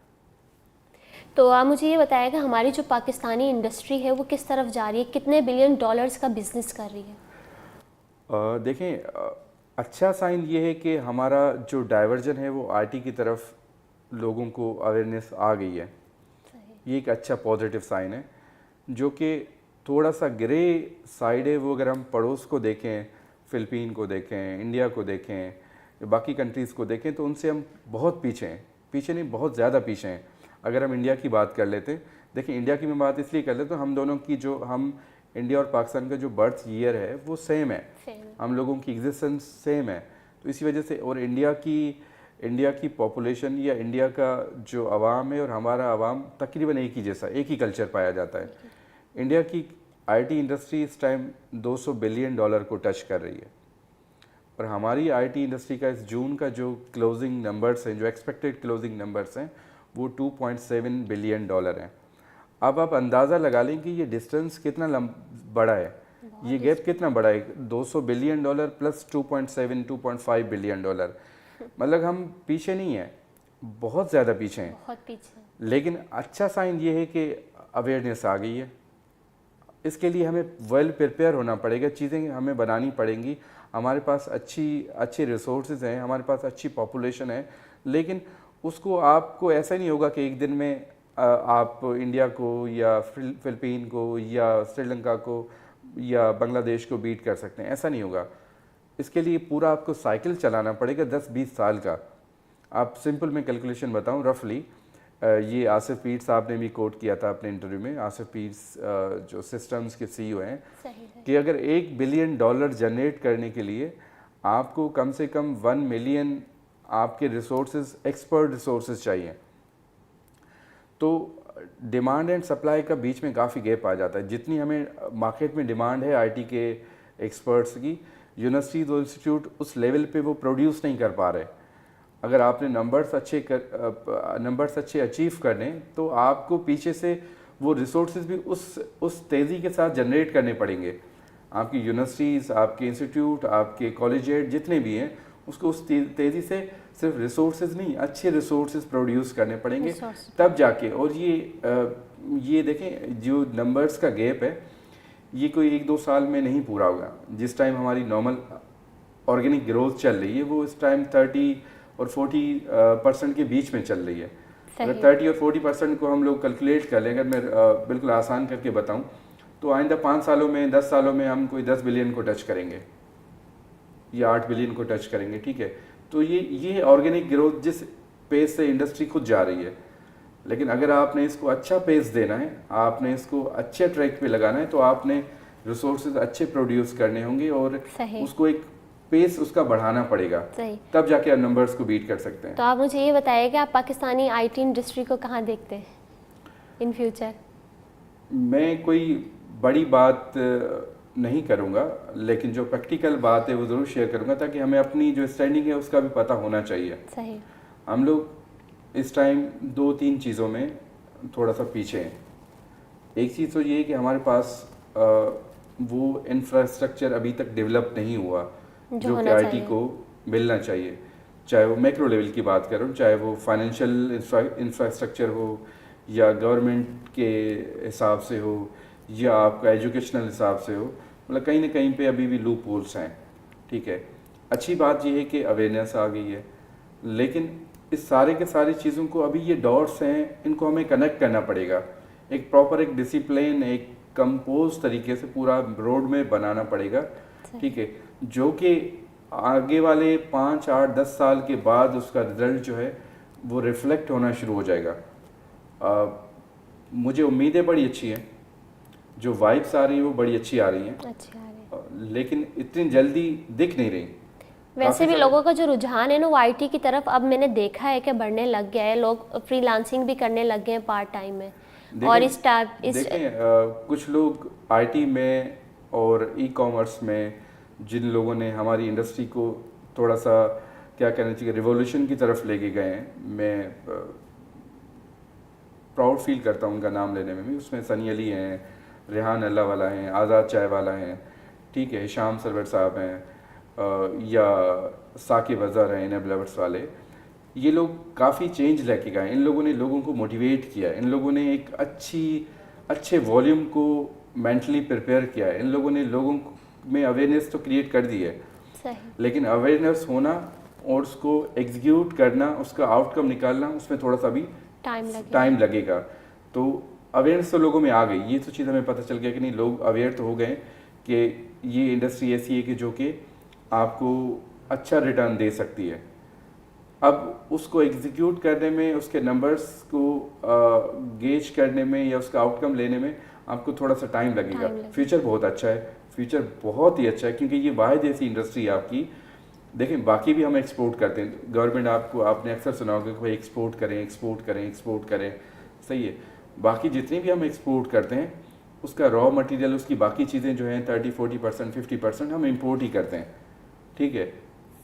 تو آپ مجھے یہ بتائیں کہ ہماری جو پاکستانی انڈسٹری ہے وہ کس طرف جا رہی ہے, کتنے بلین ڈالرز کا بزنس کر رہی ہے؟
دیکھیں اچھا سائن یہ ہے کہ ہمارا جو ڈائیورژن ہے وہ آئی ٹی کی طرف لوگوں کو اویئرنیس آ گئی ہے. یہ ایک اچھا پازیٹیو سائن ہے. جو کہ تھوڑا سا گرے سائڈ ہے وہ اگر ہم پڑوس کو دیکھیں, فلپین کو دیکھیں, انڈیا کو دیکھیں, باقی کنٹریز کو دیکھیں تو ان سے ہم بہت پیچھے ہیں. پیچھے نہیں, بہت زیادہ پیچھے ہیں. اگر ہم انڈیا کی بات کر لیتے ہیں, دیکھیں انڈیا کی میں بات اس لیے کر لیتا ہوں, ہم دونوں کی جو ہم انڈیا اور پاکستان کا جو برتھ ایئر ہے وہ سیم ہے, ہم لوگوں کی ایگزسٹنس سیم ہے. تو اسی وجہ سے, اور انڈیا کی پاپولیشن یا انڈیا کا جو عوام ہے اور ہمارا عوام تقریباً ایک ہی جیسا, ایک ہی کلچر پایا جاتا ہے. انڈیا کی آئی ٹی انڈسٹری اس ٹائم $200 بلین کو ٹچ کر رہی ہے, اور ہماری آئی ٹی انڈسٹری کا اس جون کا جو کلوزنگ نمبرز ہیں, جو ایکسپیکٹڈ کلوزنگ نمبرز ہیں وہ $2.7 بلین ہیں. اب آپ اندازہ لگا لیں کہ یہ ڈسٹنس کتنا بڑا ہے, یہ گیپ کتنا بڑا ہے, $200 بلین پلس 2.5 بلین ڈالر. مطلب ہم پیچھے نہیں ہیں, بہت زیادہ پیچھے ہیں.
بہت پیچھے.
لیکن اچھا سائن یہ ہے کہ اویئرنیس آ گئی ہے. اس کے لیے ہمیں ویل پریپیئر ہونا پڑے گا, چیزیں ہمیں بنانی پڑیں گی. ہمارے پاس اچھے ریسورسز ہیں, ہمارے پاس اچھی پاپولیشن ہے, لیکن اس کو آپ کو ایسا نہیں ہوگا کہ ایک دن میں آپ انڈیا کو یا فلپین کو یا سری لنکا کو یا بنگلہ دیش کو بیٹ کر سکتے ہیں, ایسا نہیں ہوگا. اس کے لیے پورا آپ کو سائیکل چلانا پڑے گا 10-20 سال کا. آپ سمپل میں کیلکولیشن بتاؤں رفلی, یہ آصف پیر صاحب نے بھی کوٹ کیا تھا اپنے انٹرویو میں, آصف پیر جو سسٹمز کے سی ای او ہیں, کہ اگر $1 بلین جنریٹ کرنے کے لیے آپ کو کم سے کم 1 ملین آپ کے ریسورسز, ایکسپرٹ ریسورسز چاہیے. تو ڈیمانڈ اینڈ سپلائی کا بیچ میں کافی گیپ آ جاتا ہے. جتنی ہمیں مارکیٹ میں ڈیمانڈ ہے آئی ٹی کے ایکسپرٹس کی, یونیورسٹیز اور انسٹیٹیوٹ اس لیول پہ وہ پروڈیوس نہیں کر پا رہے. اگر آپ نے نمبرز اچھے اچیو کرنے تو آپ کو پیچھے سے وہ ریسورسز بھی اس تیزی کے ساتھ جنریٹ کرنے پڑیں گے. آپ کی یونیورسٹیز, آپ کے انسٹیٹیوٹ, آپ کے کالجیٹ جتنے بھی ہیں, اس کو اس تیزی سے صرف ریسورسز نہیں, اچھے ریسورسز پروڈیوس کرنے پڑیں گے تب جا کے. اور یہ دیکھیں جو نمبرز کا گیپ ہے یہ کوئی 1-2 سال میں نہیں پورا ہوگا. جس ٹائم ہماری نارمل آرگینک گروتھ چل رہی ہے وہ اس ٹائم 30 اور 40% کے بیچ میں چل رہی ہے. اگر 30 اور 40% کو ہم لوگ کیلکولیٹ کر لیں, اگر میں بالکل آسان کر کے بتاؤں تو آئندہ 5 سالوں میں 10 سالوں میں ہم کوئی 10 بلین کو ٹچ کریں گے یا 8 بلین کو ٹچ کریں گے. ٹھیک ہے, تو یہ آرگینک گروتھ جس پیس سے انڈسٹری خود جا رہی ہے. لیکن اگر آپ نے اس کو اچھا پیس دینا ہے, آپ نے اس کو اچھے ٹریک پہ لگانا ہے, تو آپ نے ریسورسز اچھے پروڈیوس کرنے ہوں گے اور اس کو ایک پیس اس کا بڑھانا پڑے گا, تب جا کے آپ نمبرز کو بیٹ کر سکتے ہیں.
تو آپ مجھے یہ بتائیے کہ آپ پاکستانی آئی ٹی انڈسٹری کو کہاں دیکھتے ہیں ان فیوچر؟
میں کوئی بڑی بات نہیں کروں گا, لیکن جو پریکٹیکل بات ہے وہ ضرور شیئر کروں گا, تاکہ ہمیں اپنی جو اسٹینڈنگ ہے اس کا بھی پتہ ہونا چاہیے.
صحیح.
ہم لوگ اس ٹائم 2-3 چیزوں میں تھوڑا سا پیچھے ہیں. ایک چیز تو یہ ہے کہ ہمارے پاس وہ انفراسٹرکچر ابھی تک ڈیولپ نہیں ہوا جو کہ آئی ٹی کو ملنا چاہیے, چاہے وہ میکرو لیول کی بات کروں, چاہے وہ فائنینشیل انفراسٹرکچر ہو یا گورنمنٹ کے حساب سے ہو یا آپ کا ایجوکیشنل حساب سے ہو. مطلب کہیں نہ کہیں پہ ابھی بھی لوپ ہولس ہیں. ٹھیک ہے, اچھی بات یہ ہے کہ اویئرنیس آ گئی ہے, لیکن اس سارے کے ساری چیزوں کو ابھی یہ ڈاٹس ہیں, ان کو ہمیں کنیکٹ کرنا پڑے گا. ایک پراپر ایک ڈسپلین, ایک کمپوز طریقے سے پورا روڈ میں بنانا پڑے گا. ٹھیک ہے, جو کہ آگے والے 5-8-10 سال کے بعد اس کا رزلٹ جو ہے وہ ریفلیکٹ ہونا شروع ہو جائے گا. مجھے امیدیں بڑی اچھی ہیں, جو وائبس آ رہی ہیں وہ بڑی اچھی آ رہی ہیں, لیکن اتنی جلدی دکھ نہیں رہی.
ویسے بھی لوگوں کا جو رجحان ہے نا وہ آئی ٹی کی طرف اب میں نے دیکھا ہے کہ بڑھنے لگ گیا ہے. لوگ فری لانسنگ بھی کرنے لگ گئے ہیں پارٹ ٹائم میں. اور
دیکھیں کچھ لوگ آئی ٹی میں اور ای کامرس میں جن لوگوں نے ہماری انڈسٹری کو تھوڑا سا کیا کہنا چاہیے ریولیوشن کی طرف لے کے گئے ہیں, میں پراؤڈ فیل کرتا ہوں ان کا نام لینے میں بھی. اس میں سنی علی ہیں, ریحان اللہ والا ہیں, آزاد چائے والا ہیں, ٹھیک ہے, شام سرور صاحب ہیں, یا ثاقب اظہر ہیں انیبلرز والے. ये लोग काफ़ी चेंज लेके गए, इन लोगों ने लोगों को मोटिवेट किया, इन लोगों ने एक अच्छे वॉल्यूम को मेंटली प्रिपेयर किया, इन लोगों ने लोगों में अवेयरनेस तो क्रिएट कर दी है, लेकिन अवेयरनेस होना और उसको एग्जीक्यूट करना, उसका आउटकम निकालना, उसमें थोड़ा सा भी टाइम लगेगा। तो अवेयरनेस तो लोगों में आ गई, ये तो चीज़ हमें पता चल गया कि नहीं, लोग अवेयर तो हो गए कि ये इंडस्ट्री ऐसी है कि जो कि आपको अच्छा रिटर्न दे सकती है। अब उसको एग्जीक्यूट करने में, उसके नंबर्स को गेज करने में या उसका आउटकम लेने में आपको थोड़ा सा टाइम लगेगा। फ्यूचर बहुत अच्छा है, फ्यूचर बहुत ही अच्छा है, क्योंकि ये वाहिद ऐसी इंडस्ट्री है आपकी। देखें, बाकी भी हम एक्सपोर्ट करते हैं, गवर्नमेंट आपने अक्सर सुना होगा कि भाई एक्सपोर्ट करें, सही है। बाकी जितनी भी हम एक्सपोर्ट करते हैं उसका रॉ मटेरियल, उसकी बाकी चीज़ें जो हैं 30-40%, 50% हम इंपोर्ट ही करते हैं, ठीक है।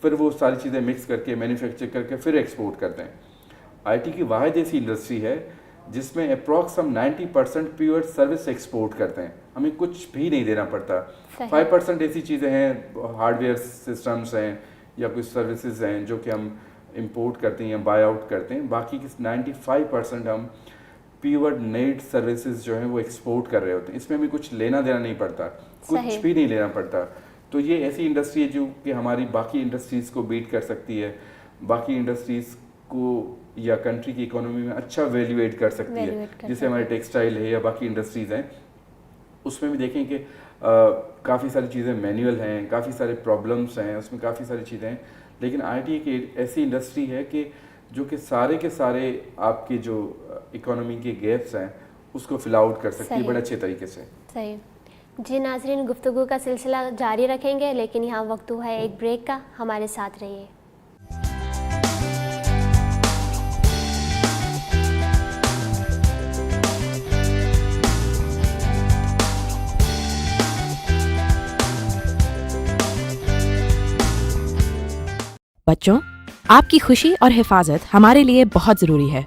फिर वो सारी चीज़ें मिक्स करके मैन्युफैक्चर करके फिर एक्सपोर्ट करते हैं। आईटी की वाहिद ऐसी इंडस्ट्री है जिसमें अप्रॉक्स हम 90% प्योर सर्विस एक्सपोर्ट करते हैं, हमें कुछ भी नहीं देना पड़ता। 5% ऐसी चीज़ें हैं, हार्डवेयर सिस्टम्स हैं या कुछ सर्विसेज हैं जो कि हम इंपोर्ट करते हैं या बाय आउट करते हैं। बाकी की 95% हम प्योर नेट सर्विसेज जो हैं वो एक्सपोर्ट कर रहे होते हैं, इसमें हमें कुछ लेना देना नहीं पड़ता, कुछ भी नहीं लेना पड़ता। तो ये ऐसी इंडस्ट्री है जो कि हमारी बाकी इंडस्ट्रीज़ को बीट कर सकती है, बाकी इंडस्ट्रीज़ को या कंट्री की इकोनॉमी में अच्छा वैल्यू एड कर सकती है। जैसे हमारे टेक्सटाइल है या बाकी इंडस्ट्रीज़ हैं, उसमें भी देखें कि काफ़ी सारी चीज़ें मैनुअल हैं, काफ़ी सारे प्रॉब्लम्स हैं, उसमें काफ़ी सारी चीज़ें हैं, लेकिन आईटी एक ऐसी इंडस्ट्री है कि जो कि सारे के सारे आपके जो इकोनॉमी के गैप्स हैं उसको फिल आउट कर सकती है बड़े अच्छे तरीके से।
सही जी नाज़रीन, गुफ्तगू का सिलसिला जारी रखेंगे, लेकिन यहाँ वक्त हुआ है एक ब्रेक का, हमारे साथ रहिए।
बच्चों, आपकी खुशी और हिफाजत हमारे लिए बहुत ज़रूरी है।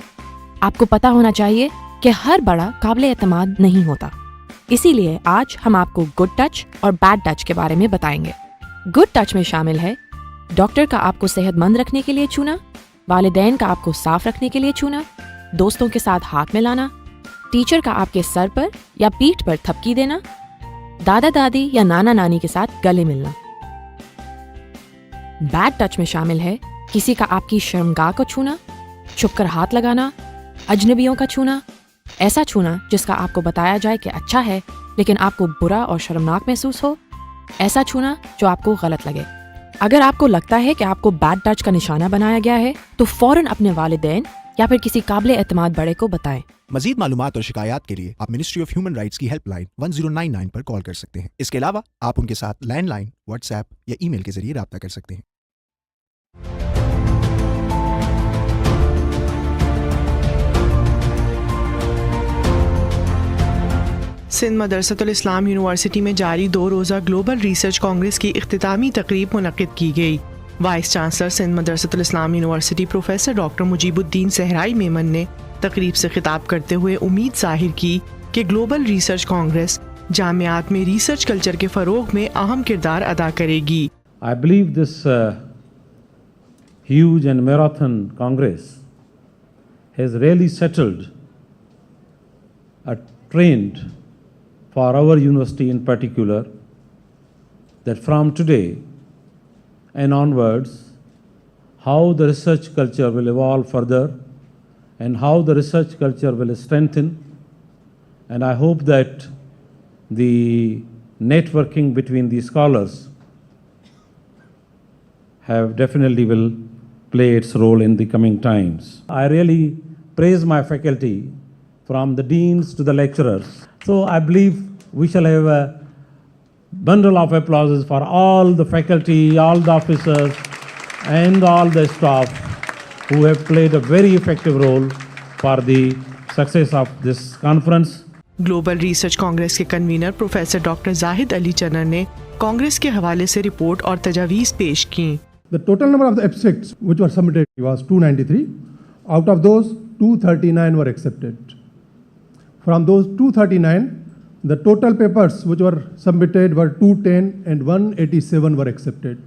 आपको पता होना चाहिए कि हर बड़ा काबिल एतमाद नहीं होता, इसीलिए आज हम आपको गुड टच और बैड टच के बारे में बताएंगे। गुड टच में शामिल है डॉक्टर का आपको सेहतमंद रखने के लिए छूना, वालिदैन का आपको साफ रखने के लिए छूना, दोस्तों के साथ हाथ मिलाना, टीचर का आपके सर पर या पीठ पर थपकी देना, दादा दादी या नाना नानी के साथ गले मिलना। बैड टच में शामिल है किसी का आपकी शर्मगाह को छूना, छुपकर हाथ लगाना, अजनबियों का छूना, ऐसा छूना जिसका आपको बताया जाए कि अच्छा है लेकिन आपको बुरा और शर्मनाक महसूस हो, ऐसा छूना जो आपको गलत लगे। अगर आपको लगता है कि आपको बैड टच का निशाना बनाया गया है तो फौरन अपने वालिदैन या फिर किसी काबिल एतमाद बड़े को बताएं।
मजीद मालूमात और शिकायत के लिए आप मिनिस्ट्री ऑफ ह्यूमन राइट्स की हेल्पलाइन 1099 पर कॉल कर सकते हैं। इसके अलावा आप उनके साथ लैंडलाइन, व्हाट्सएप या ईमेल के जरिए राब्ता कर सकते हैं।
सिंध मदरसतुल इस्लाम यूनिवर्सिटी में जारी 2 रोज़ा ग्लोबल रिसर्च कांग्रेस की इख्तितामी तकरीब मुनक़िद की गई। Vice chancellor Sindh Madressatul Islam university professor doctor Mujeebuddin Sahrai Memon ने तकरीब से खिताब करते हुए उम्मीद जाहिर की कि ग्लोबल रिसर्च कांग्रेस जामियात में रिसर्च कल्चर के फ़रोग़ में अहम किरदार अदा करेगी।
I believe this huge and marathon congress has really settled a trend for our university in particular, that from today and onwards, how the research culture will evolve further and how the research culture will strengthen. And I hope that the networking between the scholars have definitely will play its role in the coming times. I really praise my faculty, from the deans to the lecturers. So I believe we shall have a bundle of applauses for all the faculty, all the officers, and all the staff who have played a very effective role for the success of this conference.
Global research congress के convener professor doctor Zahid Ali Channar ने congress के हवाले से report और तजावीज़ पेश की।
The total number of the abstracts which were submitted was 293. Out of those, 239 were accepted. From those 239, the total papers which were submitted were 210 and 187 were accepted.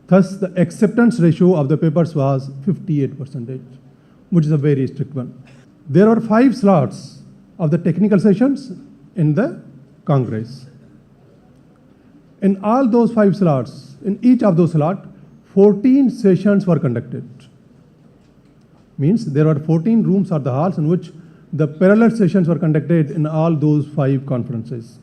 Thus, the acceptance ratio of the papers was 58%, which is a very strict one. There are 5 slots of the technical sessions in the Congress. In all those 5 slots, in each of those slots, 14 sessions were conducted. Means there were 14 rooms or the halls in which the parallel sessions were conducted in all those 5 conferences.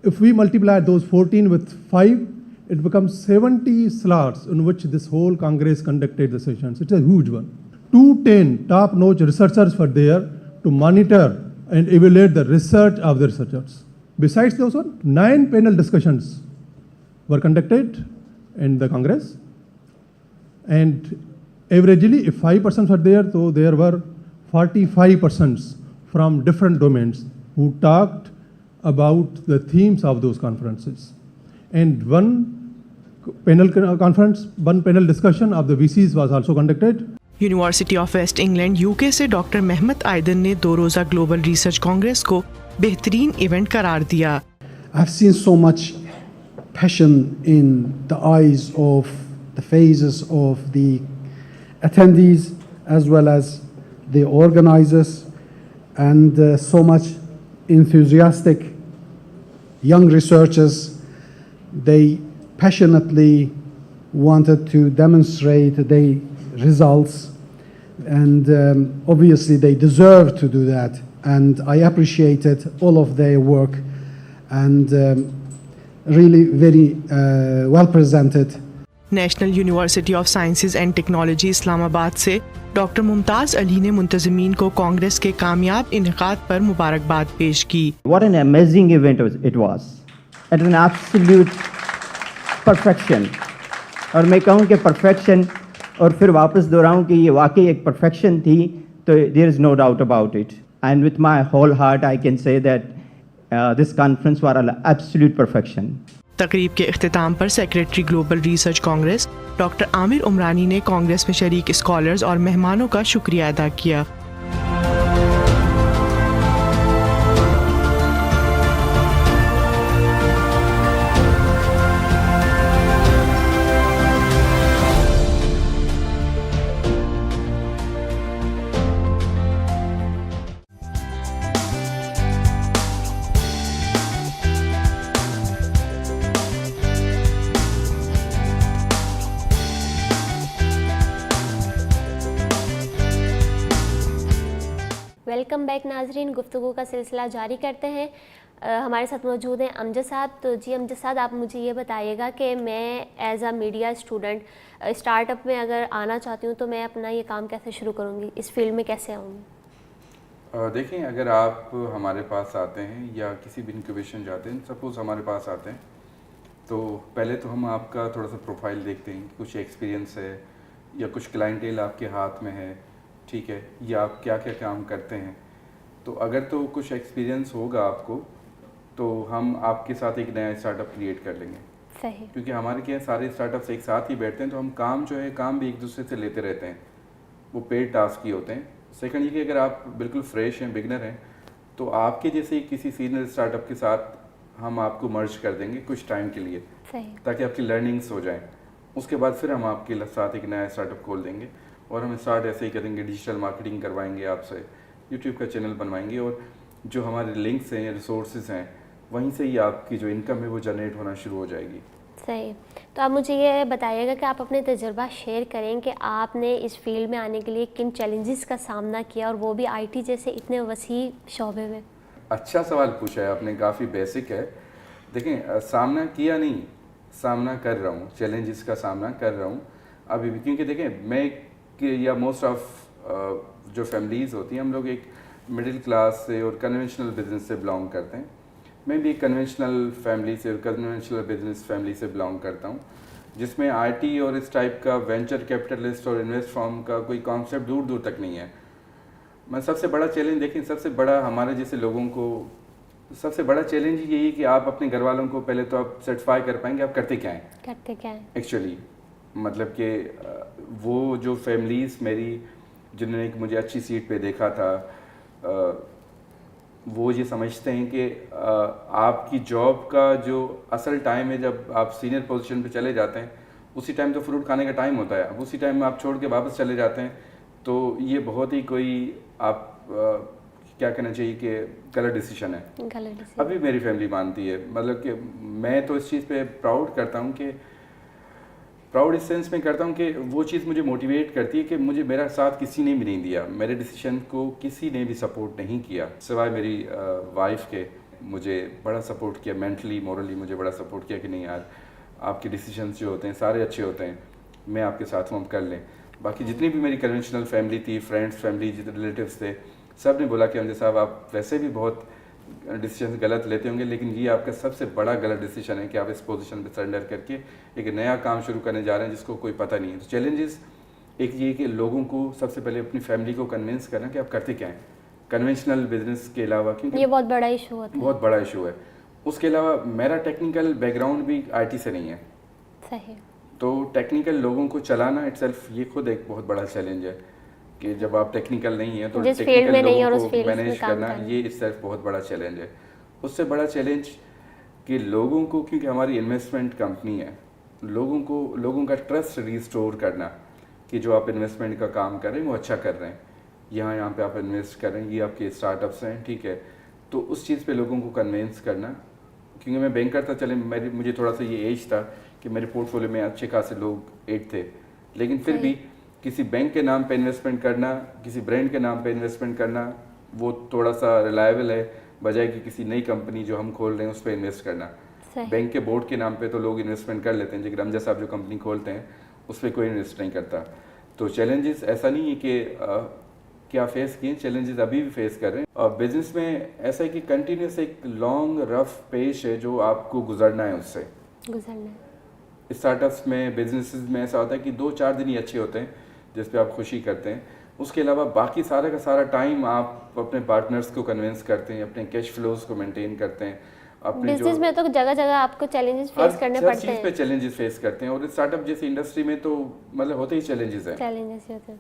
If we multiply those 14 with 5, it becomes 70 slots in which this whole Congress conducted the sessions. It's a huge one. 210 top-notch researchers were there to monitor and evaluate the research of the researchers. Besides those 9 panel discussions were conducted in the Congress, and averagely, if 5 persons were there, so there were 45 persons from different domains who talked about the themes of those conferences. And one panel discussion of the VCs was also conducted.
University of West England UK से doctor Mehmet Aydin ने 2 रोज़ा global research Congress को बेहतरीन event करार दिया.
I've seen so much passion in the eyes of the faces of the attendees as well as the organizers, and so much enthusiastic young researchers. They passionately wanted to demonstrate their results, and obviously they deserve to do that, and I appreciated all of their work, and really very well presented.
National university of sciences and technology Islamabad से doctor Mumtaz Ali ने मुंतज़मीन को कांग्रेस के कामयाब इनेकाद पर मुबारकबाद पेश की.
What an amazing event it was, at an absolute perfection. और मैं कहूँ कि perfection, और फिर वापस दोहराऊँ कि ये वाकई एक perfection थी, तो there is no doubt about it. And with my whole heart I can say that this conference was an absolute perfection.
तकरीब के इख्तिताम पर secretary global research congress doctor Amir Umrani ने कांग्रेस में शरीक स्कॉलर्स और मेहमानों का शुक्रिया अदा किया.
वेलकम बैक नाजरीन, गुफ्तगू का सिलसिला जारी करते हैं. हमारे साथ मौजूद हैं अमजद साहब. तो जी अमजद साहब, आप मुझे ये बताइएगा कि मैं as a media student startup में अगर आना चाहती हूँ तो मैं अपना ये काम कैसे शुरू करूँगी, इस फील्ड में कैसे आऊँगी?
देखें, अगर आप हमारे पास आते हैं या किसी भी इंक्यूबेशन जाते हैं, सपोज़ हमारे पास आते हैं, तो पहले तो हम आपका थोड़ा सा प्रोफाइल देखते हैं, कुछ एक्सपीरियंस है या कुछ क्लाइंटेल आपके हाथ में है, ठीक है, या आप क्या क्या काम करते हैं. तो अगर तो कुछ एक्सपीरियंस होगा आपको, तो हम आपके साथ एक नया स्टार्टअप क्रिएट कर लेंगे.
सही.
क्योंकि हमारे क्या सारे स्टार्टअप्स एक साथ ही बैठते हैं, तो हम काम जो है काम भी एक दूसरे से लेते रहते हैं. वो पेड टास्क ही होते हैं. सेकंड ये कि अगर आप बिल्कुल फ्रेश हैं, बिगनर हैं, तो आपके जैसे किसी सीनियर स्टार्टअप के साथ हम आपको मर्ज कर देंगे कुछ टाइम के लिए, ताकि आपकी लर्निंग्स हो जाएं. उसके बाद फिर हम आपके साथ एक नया स्टार्टअप खोल देंगे और हम स्टार्ट ऐसे ही करेंगे, डिजिटल मार्केटिंग करवाएंगे आपसे, यूट्यूब का चैनल बनवाएंगे, और जो हमारे लिंक्स हैं, रिसोर्सेज हैं, वहीं से ही आपकी जो इनकम है वो जनरेट होना शुरू हो जाएगी.
सही. तो आप मुझे ये बताइएगा कि आप अपने तजुर्बा शेयर करें कि आपने इस फील्ड में आने के लिए किन चैलेंजेस का सामना किया, और वो भी आईटी जैसे इतने वसी शोबे में.
अच्छा सवाल पूछा है आपने, काफ़ी बेसिक है. देखें, सामना किया नहीं, सामना कर रहा हूँ, चैलेंजेस का सामना कर रहा हूँ अभी भी. क्योंकि देखें, मैं या मोस्ट ऑफ जो फैमिलीज़ होती हैं, हम लोग एक मिडिल क्लास से और कन्वेंशनल बिजनेस से बिलोंग करते हैं. मैं भी एक कन्वेंशनल फैमिली से और कन्वेंशनल बिजनेस फैमिली से बिलोंग करता हूँ, जिसमें आईटी और इस टाइप का वेंचर कैपिटलिस्ट और इन्वेस्ट फर्म का कोई कॉन्सेप्ट दूर दूर तक नहीं है. मैं सबसे बड़ा चैलेंज देखें, सबसे बड़ा हमारे जैसे लोगों को सबसे बड़ा चैलेंज यही है कि आप अपने घर वालों को पहले तो आप सेटिस्फाई कर पाएंगे आप करते क्या हैं एक्चुअली. मतलब कि वो जो फैमिलीज़ मेरी जिन्होंने मुझे अच्छी सीट पे देखा था, وہ یہ سمجھتے ہیں کہ آپ کی جاب کا جو اصل ٹائم ہے جب آپ سینئر پوزیشن پہ چلے جاتے ہیں اسی ٹائم تو فروٹ کھانے کا ٹائم ہوتا ہے. اب اسی ٹائم میں آپ چھوڑ کے واپس چلے جاتے ہیں تو یہ بہت ہی کوئی آپ کیا کہنا چاہیے کہ غلط ڈیسیشن ہے. ابھی میری فیملی مانتی ہے, مطلب کہ میں تو اس چیز پہ پراؤڈ کرتا ہوں, کہ پراؤڈ اس سینس میں کرتا ہوں کہ وہ چیز مجھے موٹیویٹ کرتی ہے کہ مجھے میرا ساتھ کسی نے بھی نہیں دیا, میرے ڈیسیشن کو کسی نے بھی سپورٹ نہیں کیا سوائے میری وائف کے. مجھے بڑا سپورٹ کیا مینٹلی مورلی, مجھے بڑا سپورٹ کیا کہ نہیں یار آپ کے ڈیسیشنس جو ہوتے ہیں سارے اچھے ہوتے ہیں, میں آپ کے ساتھ ہوں, ہم کر لیں. باقی جتنی بھی میری کنونشنل فیملی تھی, فرینڈس فیملی جتنے ریلیٹیوس تھے, سب نے بولا کہ امجد صاحب آپ ویسے بھی بہت ڈیسیشن غلط لیتے ہوں گے لیکن یہ آپ کا سب سے بڑا غلط ڈیسیشن ہے کہ آپ اس پوزیشن پہ سرنڈر کر کے ایک نیا کام شروع کرنے جا رہے ہیں جس کو کوئی پتہ نہیں ہے. تو چیلنجز ایک یہ کہ لوگوں کو سب سے پہلے اپنی فیملی کو کنونس کرنا کہ آپ کرتے کیا ہیں کنونشنل بزنس کے علاوہ, کیونکہ
یہ بہت بڑا ایشو ہوتا ہے,
بہت بڑا ایشو ہے. اس کے علاوہ میرا ٹیکنیکل بیک گراؤنڈ بھی آئی ٹی سے نہیں ہے,
صحیح,
تو ٹیکنیکل لوگوں کو چلانا اٹ سیلف یہ خود ایک بہت بڑا چیلنج ہے کہ جب آپ ٹیکنیکل نہیں ہیں تو ٹیکنیکل لوگوں کو مینیج کرنا یہ اٹ سیلف بہت بڑا چیلنج ہے. اس سے بڑا چیلنج کہ لوگوں کو, کیونکہ ہماری انویسٹمنٹ کمپنی ہے, لوگوں کا ٹرسٹ ریسٹور کرنا کہ جو آپ انویسٹمنٹ کا کام کر رہے ہیں وہ اچھا کر رہے ہیں, یہاں پہ آپ انویسٹ کر رہے ہیں, یہ آپ کے اسٹارٹ اپس ہیں, ٹھیک ہے. تو اس چیز پہ لوگوں کو کنوینس کرنا, کیونکہ میں بینکر تھا, چلے مجھے تھوڑا سا یہ ایج تھا کہ میرے پورٹ فولیو میں اچھے خاصے لوگ ایڈ تھے, لیکن پھر بھی کسی بینک کے نام پہ انویسٹمنٹ کرنا, کسی برانڈ کے نام پہ انویسٹمنٹ کرنا وہ تھوڑا سا ریلائبل ہے بجائے کہ کسی نئی کمپنی جو ہم کھول رہے ہیں اس پہ انویسٹ کرنا. بینک کے بورڈ کے نام پہ تو لوگ انویسٹمنٹ کر لیتے ہیں, لیکن امجد صاحب جو کمپنی کھولتے ہیں اس پہ کوئی انویسٹ نہیں کرتا. تو چیلنجز ایسا نہیں ہے کہ کیا فیس کیے, چیلنجز ابھی بھی فیس کر رہے ہیں. اور بزنس میں ایسا ہے کہ کنٹینیوس ایک لانگ رف پیش ہے جو آپ کو گزرنا ہے, اس سے
گزرنا ہے.
اسٹارٹ اپس میں بزنسز میں ایسا ہوتا ہے کہ 2-4 دن ہی اچھے ہوتے ہیں جس پہ آپ خوشی کرتے ہیں, اس کے علاوہ باقی سارا کا سارا ٹائم آپ اپنے پارٹنرز کو کنونس کرتے ہیں, اپنے کیش فلوز کو مینٹین کرتے ہیں.
بزنس میں تو جگہ جگہ آپ کو چیلنجز فیس کرنے پڑتے ہیں,
ہر چیز پہ چیلنجز فیس کرتے ہیں, اور اسٹارٹ اپ جیسی انڈسٹری میں تو مطلب ہوتے ہی چیلنجز ہیں.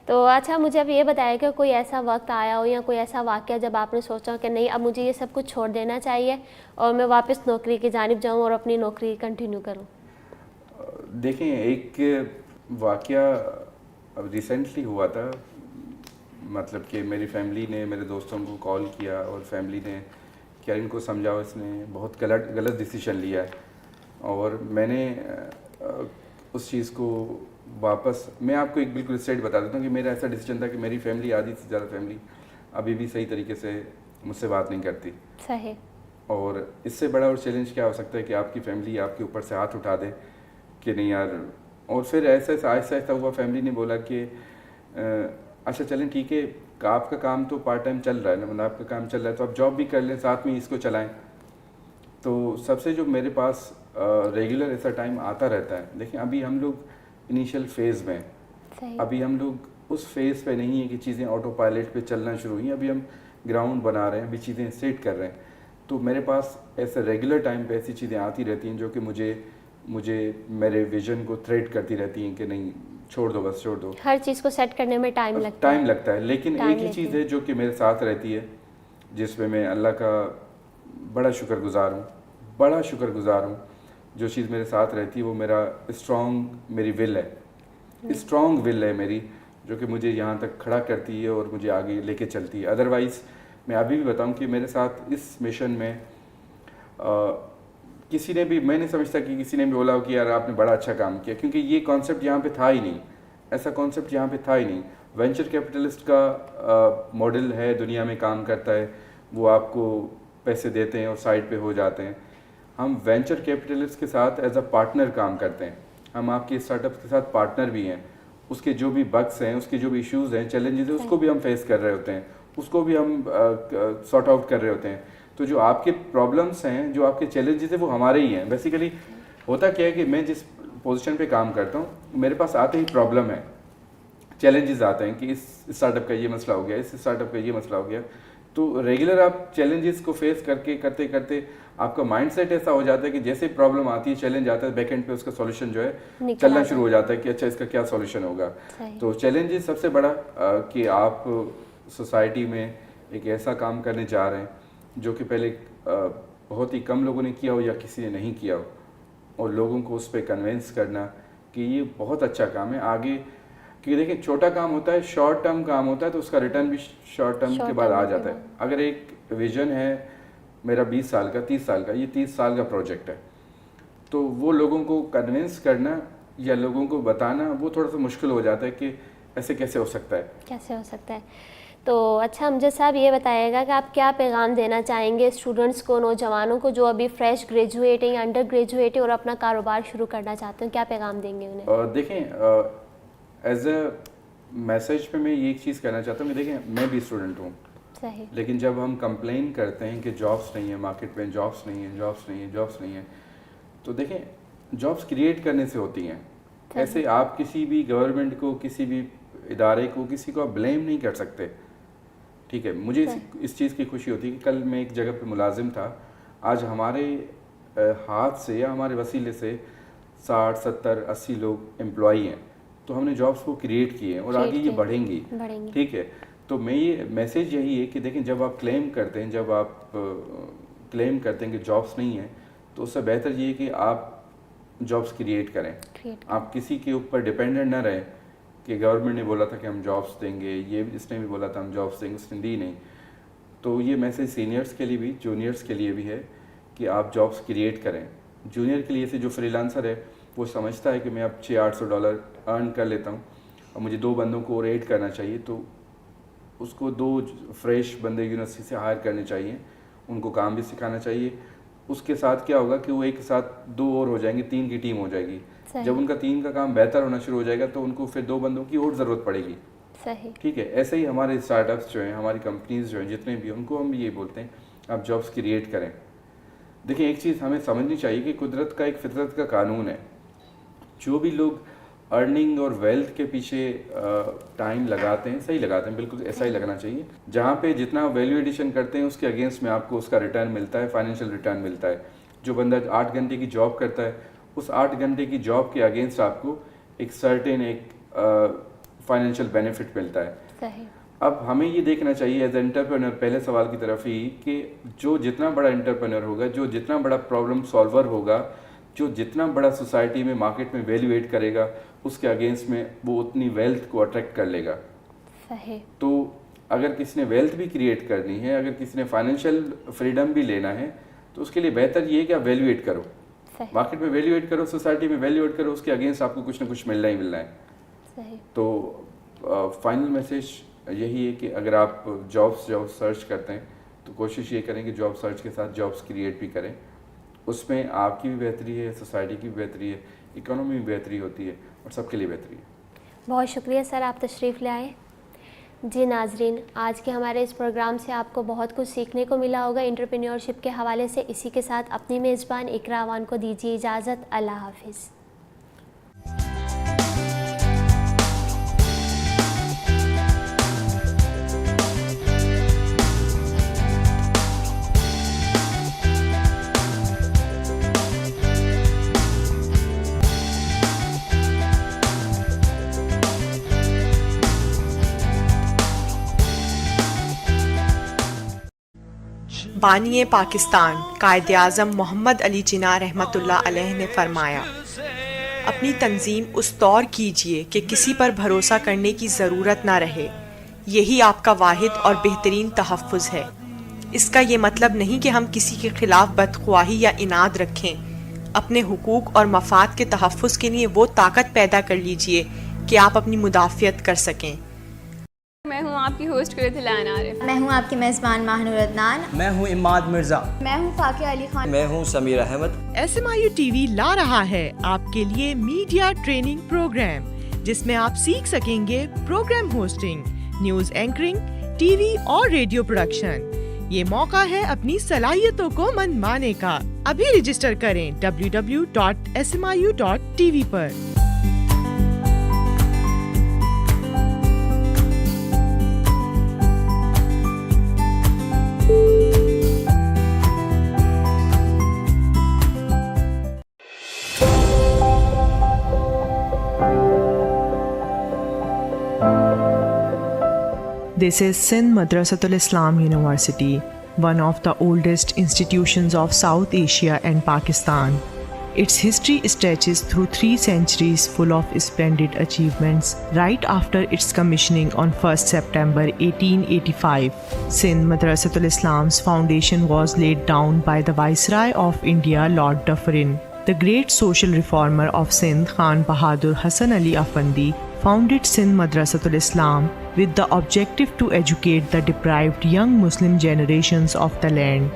تو اچھا مجھے اب یہ بتائیں کہ کوئی ایسا وقت آیا ہو یا کوئی ایسا واقعہ جب آپ نے سوچا کہ نہیں اب مجھے یہ سب کچھ چھوڑ دینا چاہیے اور میں واپس نوکری کی جانب جاؤں اور اپنی نوکری کنٹینیو کروں.
دیکھیں ایک واقعہ ریسنٹلی ہوا تھا, مطلب کہ میری فیملی نے میرے دوستوں کو کال کیا اور فیملی نے کیا ان کو سمجھاؤ اس نے بہت غلط ڈیسیشن لیا ہے, اور میں نے اس چیز کو واپس, میں آپ کو ایک بالکل اسٹریٹ بتا دیتا ہوں کہ میرا ایسا ڈیسیجن تھا کہ میری فیملی آدھی سے زیادہ فیملی ابھی بھی صحیح طریقے سے مجھ سے بات نہیں کرتی.
صحیح.
اور اس سے بڑا اور چیلنج کیا ہو سکتا ہے کہ آپ کی فیملی آپ کے اوپر سے ہاتھ اٹھا دے کہ نہیں یار. اور پھر ایسا آہستہ آہستہ ہوا, فیملی نے بولا کہ اچھا چلیں ٹھیک ہے آپ کا کام تو پارٹ ٹائم چل رہا ہے نا, مطلب آپ کا کام چل رہا ہے تو آپ جاب بھی کر لیں ساتھ میں اس کو چلائیں. تو سب سے جو میرے پاس ریگولر ایسا ٹائم آتا رہتا ہے, دیکھیں ابھی ہم لوگ انیشیل فیز میں, ابھی ہم لوگ اس فیز پہ نہیں ہے کہ چیزیں آٹو پائلٹ پہ چلنا شروع ہوئی ہیں, ابھی ہم گراؤنڈ بنا رہے ہیں, ابھی چیزیں سیٹ کر رہے ہیں. تو میرے پاس ایسے ریگولر ٹائم پہ ایسی چیزیں آتی رہتی ہیں جو کہ مجھے میرے ویژن کو تھریٹ کرتی رہتی ہیں کہ نہیں چھوڑ دو, بس چھوڑ دو.
ہر چیز کو سیٹ کرنے میں ٹائم لگتا
ہے, لیکن ایک ہی چیز ہے جو کہ میرے ساتھ رہتی ہے جس پہ میں اللہ کا بڑا شکر گزار ہوں. جو چیز میرے ساتھ رہتی ہے وہ میرا میری ول ہے, اسٹرانگ ول ہے میری, جو کہ مجھے یہاں تک کھڑا کرتی ہے اور مجھے آگے لے کے چلتی ہے. ادروائز میں ابھی بھی بتاؤں کہ میرے ساتھ اس مشن میں کسی نے بھی, میں نہیں سمجھتا کہ کسی نے بھی بولا ہو کہ یار آپ نے بڑا اچھا کام کیا, کیونکہ یہ کانسیپٹ یہاں پہ تھا ہی نہیں, ایسا کانسیپٹ یہاں پہ تھا ہی نہیں. وینچر کیپٹلسٹ کا ماڈل ہے, دنیا میں کام کرتا ہے, وہ آپ کو پیسے دیتے ہیں اور سائڈ پہ ہو جاتے ہیں. ہم وینچر کیپٹلسٹ کے ساتھ ایز اے پارٹنر کام کرتے ہیں, ہم آپ کے اسٹارٹ اپ کے ساتھ پارٹنر بھی ہیں. اس کے جو بھی بگس ہیں, اس کے جو بھی ایشوز ہیں, چیلنجز ہیں, اس کو بھی ہم فیس کر رہے ہوتے ہیں, اس کو بھی ہم سارٹ آؤٹ کر رہے ہوتے ہیں. تو جو آپ کے پرابلمس ہیں, جو آپ کے چیلنجز ہیں, وہ ہمارے ہی ہیں. بیسیکلی ہوتا کیا ہے کہ میں جس پوزیشن پہ کام کرتا ہوں میرے پاس آتے ہی پرابلم ہے, چیلنجز آتے ہیں کہ اس اسٹارٹ اپ کا یہ مسئلہ ہو گیا, اس اسٹارٹ اپ کا یہ مسئلہ ہو گیا. تو ریگولر آپ چیلنجز کو فیس کرتے کرتے آپ کا مائنڈ سیٹ ایسا ہو جاتا ہے کہ جیسے پرابلم آتی ہے, چیلنج آتا ہے, بیک اینڈ پہ اس کا سولوشن جو ہے چلنا شروع ہو جاتا ہے کہ اچھا اس کا کیا سولوشن ہوگا. تو چیلنجز سب سے بڑا کہ آپ سوسائٹی میں ایک ایسا کام کرنے جا رہے ہیں جو کہ پہلے بہت ہی کم لوگوں نے کیا ہو یا کسی نے نہیں کیا ہو, اور لوگوں کو اس پہ کنونس کرنا کہ یہ بہت اچھا کام ہے آگے. کیونکہ دیکھیں چھوٹا کام ہوتا ہے, شارٹ ٹرم کام ہوتا ہے, تو اس کا ریٹرن بھی شارٹ ٹرم کے بعد آ جاتا ہے. اگر ایک ویژن ہے میرا 20 سال کا 30 سال کا, یہ 30 سال کا پروجیکٹ ہے, تو وہ لوگوں کو کنونس کرنا یا لوگوں کو بتانا وہ تھوڑا سا مشکل ہو جاتا ہے کہ ایسے کیسے ہو سکتا ہے,
کیسے ہو سکتا ہے. تو اچھا امجد صاحب یہ بتائیے گا کہ آپ کیا پیغام دینا چاہیں گے اسٹوڈنٹس کو, نوجوانوں کو جو ابھی فریش گریجویٹ ہیں یا انڈر گریجویٹ ہیں اور اپنا کاروبار شروع کرنا چاہتے ہیں, کیا پیغام دیں گے انہیں؟
دیکھیں ایز اے میسیج پہ میں یہ ایک چیز کہنا چاہتا ہوں کہ دیکھیں میں بھی اسٹوڈنٹ ہوں,
صحیح,
لیکن جب ہم کمپلین کرتے ہیں کہ جابس نہیں ہیں مارکیٹ میں, جابس نہیں ہیں, جابس نہیں ہیں, جابس نہیں ہیں, تو دیکھیں جابس کریٹ کرنے سے ہوتی ہیں. ایسے آپ کسی بھی گورنمنٹ کو, کسی بھی ادارے کو, کسی کو آپ بلیم نہیں کر سکتے. ٹھیک ہے, مجھے اس چیز کی خوشی ہوتی ہے کہ کل میں ایک جگہ پہ ملازم تھا, آج ہمارے ہاتھ سے یا ہمارے وسیلے سے 60 70 80 لوگ امپلائی ہیں, تو ہم نے جابس کو کریٹ کیے ہیں اور آگے یہ بڑھیں گی. ٹھیک ہے, تو میں یہ میسیج یہی ہے کہ دیکھیں جب آپ کلیم کرتے ہیں, جب آپ کلیم کرتے ہیں کہ جابس نہیں ہیں, تو اس سے بہتر یہ ہے کہ آپ جابس کریٹ کریں. آپ کسی کے اوپر ڈپینڈنٹ نہ رہیں کہ گورنمنٹ نے بولا تھا کہ ہم جابس دیں گے, یہ اس نے بھی بولا تھا ہم جابس دیں گے, اس نے دی نہیں. تو یہ میسیج سینئرس کے لیے بھی, جونیئرس کے لیے بھی ہے کہ آپ جابس کریٹ کریں. جونیئر کے لیے سے جو فری لانسر ہے وہ سمجھتا ہے کہ میں اب $600-800 ارن کر لیتا ہوں اور مجھے 2 بندوں کو اور ایڈ کرنا چاہیے, تو اس کو 2 فریش بندے یونیورسٹی سے ہائر کرنے چاہیے, ان کو کام بھی سکھانا چاہیے. اس کے ساتھ کیا ہوگا کہ وہ ایک ساتھ 2 اور ہو جائیں گے, 3 کی ٹیم ہو جائے گی. جب ان کا 3 کا کام بہتر ہونا شروع ہو جائے گا تو ان کو پھر 2 بندوں کی اور ضرورت پڑے گی.
صحیح,
ٹھیک ہے, ایسے ہی ہمارے اسٹارٹ اپس جو ہیں, ہماری کمپنیز جو ہیں جتنے بھی, ان کو ہم بھی یہ بولتے ہیں آپ جابس کریٹ کریں. دیکھیں ایک چیز ہمیں سمجھنی چاہیے کہ قدرت کا ایک فطرت کا قانون ہے, جو بھی لوگ ارننگ اور ویلتھ کے پیچھے ٹائم لگاتے ہیں, صحیح لگاتے ہیں, بالکل ایسا ہی لگنا چاہیے. جہاں پہ جتنا ویلیو ایڈیشن کرتے ہیں اس کے اگینسٹ میں آپ کو اس کا ریٹرن ملتا ہے, فائنینشیل ریٹرن ملتا ہے. جو بندہ 8 گھنٹے کی جاب کرتا ہے, اس 8 گھنٹے کی جاب کے اگینسٹ آپ کو ایک سرٹن ایک فائنینشیل بینیفٹ ملتا ہے.
صحیح.
اب ہمیں یہ دیکھنا چاہیے ایز اے انٹرپرینور, پہلے سوال کی طرف ہی, کہ جو جتنا بڑا انٹرپرینور ہوگا, جو جتنا بڑا پرابلم سالور ہوگا, جو جتنا بڑا سوسائٹی میں مارکیٹ میں ویلیو ایڈ کرے گا, اس کے اگینسٹ میں وہ اتنی ویلتھ کو اٹریکٹ کر لے گا.
صحیح.
تو اگر کسی نے ویلتھ بھی کریٹ کرنی ہے, اگر کسی نے فائنینشیل فریڈم بھی لینا ہے, تو اس کے لیے بہتر یہ ہے کہ آپ ویلیو ایڈ کرو, مارکیٹ میں ویلیو ایڈ کرو, سوسائٹی میں ویلیو ایڈ کرو, اس کے اگینسٹ آپ کو کچھ نہ کچھ ملنا ہی ملنا ہے.
صحیح.
تو فائنل میسیج یہی ہے کہ اگر آپ جابس سرچ کرتے ہیں تو کوشش یہ کریں کہ جاب سرچ کے ساتھ جابس کریٹ بھی کریں. اس میں آپ کی بھی بہتری ہے, سوسائٹی کی بھی بہتری ہے, اکانومی بھی بہتری ہوتی ہے, اور سب کے لیے بہتری ہے.
بہت شکریہ سر, آپ تشریف لے آئے. جی ناظرین, آج کے ہمارے اس پروگرام سے آپ کو بہت کچھ سیکھنے کو ملا ہوگا انٹرپرینیورشپ کے حوالے سے. اسی کے ساتھ اپنی میزبان اقرا اوان کو دیجیے اجازت. اللہ حافظ.
بانی پاکستان قائد اعظم محمد علی جناح رحمۃ اللہ علیہ نے فرمایا، اپنی تنظیم اس طور کیجیے کہ کسی پر بھروسہ کرنے کی ضرورت نہ رہے، یہی آپ کا واحد اور بہترین تحفظ ہے. اس کا یہ مطلب نہیں کہ ہم کسی کے خلاف بدخواہی یا عناد رکھیں. اپنے حقوق اور مفاد کے تحفظ کے لیے وہ طاقت پیدا کر لیجیے کہ آپ اپنی مدافعت کر سکیں.
میں ہوں آپ کی ہوسٹ کرتلان عارف.
میں ہوں آپ کی میزبان ماہنور عدنان.
میں ہوں اماد مرزا.
میں ہوں فاقہ علی خان.
میں ہوں سمیر احمد.
SMIU TV لا رہا ہے آپ کے لیے میڈیا ٹریننگ پروگرام، جس میں آپ سیکھ سکیں گے program hosting, news anchoring, T V اور ریڈیو پروڈکشن. یہ موقع ہے اپنی صلاحیتوں کو منوانے کا. ابھی رجسٹر کریں www.smiu.tv per. This is Sindh Madressatul Islam University, one of the oldest institutions of South Asia and Pakistan. Its history stretches through 3 centuries full of splendid achievements. Right after its commissioning on 1st September 1885, Sindh Madressatul Islam's foundation was laid down by the Viceroy of India, Lord Dufferin. The great social reformer of Sindh, Khan Bahadur Hassan Ali Afandi, founded Sindh Madressatul Islam with the objective to educate the deprived young Muslim generations of the land.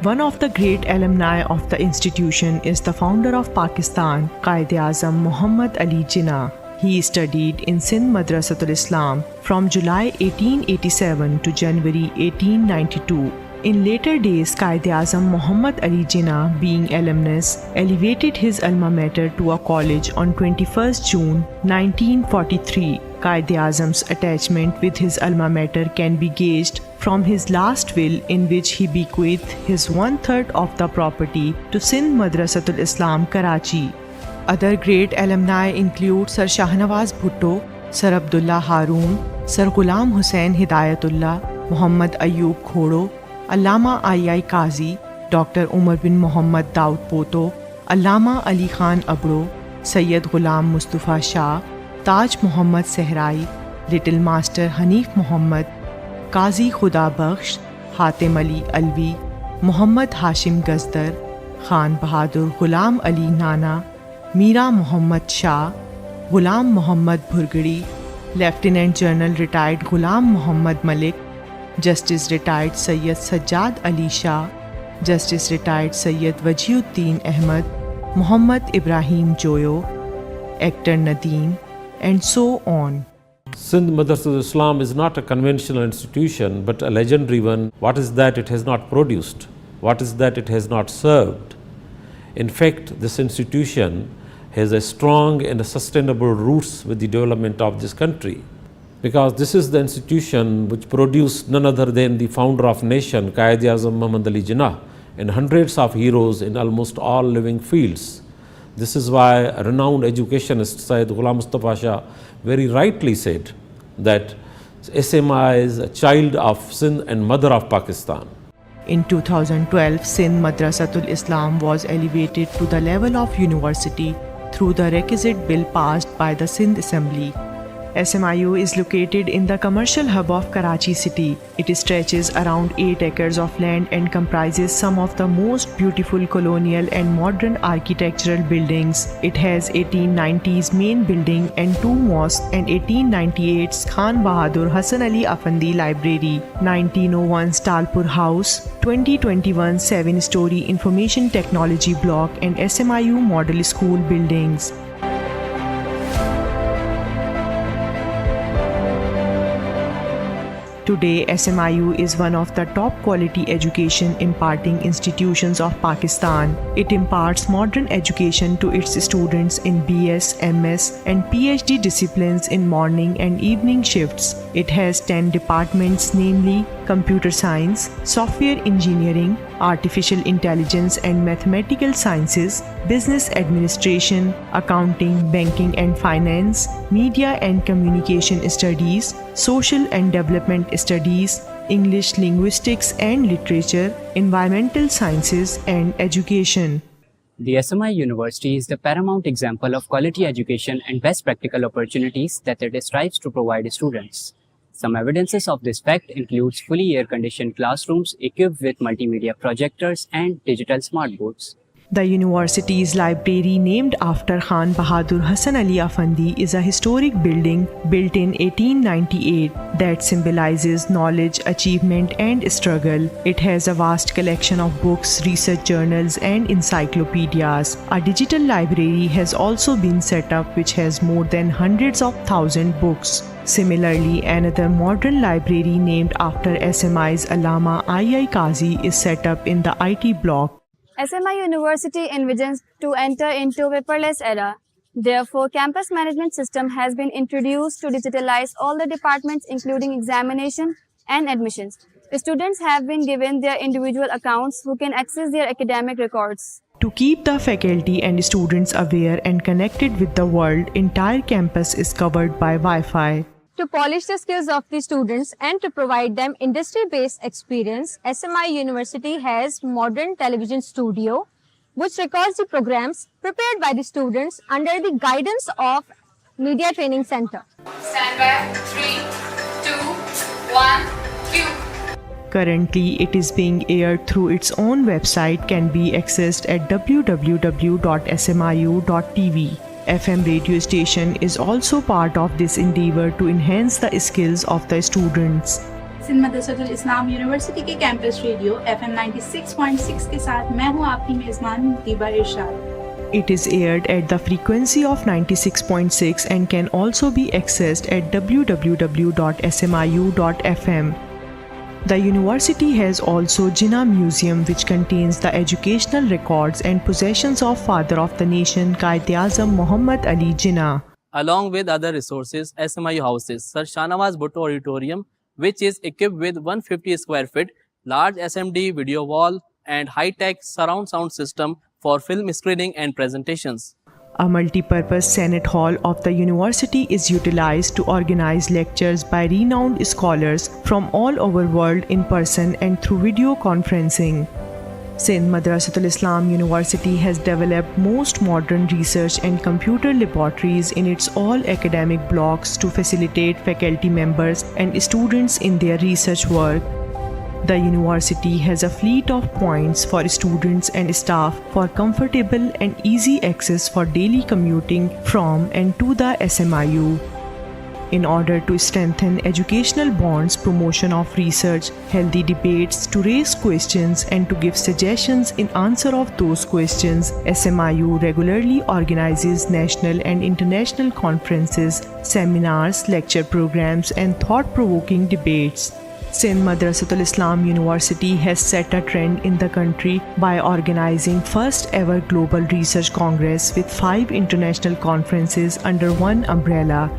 One of the great alumni of the institution is the founder of Pakistan, Quaid-e-Azam Muhammad Ali Jinnah. He studied in Sindh Madressatul Islam from July 1887 to January 1892. In later days, Quaid-e-Azam Muhammad Ali Jinnah, being alumnus, elevated his alma mater to a college on 21st June 1943. Quaid-e-Azam's attachment with his alma mater can be gauged from his last will, in which he bequeathed his 1/3 of the property to Sindh Madressatul Islam, Karachi. Other great alumni include Sir Shahnawaz Bhutto, Sir Abdullah Haroon, Sir Ghulam Hussain Hidayatullah, Muhammad Ayub Khodo, Allama II Qazi, Dr. Umar bin Muhammad Daud Poto, Allama Ali Khan Abro, Sayyid Ghulam Mustafa Shah, Taj Muhammad Sehrai, Little Master Hanif Muhammad, Qazi Khuda Bakhsh, Hatim Ali Alvi, Muhammad Hashim Gazdar, Khan Bahadur Ghulam Ali Nana, Mira Muhammad Shah, Ghulam Muhammad Bhurgadi, Lieutenant General retired Ghulam Muhammad Malik, Justice retired Sayyid Sajjad Ali Shah, Justice retired Sayyid Wajiuddin Ahmad, Muhammad Ibrahim Joyo, Actor Nadeem, and so on.
Sindh Madrasatul Islam is not a conventional institution but a legendary one. What is that it has not produced? What is that it has not served? In fact, this institution has a strong and a sustainable roots with the development of this country, because this is the institution which produced none other than the founder of nation, Quaid-e-Azam Muhammad Ali Jinnah, and hundreds of heroes in almost all living fields. This is why a renowned educationist, Sayyid Ghulam Mustafa Shah, very rightly said that SMI is a child of Sindh and mother of Pakistan.
In 2012, Sindh Madressatul Islam was elevated to the level of university through the requisite bill passed by the Sindh Assembly. Smiu is located in the commercial hub of Karachi city. It stretches around 8 acres of land and comprises some of the most beautiful colonial and modern architectural buildings. It has 1890s main building and 2 mosques and 1898's Khan Bahadur Hassan Ali Afandi Library, 1901's Talpur House, 2021 7-story information technology block and Smiu model school buildings. Today, Smiu is one of the top quality education imparting institutions of Pakistan. It imparts modern education to its students in BS, MS and PhD disciplines in morning and evening shifts. It has 10 departments, namely Computer Science, Software Engineering, Artificial Intelligence and Mathematical Sciences, Business Administration, Accounting, Banking and Finance, Media and Communication Studies, Social and Development Studies, English Linguistics and Literature, Environmental Sciences and Education.
The SMI University is the paramount example of quality education and best practical opportunities that it strives to provide students. Some evidences of this fact includes fully air-conditioned classrooms equipped with multimedia projectors and digital smartboards.
The university's library, named after Khan Bahadur Hassan Ali Afandi, is a historic building built in 1898 that symbolizes knowledge, achievement and struggle. It has a vast collection of books, research journals and encyclopedias. A digital library has also been set up which has more than hundreds of thousands books. Similarly, another modern library named after SMI's Allama II Qazi is set up in the IT block.
SMI University envisions to enter into paperless era. Therefore, campus management system has been introduced to digitalize all the departments including examination and admissions. The students have been given their individual accounts who can access their academic records.
To keep the faculty and students aware and connected with the world, entire campus is covered by Wi-Fi.
To polish the skills of the students and to provide them industry-based experience, SMI University has modern television studio which records the programs prepared by the students under the guidance of Media Training Center.
Stand by. 3, 2, 1, cue.
Currently, it is being aired through its own website, can be accessed at www.smiu.tv. FM radio station is also part of this endeavor to enhance the skills of the students.
Sindh Madressatul Islam university के campus radio FM 96.6 के साथ मैं हूं आपकी मेजबान मुतीबा इरशाद.
It is aired at the frequency of 96.6 and can also be accessed at www.smiu.fm. The university has also Jinnah Museum, which contains the educational records and possessions of Father of the Nation Quaid-e-Azam Muhammad Ali Jinnah.
Along with other resources, SMIU houses Sir Shahnawaz Bhutto Auditorium, which is equipped with 150 square feet, large SMD video wall and high-tech surround sound system for film screening and presentations.
A multi-purpose Senate Hall of the university is utilized to organize lectures by renowned scholars from all over world in person and through video conferencing. Sindh Madressatul Islam University has developed most modern research and computer laboratories in its all academic blocks to facilitate faculty members and students in their research work. The university has a fleet of points for students and staff for comfortable and easy access for daily commuting from and to the SMIU. In order to strengthen educational bonds, promotion of research, healthy debates, to raise questions and to give suggestions in answer of those questions, SMIU regularly organizes national and international conferences, seminars, lecture programs and thought-provoking debates. Sindh Madressatul Islam University has set a trend in the country by organizing first ever Global Research Congress with 5 international conferences under one umbrella.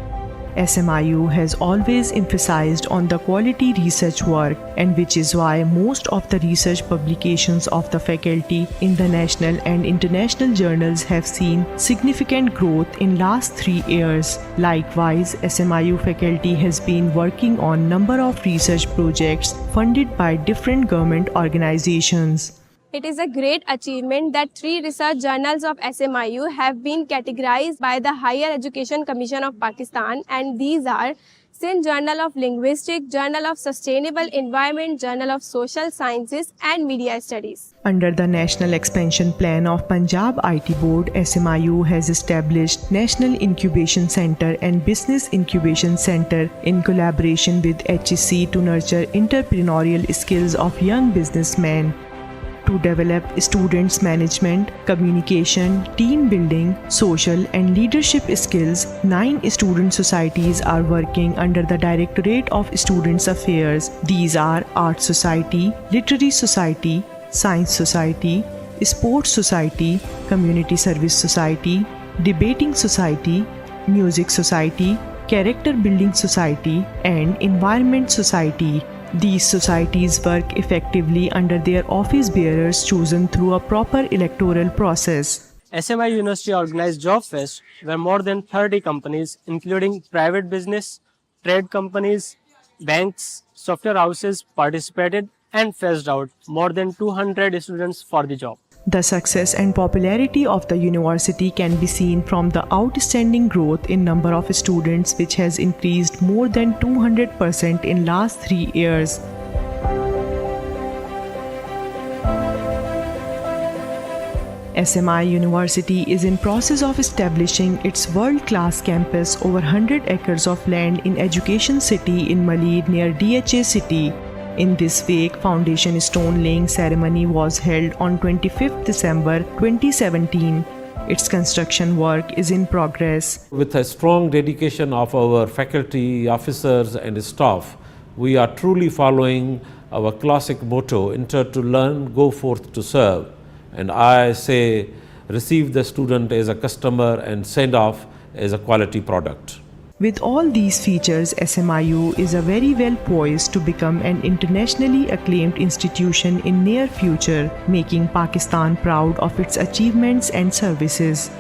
SMIU has always emphasized on the quality research work, and which is why most of the research publications of the faculty in the national and international journals have seen significant growth in last 3 years. Likewise, SMIU faculty has been working on number of research projects funded by different government organizations.
It is a great achievement that 3 research journals of SMIU have been categorized by the Higher Education Commission of Pakistan, and these are Sindh Journal of Linguistics, Journal of Sustainable Environment, Journal of Social Sciences and Media Studies.
Under the National Expansion Plan of Punjab IT Board, SMIU has established National Incubation Center and Business Incubation Center in collaboration with HEC to nurture entrepreneurial skills of young businessmen. To develop students' management, communication, team building, social and leadership skills, 9 student societies are working under the Directorate of Students' Affairs. These are Art Society, Literary Society, Science Society, Sports Society, Community Service Society, Debating Society, Music Society, Character Building Society, and Environment Society. These societies work effectively under their office bearers chosen through a proper electoral process.
SMI University organized Job Fest, where more than 30 companies, including private business, trade companies, banks, software houses, participated and fetched out more than 200 students for the job.
The success and popularity of the university can be seen from the outstanding growth in number of students, which has increased more than 200% in last 3 years. SMI University is in process of establishing its world-class campus over 100 acres of land in Education City in Maleed near DHA City. In this wake, foundation stone laying ceremony was held on 25th December 2017. Its construction work is in progress.
With a strong dedication of our faculty, officers and staff, we are truly following our classic motto, enter to learn, go forth to serve. And I say, receive the student as a customer and send off as a quality product.
With all these features, SMIU is a very well poised to become an internationally acclaimed institution in near future, making Pakistan proud of its achievements and services.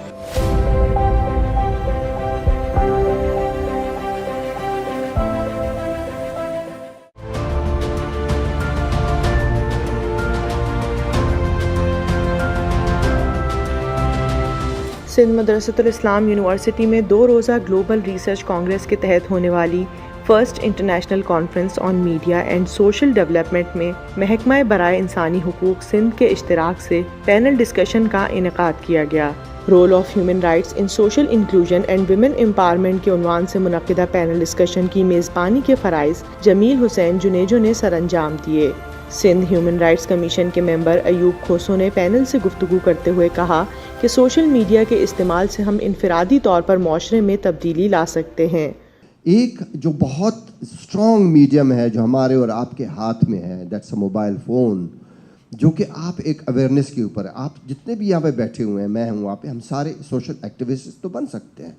Sindh مدرسۃ الاسلام university میں 2 روزہ global research Congress کے تحت ہونے والی first international conference on media and social development میں محکمہ برائے انسانی حقوق سندھ کے اشتراک سے پینل ڈسکشن کا انعقاد کیا گیا۔ Role of human rights in social inclusion and women empowerment کے عنوان سے منعقدہ پینل ڈسکشن کی میزبانی کے فرائض جمیل حسین جنیجو نے سر انجام دیے۔ سندھ ہیومن رائٹس کمیشن کے ممبر ایوب کھوسو نے پینل سے گفتگو کرتے ہوئے کہا کہ سوشل میڈیا کے استعمال سے ہم انفرادی طور پر معاشرے میں تبدیلی لا سکتے ہیں۔
ایک جو بہت اسٹرانگ میڈیم ہے جو ہمارے اور آپ کے ہاتھ میں ہے، دیٹس اے موبائل فون، جو کہ آپ ایک اویئرنیس کے اوپر ہے۔ آپ جتنے بھی یہاں پہ بیٹھے ہوئے ہیں، میں ہوں وہاں پہ، ہم سارے سوشل ایکٹیوسٹ تو بن سکتے ہیں۔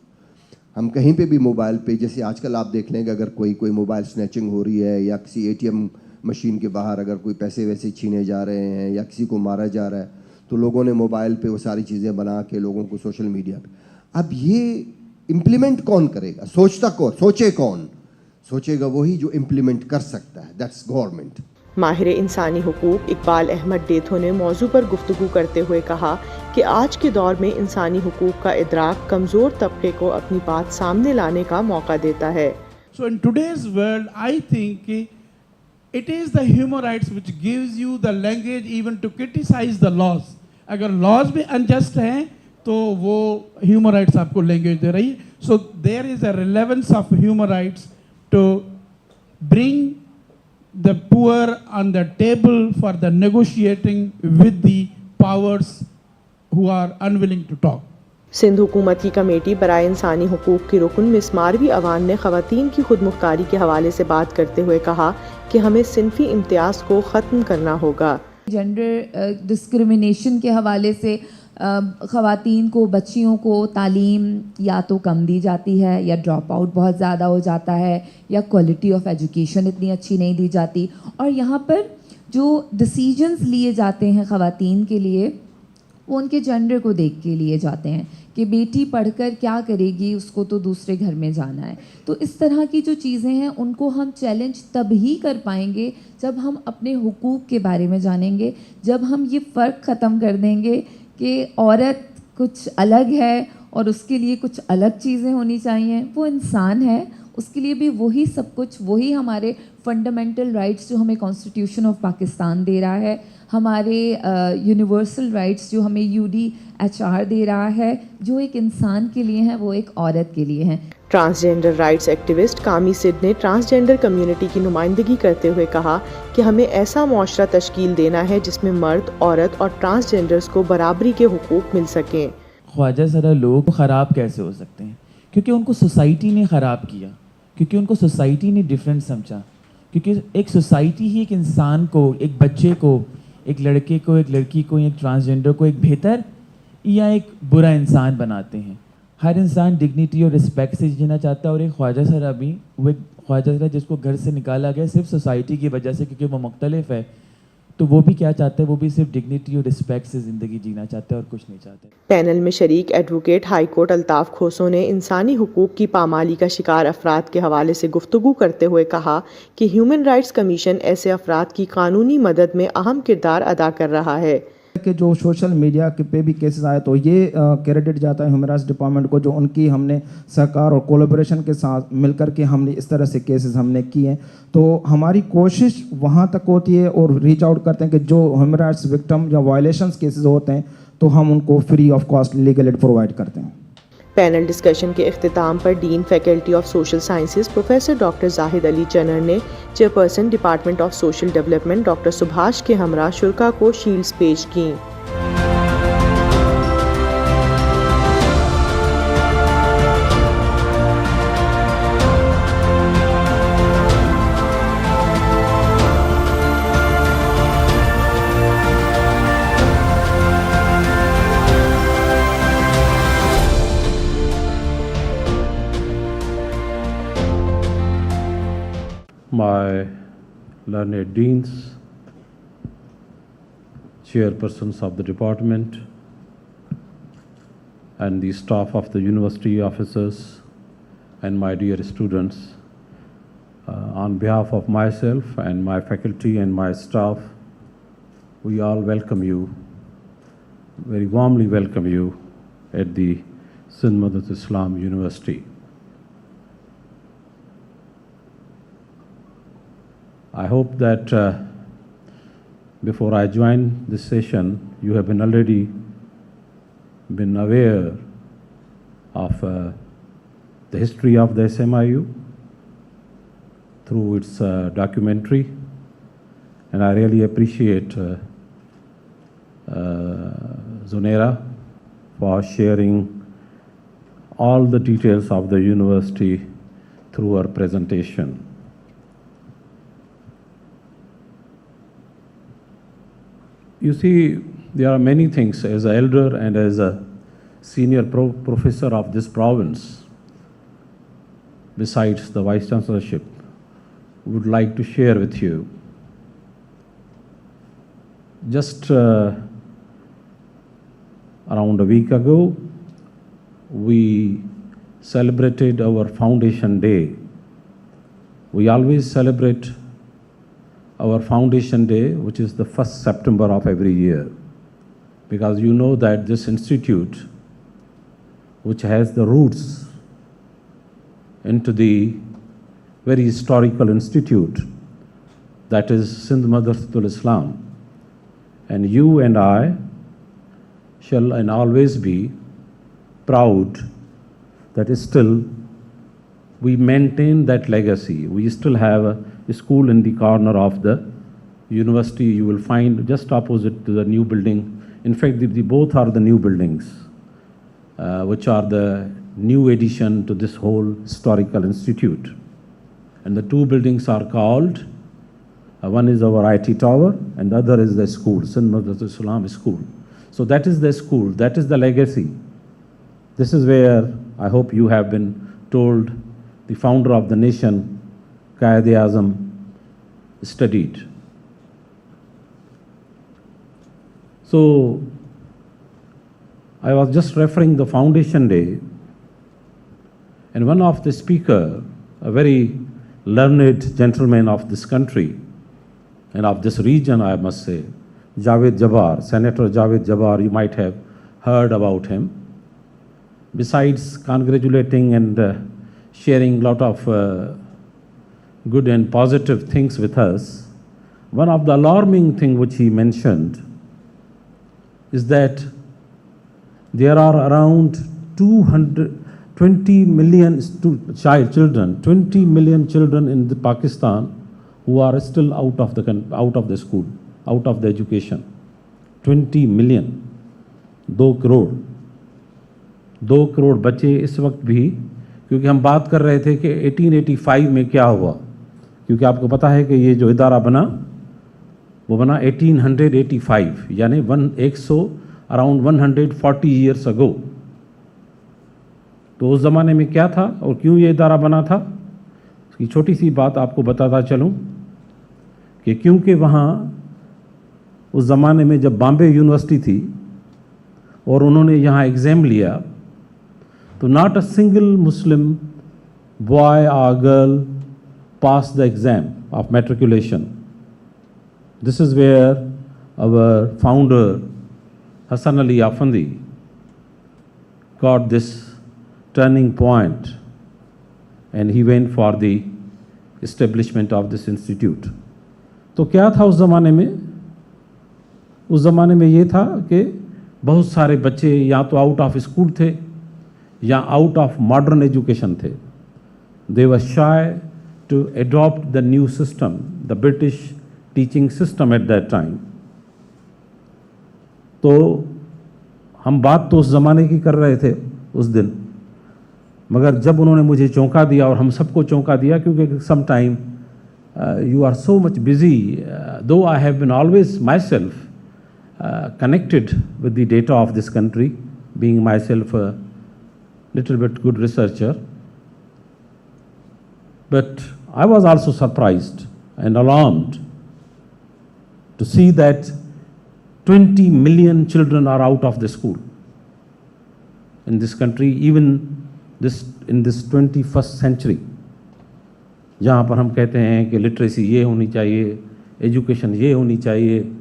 ہم کہیں پہ بھی موبائل پہ، جیسے آج کل آپ دیکھ لیں کہ اگر کوئی موبائل سنیچنگ ہو رہی ہے یا کسی ATM مشین کے باہر اگر کوئی پیسے ویسے چھینے جا رہے ہیں یا کسی کو مارا جا رہا ہے، تو لوگوں نے موبائل پہ وہ ساری چیزیں بنا کے لوگوں کو سوشل میڈیا پہ، اب یہ امپلیمنٹ کون کرے گا؟ سوچے گا وہی جو امپلیمنٹ کر سکتا ہے، دیٹس گورنمنٹ۔
ماہر انسانی حقوق اقبال احمد ڈیتھو نے موضوع پر گفتگو کرتے ہوئے کہا کہ آج کے دور میں انسانی حقوق کا ادراک کمزور طبقے کو اپنی بات سامنے لانے کا موقع دیتا ہے۔
So in today's world, I think it is the human rights which gives you the language even to criticize the laws. اگر laws بھی unjust ہیں تو وہ human rights آپ کو language دے رہی ہے۔ So there is a relevance of human rights to bring the poor on the table for the negotiating with the powers who are unwilling to talk.
Sindh حکومت کی کمیٹی برائے انسانی حقوق کی رکن مس ماروی اوان نے خواتین کی خود مختاری کے حوالے سے بات کرتے ہوئے کہا کہ ہمیں صنفی امتیاز کو ختم کرنا ہوگا۔
جینڈر ڈسکرمنیشن کے حوالے سے خواتین کو، بچیوں کو تعلیم یا تو کم دی جاتی ہے یا ڈراپ آؤٹ بہت زیادہ ہو جاتا ہے یا کوالٹی آف ایجوکیشن اتنی اچھی نہیں دی جاتی، اور یہاں پر جو ڈیسیجنز لیے جاتے ہیں خواتین کے لیے وہ ان کے جینڈر کو دیکھ کے لیے جاتے ہیں کہ بیٹی پڑھ کر کیا کرے گی، اس کو تو دوسرے گھر میں جانا ہے۔ تو اس طرح کی جو چیزیں ہیں ان کو ہم چیلنج تب ہی کر پائیں گے جب ہم اپنے حقوق کے بارے میں جانیں گے، جب ہم یہ فرق ختم کر دیں گے کہ عورت کچھ الگ ہے اور اس کے لیے کچھ الگ چیزیں ہونی چاہیے۔ وہ انسان ہے، اس کے لیے بھی وہی سب کچھ، وہی ہمارے فنڈامنٹل رائٹس جو ہمیں کانسٹیٹیوشن آف پاکستان دے رہا ہے، ہمارے یونیورسل رائٹس جو ہمیں UDHR دے رہا ہے، جو ایک انسان کے لیے ہیں وہ ایک عورت کے لیے ہیں۔
ٹرانسجینڈر رائٹس ایکٹیوسٹ کامی سدھ نے ٹرانسجینڈر کمیونٹی کی نمائندگی کرتے ہوئے کہا کہ ہمیں ایسا معاشرہ تشکیل دینا ہے جس میں مرد، عورت اور ٹرانسجینڈرز کو برابری کے حقوق مل سکیں۔
خواجہ سرا لوگ خراب کیسے ہو سکتے ہیں؟ کیونکہ ان کو سوسائٹی نے خراب کیا، کیونکہ ان کو سوسائٹی نے ڈیفرنٹ سمجھا، کیونکہ ایک سوسائٹی ہی ایک انسان کو، ایک بچے کو، ایک لڑکے کو، ایک لڑکی کو، ایک ٹرانسجینڈر کو ایک بہتر یا ایک برا انسان بناتے ہیں۔ ہر انسان ڈگنیٹی اور رسپیکٹ سے جینا چاہتا ہے، اور ایک خواجہ سرا بھی، وہ ایک خواجہ سرا جس کو گھر سے نکالا گیا صرف سوسائٹی کی وجہ سے کیونکہ وہ مختلف ہے، تو وہ بھی کیا چاہتا ہے؟ وہ بھی صرف ڈگنیٹی اور رسپیکٹ سے زندگی جینا چاہتا ہے اور کچھ نہیں چاہتا۔
پینل میں شریک advocate high court Altaf Khoso نے انسانی حقوق کی پامالی کا شکار افراد کے حوالے سے گفتگو کرتے ہوئے کہا کہ ہیومن رائٹس کمیشن ایسے افراد کی قانونی مدد میں اہم کردار ادا کر رہا ہے
کہ جو سوشل میڈیا پہ بھی کیسز آئے تو یہ کریڈٹ جاتا ہے ہیومن رائٹس ڈپارٹمنٹ کو، جو ان کی ہم نے سرکار اور کولیبریشن کے ساتھ مل کر کے ہم نے اس طرح سے کیسز ہم نے کیے ہیں۔ تو ہماری کوشش وہاں تک ہوتی ہے اور ریچ آؤٹ کرتے ہیں کہ جو ہیومن رائٹس وکٹم یا وائلیشنس کیسز ہوتے ہیں تو ہم ان کو free of cost legal aid provide کرتے ہیں۔
پینل ڈسکشن کے اختتام پر dean faculty of social sciences professor doctor Zahid Ali Channar نے chairperson department of social development doctor سبھاش کے ہمراہ شرکا کو شیلڈز پیش کیں۔
My learned deans, chairpersons of the department, and the staff of the university, officers, and my dear students, on behalf of myself and my faculty and my staff, we all welcome you, very warmly welcome you at the Sindh Madressatul Islam University. I hope that before I join this session, you have already been aware of the history of the SMIU through its documentary, and I really appreciate Zunaira for sharing all the details of the university through her presentation. You see, there are many things as an elder and as a senior professor of this province, besides the Vice Chancellorship, would like to share with you. Just around a week ago, we celebrated our Foundation Day. We always celebrate our Foundation Day, which is the 1st September of every year, because you know that this institute, which has the roots into the very historical institute that is Sindh Madressatul Islam, and you and I shall and always be proud that still we maintain that legacy. We still have a school in the corner of the university. You will find just opposite to the new building. In fact, both are the new buildings, which are the new addition to this whole historical institute. And the two buildings are called, one is our IT tower and the other is the school, Sindh Madressatul Islam School. So that is the school, that is the legacy. This is where I hope you have been told the founder of the nation, Quaid-e-Azam, studied. So I was just referring the Foundation Day, and one of the speaker, a very learned gentleman of this country and of this region, I must say, Javed Jabbar, Senator Javed Jabbar, you might have heard about him. Besides congratulating and sharing a lot of good and positive things with us, one of the alarming things which he mentioned is that there are around 20 million children, 20 million children in the Pakistan who are still out of the school, out of the education. 20 million, 2 crore बच्चे इस वक्त भी, क्योंकि हम बात कर रहे थे कि 1885 में क्या हुआ, क्योंकि आपको पता है कि ये जो इदारा बना वो बना 1885, यानी अराउंड 140 ईयर्स अगो। तो उस ज़माने में क्या था और क्यों ये इदारा बना था, इसकी छोटी सी बात आपको बताता चलूँ कि क्योंकि वहाँ उस ज़माने में जब बॉम्बे यूनिवर्सिटी थी और उन्होंने यहाँ एग्ज़ाम लिया, तो not a single Muslim boy or girl passed the exam of matriculation. This is where our founder Hassan Ali Afandi got this turning point, and he went for the establishment of this institute. तो क्या था उस ज़माने में? उस ज़माने में ये था कि बहुत सारे बच्चे या तो आउट ऑफ स्कूल थे या आउट ऑफ मॉडर्न एजुकेशन थे. They were shy to adopt the new system, the British teaching system at that time. तो हम बात तो उस ज़माने की कर रहे थे उस दिन, मगर जब उन्होंने मुझे चौंका दिया और हम सबको चौंका दिया, क्योंकि some time you are so much busy, though I have been always myself connected with the data of this country, being myself a little bit good researcher, but I was also surprised and alarmed to see that 20 million children are out of the school in this country, even in this 21st century, जहाँ पर हम कहते हैं कि literacy ये होनी चाहिए, education ये होनी चाहिए,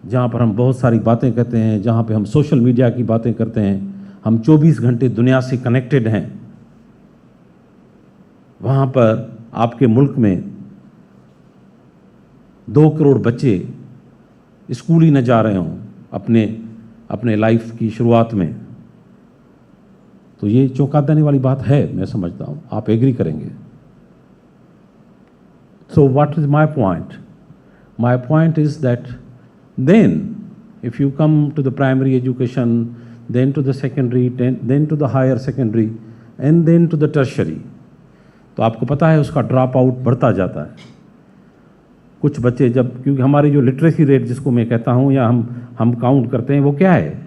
जहाँ पर हम बहुत सारी बातें कहते हैं, जहाँ पे हम सोशल मीडिया की बातें करते हैं, हम 24 घंटे दुनिया से कनेक्टेड हैं, वहाँ पर आपके मुल्क में 2 करोड़ बच्चे स्कूल ही न जा रहे हों अपने लाइफ की शुरुआत में, तो ये चौंका देने वाली बात है, मैं समझता हूँ, आप एग्री करेंगे। So what is my point? My point is that then if you come to the primary education, then to the secondary, then to the higher secondary and then to the tertiary, तो आपको पता है उसका drop out बढ़ता जाता है। कुछ बच्चे जब, क्योंकि हमारी जो लिटरेसी रेट जिसको मैं कहता हूँ या हम काउंट करते हैं, वो क्या है,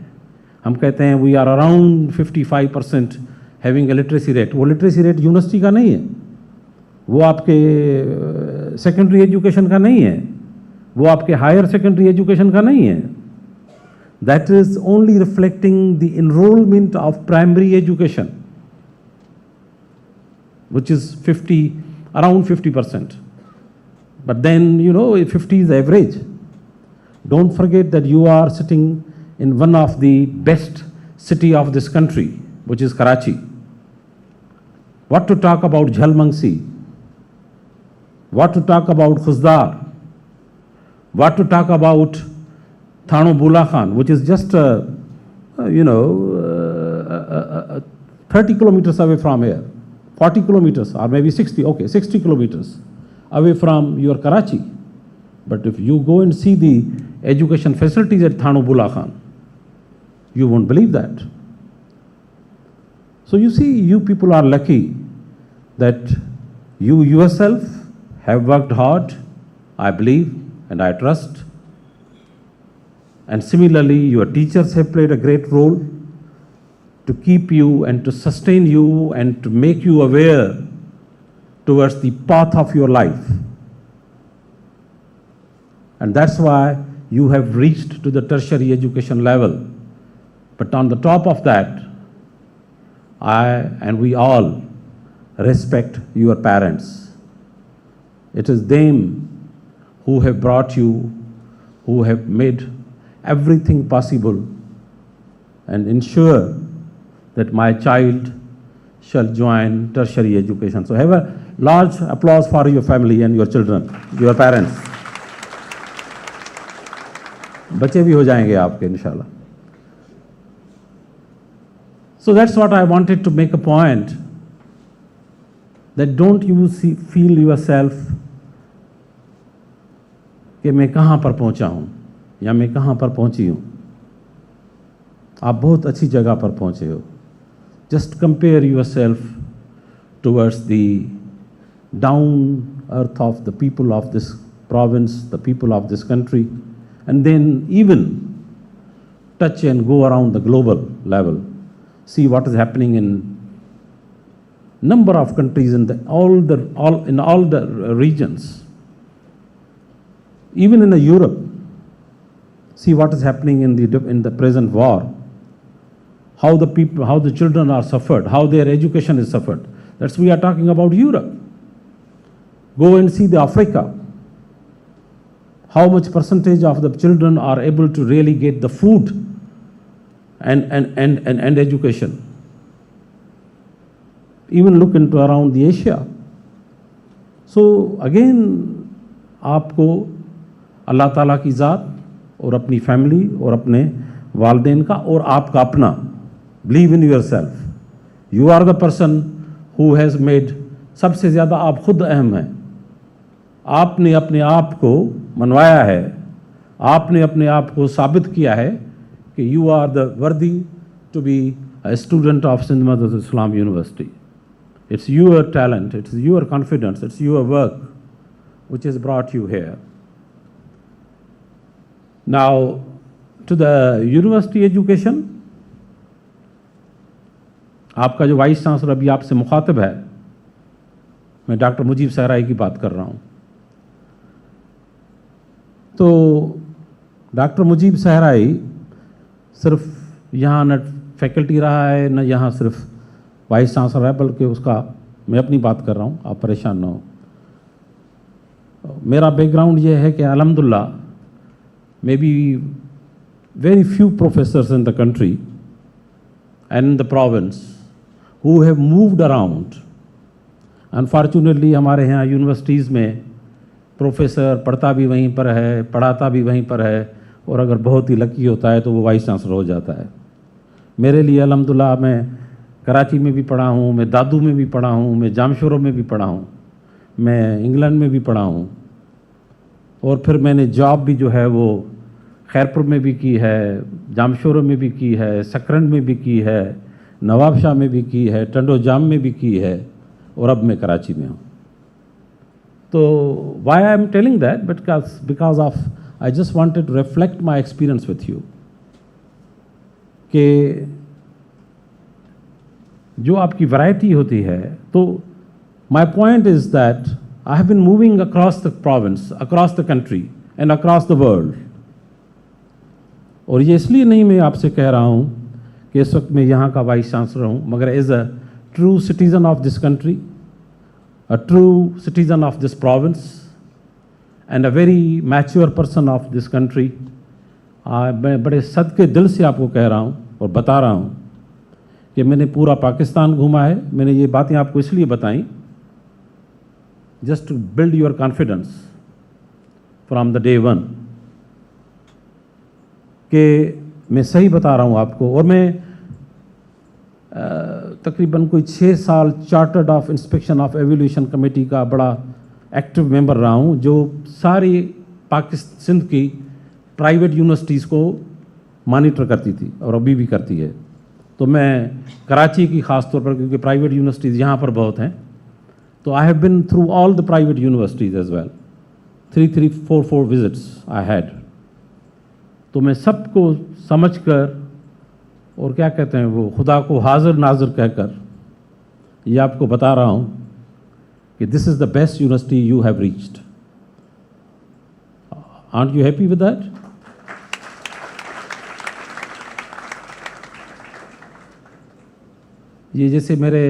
हम कहते हैं we are around 55% having a literacy rate. वो लिटरेसी रेट यूनिवर्सिटी का नहीं है, वो आपके सेकेंडरी एजुकेशन का नहीं है, वो आपके हायर सेकेंडरी एजुकेशन का नहीं है। That is only reflecting the enrolment of primary education which is around 50%. But then, 50 is the average. Don't forget that you are sitting in one of the best city of this country, which is Karachi. What to talk about Jhalmangsi? What to talk about Khuzdar? What to talk about Thano Bula Khan, which is just 30 kilometers away from here. 40 kilometers or maybe 60 kilometers away from your Karachi. But if you go and see the education facilities at Thano Bula Khan, you won't believe that. So you see, you people are lucky that you yourself have worked hard, I believe and I trust. And similarly, your teachers have played a great role to keep you and to sustain you and to make you aware towards the path of your life. And that's why you have reached to the tertiary education level. But on the top of that, I and we all respect your parents. It is them who have brought you, who have made everything possible and ensure that my child shall join tertiary education. So have a large applause for your family and your children, your parents. बच्चे भी हो जाएंगे आपके इंशाल्लाह. So that's what I wanted to make a point, that don't you feel yourself कि मैं कहाँ पर पहुँचा हूँ या मैं कहाँ पर पहुँची हूँ. आप बहुत अच्छी जगह पर पहुँचे हो. Just compare yourself towards the down earth of the people of this province, the people of this country, and then even touch and go around the global level. See what is happening in number of countries in all the regions. Even in Europe, see what is happening in the present war. How the children are suffered, how their education is suffered. That's we are talking about Europe. Go and see the Africa. How much percentage of the children are able to really get the food and education. Even look into around the Asia. So again, आपको अल्लाह ताला की ज़ात और अपनी family और अपने वालिदैन का और आपका अपना, believe in yourself. You are the person who has made, सबसे ज़्यादा आप खुद अहम हैं. आपने अपने आप को मनवाया है, आपने अपने आप को साबित किया है कि you are the worthy to be a student of Sindh Madressatul Islam University. It's your talent, it's your confidence, it's your work which has brought you here. Now, to the university education, आपका जो vice chancellor अभी आपसे मुखातिब है, मैं doctor Mujib सहराई की बात कर रहा हूँ. तो डॉक्टर मुजीब सहराई सिर्फ यहाँ न फैकल्टी रहा है, न यहाँ सिर्फ वाइस चांसलर है, बल्कि उसका, मैं अपनी बात कर रहा हूँ, आप परेशान ना हो. मेरा बैकग्राउंड ये है कि अल्हम्दुलिल्लाह maybe very few professors in the country and in the province who have moved around. Unfortunately हमारे यहाँ यूनिवर्सिटीज़ में प्रोफेसर पढ़ता भी वहीं पर है, पढ़ाता भी वहीं पर है, और अगर बहुत ही लकी होता है तो वो वाइस चांसलर हो जाता है. मेरे लिए अल्हम्दुलिल्लाह मैं कराची में भी पढ़ा हूँ, मैं दादू में भी पढ़ा हूँ, मैं जामशोरों में भी पढ़ा हूँ, मैं इंग्लैंड में भी पढ़ा हूँ, और फिर मैंने जॉब भी जो है वो खैरपुर में भी की है, जामशोरों में भी की है, सकरन में भी की है, नवाबशाह में भी की है, टंडो जाम में भी की है, और अब मैं कराची में हूँ. तो why I am telling that? Because of I just wanted to reflect my experience with you. कि जो आपकी वैरायटी होती है, तो my point is that I have been moving across the province, across the country and across the world. और ये इसलिए नहीं मैं आपसे कह रहा हूँ कि इस वक्त मैं यहाँ का वाइस चांसलर हूँ, मगर as a true citizen of this country, a true citizen of this province and a very mature person of this country, मैं बड़े सदके दिल से आपको कह रहा हूँ और बता रहा हूँ कि मैंने पूरा पाकिस्तान घूमा है. मैंने ये बातें आपको इसलिए बताई just to build your confidence from the day one कि मैं सही बता रहा हूँ आपको. और मैं तकरीबन कोई 6 साल chartered of inspection of evolution committee का बड़ा एक्टिव मेंबर रहा हूँ, जो सारी पाकिस्तान सिंध की प्राइवेट यूनिवर्सिटीज़ को मॉनिटर करती थी और अभी भी करती है. तो मैं कराची की ख़ास तौर पर, क्योंकि प्राइवेट यूनिवर्सिटीज़ यहाँ पर बहुत हैं, तो I have been through all the private universities as well. 4 visits I had. तो मैं सबको समझ कर और क्या कहते हैं वो खुदा को हाजिर नाजिर कहकर ये आपको बता रहा हूँ कि this is the best university you have reached. Art you happy with that? ये जैसे मेरे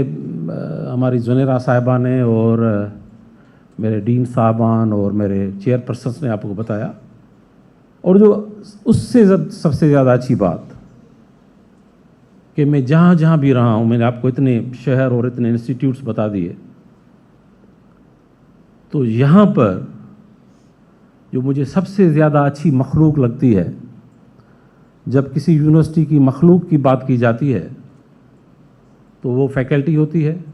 हमारी जुनेरा साहिबा ने और मेरे डीन साहबान और मेरे चेयरपर्सन्स ने आपको बताया, और जो उससे सबसे ज़्यादा अच्छी बात कि मैं जहाँ जहाँ भी रहा हूँ, मैंने आपको इतने शहर और इतने इंस्टीट्यूट्स बता दिए, तो यहाँ पर जो मुझे सबसे ज़्यादा अच्छी मखलूक लगती है, जब किसी यूनिवर्सिटी की मखलूक की बात की जाती है, तो वो फैकल्टी होती है,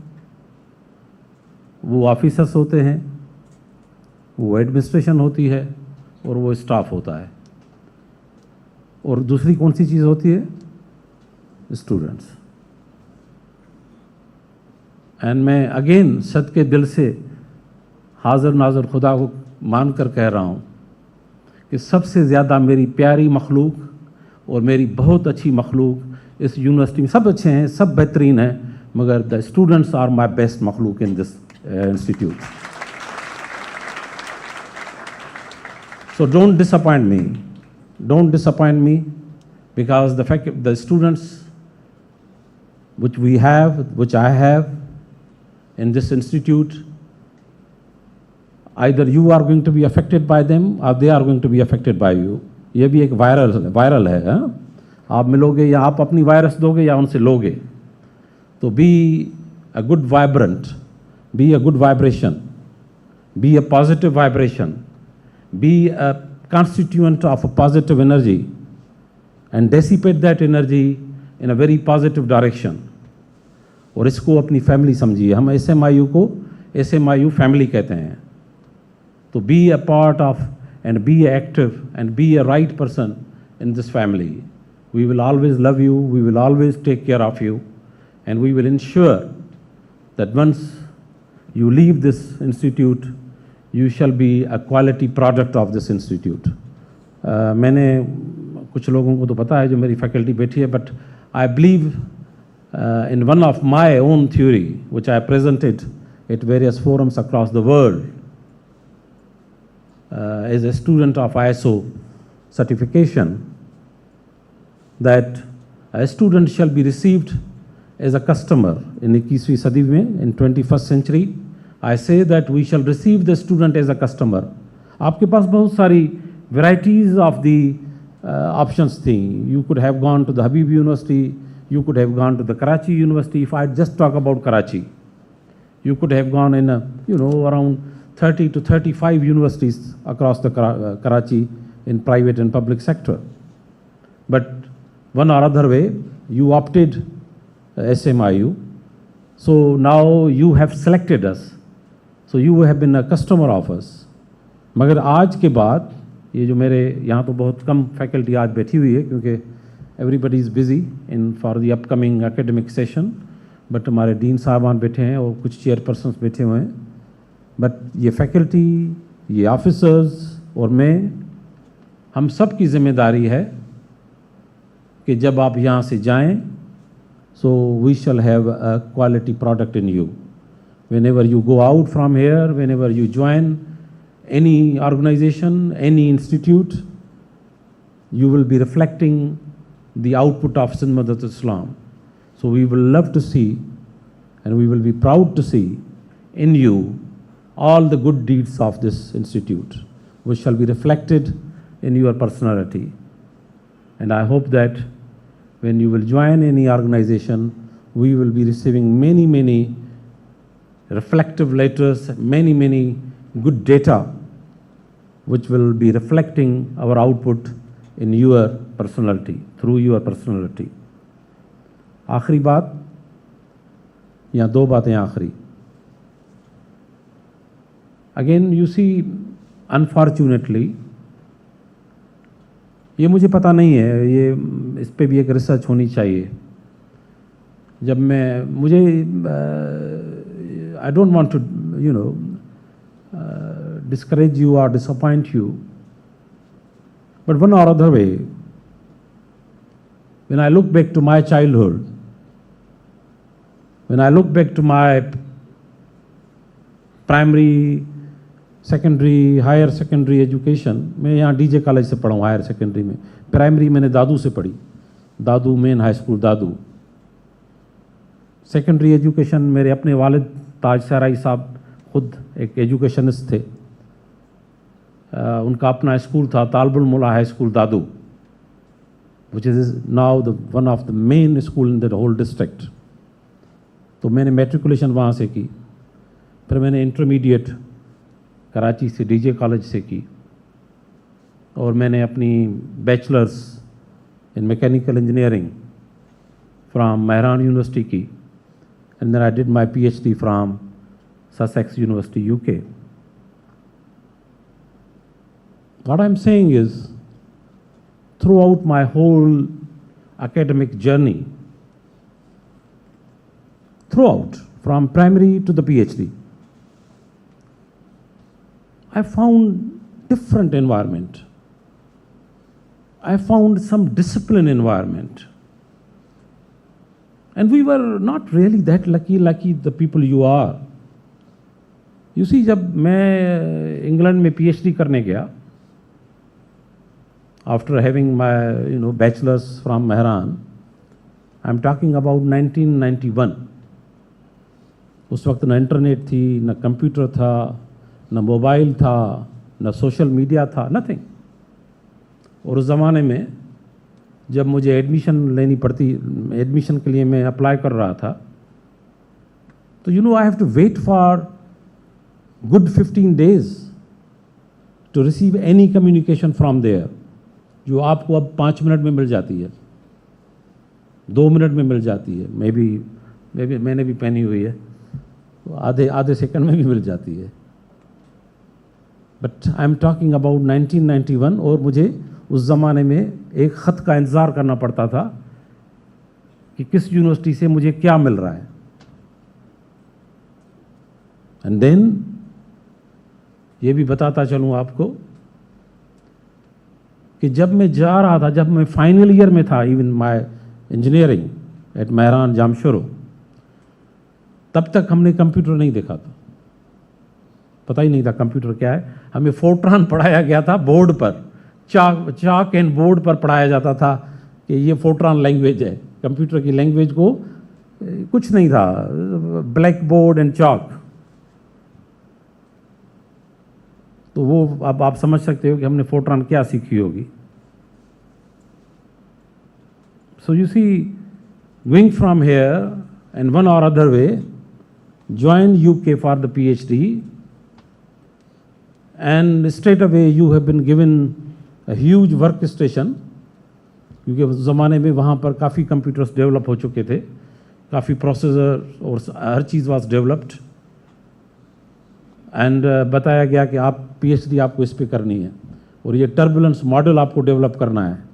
वो ऑफिसर्स होते हैं, वो एडमिनिस्ट्रेशन होती है, और वो स्टाफ होता है. और दूसरी कौन सी चीज़ होती है? स्टूडेंट्स. एंड मैं अगेन सदके दिल से हाजिर नाजिर खुदा को मान कर कह रहा हूँ कि सबसे ज़्यादा मेरी प्यारी मखलूक और मेरी बहुत अच्छी मखलूक इस यूनिवर्सिटी में, सब अच्छे हैं, सब बेहतरीन हैं, मगर the students are my best मखलूक in this institute. So don't disappoint me, because the students which I have in this institute, either you are going to be affected by them or they are going to be affected by you. ये भी एक viral है, हाँ? आप मिलोगे या आप अपनी वायरस दोगे या उनसे लोगे. तो be a good vibrant, be a good vibration, be a positive vibration, be a constituent of a positive energy, and dissipate that energy in a very positive direction. और इसको अपनी फैमिली समझिए. हम SMIU को SMIU फैमिली कहते हैं. तो be a part of and be active and be a right person in this family. We will always love you, we will always take care of you, and we will ensure that once you leave this institute, you shall be a quality product of this institute. मैंने कुछ लोगों को तो पता है जो मेरी faculty बैठी है, but I believe in one of my own theory, which I presented at various forums across the world, as a student of ISO certification, that a student shall be received as a customer in 21वीं सदी में, in 21st century. I say that we shall receive the student as a customer. आपके पास बहुत सारी varieties of the options थी. You could have gone to the Habib University, You could have gone to the Karachi University. If I just talk about Karachi, you could have gone in, around 30 to 35 universities across the Karachi in private and public sector. But one or other way, you opted SMIU. So now you have selected us. So you have been a customer of us. मगर आज के बाद ये जो मेरे यहाँ तो बहुत कम फैकल्टी आज बैठी हुई है क्योंकि everybody is busy for the upcoming academic session. But हमारे डीन साहबान बैठे हैं और कुछ चेयरपर्सन्स बैठे हुए हैं. बट ये फैकल्टी, ये ऑफिसर्स और मैं, हम सब की जिम्मेदारी है कि जब आप यहाँ से जाएं, so we shall have a quality product in you. Whenever you go out from here, whenever you join any organization, any institute, you will be reflecting the output of Sindh Madressatul Islam. So we will love to see and we will be proud to see in you all the good deeds of this institute, which shall be reflected in your personality. And I hope that when you will join any organization, we will be receiving many, many reflective letters, many, many good data, which will be reflecting our output in your personality, through your personality. आखिरी बात या दो बातें आखिरी. Again, you see, unfortunately, ये मुझे पता नहीं है, ये इस पे भी एक रिसर्च होनी चाहिए. जब मुझे I don't want to, discourage you or disappoint you, but one or other way, when I look back to my childhood, when I look back to my primary, secondary, higher secondary education, मैं यहाँ DJ college से पढ़ा हूँ higher secondary में. Primary मैंने दादू से पढ़ी, दादू main high school दादू. Secondary education मेरे अपने वालिद ताज सराई साहब खुद एक एजुकेशनिस्ट थे. उनका अपना स्कूल था तालबुल मुला high school Dadu, which is now one of the main school in the whole district. तो मैंने मैट्रिकुलेशन वहाँ से की. फिर मैंने इंटरमीडिएट कराची से डीजे कॉलेज से की और मैंने अपनी bachelors in mechanical engineering from Mehran university की. And then I did my PhD from Sussex University, UK. What I'm saying is, throughout my whole academic journey, throughout, from primary to the PhD, I found different environment. I found some discipline environment. And we were not really that lucky the people you are. You see, जब मैं England में PhD करने गया, after having my bachelor's from Mehran, I'm talking about 1991. उस वक्त ना internet थी, ना कंप्यूटर था, ना मोबाइल था, ना सोशल मीडिया था, नथिंग. और उस ज़माने में जब मुझे एडमिशन लेनी पड़ती, एडमिशन के लिए मैं अप्लाई कर रहा था, तो I have to wait for good 15 days to receive any communication from there, जो आपको अब 5 मिनट में मिल जाती है, 2 मिनट में मिल जाती है, मे बी मैंने भी पहनी हुई है, तो आधे सेकंड में भी मिल जाती है. But I am talking about 1991. और मुझे उस ज़माने में एक ख़त का इंतज़ार करना पड़ता था कि किस यूनिवर्सिटी से मुझे क्या मिल रहा है. एंड देन ये भी बताता चलूँ आपको कि जब मैं जा रहा था, जब मैं फाइनल ईयर में था, even my engineering at Mehran Jamshoro, तब तक हमने कंप्यूटर नहीं देखा था, पता ही नहीं था कंप्यूटर क्या है. हमें फोर्ट्रान पढ़ाया गया था बोर्ड पर, चाक एंड बोर्ड पर पढ़ाया जाता था कि ये फोर्ट्रान लैंग्वेज है. कंप्यूटर की लैंग्वेज को कुछ नहीं था, ब्लैक बोर्ड एंड चाक. तो वो अब आप समझ सकते हो कि हमने फोर्ट्रान क्या सीखी होगी. So you see, going from here and one or other way, join UK for the PhD, and straight away you have been given a huge workstation, क्योंकि उस ज़माने में वहाँ पर काफ़ी कंप्यूटर्स डेवलप हो चुके थे, काफ़ी प्रोसेसर और हर चीज़ वाज डेवलप्ड, एंड बताया गया कि आप PhD आपको इस पे करनी है और ये टर्बुलेंस मॉडल आपको डेवलप करना है.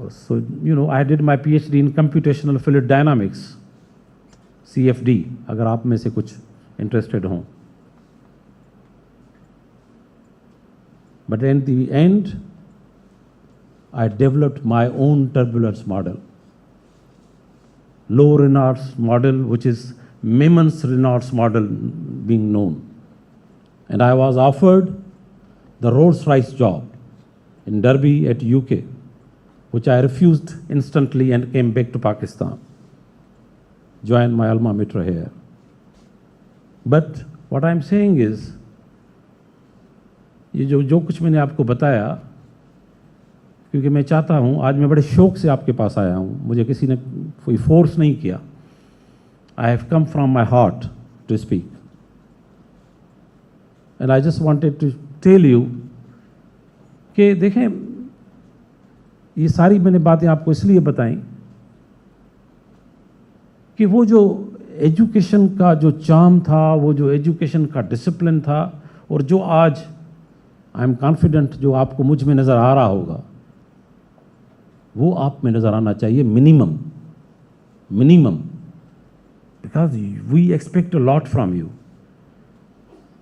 So, you know, I did my PhD in computational fluid dynamics, CFD, अगर आप में से कुछ इंटरेस्टेड हों. But in the end, I developed my own turbulence model, low Reynolds model, which is Memons Reynolds model being known. And I was offered the Rolls-Royce job in Derby at UK, which I refused instantly and came back to Pakistan, joined my alma mater here. But what I'm saying is, ये जो कुछ मैंने आपको बताया, क्योंकि मैं चाहता हूँ, आज मैं बड़े शौक से आपके पास आया हूँ, मुझे किसी ने कोई फोर्स नहीं किया. I have come from my heart to speak. And I just wanted to tell you कि देखें, ये सारी मैंने बातें आपको इसलिए बताई कि वो जो एजुकेशन का जो चार्म था, वो जो एजुकेशन का डिसिप्लिन था, और जो आज आई एम कॉन्फिडेंट जो आपको मुझ में नज़र आ रहा होगा, वो आप में नज़र आना चाहिए minimum, because we expect a lot from you.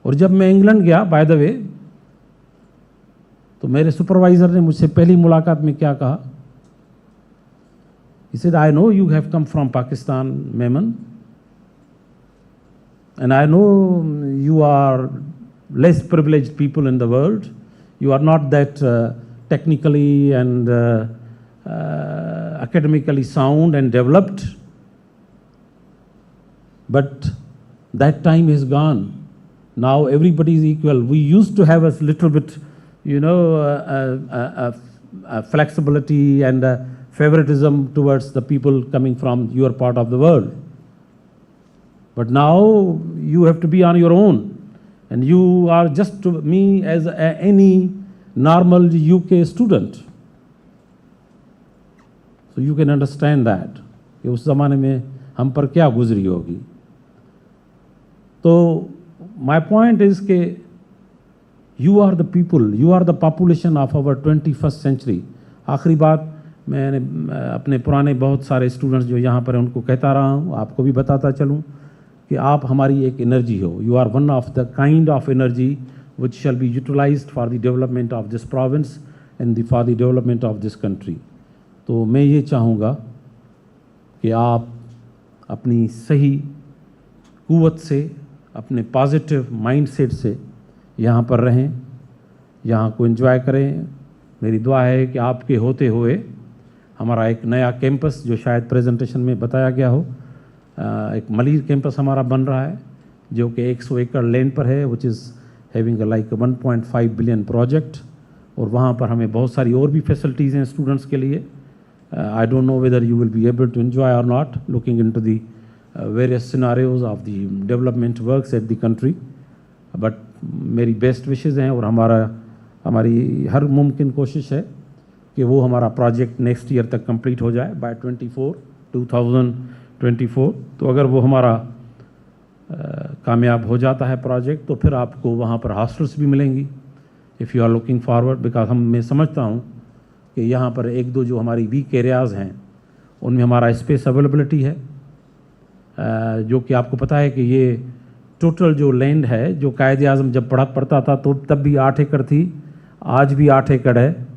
और जब मैं इंग्लैंड गया, बाय द वे, तो मेरे सुपरवाइज़र ने मुझसे पहली मुलाकात में क्या कहा, he said, I know you have come from Pakistan, Memon, and I know you are less privileged people in the world. You are not that technically and academically sound and developed. But that time is gone. Now everybody is equal. We used to have a little bit, you know, flexibility and favoritism towards the people coming from your part of the world. But now you have to be on your own. And you are just to me as any normal UK student. So you can understand that. कि उस ज़माने में हम पर क्या गुजरी होगी. तो my point is कि you are the people, you are the population of our 21st century. आखिरी बात मैंने अपने पुराने बहुत सारे स्टूडेंट्स जो यहाँ पर हैं उनको कहता रहा हूँ, आपको भी बताता चलूँ कि आप हमारी एक एनर्जी हो. You are one of the kind of energy which shall be utilised for the development of this province and for the development of this country. तो मैं ये चाहूँगा कि आप अपनी सही क़ुव्वत से, अपने पॉजिटिव माइंडसेट से यहाँ पर रहें, यहाँ को एंजॉय करें. मेरी दुआ है कि आपके होते हुए हमारा एक नया कैंपस, जो शायद प्रेजेंटेशन में बताया गया हो, एक मलिर कैंपस हमारा बन रहा है जो कि 100 एकड़ लैंड पर है, which is having like 1.5 billion project. और वहाँ पर हमें बहुत सारी और भी फैसिलिटीज़ हैं स्टूडेंट्स के लिए. I don't know whether you will be able to enjoy or not, looking into the various scenarios of the development works at the country. But मेरी बेस्ट विशेज़ हैं और हमारी हर मुमकिन कोशिश है कि वो हमारा प्रोजेक्ट नेक्स्ट ईयर तक कंप्लीट हो जाए, बाय 2024. तो अगर वो हमारा कामयाब हो जाता है प्रोजेक्ट, तो फिर आपको वहाँ पर हॉस्टल्स भी मिलेंगी if you are looking forward. Because मैं समझता हूँ कि यहाँ पर एक दो जो हमारी वीक एरियाज़ हैं उनमें हमारा स्पेस अवेलेबिलिटी है, जो कि आपको पता है कि ये टोटल जो लैंड है, जो कायदे आज़म जब पढ़ता था तो तब भी 8 एकड़ थी, आज भी 8 एकड़ है,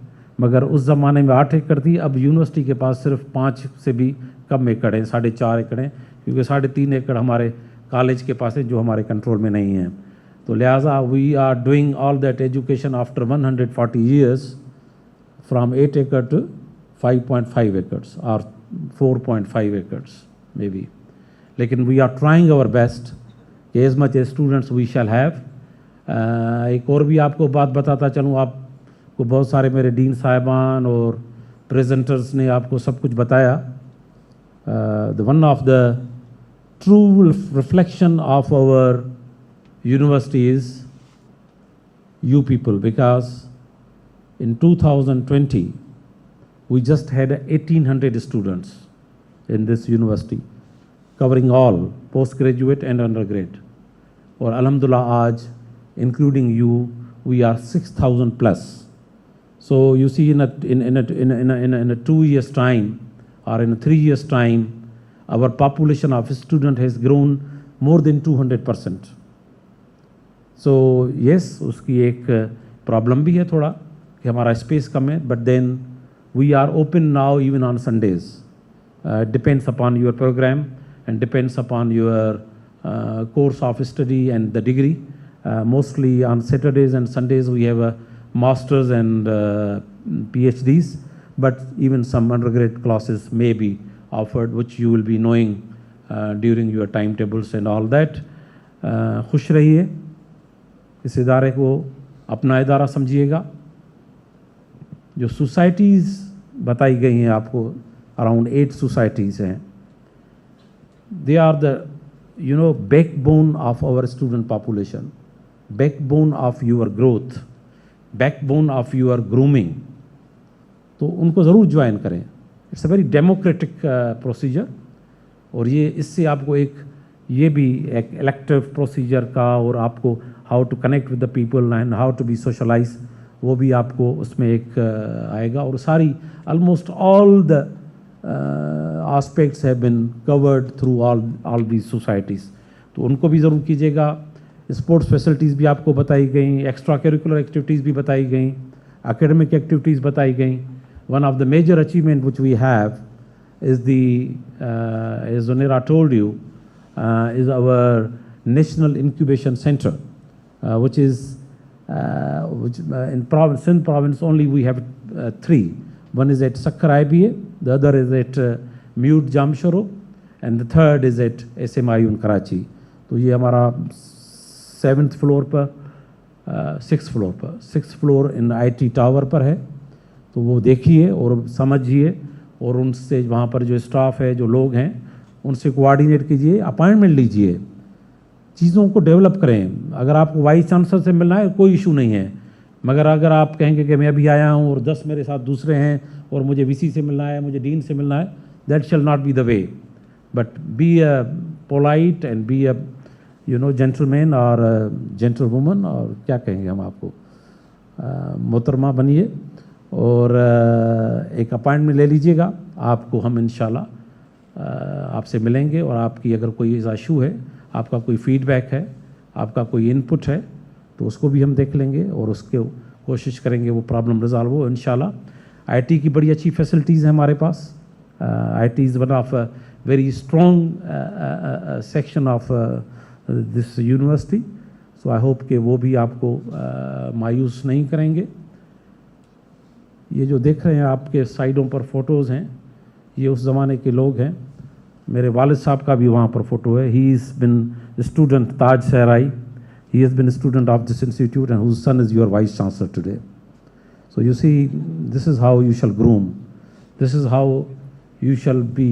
मगर उस ज़माने में 8 एकड़ थी. अब यूनिवर्सिटी के पास सिर्फ 5 से भी कम एकड़ हैं, 4.5 एकड़ हैं, क्योंकि 3.5 एकड़ हमारे कॉलेज के पास है जो हमारे कंट्रोल में नहीं है. तो लिहाजा we are doing all that education after 140 years from 8 acre to 5.5 acres और 4.5 एकड़्स मे बी. लेकिन we are trying our best कि as much as students we shall have. एक और भी आपको बात बताता चलूँ, आपको बहुत सारे मेरे डीन साहिबान और प्रेजेंटर्स ने आपको सब कुछ बताया one of the true reflection of our university is you people, because in 2020 we just had 1800 students in this university covering all postgraduate and undergrad, और alhamdulillah आज including you we are 6,000 plus. So you see in a 2 years time or in a 3 years time our population of student has grown more than 200%. So yes, उसकी एक problem भी है थोड़ा कि हमारा space कम है, but then we are open now even on Sundays. Depends upon your program and depends upon your course of study and the degree. Mostly on Saturdays and Sundays we have a masters and PhDs, but even some undergrad classes may be offered, which you will be knowing during your timetables and all that. खुश रहिए, इस इदारे को अपना इदारा समझिएगा. जो societies बताई गई हैं आपको, अराउंड 8 सोसाइटीज़ हैं. They are the backbone of our student population, backbone of your growth, backbone of your grooming. तो उनको ज़रूर ज्वाइन करें. It's a very democratic procedure, और ये इससे आपको ये भी एक इलेक्टिव प्रोसीजर का, और आपको how to connect with the people and how to be socialize, वो भी आपको उसमें एक आएगा. और सारी almost all the aspects have been covered through all these societies. तो उनको भी ज़रूर कीजिएगा. स्पोर्ट्स फैसिलिटीज़ भी आपको बताई गई, एक्स्ट्रा करिकुलर एक्टिविटीज़ भी बताई गई, एकेडमिक एक्टिविटीज़ बताई गई. One of the major achievement which we have is as Zunaira told you, is our National Incubation Center, which is in Sindh province only we have 3. One is at Sakkar IBA, the other is at Mute Jamshoro, and the third is at Smiu in Karachi. तो ये हमारा 7th floor पर 6th floor in IT tower पर है. तो वो देखिए और समझिए, और उनसे वहाँ पर जो स्टाफ है, जो लोग हैं, उनसे कोऑर्डिनेट कीजिए, अपॉइंटमेंट लीजिए, चीज़ों को डेवलप करें. अगर आपको वाइस चांसलर से मिलना है कोई इशू नहीं है, मगर अगर आप कहेंगे कि मैं अभी आया हूँ और 10 मेरे साथ दूसरे हैं और मुझे वीसी से मिलना है, मुझे डीन से मिलना है, that shall not be the way. But be a polite and be a gentleman और जेंटल वुमन, और क्या कहेंगे हम आपको, मोहतरमा बनिए और एक अपॉइंटमेंट ले लीजिएगा. आपको हम इंशाल्लाह आपसे मिलेंगे, और आपकी अगर कोई इशू है, आपका कोई फीडबैक है, आपका कोई इनपुट है, तो उसको भी हम देख लेंगे और उसके कोशिश करेंगे वो प्रॉब्लम रिजॉल्व हो इंशाल्लाह. आईटी की बड़ी अच्छी फैसिलिटीज़ हैं हमारे पास. IT is one of a very strong section of this university. So I hope कि वो भी आपको मायूस नहीं करेंगे. ये जो देख रहे हैं आपके साइडों पर फ़ोटोज़ हैं, ये उस ज़माने के लोग हैं. मेरे वालिद साहब का भी वहाँ पर फ़ोटो है. He is been student Taj Sahrai. He has been a student of this institute and whose son is your vice chancellor today. So you see, this is how you shall groom. This is how you shall be.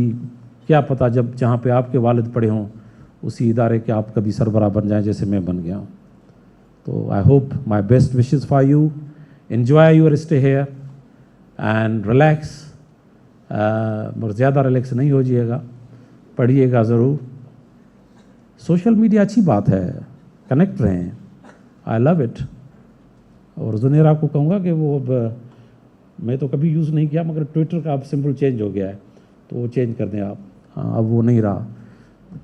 क्या पता जब जहाँ पे आपके वालिद पढ़े हों उसी इदारे के आप कभी सरबराह बन जाएं जैसे मैं बन गया हूँ. तो I hope my best wishes for you. Enjoy your stay here and relax. और ज़्यादा रिलैक्स नहीं हो जाइएगा, पढ़िएगा ज़रूर. सोशल मीडिया अच्छी बात है, कनेक्ट रहें. I love it. और जुनेरा को कहूँगा कि वो अब मैं तो कभी यूज़ नहीं किया, मगर ट्विटर का अब सिंबल चेंज हो गया है, तो वो चेंज कर दें आप. हाँ, अब वो नहीं रहा,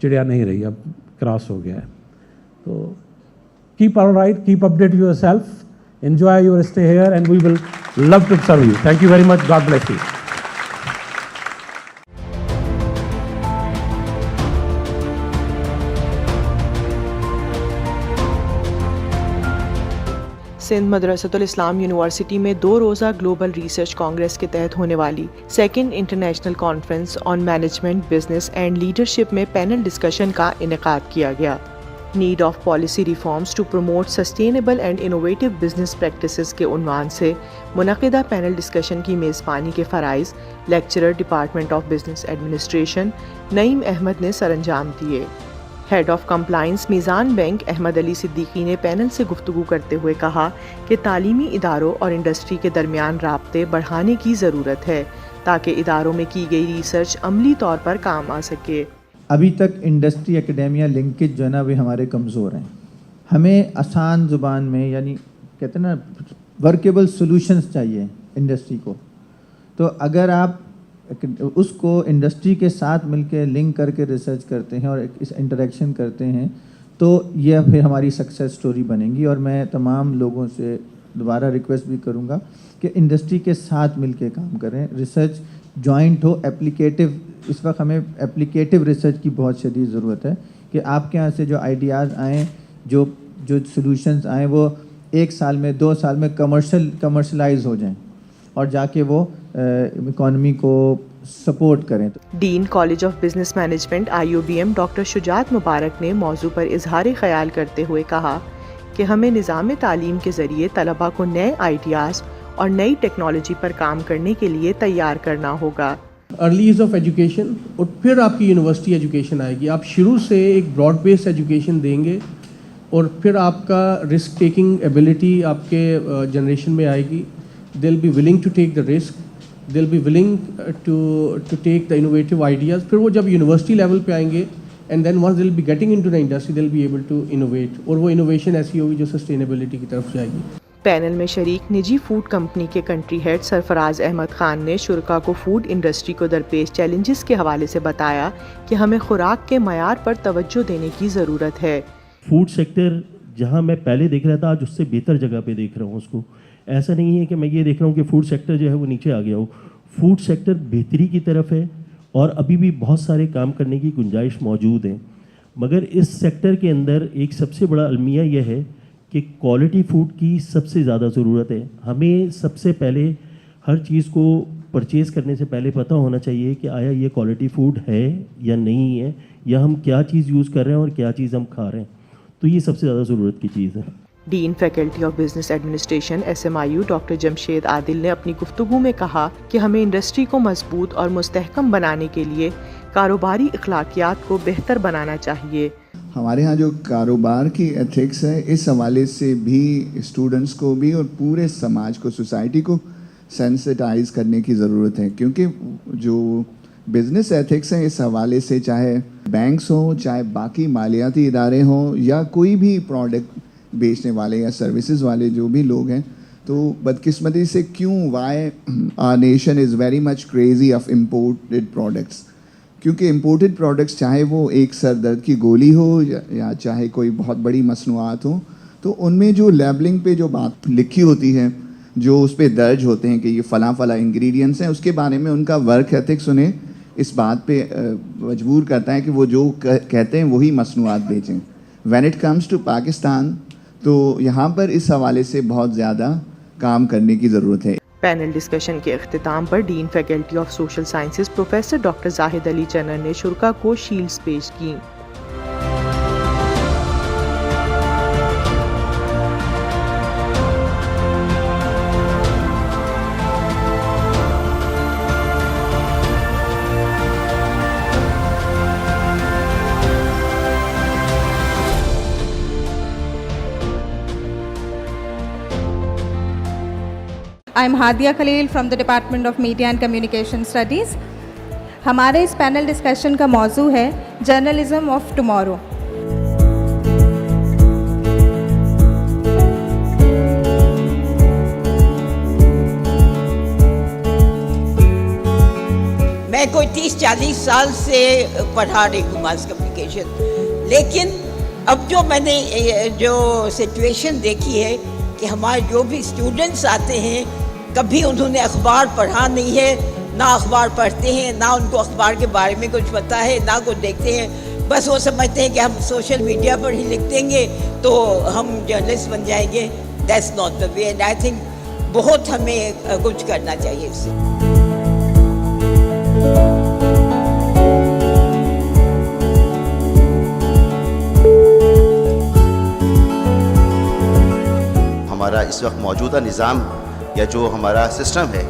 चिड़िया नहीं रही, अब क्रॉस हो गया है. तो keep all right, keep update yourself, enjoy your stay here and we will love to serve you. Thank you very much. God bless you.
Sindh Madressatul Islam university में 2 रोज़ा ग्लोबल रिसर्च कांग्रेस के तहत होने वाली 2nd international conference on management, business and leadership में panel discussion का इनेकाद किया गया. need of policy reforms to promote sustainable and innovative business practices کے عنوان سے منعقدہ پینل ڈسکشن کی میزبانی کے فرائض lecturer department of business administration Naeem Ahmed نے سر انجام دیے۔ Head of compliance Meezan bank Ahmed Ali Siddiqui نے پینل سے گفتگو کرتے ہوئے کہا کہ تعلیمی اداروں اور انڈسٹری کے درمیان رابطے بڑھانے کی ضرورت ہے تاکہ اداروں میں کی گئی ریسرچ عملی طور پر کام آ سکے۔
ابھی تک انڈسٹری اکیڈیمیا لنکیج جو ہے نا وہ ہمارے کمزور ہیں۔ ہمیں آسان زبان میں یعنی کہتے ہیں نا ورکیبل سولوشنز چاہیے انڈسٹری کو، تو اگر آپ اس کو انڈسٹری کے ساتھ مل کے لنک کر کے ریسرچ کرتے ہیں اور اس انٹریکشن کرتے ہیں تو یہ پھر ہماری سکسیس سٹوری بنے گی۔ اور میں تمام لوگوں سے دوبارہ ریکویسٹ بھی کروں گا کہ انڈسٹری کے ساتھ مل کے کام کریں، ریسرچ جوائنٹ ہو، اپلیکیٹو۔ اس وقت ہمیں اپلیکیٹو ریسرچ کی بہت شدید ضرورت ہے کہ آپ کے یہاں سے جو آئیڈیاز آئیں، جو سولوشنز آئیں، وہ 1 سال میں 2 سال میں کمرشلائز ہو جائیں اور جا کے وہ اکانومی کو سپورٹ کریں۔
Dean college of business management IUBM doctor Shujaat Mubarak نے موضوع پر اظہار خیال کرتے ہوئے کہا کہ ہمیں نظام تعلیم کے ذریعے طلباء کو نئے آئیڈیاز اور نئی ٹیکنالوجی پر کام کرنے کے لیے تیار کرنا ہوگا۔
ارلی ایج آف ایجوکیشن اور پھر آپ کی یونیورسٹی ایجوکیشن آئے گی۔ آپ شروع سے ایک براڈ بیس ایجوکیشن دیں گے اور پھر آپ کا رسک ٹیکنگ ایبلٹی آپ کے جنریشن میں آئے گی۔ They will be willing to take the risk, they will be willing to take the innovative ideas. پھر وہ جب یونیورسٹی لیول پہ آئیں گے and then once they will be getting into the industry they will be able to innovate, اور وہ innovation ایسی ہوگی جو سسٹینیبلٹی کی طرف جائے گی۔
پینل میں شریک نجی فوڈ کمپنی کے کنٹری ہیڈ سرفراز احمد خان نے شرکاء کو فوڈ انڈسٹری کو درپیش چیلنجز کے حوالے سے بتایا کہ ہمیں خوراک کے معیار پر توجہ دینے کی ضرورت ہے۔
فوڈ سیکٹر جہاں میں پہلے دیکھ رہا تھا آج اس سے بہتر جگہ پہ دیکھ رہا ہوں اس کو۔ ایسا نہیں ہے کہ میں یہ دیکھ رہا ہوں کہ فوڈ سیکٹر جو ہے وہ نیچے آ گیا ہو، فوڈ سیکٹر بہتری کی طرف ہے اور ابھی بھی بہت سارے کام کرنے کی گنجائش موجود ہیں، مگر اس سیکٹر کے اندر ایک سب سے بڑا المیہ یہ ہے کہ کوالٹی فوڈ کی سب سے زیادہ ضرورت ہے۔ ہمیں سب سے پہلے ہر چیز کو پرچیز کرنے سے پہلے پتہ ہونا چاہیے کہ آیا یہ کوالٹی فوڈ ہے یا نہیں ہے، یا ہم کیا چیز یوز کر رہے ہیں اور کیا چیز ہم کھا رہے ہیں، تو یہ سب سے زیادہ ضرورت کی چیز ہے۔
Dean faculty of business administration SMIU doctor Jamshed Adil نے اپنی گفتگو میں کہا کہ ہمیں انڈسٹری کو مضبوط اور مستحکم بنانے کے لیے کاروباری اخلاقیات کو بہتر بنانا چاہیے۔
ہمارے ہاں جو کاروبار کی ایتھکس ہے، اس حوالے سے بھی اسٹوڈنٹس کو بھی اور پورے سماج کو، سوسائٹی کو سینسٹائز کرنے کی ضرورت ہے، کیونکہ جو بزنس ایتھکس ہیں اس حوالے سے چاہے بینکس ہوں، چاہے باقی مالیاتی ادارے ہوں، یا کوئی بھی پروڈکٹ بیچنے والے یا سروسز والے جو بھی لوگ ہیں، تو بدقسمتی سے why are nation is very much crazy of imported products, کیونکہ امپورٹڈ پروڈکٹس چاہے وہ ایک سر درد کی گولی ہو یا چاہے کوئی بہت بڑی مصنوعات ہوں، تو ان میں جو لیبلنگ پہ جو بات لکھی ہوتی ہے، جو اس پہ درج ہوتے ہیں کہ یہ فلاں فلاں انگریڈینٹس ہیں، اس کے بارے میں ان کا ورک ایتھکس انہیں اس بات پہ مجبور کرتا ہے کہ وہ جو کہتے ہیں وہی مصنوعات بیچیں۔ When it comes to Pakistan تو یہاں پر اس حوالے سے بہت زیادہ کام کرنے کی ضرورت ہے۔
پینل ڈسکشن کے اختتام پر dean faculty of social sciences professor doctor Zahid Ali Channar نے شرکاء کو شیلڈز پیش کیں۔
I'm Hadia Khalil from the Department of Media and Communication Studies. ہمارے اس پینل ڈسکشن کا موضوع ہے جرنلزم آف ٹمارو۔
میں کوئی 30-40 سال سے پڑھا رہی ہوں ماس کمیونیکیشن، لیکن اب جو میں نے جو سچویشن دیکھی ہے کہ ہمارے جو بھی اسٹوڈنٹس آتے ہیں کبھی انہوں نے اخبار پڑھا نہیں ہے، نہ اخبار پڑھتے ہیں، نہ ان کو اخبار کے بارے میں کچھ پتہ ہے، نہ کچھ دیکھتے ہیں، بس وہ سمجھتے ہیں کہ ہم سوشل میڈیا پر ہی لکھ دیں گے تو ہم جرنلسٹ بن جائیں گے۔ That's not the way, and I think بہت ہمیں کچھ کرنا چاہیے اس سے۔
اس وقت موجودہ نظام یا جو ہمارا سسٹم ہے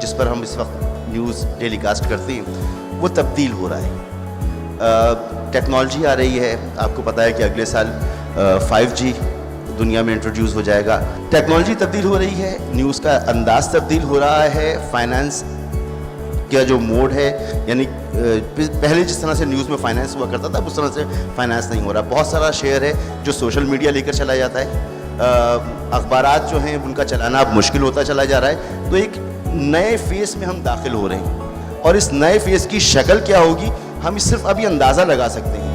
جس پر ہم اس وقت نیوز ٹیلی کاسٹ کرتے ہیں وہ تبدیل ہو رہا ہے. ٹیکنالوجی آ رہی ہے, آپ کو پتہ ہے کہ اگلے سال 5G دنیا میں انٹروڈیوس ہو جائے گا. ٹیکنالوجی تبدیل ہو رہی ہے, نیوز کا انداز تبدیل ہو رہا ہے, فائنانس کا جو موڈ ہے, یعنی پہلے جس طرح سے نیوز میں فائنانس ہوا کرتا تھا اس طرح سے فائنانس نہیں ہو رہا. بہت سارا شیئر ہے جو سوشل میڈیا لے کر چلا جاتا ہے, اخبارات جو ہیں ان کا چلانا اب مشکل ہوتا چلا جا رہا ہے. تو ایک نئے فیز میں ہم داخل ہو رہے ہیں, اور اس نئے فیز کی شکل کیا ہوگی ہم صرف ابھی اندازہ لگا سکتے ہیں.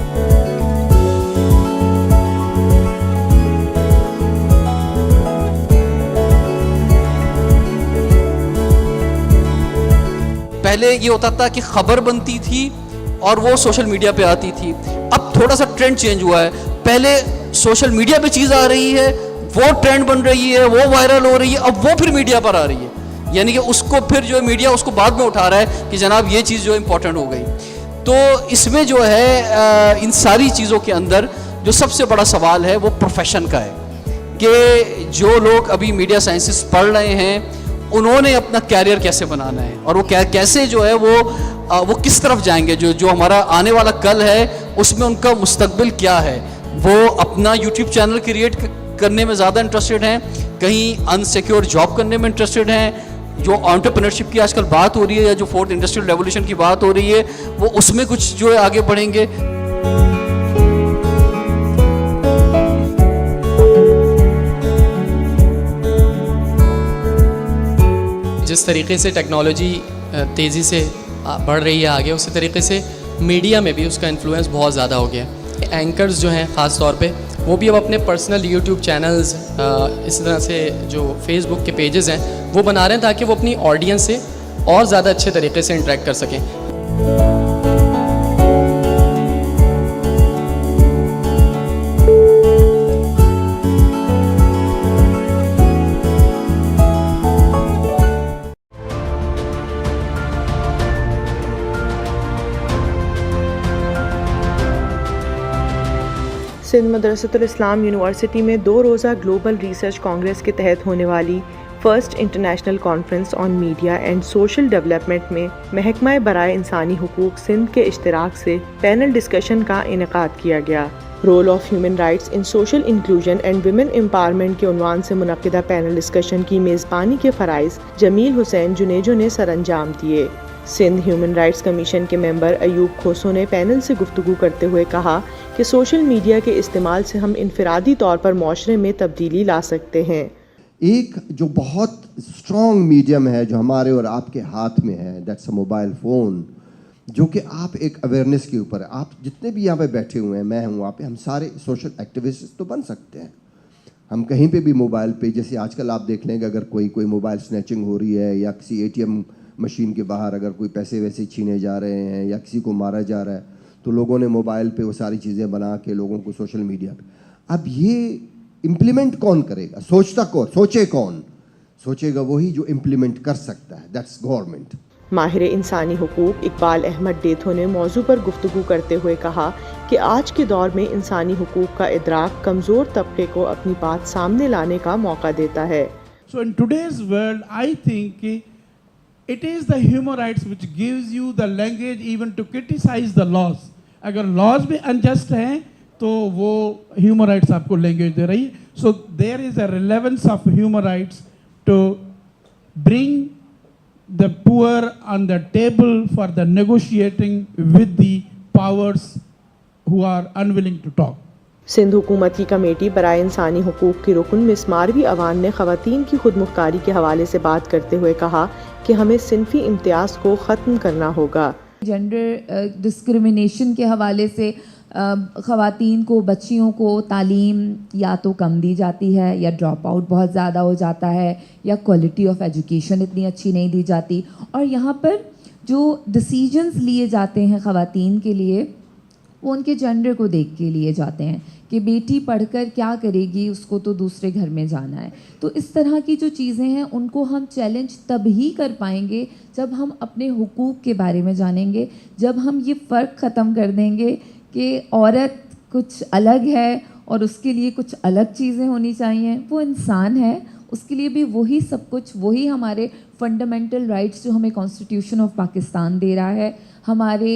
پہلے یہ ہوتا تھا کہ خبر بنتی تھی اور وہ سوشل میڈیا پہ آتی تھی. اب تھوڑا سا ٹرینڈ چینج ہوا ہے. پہلے سوشل میڈیا پہ چیز آ رہی ہے, وہ ٹرینڈ بن رہی ہے, وہ وائرل ہو رہی ہے, اب وہ پھر میڈیا پر آ رہی ہے. یعنی کہ اس کو پھر جو ہے میڈیا اس کو بعد میں اٹھا رہا ہے کہ جناب یہ چیز جو ہے امپورٹنٹ ہو گئی. تو اس میں جو ہے ان ساری چیزوں کے اندر جو سب سے بڑا سوال ہے وہ پروفیشن کا ہے کہ جو لوگ ابھی میڈیا سائنسز پڑھ رہے ہیں انہوں نے اپنا کیریئر کیسے بنانا ہے, اور وہ کیسے جو ہے وہ کس طرف جائیں گے. جو ہمارا آنے والا کل ہے اس میں ان کا مستقبل کیا ہے. وہ اپنا یوٹیوب چینل کریٹ کرنے میں زیادہ انٹرسٹڈ ہیں, کہیں انسیکیور جاب کرنے میں انٹرسٹڈ ہیں. جو انٹرپرینرشپ کی آج کل بات ہو رہی ہے یا جو فورتھ انڈسٹریل ریولیوشن کی بات ہو رہی ہے وہ اس میں کچھ جو ہے آگے بڑھیں گے.
جس طریقے سے ٹیکنالوجی تیزی سے بڑھ رہی ہے آگے, اسی طریقے سے میڈیا میں بھی اس کا انفلوئنس بہت زیادہ ہو گیا. اینکرز جو ہیں خاص طور پہ وہ بھی اب اپنے پرسنل یوٹیوب چینلز اس طرح سے جو فیس بک کے پیجز ہیں وہ بنا رہے ہیں تاکہ وہ اپنی آڈینس سے اور زیادہ اچھے طریقے سے انٹریکٹ کر سکیں.
سندھ مدرسۃ الاسلام یونیورسٹی میں 2 روزہ گلوبل ریسرچ کانگریس کے تحت ہونے والی first international conference on media and social development میں محکمہ برائے انسانی حقوق سندھ کے اشتراک سے پینل ڈسکشن کا انعقاد کیا گیا. Role of human rights in social inclusion and women empowerment کے عنوان سے منعقدہ پینل ڈسکشن کی میزبانی کے فرائض جمیل حسین جنیجو نے سر انجام دیے. سندھ ہیومن رائٹس کمیشن کے ممبر ایوب کھوسو نے پینل سے گفتگو کرتے ہوئے کہا کہ سوشل میڈیا کے استعمال سے ہم انفرادی طور پر معاشرے میں تبدیلی لا سکتے ہیں.
ایک جو بہت اسٹرانگ میڈیم ہے جو ہمارے اور آپ کے ہاتھ میں ہے, دیٹس اے موبائل فون, جو کہ آپ ایک اویئرنیس کے اوپر ہے. آپ جتنے بھی یہاں پہ بیٹھے ہوئے ہیں, میں ہوں وہاں پہ, ہم سارے سوشل ایکٹیوسٹ تو بن سکتے ہیں. ہم کہیں پہ بھی موبائل پہ, جیسے آج کل آپ دیکھ لیں کہ اگر کوئی موبائل سنیچنگ ہو رہی ہے یا کسی ATM مشین کے باہر اگر کوئی پیسے ویسے چھینے جا رہے ہیں یا کسی کو مارا جا رہا ہے, تو لوگوں نے موبائل پہ وہ ساری چیزیں بنا کے لوگوں کو سوشل میڈیا پہ. اب یہ امپلیمنٹ کون کرے گا؟ سوچے گا وہی جو امپلیمنٹ کر سکتا ہے, دیٹس گورنمنٹ.
ماہر انسانی حقوق اقبال احمد ڈیتھو نے موضوع پر گفتگو کرتے ہوئے کہا کہ آج کے دور میں انسانی حقوق کا ادراک کمزور طبقے کو اپنی بات سامنے لانے کا موقع دیتا ہے.
So in today's world, I think it is the human rights which gives you the language even to criticize the laws. اگر laws بھی unjust ہیں تو وہ human rights آپ کو language دے رہی ہے. So there is a relevance of human rights to bring the poor on the table for the negotiating with the powers who are unwilling to talk.
Sindh حکومت کی کمیٹی برائے انسانی حقوق کی رکن مس ماروی اوان نے خواتین کی خود مختاری کے حوالے سے بات کرتے ہوئے کہا کہ ہمیں صنفی امتیاز کو ختم کرنا ہوگا.
جینڈر ڈسکرمنیشن کے حوالے سے خواتین کو, بچیوں کو تعلیم یا تو کم دی جاتی ہے یا ڈراپ آؤٹ بہت زیادہ ہو جاتا ہے یا کوالٹی آف ایجوکیشن اتنی اچھی نہیں دی جاتی. اور یہاں پر جو ڈیسیجنز لیے جاتے ہیں خواتین کے لیے وہ ان کے جینڈر کو دیکھ کے لیے جاتے ہیں کہ بیٹی پڑھ کر کیا کرے گی, اس کو تو دوسرے گھر میں جانا ہے. تو اس طرح کی جو چیزیں ہیں ان کو ہم چیلنج تب ہی کر پائیں گے جب ہم اپنے حقوق کے بارے میں جانیں گے, جب ہم یہ فرق ختم کر دیں گے کہ عورت کچھ الگ ہے اور اس کے لیے کچھ الگ چیزیں ہونی چاہیے. وہ انسان ہے, اس کے لیے بھی وہی سب کچھ, وہی ہمارے فنڈامنٹل رائٹس جو ہمیں کانسٹیٹیوشن آف پاکستان دے رہا ہے, ہمارے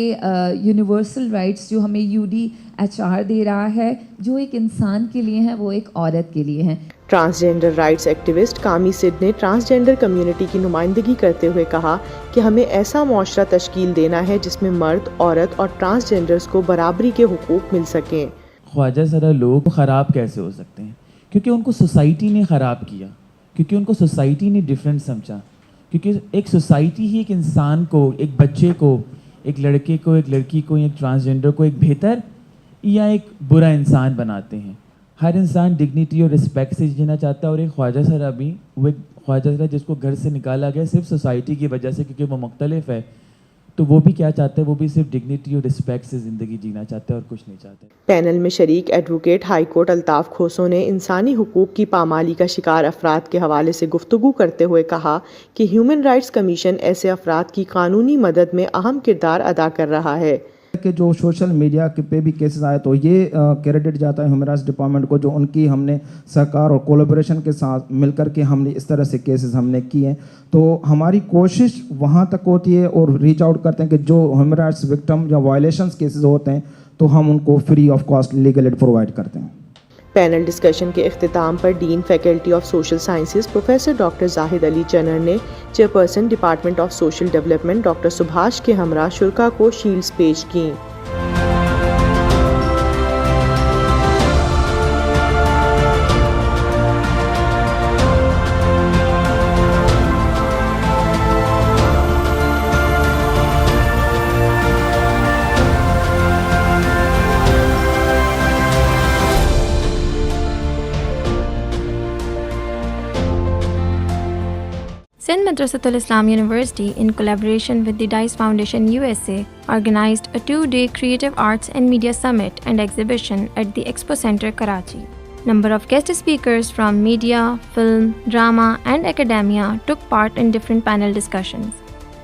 یونیورسل رائٹس جو ہمیں UDHR دے رہا ہے, جو ایک انسان کے لیے ہیں وہ ایک عورت کے لیے ہیں.
ٹرانسجینڈر رائٹس ایکٹیوسٹ کامی سندھ نے ٹرانسجینڈر کمیونٹی کی نمائندگی کرتے ہوئے کہا کہ ہمیں ایسا معاشرہ تشکیل دینا ہے جس میں مرد, عورت اور ٹرانسجینڈرز کو برابری کے حقوق مل سکیں.
خواجہ سرا لوگ خراب کیسے ہو سکتے ہیں؟ کیونکہ ان کو سوسائٹی نے خراب کیا, کیونکہ ان کو سوسائٹی نے ڈفرینٹ سمجھا, کیونکہ ایک سوسائٹی ہی ایک انسان کو, ایک بچے کو, ایک لڑکے کو, ایک لڑکی کو, ایک ٹرانسجینڈر کو ایک بہتر یا ایک برا انسان بناتے ہیں. ہر انسان ڈگنیٹی اور رسپیکٹ سے جینا چاہتا ہے, اور ایک خواجہ سرا بھی, وہ ایک خواجہ سرا جس کو گھر سے نکالا گیا صرف سوسائٹی کی وجہ سے کیونکہ وہ مختلف ہے, تو وہ بھی کیا چاہتا ہے, وہ بھی صرف ڈگنیٹی اور رسپیکٹ سے زندگی جینا چاہتا ہے اور کچھ نہیں چاہتا.
پینل میں شریک advocate high court Altaf Khoso نے انسانی حقوق کی پامالی کا شکار افراد کے حوالے سے گفتگو کرتے ہوئے کہا کہ ہیومن رائٹس کمیشن ایسے افراد کی قانونی مدد میں اہم کردار ادا کر رہا ہے.
کہ جو سوشل میڈیا پہ بھی کیسز آئے تو یہ کریڈٹ جاتا ہے ہیومن رائٹس ڈپارٹمنٹ کو, جو ان کی ہم نے سرکار اور کولیبریشن کے ساتھ مل کر کے ہم نے اس طرح سے کیسز ہم نے کیے ہیں. تو ہماری کوشش وہاں تک ہوتی ہے اور ریچ آؤٹ کرتے ہیں کہ جو ہیومن رائٹس وکٹم یا وائلیشنس کیسز ہوتے ہیں تو ہم ان کو free of cost legal aid provide کرتے ہیں.
پینل ڈسکشن کے اختتام پر dean faculty of social sciences professor doctor Zahid Ali Channar نے chairperson department of social development doctor سبھاش کے ہمراہ شرکا کو شیلڈز پیش کیں.
Sindh Madressatul Islam University, in collaboration with the DICE Foundation USA, organized a 2-day Creative Arts and Media Summit and exhibition at the Expo Center, Karachi. Number of guest speakers from media, film, drama and academia took part in different panel discussions.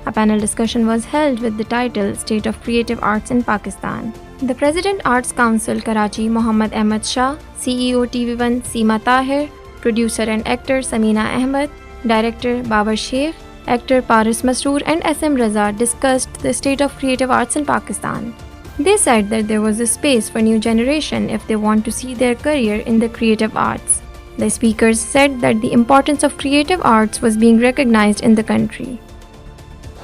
A panel discussion was held with the title State of Creative Arts in Pakistan. The President Arts Council, Karachi, Mohammad Ahmed Shah, CEO TV1, Seema Tahir, producer and actor Samina Ahmed, Director Babar Sheikh, actor Paris Masroor and SM Raza discussed the state of creative arts in Pakistan. They said that there was a space for new generation if they want to see their career in the creative arts. The speakers said that the importance of creative arts was being recognized in the country.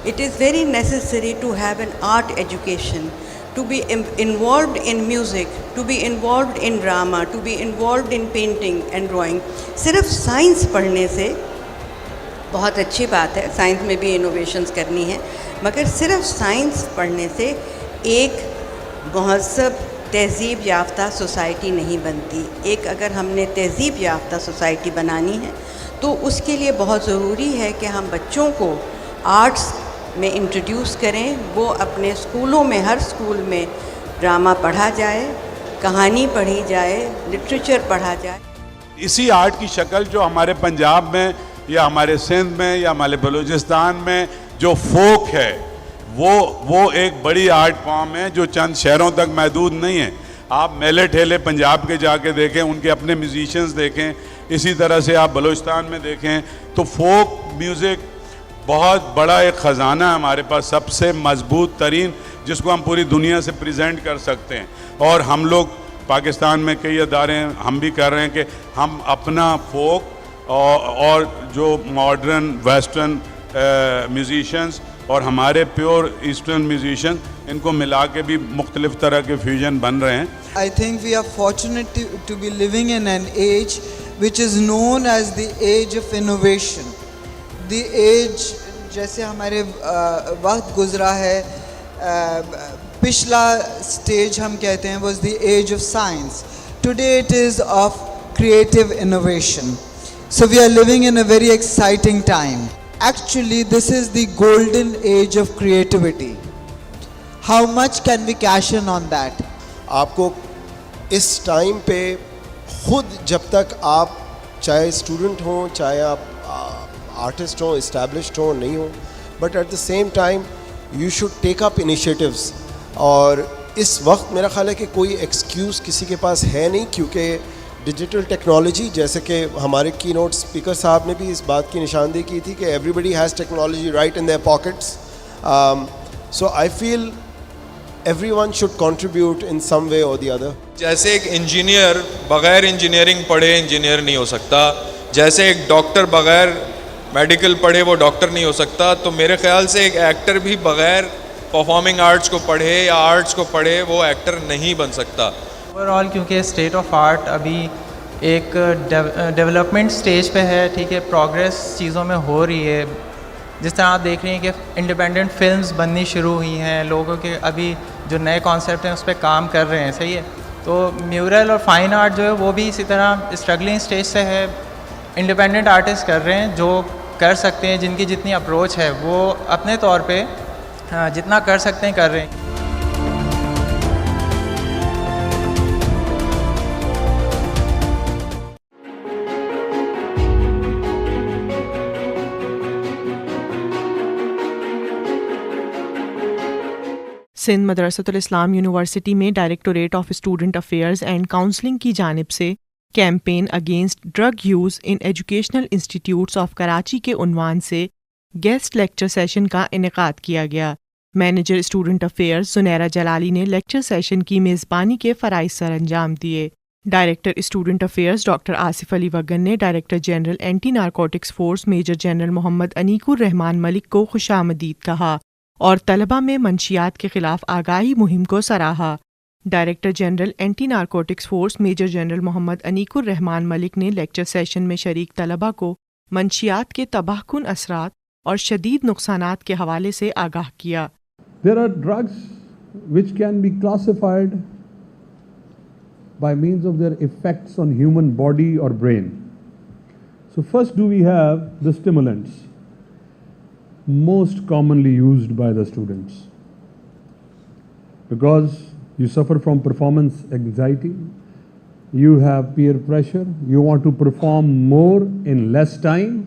It is very necessary to have an art education, to be involved in music, to be involved in drama, to be involved in painting and drawing. صرف science پڑھنے سے بہت اچھی بات ہے, science میں بھی innovations کرنی ہے, مگر صرف سائنس پڑھنے سے ایک مہذب تہذیب یافتہ سوسائٹی نہیں بنتی. ایک اگر ہم نے تہذیب یافتہ سوسائٹی بنانی ہے تو اس کے لیے بہت ضروری ہے کہ ہم بچوں کو آرٹس میں انٹروڈیوس کریں. وہ اپنے اسکولوں میں, ہر اسکول میں ڈرامہ پڑھا جائے, کہانی پڑھی جائے, لٹریچر پڑھا جائے.
اسی آرٹ کی شکل جو ہمارے پنجاب میں یا ہمارے سندھ میں یا ہمارے بلوچستان میں جو فوک ہے وہ ایک بڑی آرٹ فارم ہے جو چند شہروں تک محدود نہیں ہے. آپ میلے ٹھیلے پنجاب کے جا کے دیکھیں, ان کے اپنے میوزیشنز دیکھیں, اسی طرح سے آپ بلوچستان میں دیکھیں تو فوک میوزک بہت بڑا ایک خزانہ ہے ہمارے پاس, سب سے مضبوط ترین, جس کو ہم پوری دنیا سے پریزنٹ کر سکتے ہیں. اور ہم لوگ پاکستان میں کئی ادارے ہیں, ہم بھی کر رہے ہیں کہ ہم اپنا فوک اور جو ماڈرن ویسٹرن میوزیشنز اور ہمارے پیور ایسٹرن میوزیشن, ان کو ملا کے بھی مختلف طرح کے فیوژن بن رہے ہیں.
I think we are fortunate to be living in an age which is known as the age of innovation. The age, جیسے ہمارے وقت گزرا ہے, پچھلا stage ہم کہتے ہیں was the age of science. Today it is of creative innovation. So we are living in a very exciting time. Actually, this is the golden age of creativity. How much can we cash in on that?
آپ کو اس time پہ خود جب تک آپ چاہے student ہوں, چاہے آپ آرٹسٹ ہوں, اسٹیبلشڈ ہوں, نہیں ہوں, but at the same time you should take up initiatives اور
اس وقت میرا خیال ہے کہ کوئی ایکسکیوز کسی کے پاس ہے نہیں, کیونکہ ڈیجیٹل ٹیکنالوجی, جیسے کہ ہمارے کی نوٹ اسپیکر صاحب نے بھی اس بات کی نشاندہی کی تھی کہ everybody has technology right in their pockets. So I feel everyone should contribute in some way or the other.
جیسے ایک انجینئر بغیر انجینئرنگ پڑھے انجینئر نہیں ہو سکتا, جیسے ایک ڈاکٹر بغیر میڈیکل پڑھے وہ ڈاکٹر نہیں ہو سکتا, تو میرے خیال سے ایک ایکٹر بھی بغیر پرفارمنگ آرٹس کو پڑھے یا آرٹس کو پڑھے وہ ایکٹر نہیں بن سکتا.
اوور آل کیونکہ اسٹیٹ آف آرٹ ابھی ایک ڈیولپمنٹ سٹیج پہ ہے, ٹھیک ہے, پروگریس چیزوں میں ہو رہی ہے. جس طرح آپ دیکھ رہے ہیں کہ انڈیپینڈنٹ فلمز بننی شروع ہوئی ہیں, لوگوں کے ابھی جو نئے کانسیپٹ ہیں اس پہ کام کر رہے ہیں, صحیح ہے. تو میورل اور فائن آرٹ جو ہے وہ بھی اسی طرح اسٹرگلنگ سٹیج سے ہے. انڈیپینڈنٹ آرٹسٹ کر رہے ہیں جو کر سکتے ہیں, جن کی جتنی اپروچ ہے وہ اپنے طور پہ جتنا کر سکتے ہیں کر رہے ہیں.
سندھ مدرسۃ الاسلام یونیورسٹی میں directorate of student affairs and counselling کی جانب سے campaign against drug use in educational institutes of Karachi کے عنوان سے گیسٹ لیکچر سیشن کا انعقاد کیا گیا. Manager student affairs Zunaira Jalali نے لیکچر سیشن کی میزبانی کے فرائض سر انجام دیے. Director student affairs doctor Asif Ali Wagan نے director general anti narcotics force major general Muhammad Aneeq ur Rehman ملک کو خوش آمدید کہا اور طلبہ میں منشیات کے خلاف آگاہی مہم کو سراہا. Director general anti narcotics force major general Muhammad Aneeq ur Rehman ملک نے لیکچر سیشن میں شریک طلبہ کو منشیات کے تباہ کن اثرات اور شدید نقصانات کے حوالے سے آگاہ کیا.
There are drugs which can be classified by means of their effects on human body or brain. So first do we have the stimulants, most commonly used by the students. Because you suffer from performance anxiety, you have peer pressure, you want to perform more in less time,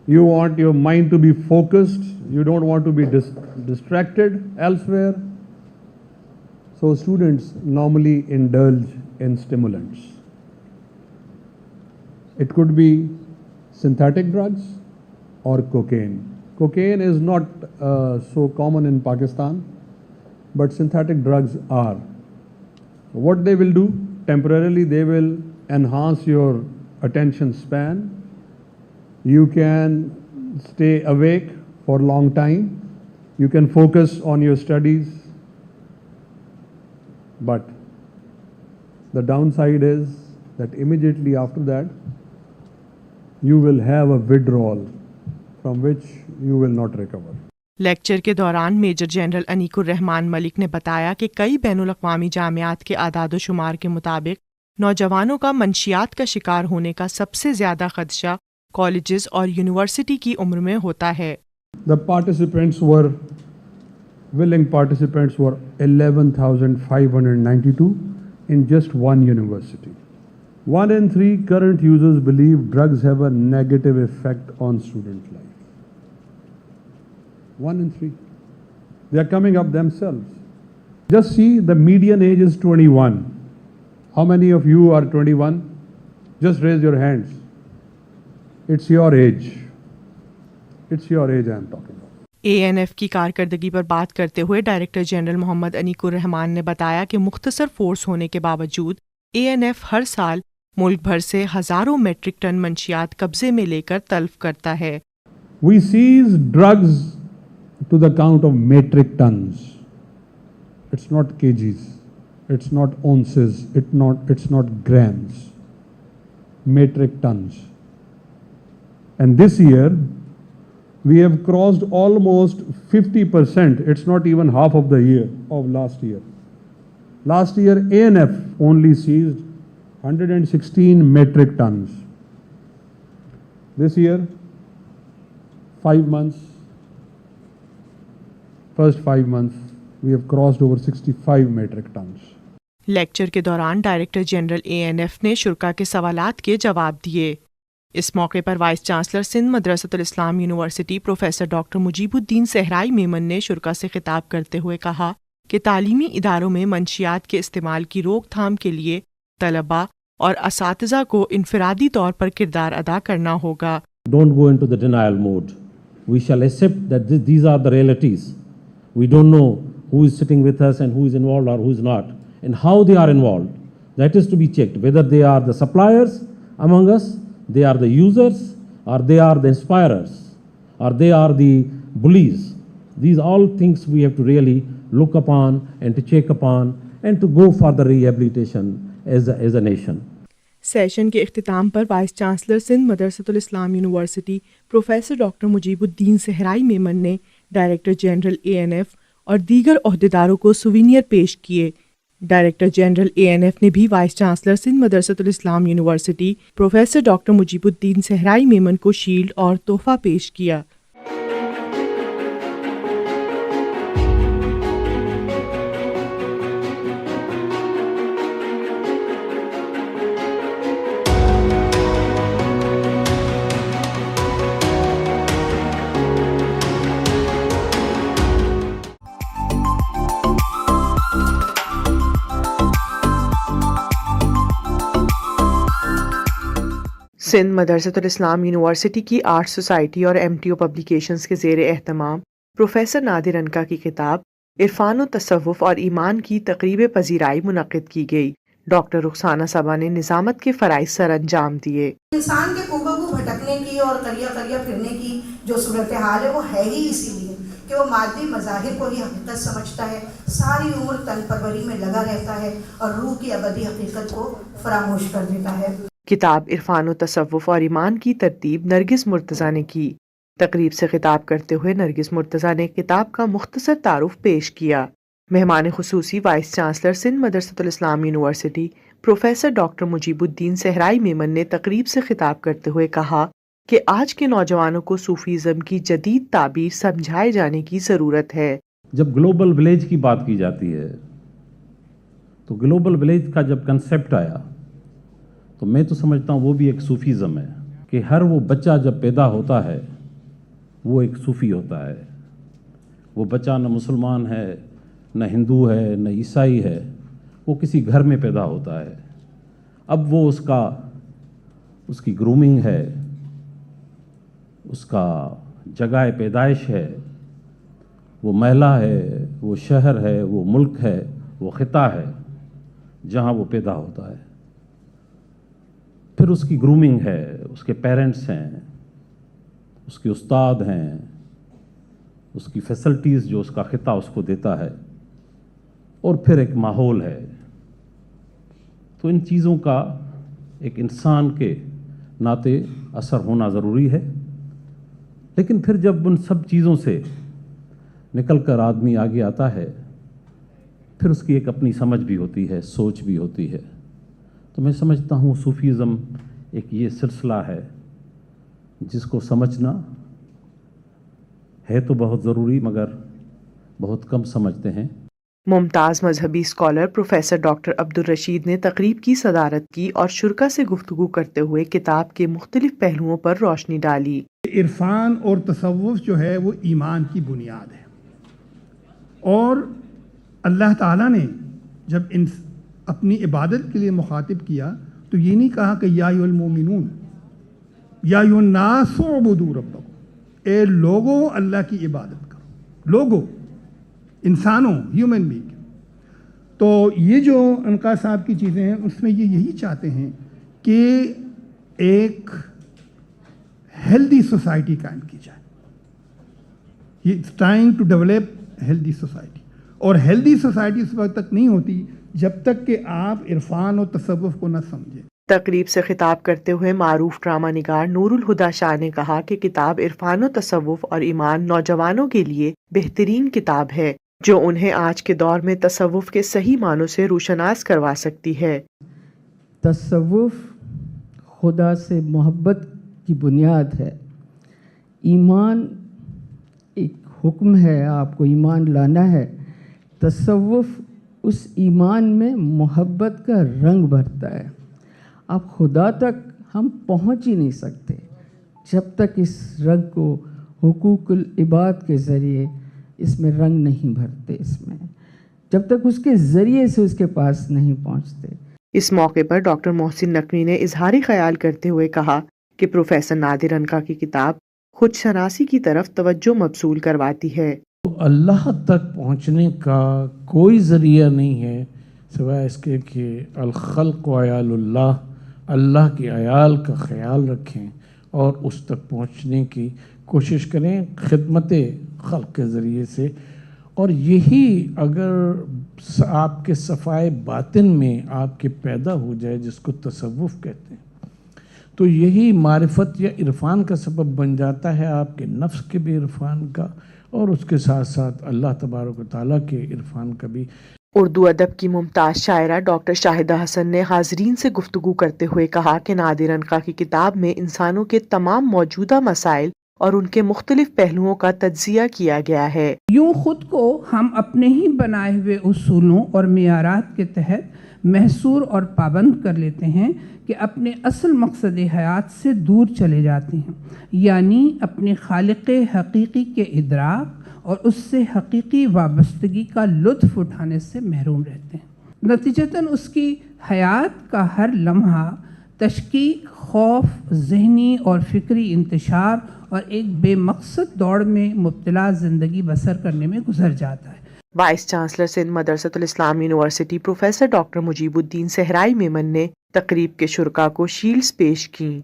you want your mind to be focused, you don't want to be distracted elsewhere. So students normally indulge in stimulants. It could be synthetic drugs or cocaine. Cocaine is not so common in Pakistan, but synthetic drugs are. What they will do, temporarily they will enhance your attention span. You can stay awake for a long time. You can focus on your studies. But the downside is that immediately after that, you will have a withdrawal from which you will not recover.
Lecture کے دوران major general انیک الرحمان ملک نے بتایا کہ کئی بین الاقوامی جامعات کے اعداد و شمار کے مطابق نوجوانوں کا منشیات کا شکار ہونے کا سب سے زیادہ خدشہ کالجز اور یونیورسٹی کی عمر میں ہوتا ہے.
The willing participants were 11,592 in just one university. 1 in 3 current users believe drugs have a negative effect on student life. 1 in 3. They are coming up themselves. Just see, the median age is 21. How many of you are 21? Just raise your hands. It's your age. It's your age I am talking about.
ANF کی کارکردگی پر بات کرتے ہوئے director general Muhammad Aneeq الرحمان نے بتایا کہ مختصر force ہونے کے باوجود ANF ہر سال ملک بھر سے ہزاروں میٹرک ٹن منشیات قبضے میں لے کر تلف کرتا ہے.
We seize drugs to the count of metric tons. It's not kgs. It's not ounces. It's not grams. Metric tons. And this year, we have crossed almost 50%. It's not even half of the year of last year. Last year, ANF only seized 116 metric tons. This year, 5 months, first 5 months, we have crossed over 65 metric tons.
Lecture کے دوران director general ANF نے شرکا کے سوالات کے جواب دیے. اس موقع پر وائس چانسلر سندھ مدرسۃ الاسلام یونیورسٹی پروفیسر ڈاکٹر مجیب الدین صحرائی میمن نے شرکا سے خطاب کرتے ہوئے کہا کہ تعلیمی اداروں میں منشیات کے استعمال کی روک تھام کے لیے طلباء اور اساتذہ کو انفرادی طور پر کردار ادا کرنا ہوگا.
Don't go into the denial mode. We shall accept that these are the realities. We don't know who is sitting with us and who is involved or who is not, and how they are involved. That is to be checked, whether they are the suppliers among us, they are the users, or they are the inspirers, or they are the bullies. These all things we have to really look upon and to check upon and to go for the rehabilitation as a nation.
Session کے اختتام پر vice chancellor Sindh مدرسۃ الاسلام university professor doctor Mujeeb الدین صحرائی میمن نے director general ANF اور دیگر عہدیداروں کو souvenir پیش کیے. ڈائریکٹر جنرل ANF نے بھی وائس چانسلر سندھ مدرسۃ الاسلام یونیورسٹی پروفیسر ڈاکٹر مجیب الدین صحرائی میمن کو شیلڈ اور تحفہ پیش کیا. سندھ مدرسۃ الاسلام یونیورسٹی کی آرٹ سوسائٹی اور MTO پبلیکیشنز کے زیر اہتمام پروفیسر نادر انکا کی کتاب عرفان و تصوف اور ایمان کی تقریب پذیرائی منعقد کی گئی. ڈاکٹر رخسانہ صبا نے نظامت کے فرائض سر انجام دیے.
انسان کے کوبہ کو بھٹکنے کی اور قریہ قریہ پھرنے کی جو صورتحال ہے وہ ہے ہی اسی لیے کہ وہ مادی مظاہر کو ہی حقیقت سمجھتا ہے، ساری عمر تن پروری میں لگا رہتا ہے اور روح کی ابدی حقیقت کو فراموش کر دیتا ہے.
کتاب عرفان و تصوف اور ایمان کی ترتیب نرگس مرتضیٰ نے کی. تقریب سے خطاب کرتے ہوئے نرگس مرتضیٰ نے کتاب کا مختصر تعارف پیش کیا. مہمان خصوصی وائس چانسلر سندھ مدرسۃ الاسلام یونیورسٹی پروفیسر ڈاکٹر مجیب الدین صحرائی میمن نے تقریب سے خطاب کرتے ہوئے کہا کہ آج کے نوجوانوں کو صوفیزم کی جدید تعبیر سمجھائے جانے کی ضرورت ہے.
جب گلوبل ولیج کی بات کی جاتی ہے تو گلوبل ولیج کا جب کنسیپٹ آیا تو میں تو سمجھتا ہوں وہ بھی ایک صوفیزم ہے کہ ہر وہ بچہ جب پیدا ہوتا ہے وہ ایک صوفی ہوتا ہے. وہ بچہ نہ مسلمان ہے، نہ ہندو ہے، نہ عیسائی ہے، وہ کسی گھر میں پیدا ہوتا ہے. اب وہ اس کی گرومنگ ہے، اس کا جگہ پیدائش ہے، وہ محلہ ہے، وہ شہر ہے، وہ ملک ہے، وہ خطہ ہے جہاں وہ پیدا ہوتا ہے. پھر اس کی گرومنگ ہے، اس کے پیرنٹس ہیں، اس کے استاد ہیں، اس کی فیسلٹیز جو اس کا خطہ اس کو دیتا ہے، اور پھر ایک ماحول ہے. تو ان چیزوں کا ایک انسان کے ناطے اثر ہونا ضروری ہے. لیکن پھر جب ان سب چیزوں سے نکل کر آدمی آگے آتا ہے پھر اس کی ایک اپنی سمجھ بھی ہوتی ہے، سوچ بھی ہوتی ہے. تو میں سمجھتا ہوں صوفیزم ایک یہ سلسلہ ہے جس کو سمجھنا ہے تو بہت ضروری مگر بہت کم سمجھتے ہیں.
ممتاز مذہبی اسکالر پروفیسر ڈاکٹر عبدالرشید نے تقریب کی صدارت کی اور شرکا سے گفتگو کرتے ہوئے کتاب کے مختلف پہلوؤں پر روشنی ڈالی.
عرفان اور تصوف جو ہے وہ ایمان کی بنیاد ہے، اور اللہ تعالیٰ نے جب اپنی عبادت کے لیے مخاطب کیا تو یہ نہیں کہا کہ یا ایھا المؤمنون یا ایھا الناس اعبدوا ربکم، اے لوگوں اللہ کی عبادت کرو. لوگوں، انسانوں، ہیومن بینگ. تو یہ جو انقا صاحب کی چیزیں ہیں اس میں یہ یہی چاہتے ہیں کہ ایک ہیلدی سوسائٹی قائم کی جائے. یہ trying to develop healthy society, اور ہیلدی سوسائٹی اس وقت تک نہیں ہوتی جب تک کہ آپ عرفان اور تصوف کو نہ سمجھیں.
تقریب سے خطاب کرتے ہوئے معروف ڈرامہ نگار نور الہدا شاہ نے کہا کہ کتاب عرفان و تصوف اور ایمان نوجوانوں کے لیے بہترین کتاب ہے جو انہیں آج کے دور میں تصوف کے صحیح معنوں سے روشناس کروا سکتی ہے.
تصوف خدا سے محبت کی بنیاد ہے. ایمان ایک حکم ہے، آپ کو ایمان لانا ہے. تصوف اس ایمان میں محبت کا رنگ بھرتا ہے. آپ خدا تک ہم پہنچ ہی نہیں سکتے جب تک اس رنگ کو حقوق العباد کے ذریعے اس میں رنگ نہیں بھرتے. اس میں جب تک اس کے ذریعے سے اس کے پاس نہیں پہنچتے.
اس موقع پر ڈاکٹر محسن نقوی نے اظہار خیال کرتے ہوئے کہا کہ پروفیسر نادر انکا کی کتاب خود شناسی کی طرف توجہ مبذول کرواتی ہے.
اللہ تک پہنچنے کا کوئی ذریعہ نہیں ہے سوائے اس کے کہ الخلق و عیال اللہ، اللہ کے عیال کا خیال رکھیں اور اس تک پہنچنے کی کوشش کریں خدمت خلق کے ذریعے سے. اور یہی اگر آپ کے صفائے باطن میں آپ کے پیدا ہو جائے، جس کو تصوف کہتے ہیں، تو یہی معرفت یا عرفان کا سبب بن جاتا ہے، آپ کے نفس کے بھی عرفان کا اور اس کے ساتھ ساتھ اللہ تبارک و تعالیٰ کے عرفان کا بھی.
اردو ادب کی ممتاز شاعرہ ڈاکٹر شاہدہ حسن نے حاضرین سے گفتگو کرتے ہوئے کہا کہ نادر انکا کی کتاب میں انسانوں کے تمام موجودہ مسائل اور ان کے مختلف پہلوؤں کا تجزیہ کیا گیا ہے.
یوں خود کو ہم اپنے ہی بنائے ہوئے اصولوں اور معیارات کے تحت محصور اور پابند کر لیتے ہیں کہ اپنے اصل مقصد حیات سے دور چلے جاتے ہیں، یعنی اپنے خالق حقیقی کے ادراک اور اس سے حقیقی وابستگی کا لطف اٹھانے سے محروم رہتے ہیں. نتیجتاً اس کی حیات کا ہر لمحہ تشکیک، خوف، ذہنی اور فکری انتشار اور ایک بے مقصد دوڑ میں مبتلا زندگی بسر کرنے میں گزر جاتا ہے.
وائس چانسلر سندھ مدرسۃ الاسلام یونیورسٹی پروفیسر ڈاکٹر مجیب الدین صحرائی میمن نے تقریب کے شرکاء کو شیلڈز پیش کیں.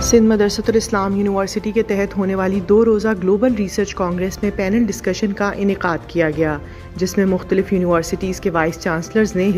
سندھ مدرسۃ الاسلام یونیورسٹی کے تحت ہونے والی 2 روزہ گلوبل ریسرچ کانگریس میں پینل ڈسکشن کا انعقاد کیا گیا، جس میں مختلف یونیورسٹیز کے وائس چانسلرز نے